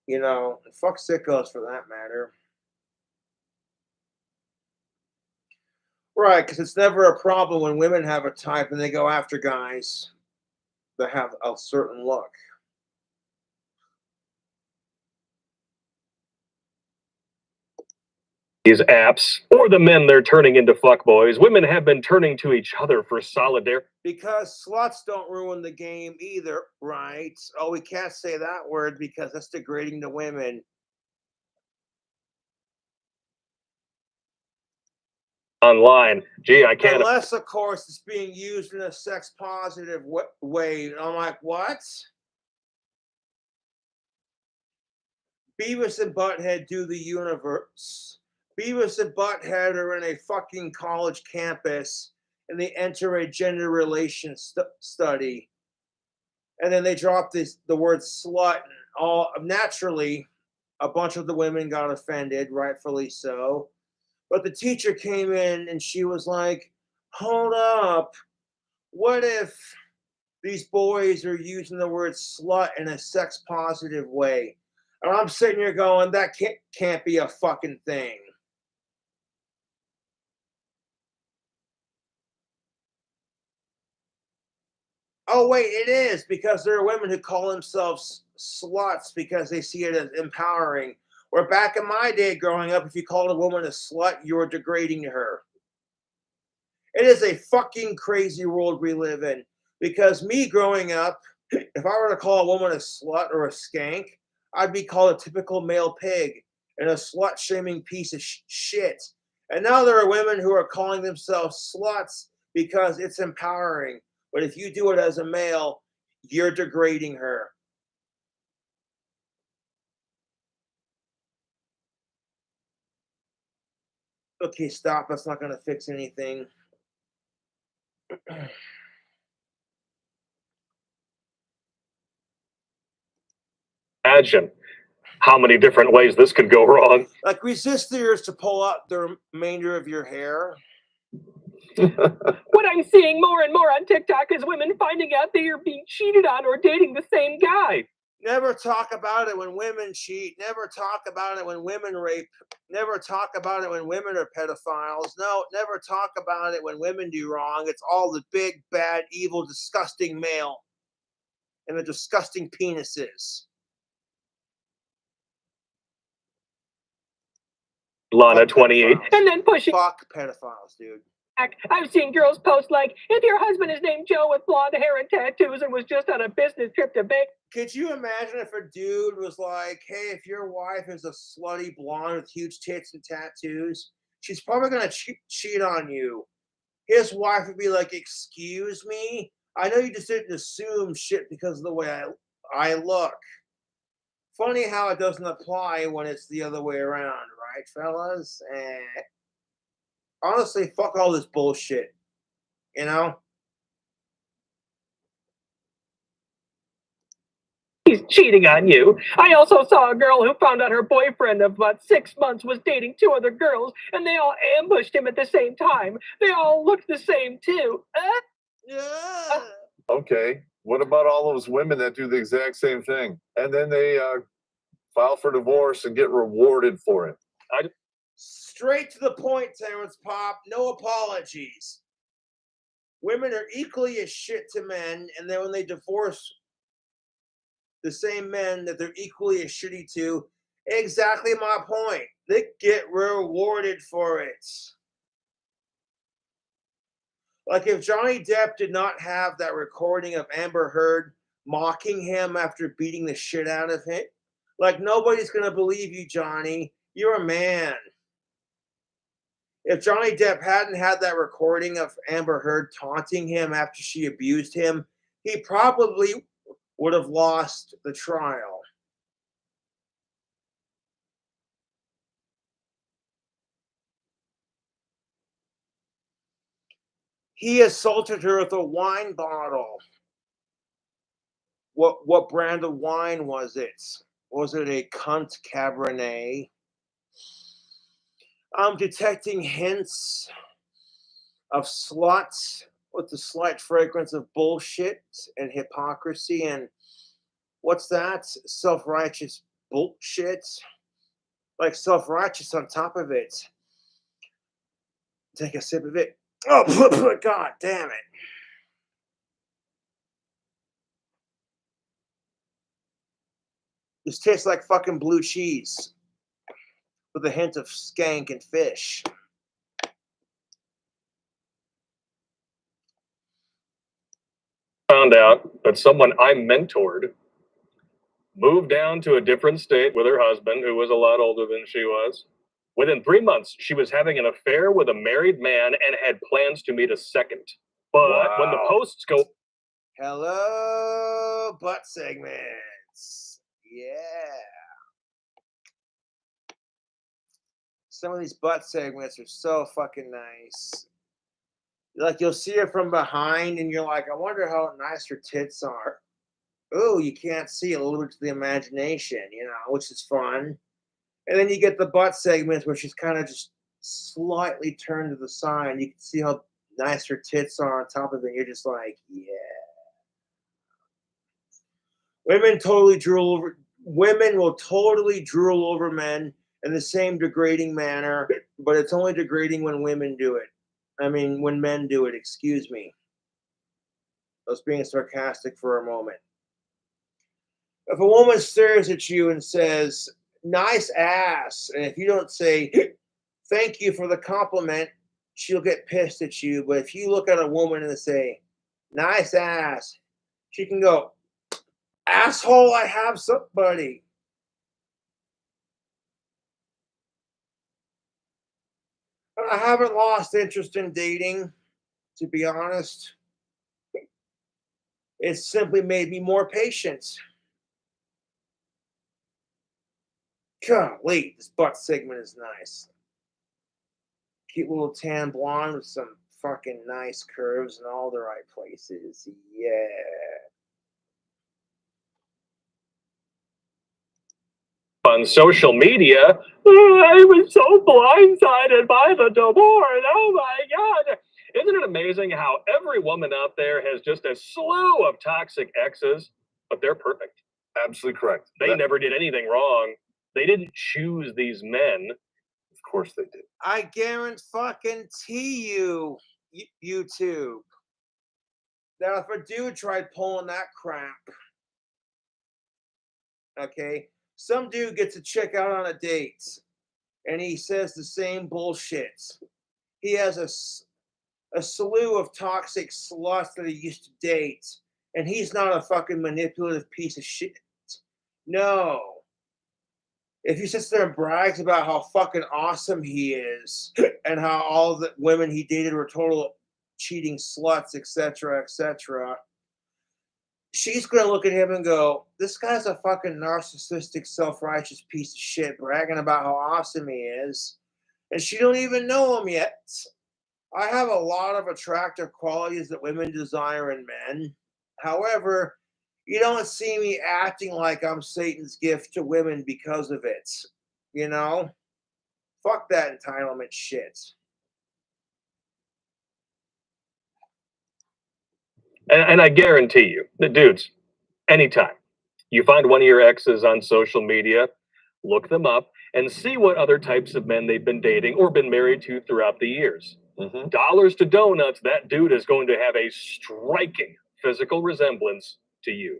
you know, fuck sickos for that matter. Right, because it's never a problem when women have a type and they go after guys that have a certain look. These apps, or the men they're turning into fuckboys, women have been turning to each other for solidarity. Because sluts don't ruin the game either, right? Oh, we can't say that word because that's degrading to women. Online. Gee, I can't. Unless, of course, it's being used in a sex positive way. And I'm like, what? Beavis and Butthead do the universe. Beavis and Butthead are in a fucking college campus and they enter a gender relations study. And then they drop the word slut. And all naturally, a bunch of the women got offended, rightfully so. But the teacher came in and she was like, hold up. What if these boys are using the word slut in a sex positive way? And I'm sitting here going, that can't be a fucking thing. Oh, wait, it is, because there are women who call themselves sluts because they see it as empowering. Or back in my day growing up, if you called a woman a slut, you were degrading her. It is a fucking crazy world we live in. Because me growing up, if I were to call a woman a slut or a skank, I'd be called a typical male pig and a slut-shaming piece of shit. And now there are women who are calling themselves sluts because it's empowering. But if you do it as a male, you're degrading her. Okay, stop. That's not going to fix anything. Imagine how many different ways this could go wrong. Like, resist the urge to pull out the remainder of your hair. What I'm seeing more and more on TikTok is women finding out they are being cheated on or dating the same guy. Never talk about it when women cheat. Never talk about it when women rape. Never talk about it when women are pedophiles. No, never talk about it when women do wrong. It's all the big, bad, evil, disgusting male and the disgusting penises. Lana 28. And then pushing Fuck pedophiles, dude. back. I've seen girls post like, if your husband is named Joe with blonde hair and tattoos and was just on a business trip to Vegas. Could you imagine if a dude was like, hey, if your wife is a slutty blonde with huge tits and tattoos, she's probably going to cheat on you. His wife would be like, excuse me? I know you just didn't assume shit because of the way I look. Funny how it doesn't apply when it's the other way around, right, fellas? Honestly, fuck all this bullshit. You know? he's cheating on you. I also saw a girl who found out her boyfriend of about 6 months was dating 2 other girls, and they all ambushed him at the same time. They all looked the same, too. Okay. What about all those women that do the exact same thing? And then they file for divorce and get rewarded for it. Straight to the point, Terrence Pop. No apologies. Women are equally as shit to men, and then when they divorce the same men that they're equally as shitty to, exactly my point. They get rewarded for it. Like if Johnny Depp did not have that recording of Amber Heard mocking him after beating the shit out of him, like nobody's going to believe you, Johnny. You're a man. If Johnny Depp hadn't had that recording of Amber Heard taunting him after she abused him, he probably would have lost the trial. He assaulted her with a wine bottle. What brand of wine was it? Was it a cunt Cabernet? I'm detecting hints of sluts with the slight fragrance of bullshit and hypocrisy and what's that? Self-righteous bullshit. Like self-righteous on top of it. Take a sip of it. Oh, God damn it. This tastes like fucking blue cheese with a hint of skank and fish. Found out that someone I mentored moved down to a different state with her husband, who was a lot older than she was. Within 3 months, she was having an affair with a married man and had plans to meet a second. But when the posts go... Hello, butt segments. Yeah. Some of these butt segments are so fucking nice. Like you'll see her from behind and you're like, I wonder how nice her tits are. Oh, you can't see a little bit to the imagination, you know, which is fun. And then you get the butt segments where she's kind of just slightly turned to the side. You can see how nice her tits are on top of it. You're just like, yeah. Women will totally drool over men in the same degrading manner, but it's only degrading when women do it. I mean, when men do it, excuse me. I was being sarcastic for a moment. If a woman stares at you and says, nice ass, and if you don't say, thank you for the compliment, she'll get pissed at you. But if you look at a woman and say, nice ass, she can go, asshole, I have somebody. I haven't lost interest in dating, to be honest. It's simply made me more patient. Golly, this butt segment is nice. Cute little tan blonde with some fucking nice curves in all the right places. Yeah. On social media, I was so blindsided by the divorce. Oh my God. Isn't it amazing how every woman out there has just a slew of toxic exes, but they're perfect? Absolutely correct. They never did anything wrong. They didn't choose these men. Of course they did. I guarantee you, YouTube, that if a dude tried pulling that crap, okay, some dude gets a chick out on a date and he says the same bullshit. He has a slew of toxic sluts that he used to date, and he's not a fucking manipulative piece of shit. No. If he sits there and brags about how fucking awesome he is and how all the women he dated were total cheating sluts, etc., she's going to look at him and go, this guy's a fucking narcissistic, self-righteous piece of shit bragging about how awesome he is. And she don't even know him yet. I have a lot of attractive qualities that women desire in men. However, You don't see me acting like I'm Satan's gift to women because of it. You know? Fuck that entitlement shit. And I guarantee you, the dudes, anytime you find one of your exes on social media, look them up and see what other types of men they've been dating or been married to throughout the years. Dollars to donuts, that dude is going to have a striking physical resemblance to you.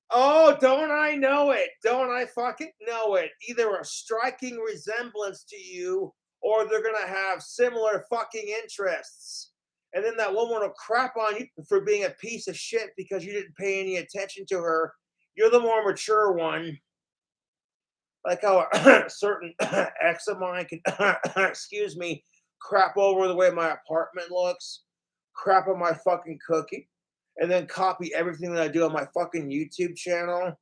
Oh, don't I know it? Don't I fucking know it? Either a striking resemblance to you or they're going to have similar fucking interests. And then that woman will crap on you for being a piece of shit because you didn't pay any attention to her. You're the more mature one. Like how a certain ex of mine can, excuse me, crap over the way my apartment looks, crap on my fucking cooking, and then copy everything that I do on my fucking YouTube channel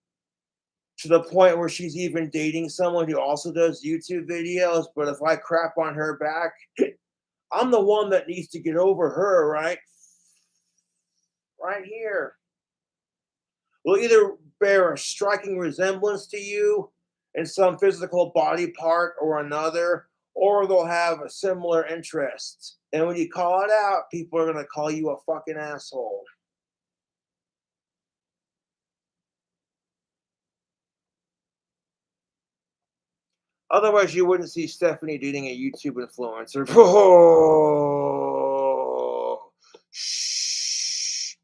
to the point where she's even dating someone who also does YouTube videos. But if I crap on her back, I'm the one that needs to get over her, right? Right here. Will either bear a striking resemblance to you in some physical body part or another, or they'll have a similar interest. And when you call it out, people are going to call you a fucking asshole. Otherwise, you wouldn't see Stephanie dating a YouTube influencer. Oh, shh.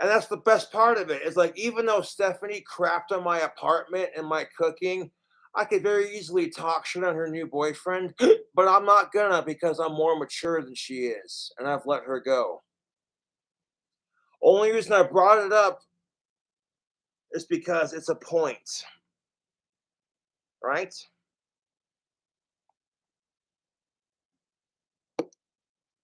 And that's the best part of it. It's like, even though Stephanie crapped on my apartment and my cooking, I could very easily talk shit on her new boyfriend, but I'm not gonna because I'm more mature than she is, and I've let her go. Only reason I brought it up is because it's a point, right?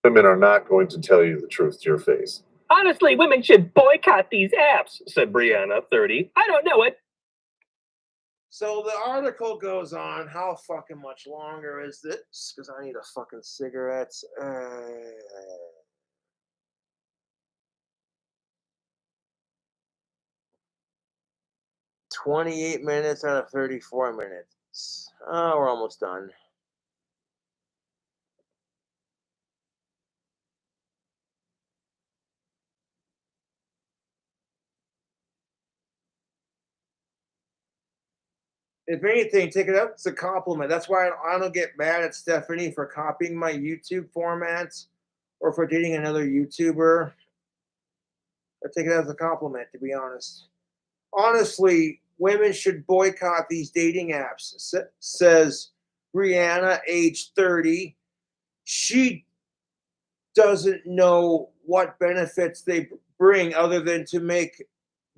Women are not going to tell you the truth to your face. Honestly, women should boycott these apps, said Brianna, 30. I don't know it. So the article goes on. How fucking much longer is this? Because I need a fucking cigarette. 28 minutes out of 34 minutes. Oh, we're almost done. If anything, take it up as a compliment. That's why I don't get mad at Stephanie for copying my YouTube formats or for dating another YouTuber. I take it as a compliment, to be honest. Honestly, women should boycott these dating apps, says Brianna, age 30. She doesn't know what benefits they bring other than to make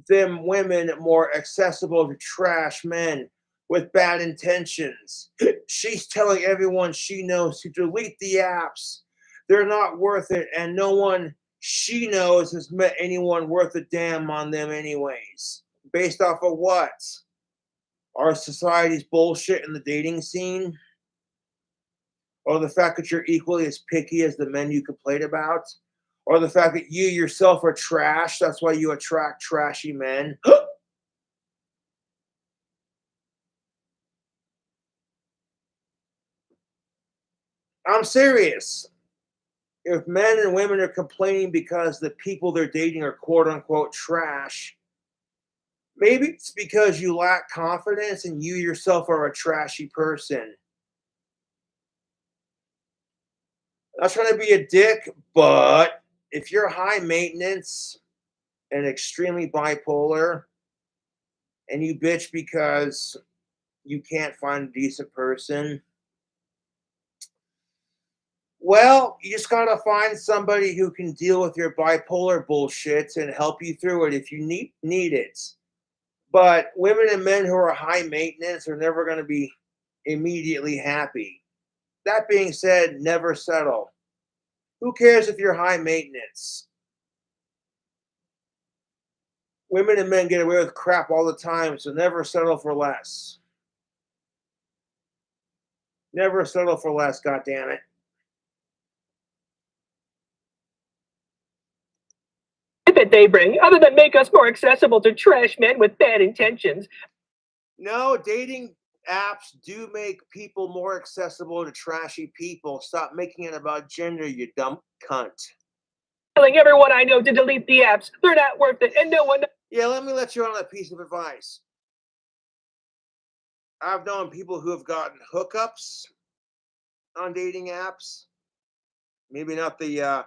them women more accessible to trash men with bad intentions. She's telling everyone she knows to delete the apps. They're not worth it, and no one she knows has met anyone worth a damn on them, anyways. Based off of what? Our society's bullshit in the dating scene? Or the fact that you're equally as picky as the men you complain about? Or the fact that you yourself are trash, that's why you attract trashy men? I'm serious. If men and women are complaining because the people they're dating are quote unquote trash, maybe it's because you lack confidence and you yourself are a trashy person. I'm not trying to be a dick, but if you're high maintenance and extremely bipolar and you bitch because you can't find a decent person, well, you just gotta find somebody who can deal with your bipolar bullshit and help you through it if you need it. But women and men who are high maintenance are never going to be immediately happy. That being said, never settle. Who cares if you're high maintenance? Women and men get away with crap all the time, so never settle for less. Never settle for less, goddammit. benefit they bring, other than make us more accessible to trash men with bad intentions. No, dating apps do make people more accessible to trashy people. Stop making it about gender, you dumb cunt. Telling everyone I know to delete the apps. They're not worth it, and no one... Yeah, let me let you on a piece of advice. I've known people who have gotten hookups on dating apps. Maybe not the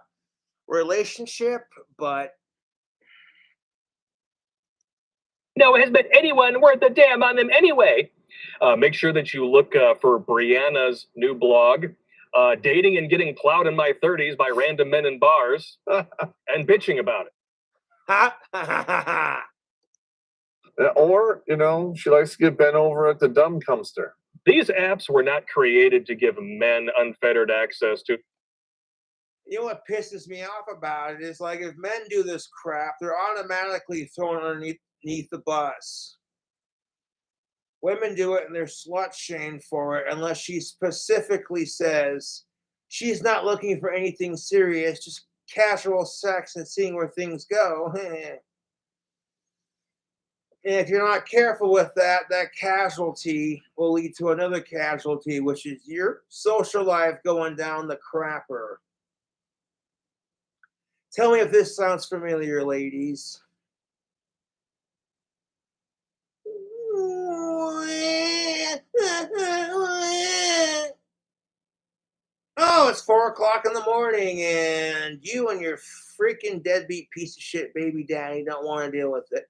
relationship, but no has met anyone worth a damn on them anyway. Make sure that you look for Brianna's new blog, Dating and Getting Plowed in My 30s by Random Men in Bars, and bitching about it. Or, she likes to get bent over at the dumb dumpster. These apps were not created to give men unfettered access to. You know what pisses me off about it is, like, if men do this crap, they're automatically thrown underneath the bus. Women do it and they're slut shamed for it unless she specifically says she's not looking for anything serious, just casual sex and seeing where things go. And if you're not careful with that, that casualty will lead to another casualty, which is your social life going down the crapper. Tell me if this sounds familiar, ladies. Oh, it's 4 o'clock in the morning, and you and your freaking deadbeat piece of shit baby daddy don't want to deal with it.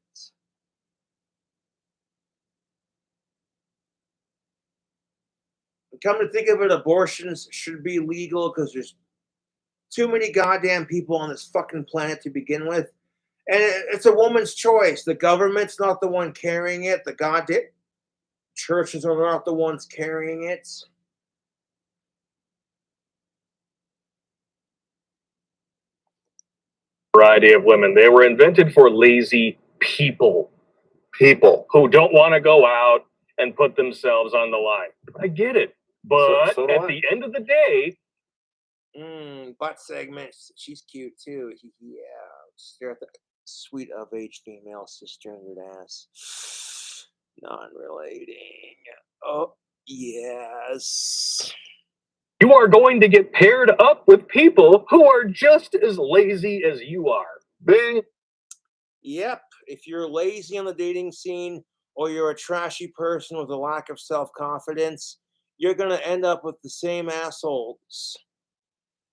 Come to think of it, abortions should be legal because there's too many goddamn people on this fucking planet to begin with. And it's a woman's choice. The government's not the one carrying it. The goddamn churches are not the ones carrying it. Variety of women. They were invented for lazy people. People who don't want to go out and put themselves on the line. I get it. But So at the end of the day, butt segments. She's cute too. Yeah. Stare at the sweet of age female cisgendered ass. Non-relating. Oh, yes. you are going to get paired up with people who are just as lazy as you are. Bing. Yep. If you're lazy on the dating scene or you're a trashy person with a lack of self-confidence, you're going to end up with the same assholes.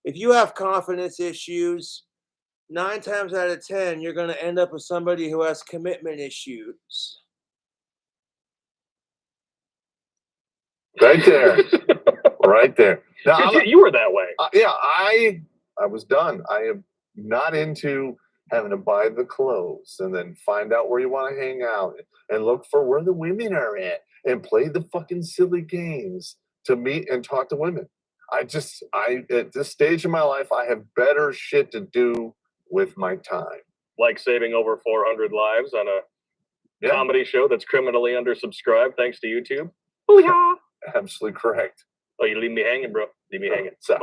If you have confidence issues, 9 times out of 10, you're going to end up with somebody who has commitment issues. Right there. Right there. Now, you were that way. Yeah, I was done. I am not into having to buy the clothes and then find out where you want to hang out and look for where the women are at and play the fucking silly games to meet and talk to women. At this stage in my life, I have better shit to do with my time. Like saving over 400 lives on a comedy show that's criminally undersubscribed thanks to YouTube. Booyah! Absolutely correct. Oh, you leave me hanging, bro. Leave me hanging. So,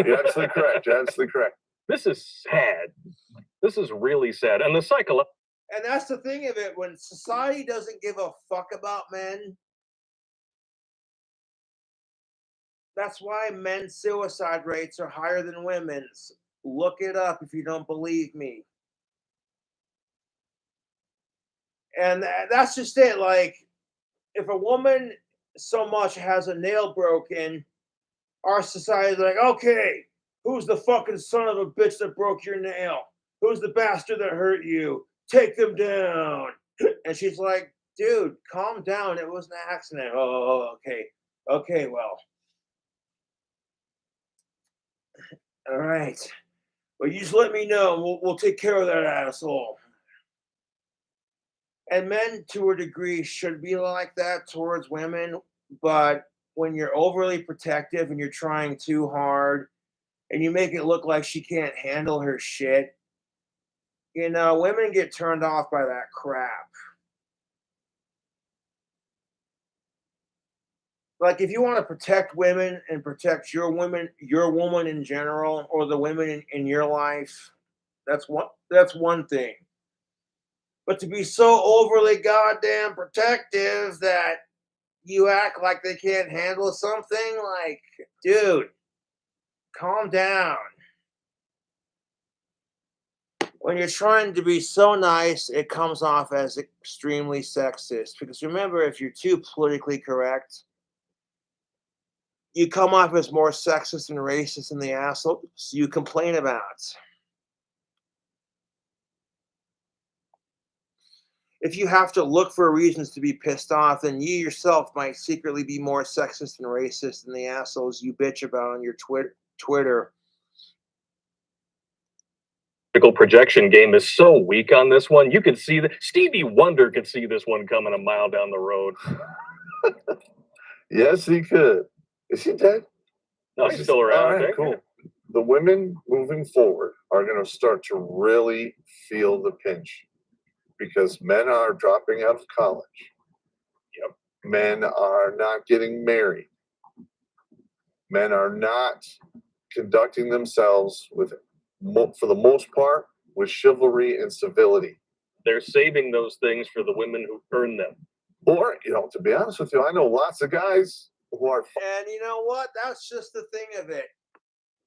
You're absolutely correct. You're absolutely correct. This is sad. This is really sad. And the cycle. And that's the thing of it. When society doesn't give a fuck about men, that's why men's suicide rates are higher than women's. Look it up if you don't believe me. And that's just it. Like, if a woman so much has a nail broken, our society's like, okay, who's the fucking son of a bitch that broke your nail? Who's the bastard that hurt you? Take them down. And she's like, dude, calm down. It was an accident. Oh, okay. Okay, well. All right. Well, you just let me know. We'll take care of that asshole. And men, to a degree, should be like that towards women. But when you're overly protective and you're trying too hard and you make it look like she can't handle her shit, women get turned off by that crap. Like, if you want to protect women and protect your woman in general, or the women in your life, That's one thing. But to be so overly goddamn protective that you act like they can't handle something, like, dude, calm down. When you're trying to be so nice, it comes off as extremely sexist. Because remember, if you're too politically correct, you come off as more sexist and racist than the assholes you complain about. If you have to look for reasons to be pissed off, then you yourself might secretly be more sexist and racist than the assholes you bitch about on your Twitter. Projection game is so weak on this one. You could see that Stevie Wonder could see this one coming a mile down the road. Yes, he could. Is he dead? No, he's still around. All right, cool. The women moving forward are going to start to really feel the pinch because men are dropping out of college. Yep. Men are not getting married. Men are not conducting themselves with, for the most part, with chivalry and civility. They're saving those things for the women who earn them. Or, to be honest with you, I know lots of guys who are. And you know what? That's just the thing of it.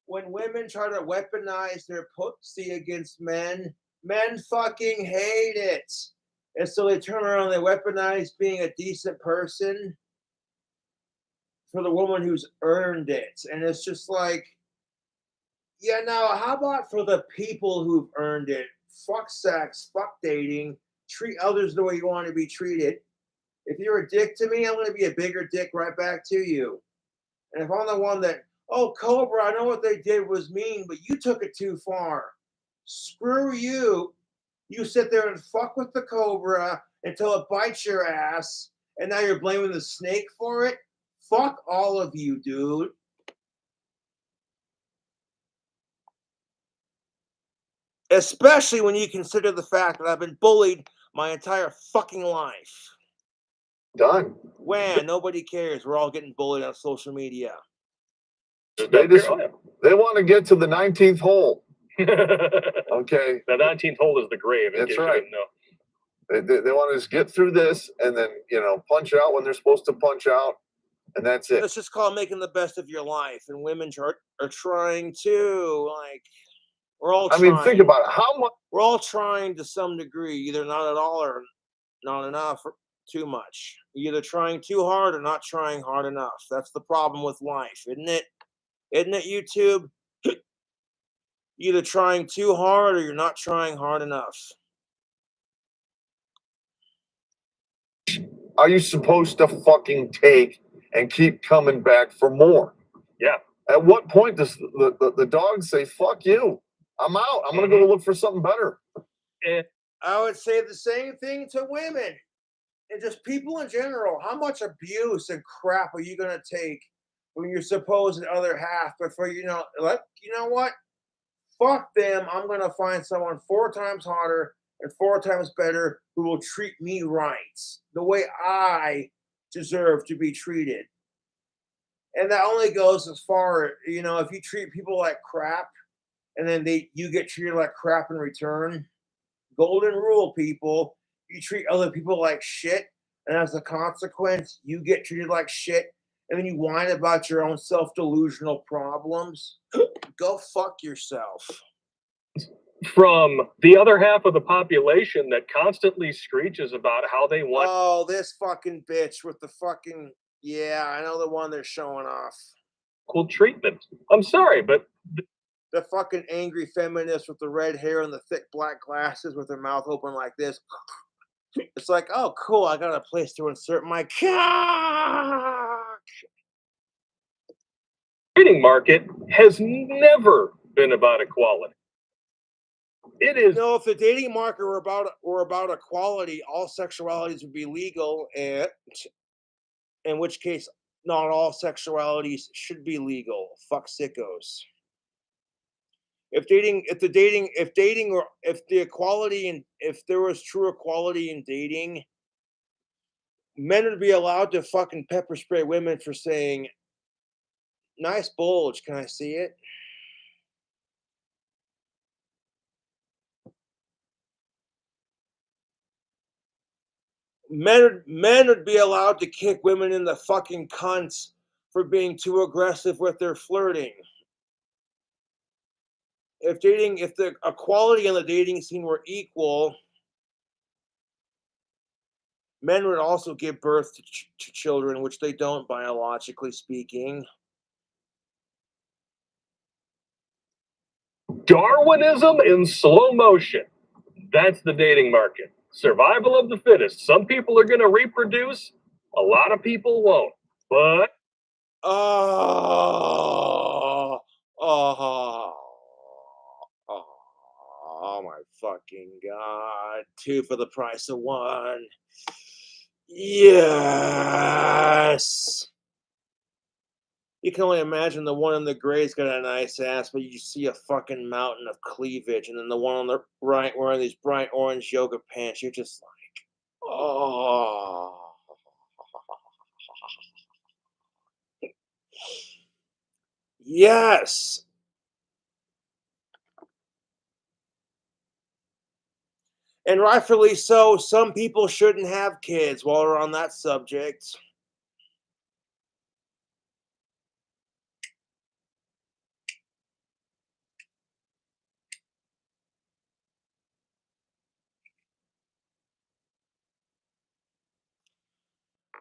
When women try to weaponize their pussy against men, men fucking hate it. And so they turn around and they weaponize being a decent person for the woman who's earned it. And it's just like, yeah, now how about for the people who've earned it? Fuck sex, fuck dating, treat others the way you want to be treated. If you're a dick to me, I'm going to be a bigger dick right back to you. And if I'm the one that, oh, Cobra, I know what they did was mean, but you took it too far. Screw you. You sit there and fuck with the Cobra until it bites your ass, and now you're blaming the snake for it? Fuck all of you, dude. Especially when you consider the fact that I've been bullied my entire fucking life. Done. When nobody cares. We're all getting bullied on social media. They want to get to the 19th hole. Okay. The 19th hole is the grave. That's right. They want to just get through this and then, punch out when they're supposed to punch out. And that's it. Let's just call it making the best of your life. And women are trying to, like, we're all trying. I mean, think about it. How much? We're all trying to some degree, either not at all or not enough or too much. You're either trying too hard or not trying hard enough. That's the problem with life, isn't it? Isn't it, YouTube? Either trying too hard or you're not trying hard enough. Are you supposed to fucking take and keep coming back for more? Yeah. At what point does the dog say, fuck you, I'm out, I'm going to go look for something better? I would say the same thing to women and just people in general. How much abuse and crap are you going to take when your supposed other half before you know what? Fuck them. I'm going to find someone 4 times harder and 4 times better who will treat me right, the way I deserve to be treated. And that only goes as far, if you treat people like crap and then you get treated like crap in return. Golden rule, people. You treat other people like shit, and as a consequence, you get treated like shit, and then you whine about your own self-delusional problems. Go fuck yourself. From the other half of the population that constantly screeches about how they want. Oh, this fucking bitch with the fucking, yeah, I know the one they're showing off. Cool treatment. I'm sorry, but the fucking angry feminist with the red hair and the thick black glasses with her mouth open like this. It's like, oh, cool, I got a place to insert my cock. The dating market has never been about equality. It is. No, if the dating market were about equality, all sexualities would be legal, and in which case, not all sexualities should be legal. Fuck sickos. If there was true equality in dating, men would be allowed to fucking pepper spray women for saying, nice bulge, can I see it? Men would be allowed to kick women in the fucking cunts for being too aggressive with their flirting. If the equality in the dating scene were equal, men would also give birth to children, which they don't biologically speaking. Darwinism in slow motion. That's the dating market. Survival of the fittest. Some people are going to reproduce. A lot of people won't. But Oh, oh, oh my fucking God. 2 for the price of 1. Yes. You can only imagine the one in the gray's got a nice ass, but you see a fucking mountain of cleavage, and then the one on the right wearing these bright orange yoga pants. You're just like, oh. Yes. And rightfully so, some people shouldn't have kids while we're on that subject.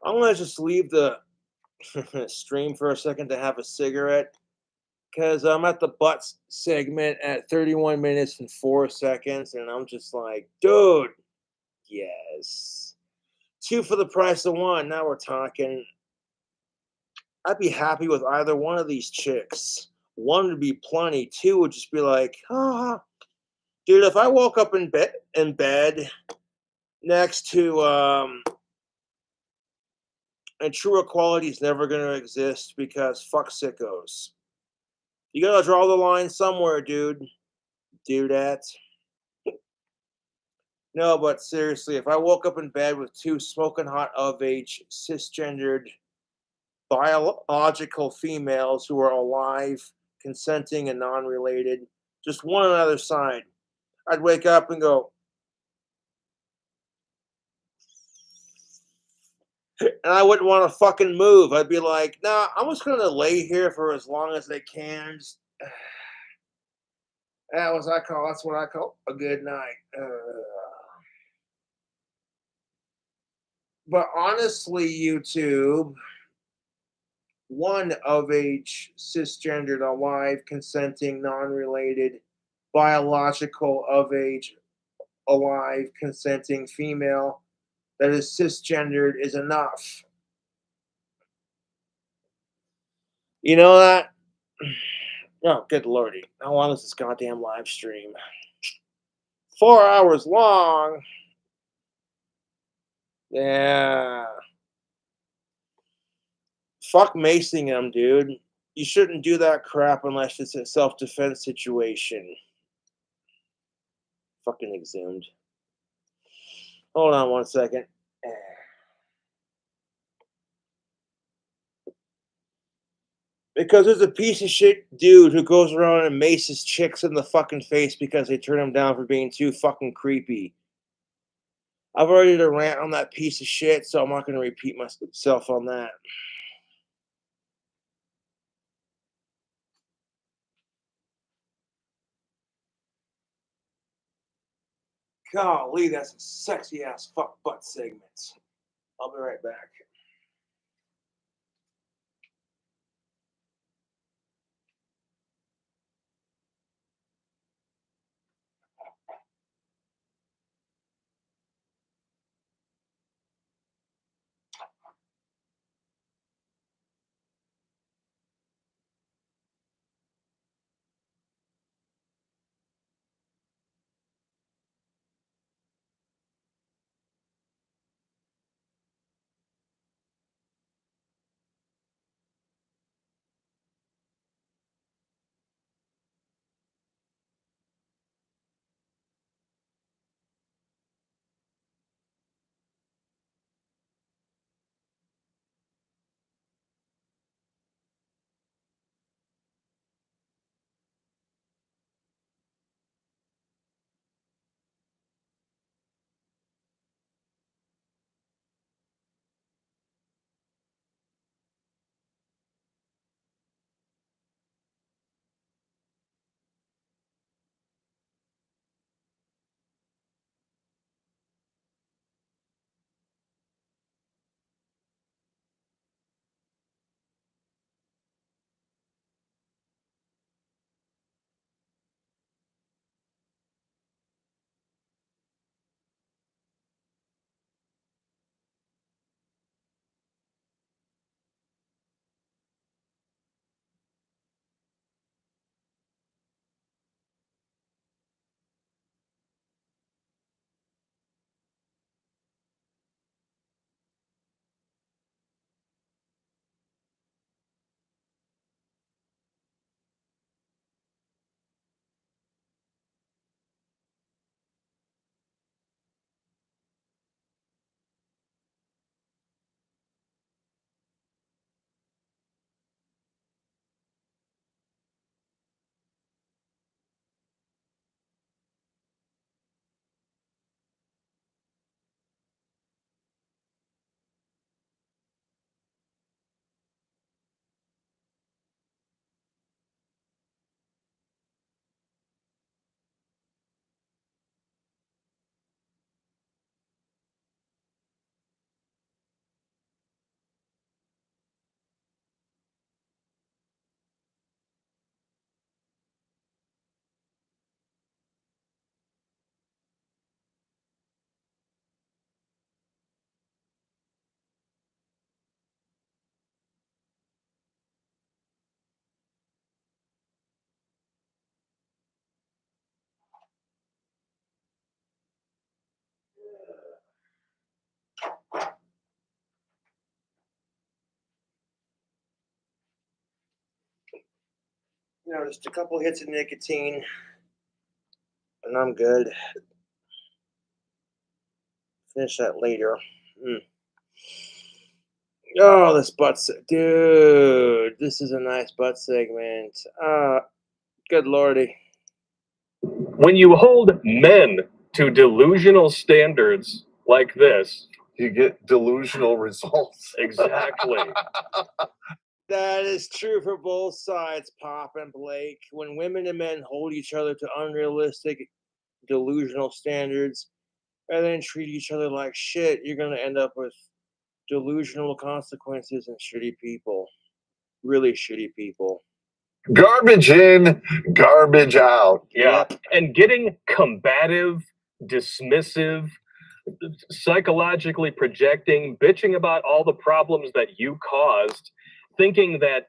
I'm going to just leave the stream for a second to have a cigarette because I'm at the butt segment at 31 minutes and 4 seconds, and I'm just like, dude, yes. 2 for the price of 1. Now we're talking. I'd be happy with either one of these chicks. 1 would be plenty. 2 would just be like, ah, dude. If I woke up in bed next to and true equality is never going to exist because fuck sickos. You gotta draw the line somewhere, dude. Do that. No, but seriously, if I woke up in bed with 2 smoking hot of age, cisgendered, biological females who are alive, consenting, and non related, just one on either side, I'd wake up and go, and I wouldn't want to fucking move. I'd be like, nah, I'm just gonna lay here for as long as they can. That's what I call a good night. But honestly, YouTube, 1 of age, cisgendered, alive, consenting, non-related, biological of age, alive, consenting female that is cisgendered is enough. You know that? Oh, good lordy. How long is this goddamn live stream? 4 hours long. Yeah. Fuck macing him, dude. You shouldn't do that crap unless it's a self-defense situation. Fucking exhumed. Hold on 1 second. Because there's a piece of shit dude who goes around and maces chicks in the fucking face because they turn him down for being too fucking creepy. I've already did a rant on that piece of shit, so I'm not going to repeat myself on that. Golly, that's a sexy ass fuck butt segment. I'll be right back. You know, just a couple hits of nicotine, and I'm good. Finish that later. Oh, this butt, dude. This is a nice butt segment. Good lordy. When you hold men to delusional standards like this, you get delusional results. Exactly. That is true for both sides, Pop and Blake. When women and men hold each other to unrealistic, delusional standards, and then treat each other like shit, you're going to end up with delusional consequences and shitty people. Really shitty people. Garbage in, garbage out. Yeah. Yep. And getting combative, dismissive, psychologically projecting, bitching about all the problems that you caused, thinking that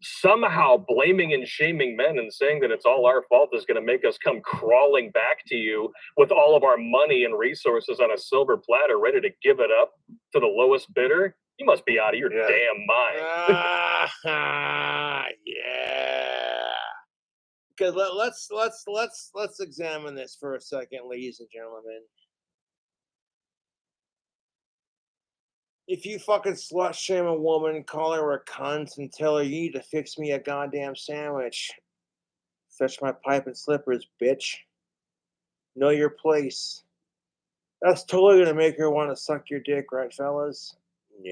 somehow blaming and shaming men and saying that it's all our fault is going to make us come crawling back to you with all of our money and resources on a silver platter, ready to give it up to the lowest bidder. You must be out of your damn mind. Yeah. Because let's examine this for a second, ladies and gentlemen. If you fucking slut shame a woman, call her a cunt, and tell her you need to fix me a goddamn sandwich, fetch my pipe and slippers, bitch. Know your place. That's totally gonna make her want to suck your dick, right, fellas? No.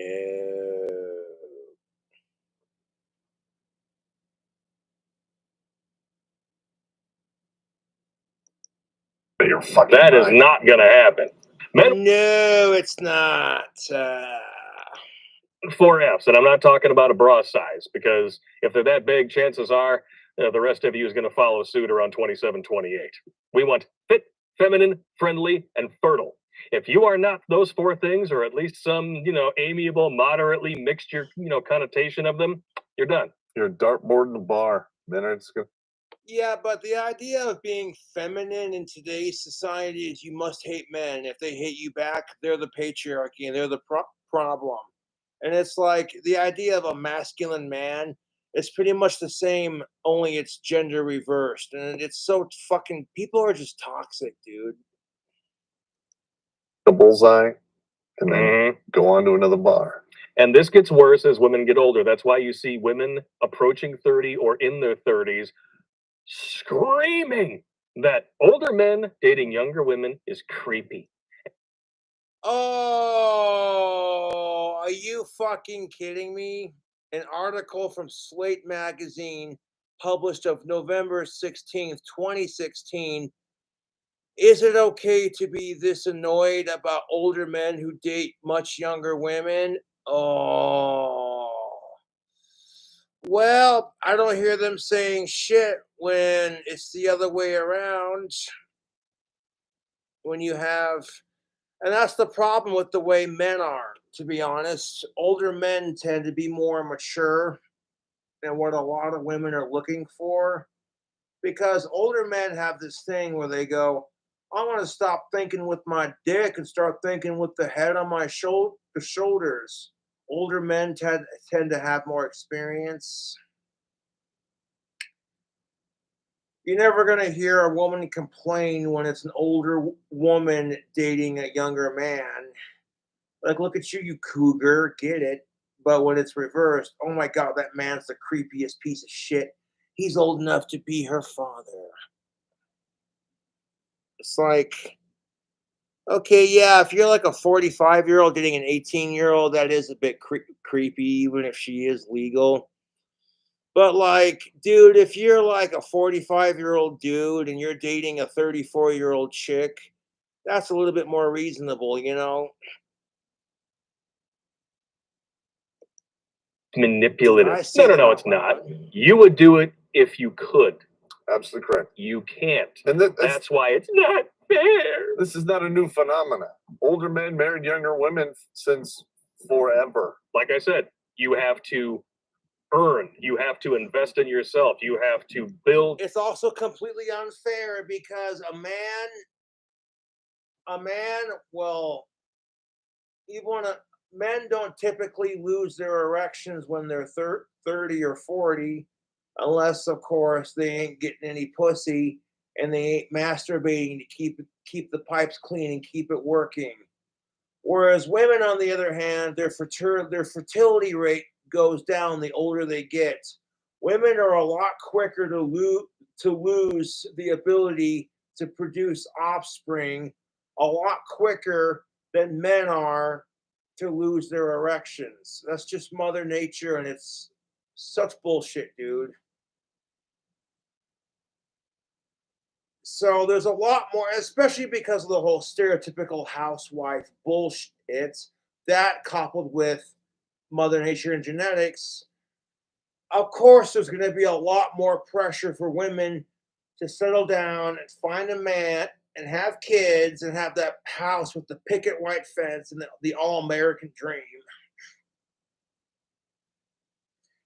You're fucking that is not gonna happen. No, it's not. 4Fs, and I'm not talking about a bra size, because if they're that big, chances are the rest of you is going to follow suit around 27, 28. We want fit, feminine, friendly, and fertile. If you are not those four things, or at least some, amiable, moderately mixture, connotation of them, you're done. You're a dartboard in the bar. Men are just gonna... Yeah, but the idea of being feminine in today's society is you must hate men. If they hate you back, they're the patriarchy and they're the problem. And it's like the idea of a masculine man is pretty much the same, only it's gender reversed. And it's so fucking, people are just toxic, dude. The bullseye and then go on to another bar. And this gets worse as women get older. That's why you see women approaching 30 or in their 30s screaming that older men dating younger women is creepy. Oh, are you fucking kidding me? An article from Slate magazine published of November 16th, 2016. Is it okay to be this annoyed about older men who date much younger women? Oh. Well, I don't hear them saying shit when it's the other way around. When you have, and that's the problem with the way men are, to be honest. Older men tend to be more mature than what a lot of women are looking for, because older men have this thing where they go, I want to stop thinking with my dick and start thinking with the head on my shoulders. Older men tend to have more experience. You're never going to hear a woman complain when it's an older woman dating a younger man. Like, look at you, you cougar, get it. But when it's reversed, oh my God, that man's the creepiest piece of shit. He's old enough to be her father. It's like, okay, yeah, if you're like a 45-year-old dating an 18-year-old, that is a bit creepy, even if she is legal. But like, dude, if you're like a 45-year-old dude and you're dating a 34-year-old chick, that's a little bit more reasonable, you know? Manipulative. No, it's not. You would do it if you could. Absolutely correct. You can't. And that's why it's not fair. This is not a new phenomenon. Older men married younger women since forever. Like I said, you have to earn. You have to invest in yourself. You have to build. It's also completely unfair because a man, well, men don't typically lose their erections when they're 30 or 40. unless of course they ain't getting any pussy and they ain't masturbating to keep the pipes clean and keep it working. Whereas women, on the other hand, their fertility rate goes down the older they get. Women are a lot quicker to lose the ability to produce offspring, a lot quicker than men are to lose their erections. That's just Mother Nature, and it's such bullshit, dude. So there's a lot more, especially because of the whole stereotypical housewife bullshit. That coupled with Mother Nature and genetics, of course, there's going to be a lot more pressure for women to settle down and find a man and have kids and have that house with the picket white fence and the all-American dream.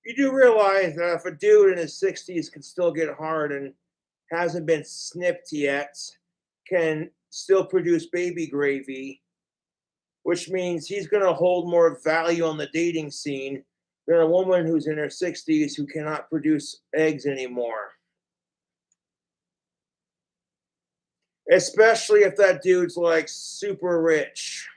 You do realize that if a dude in his 60s can still get hard and hasn't been snipped yet, can still produce baby gravy, which means he's going to hold more value on the dating scene than a woman who's in her 60s who cannot produce eggs anymore. Especially if that dude's like super rich.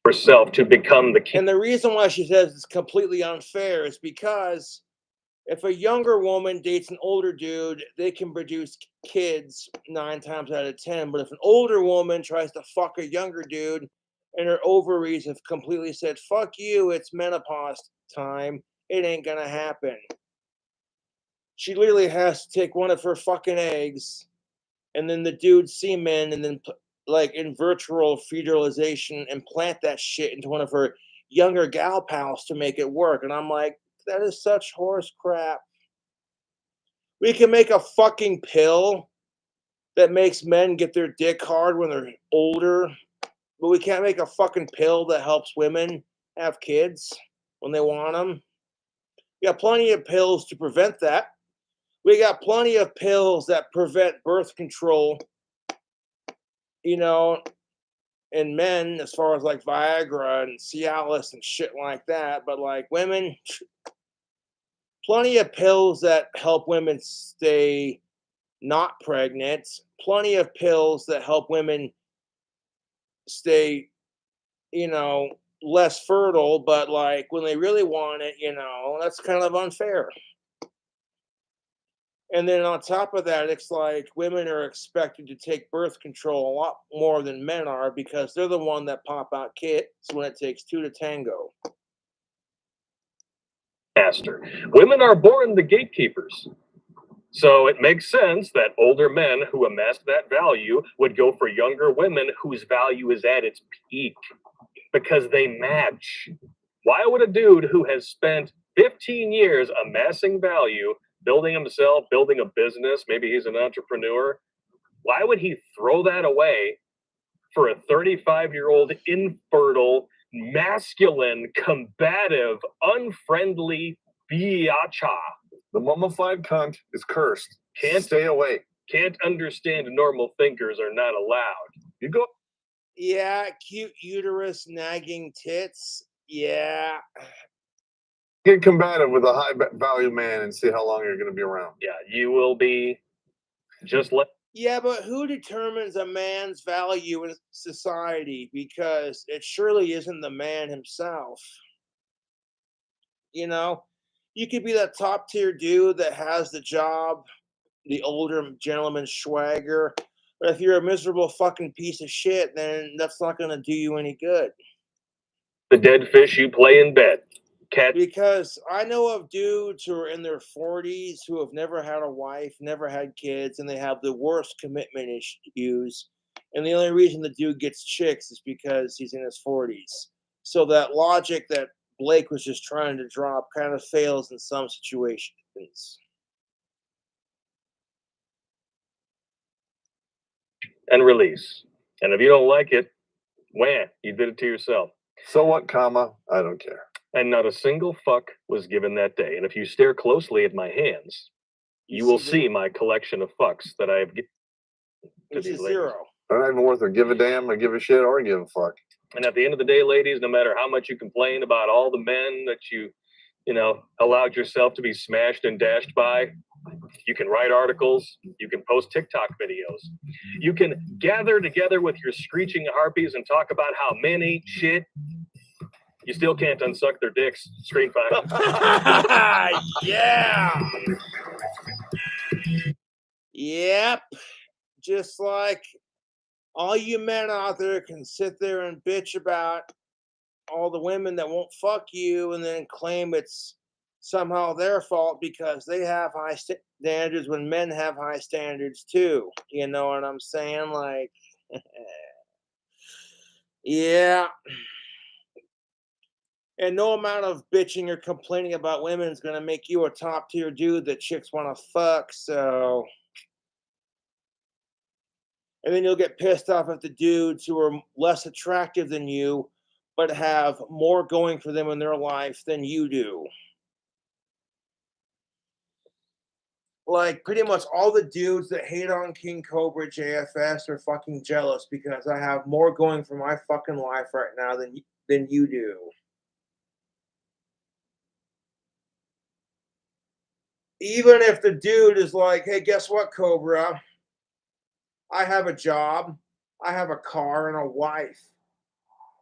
Herself to become the king. And the reason why she says it's completely unfair is because if a younger woman dates an older dude, they can produce kids 9 times out of 10. But if an older woman tries to fuck a younger dude and her ovaries have completely said, fuck you, it's menopause time, it ain't gonna happen. She literally has to take one of her fucking eggs and then the dude's semen and then, like in virtual fertilization, implant that shit into one of her younger gal pals to make it work. And I'm like, that is such horse crap. We can make a fucking pill that makes men get their dick hard when they're older, but we can't make a fucking pill that helps women have kids when they want them. We got plenty of pills to prevent that. We got plenty of pills that prevent birth control, you know, in men, as far as like Viagra and Cialis and shit like that. But like women, plenty of pills that help women stay not pregnant, plenty of pills that help women stay, you know, less fertile, but like when they really want it, you know, that's kind of unfair. And then on top of that, it's like women are expected to take birth control a lot more than men are because they're the one that pop out kids when it takes 2 to tango. Master. Women are born the gatekeepers. So it makes sense that older men who amassed that value would go for younger women whose value is at its peak because they match. Why would a dude who has spent 15 years amassing value, building himself, building a business, maybe he's an entrepreneur, why would he throw that away for a 35-year-old infertile, masculine, combative, unfriendly biatcha? The mummified cunt is cursed. Can't stay away. Can't understand normal thinkers are not allowed. You go. Yeah, cute uterus, nagging tits. Yeah. Get combative with a high value man and see how long you're going to be around. Yeah, you will be just like. Yeah, but who determines a man's value in society? Because it surely isn't the man himself. You know, you could be that top tier dude that has the job, the older gentleman swagger. But if you're a miserable fucking piece of shit, then that's not going to do you any good. The dead fish you play in bed. Because I know of dudes who are in their 40s who have never had a wife, never had kids, and they have the worst commitment issues. And the only reason the dude gets chicks is because he's in his 40s. So that logic that Blake was just trying to drop kind of fails in some situations. And release. And if you don't like it, wham, you did it to yourself. So what, comma? I don't care. And not a single fuck was given that day. And if you stare closely at my hands, you will see my collection of fucks that I have given to these ladies. Zero. They're not even worth a give a damn, or give a shit, or give a fuck. And at the end of the day, ladies, no matter how much you complain about all the men that you know, allowed yourself to be smashed and dashed by, you can write articles, you can post TikTok videos, you can gather together with your screeching harpies and talk about how men eat shit. You still can't unsuck their dicks. Screen fact. Yeah. Yep. Just like all you men out there can sit there and bitch about all the women that won't fuck you and then claim it's somehow their fault because they have high standards when men have high standards too. You know what I'm saying? Like, yeah. And no amount of bitching or complaining about women is going to make you a top tier dude that chicks want to fuck. So, and then you'll get pissed off at the dudes who are less attractive than you, but have more going for them in their life than you do. Like, pretty much all the dudes that hate on King Cobra JFS are fucking jealous because I have more going for my fucking life right now than you do. Even if the dude is like, hey, guess what, Cobra? I have a job, I have a car, and a wife.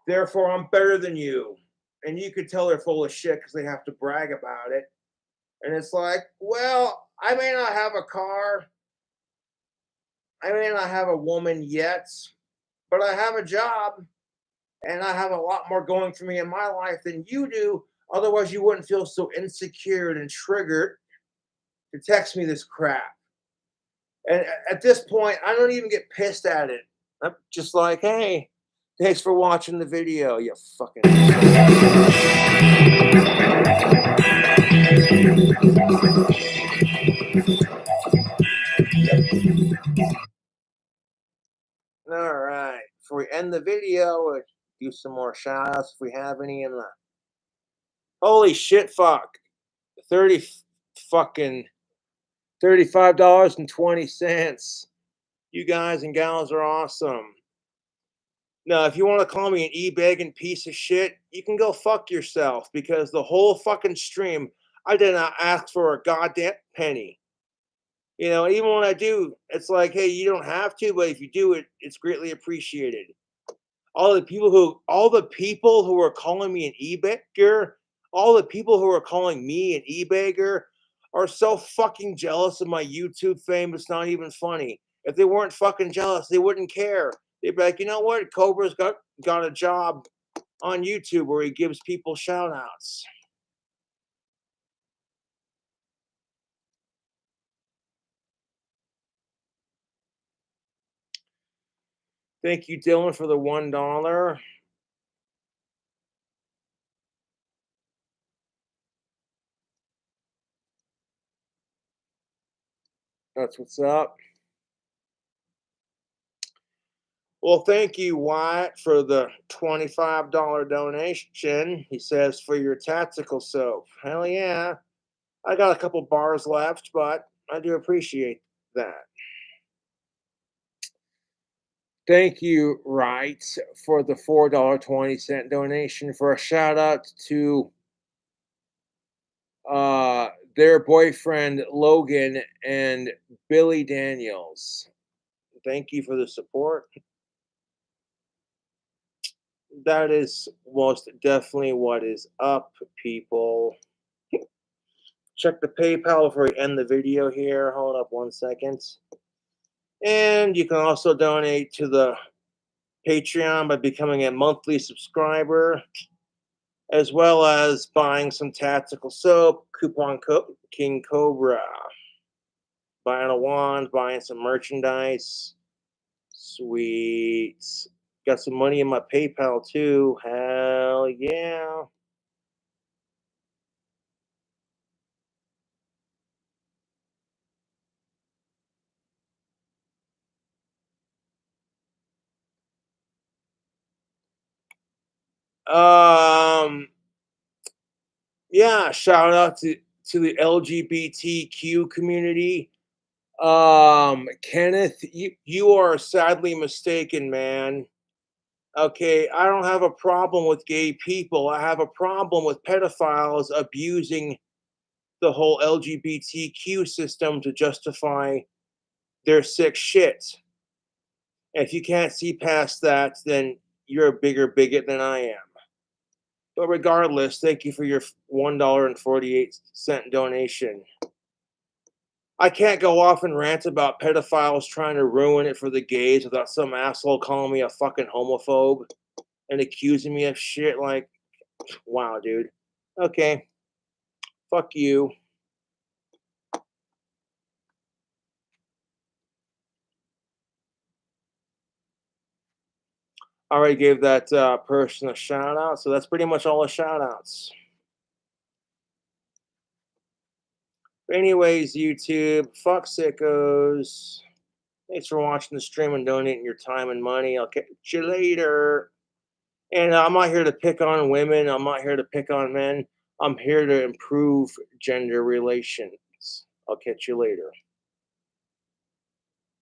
Therefore, I'm better than you. And you could tell they're full of shit because they have to brag about it. And it's like, well, I may not have a car, I may not have a woman yet, but I have a job, and I have a lot more going for me in my life than you do. Otherwise, you wouldn't feel so insecure and triggered to text me this crap. And at this point, I don't even get pissed at it. I'm just like, hey, thanks for watching the video, you fucking. All right. Before we end the video, we'll do some more shout outs if we have any in the. Holy shit, fuck. 30 fucking $35.20. You guys and gals are awesome. Now, if you want to call me an e-begging piece of shit, you can go fuck yourself because the whole fucking stream, I did not ask for a goddamn penny. You know, even when I do, it's like, hey, you don't have to, but if you do it, it's greatly appreciated. All the people who are calling me an e-beggar, all the people who are calling me an e-beggar are so fucking jealous of my YouTube fame. It's not even funny. If they weren't fucking jealous, they wouldn't care. They'd be like, you know what? Cobra's got a job on YouTube where he gives people shout outs. Thank you, Dylan, for the $1. That's what's up. Well, thank you, Wyatt, for the $25 donation. He says, for your tactical soap. Hell yeah. I got a couple bars left, but I do appreciate that. Thank you, Wright, for the $4.20 donation for a shout out to their boyfriend, Logan, and Billy Daniels. Thank you for the support. That is most definitely what is up, people. Check the PayPal before we end the video here. Hold up 1 second. And you can also donate to the Patreon by becoming a monthly subscriber, as well as buying some tactical soap, coupon code King Cobra, buying a wand, buying some merchandise. Sweet. Got some money in my PayPal too. Hell yeah. Yeah, shout out to to the LGBTQ community, Kenneth, you are sadly mistaken, man. Okay, I don't have a problem with gay people. I have a problem with pedophiles abusing the whole LGBTQ system to justify their sick shit. If you can't see past that, then you're a bigger bigot than I am. But regardless, thank you for your $1.48 donation. I can't go off and rant about pedophiles trying to ruin it for the gays without some asshole calling me a fucking homophobe and accusing me of shit. Like, wow, dude. Okay. Fuck you. I already gave that person a shout out, so that's pretty much all the shout outs. Anyways, YouTube, fuck sickos. Thanks for watching the stream and donating your time and money. I'll catch you later. And I'm not here to pick on women. I'm not here to pick on men. I'm here to improve gender relations. I'll catch you later.